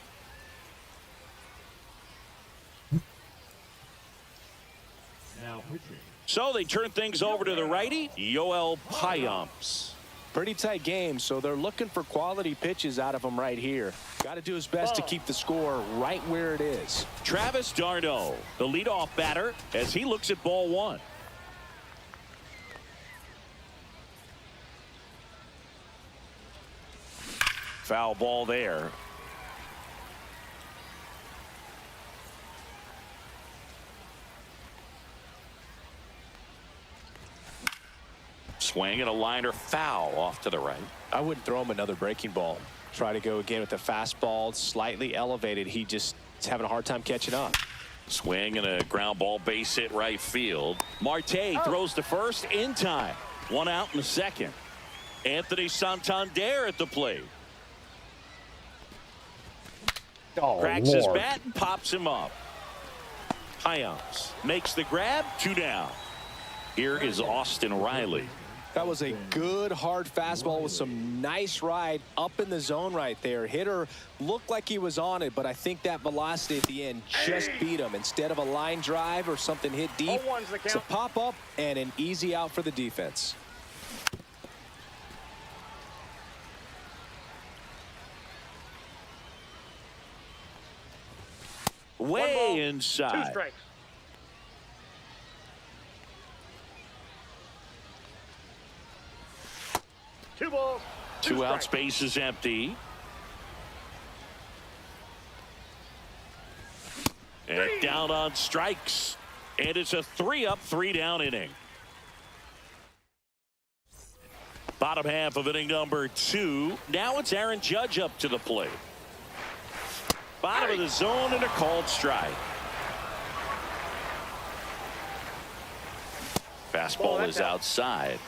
Now pitching. So they turn things over to the righty, Yoel Payamps. Pretty tight game, so they're looking for quality pitches out of him right here. Got to do his best to keep the score right where it is. Travis d'Arnaud, the leadoff batter, as he looks at ball 1. Foul ball there. Swing and a liner foul off to the right. I wouldn't throw him another breaking ball. Try to go again with the fastball, slightly elevated. He just is having a hard time catching up. Swing and a ground ball base hit right field. Marte throws to first in time. 1 out in the second. Anthony Santander at the plate. Oh, Cracks his Lord. bat and pops him up. Payamps makes the grab. 2 down. Here is Austin Riley. That was a good hard fastball with some nice ride up in the zone right there. Hitter looked like he was on it, but I think that velocity at the end just beat him. Instead of a line drive or something hit deep, 0-1's the it's a count. pop up and an easy out for the defense. way ball, inside. 2 strikes. Two balls. 2 out, strikes. space is empty. And down on strikes. And it's a 3-up, 3-down inning. Bottom half of inning number 2. Now it's Aaron Judge up to the plate. Bottom of the zone and a called strike. Fastball is outside.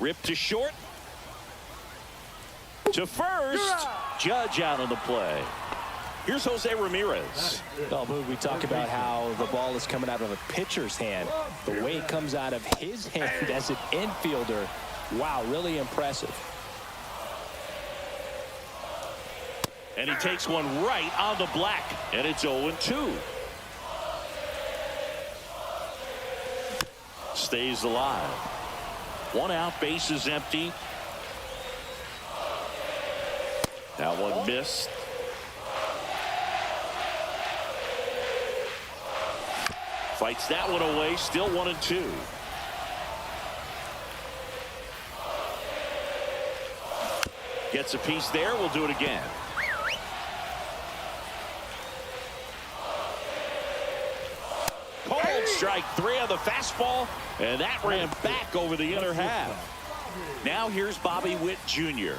Rip to short. To first. Judge out on the play. Here's Jose Ramirez. Well, Boog, we talk about how the ball is coming out of a pitcher's hand. The way it comes out of his hand as an infielder, wow, really impressive. And he takes one right on the black. And it's 0-2. Stays alive. 1 out, base is empty. That one missed. Fights that one away. Still 1-2. Gets a piece there. We'll do it again. Called strike 3 on the fastball. And that ran back over the inner half. Now here's Bobby Witt Jr.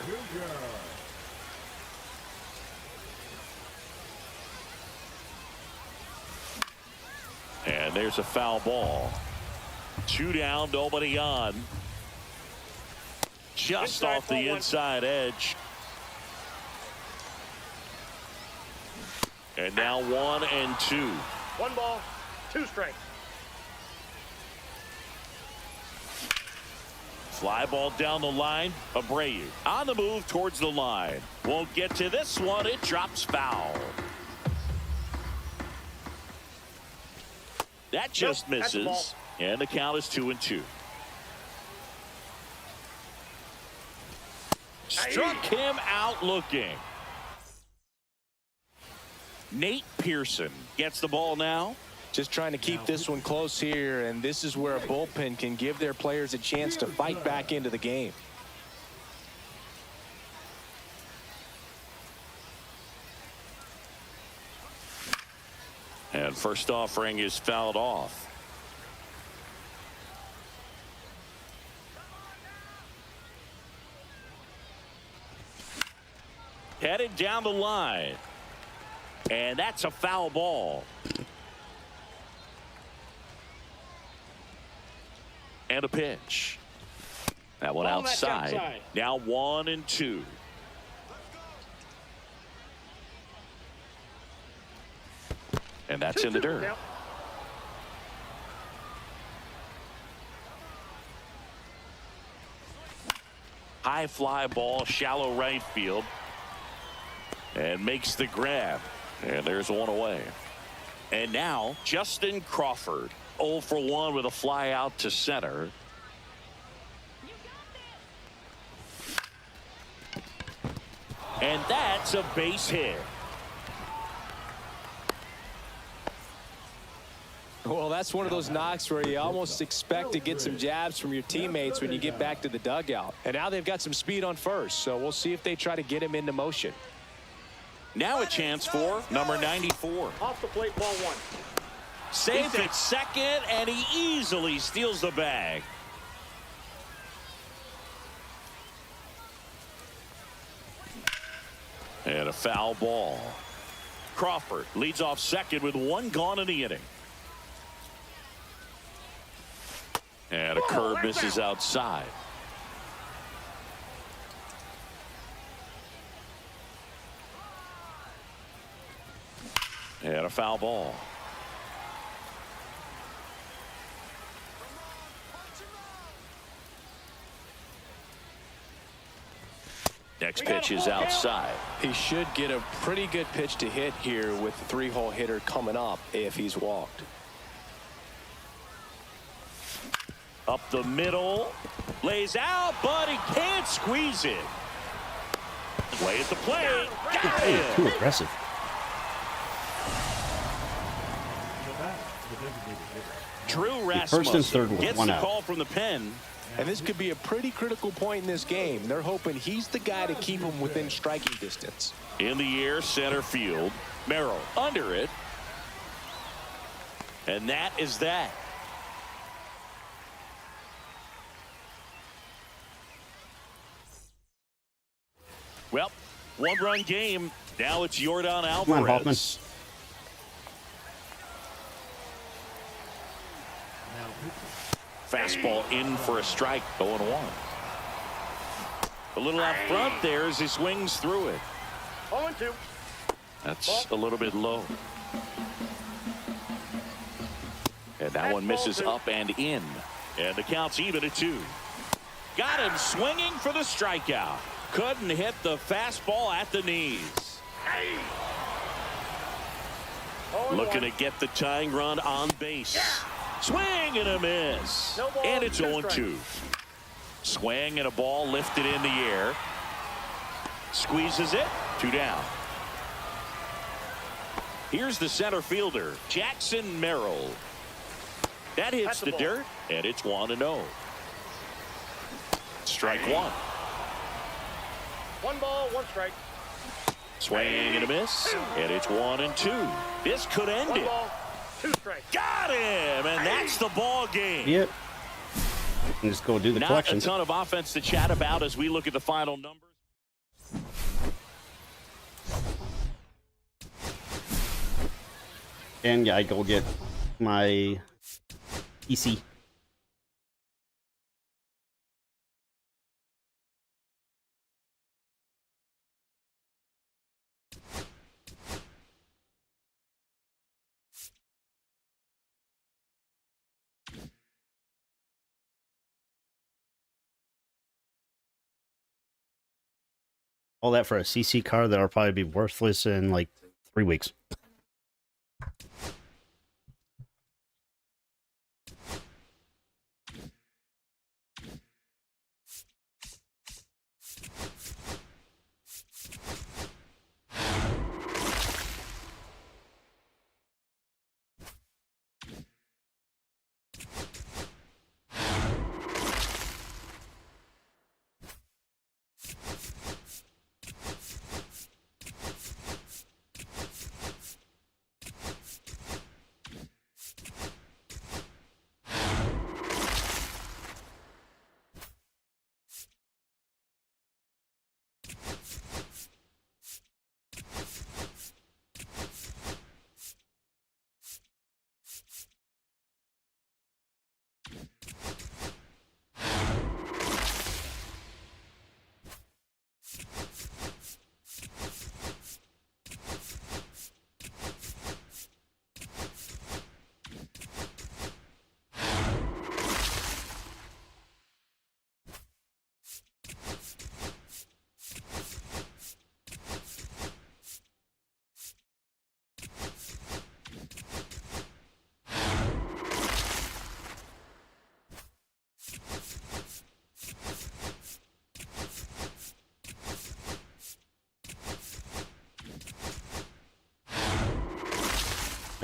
And there's a foul ball. 2 down, nobody on. Just off the inside edge. And now 1-2. 1 ball, 2 strikes. Fly ball down the line. Abreu on the move towards the line. Won't get to this one. It drops foul. That just misses. And the count is 2-2. Struck him out looking. Nate Pearson gets the ball now. Just trying to keep this one close here, and this is where a bullpen can give their players a chance to fight back into the game. And first offering is fouled off. Headed down the line. And that's a foul ball. And a pitch. That one outside. Now 1-2. And that's in the dirt. High fly ball, shallow right field. And makes the grab. And there's one away. And now Justin Crawford. 0 for 1 with a fly out to center. And that's a base hit. Well, that's one of those knocks where you almost expect to get some jabs from your teammates when you get back to the dugout. And now they've got some speed on first, so we'll see if they try to get him into motion. Now a chance for number 94. Off the plate, ball 1. Safe at second, and he easily steals the bag. And a foul ball. Crawford leads off second with 1 gone in the inning. And a curve misses outside. And a foul ball. Next pitch is outside. He should get a pretty good pitch to hit here with the 3-hole hitter coming up if he's walked. Up the middle. Lays out, but he can't squeeze it. Play at the plate. Got Hey, too it. aggressive. The bat, the designated hitter. Drew First and Rasmussen third with gets one the out. call from the pen. And this could be a pretty critical point in this game. They're hoping he's the guy to keep them within striking distance. In the air, center field. Merrill under it. And that is that. Well, one-run game. Now it's Yordan Come on, Hoffman. Alvarez. Now pitching. Fastball in for a strike, 0-1. A little out front there as he swings through it. 0-2. That's a little bit low. And that one misses up and in. And the count's even at 2. Got him swinging for the strikeout. Couldn't hit the fastball at the knees. Looking to get the tying run on base. Swing and a miss. No ball, And it's 2 0-2. Swing and a ball lifted in the air. Squeezes it. 2 down. Here's the center fielder, Jackson Merrill. That hits That's the the ball. dirt, and it's 1-0. Strike 1. 1 ball, 1 strike. Swing and a miss, and it's 1-2. This could end 1 it. ball, 2 strikes. Got him, and that's the ball game. Yep. And just go do the Not collections. a ton of offense to chat about as we look at the final numbers. And yeah, I go get my PC. All that for a CC card that'll probably be worthless in like 3 weeks.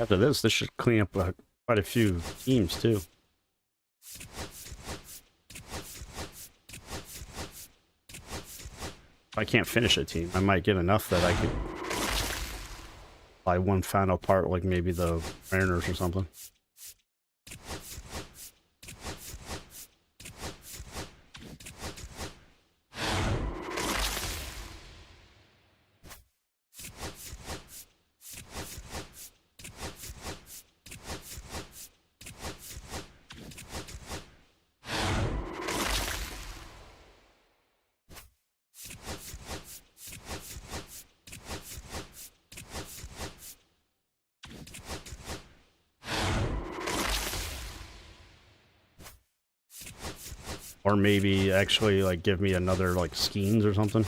After this should clean up quite a few teams too. If I can't finish a team, I might get enough that I could buy one final part, like maybe the Mariners or something. Or maybe actually like give me another like Skeens or something.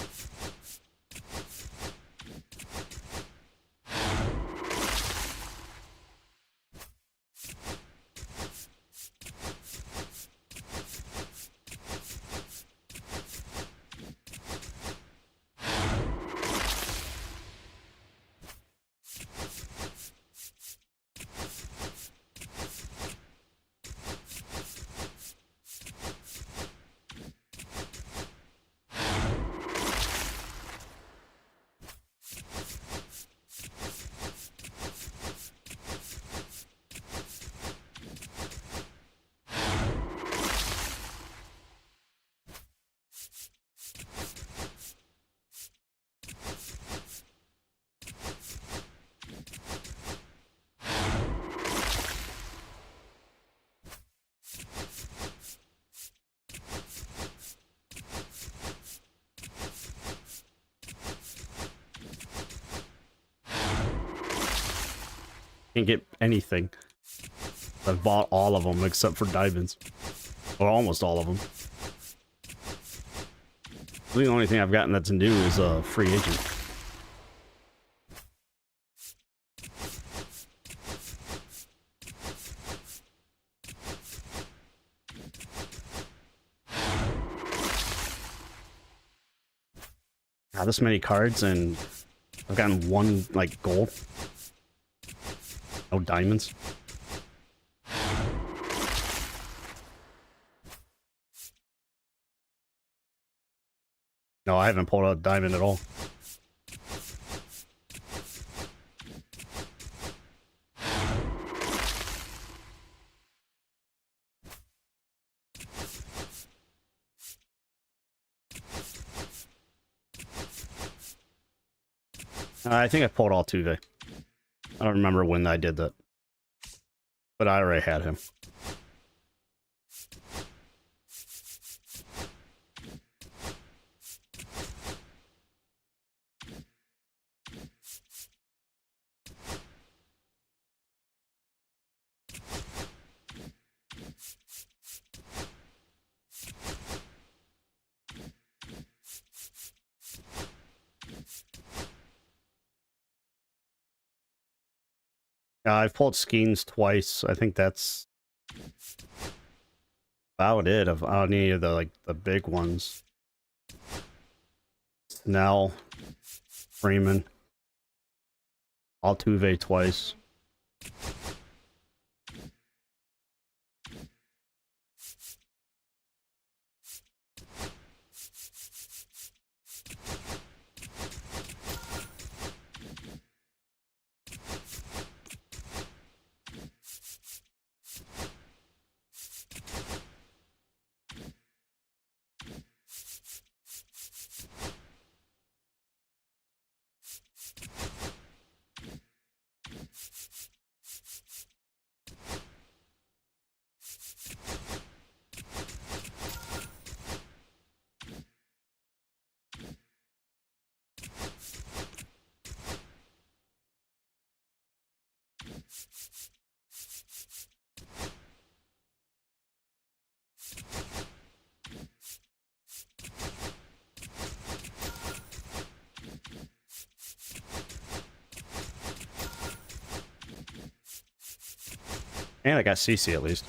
Can't get anything. I've bought all of them except for diamonds. Or almost all of them. The only thing I've gotten that's new is a free agent. God, this many cards and I've gotten one, like, gold. No diamonds. No, I haven't pulled out a diamond at all. I think I pulled all Tuve. I don't remember when I did that. But I already had him. I've pulled Skeens twice. I think that's about it of any of the, like, the big ones. Snell, Freeman, Altuve twice. And I got CC at least.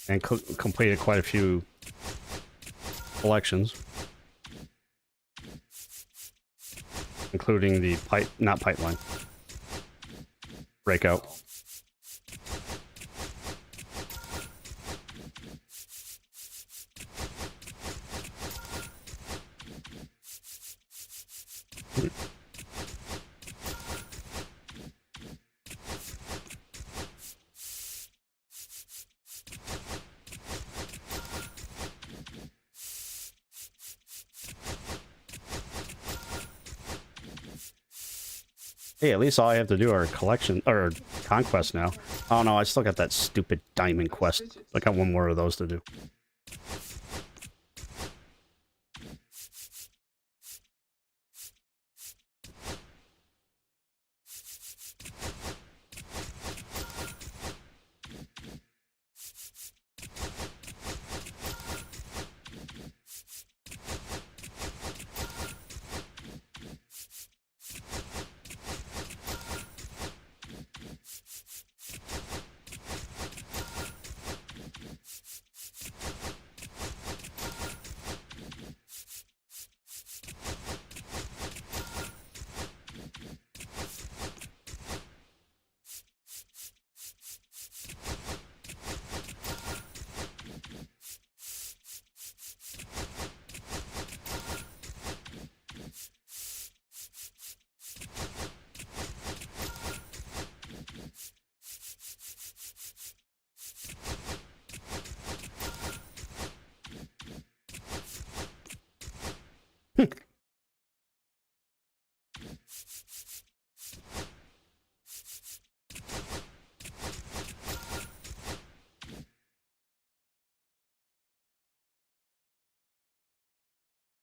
And completed quite a few collections. Including the pipeline. Breakout. Hey, at least all I have to do are collection or conquest now. Oh no, I still got that stupid diamond quest. I got one more of those to do.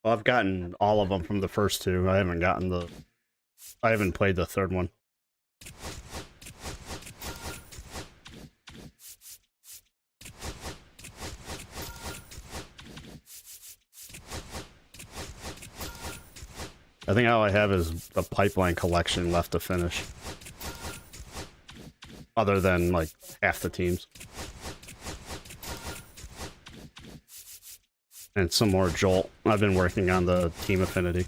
Well, I've gotten all of them from the first two. I haven't gotten the... I haven't played the third one. I think all I have is the Pipeline collection left to finish. Other than, like, half the teams. And some more Jolt. I've been working on the Team Affinity.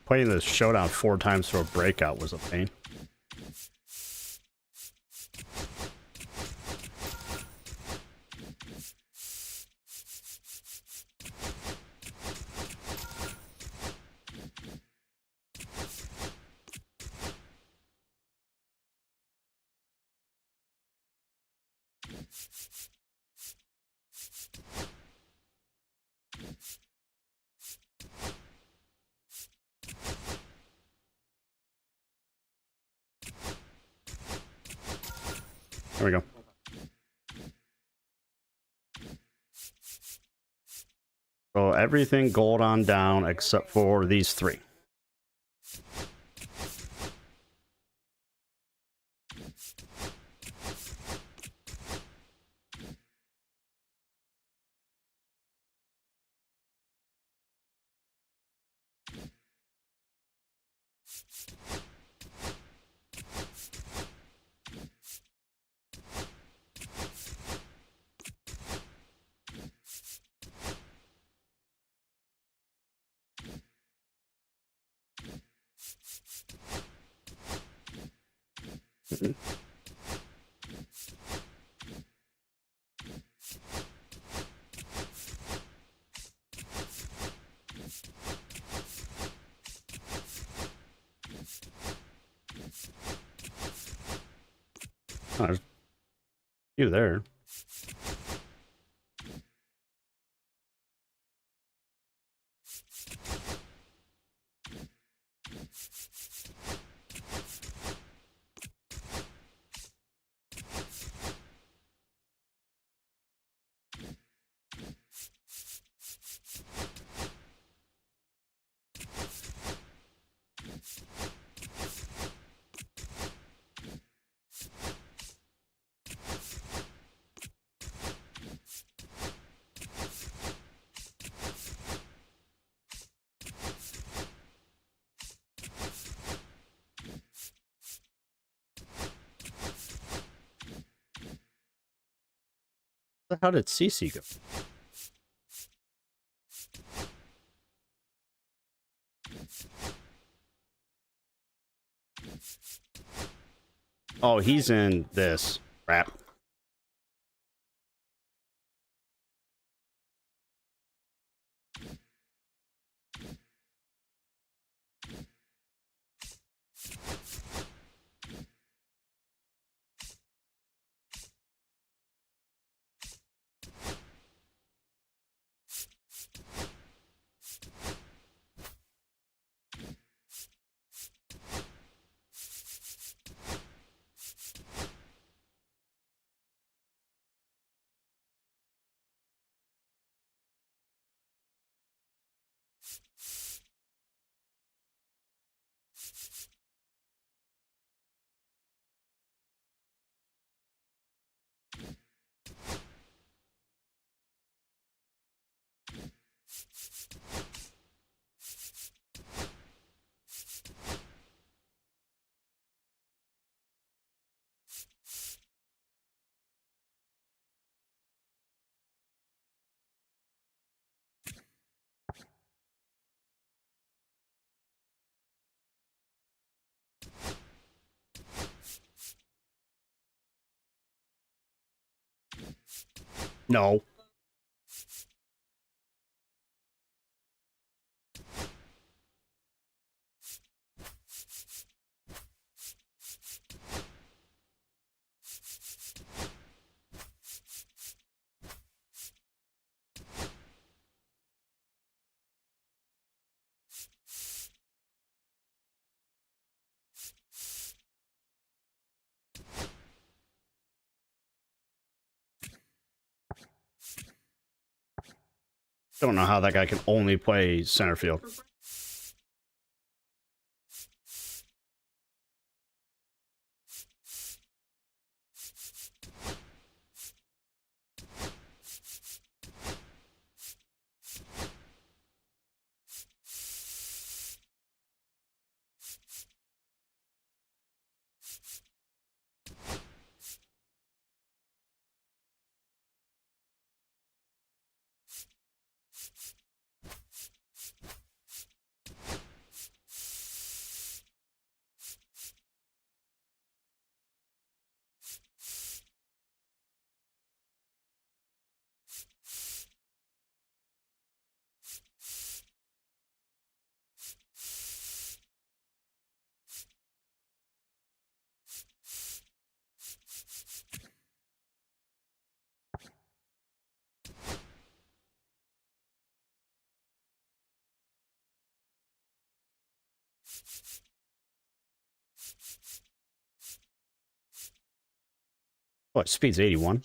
Playing this showdown 4 times through a breakout was a pain. There we go. So everything gold on down except for these 3. Oh, there's you there. How did CC go? Oh, he's in this. Crap. No. Don't know how that guy can only play center field. What, speed's 81?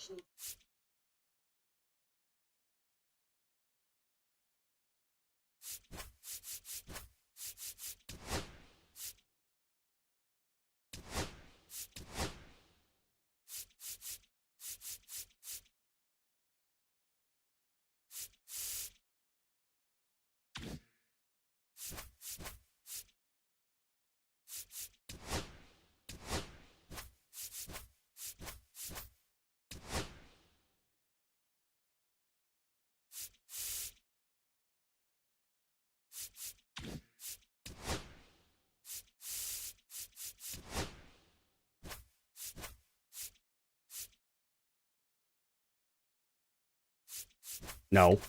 No.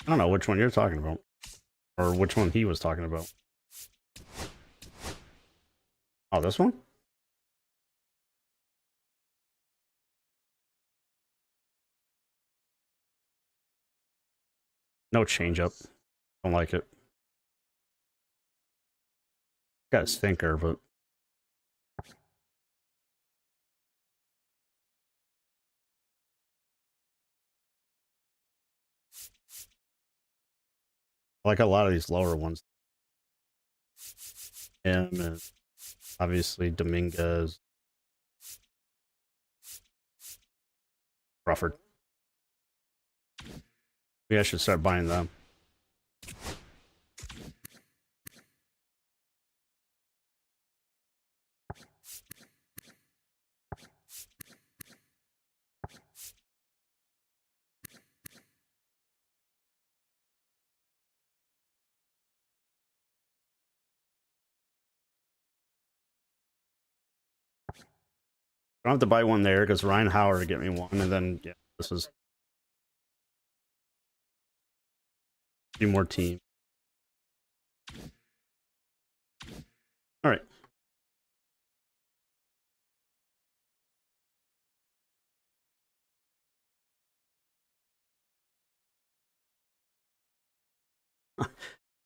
I don't know which one you're talking about. Or which one he was talking about. Oh, this one? No changeup. Don't like it. Got a stinker, but I like a lot of these lower ones. And obviously Dominguez. Crawford. Maybe I should start buying them. don't have to buy one there because Ryan Howard get me one, and then yeah, this is 3 more teams. All right.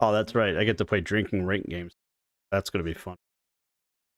Oh, that's right. I get to play drinking rank games. That's going to be fun.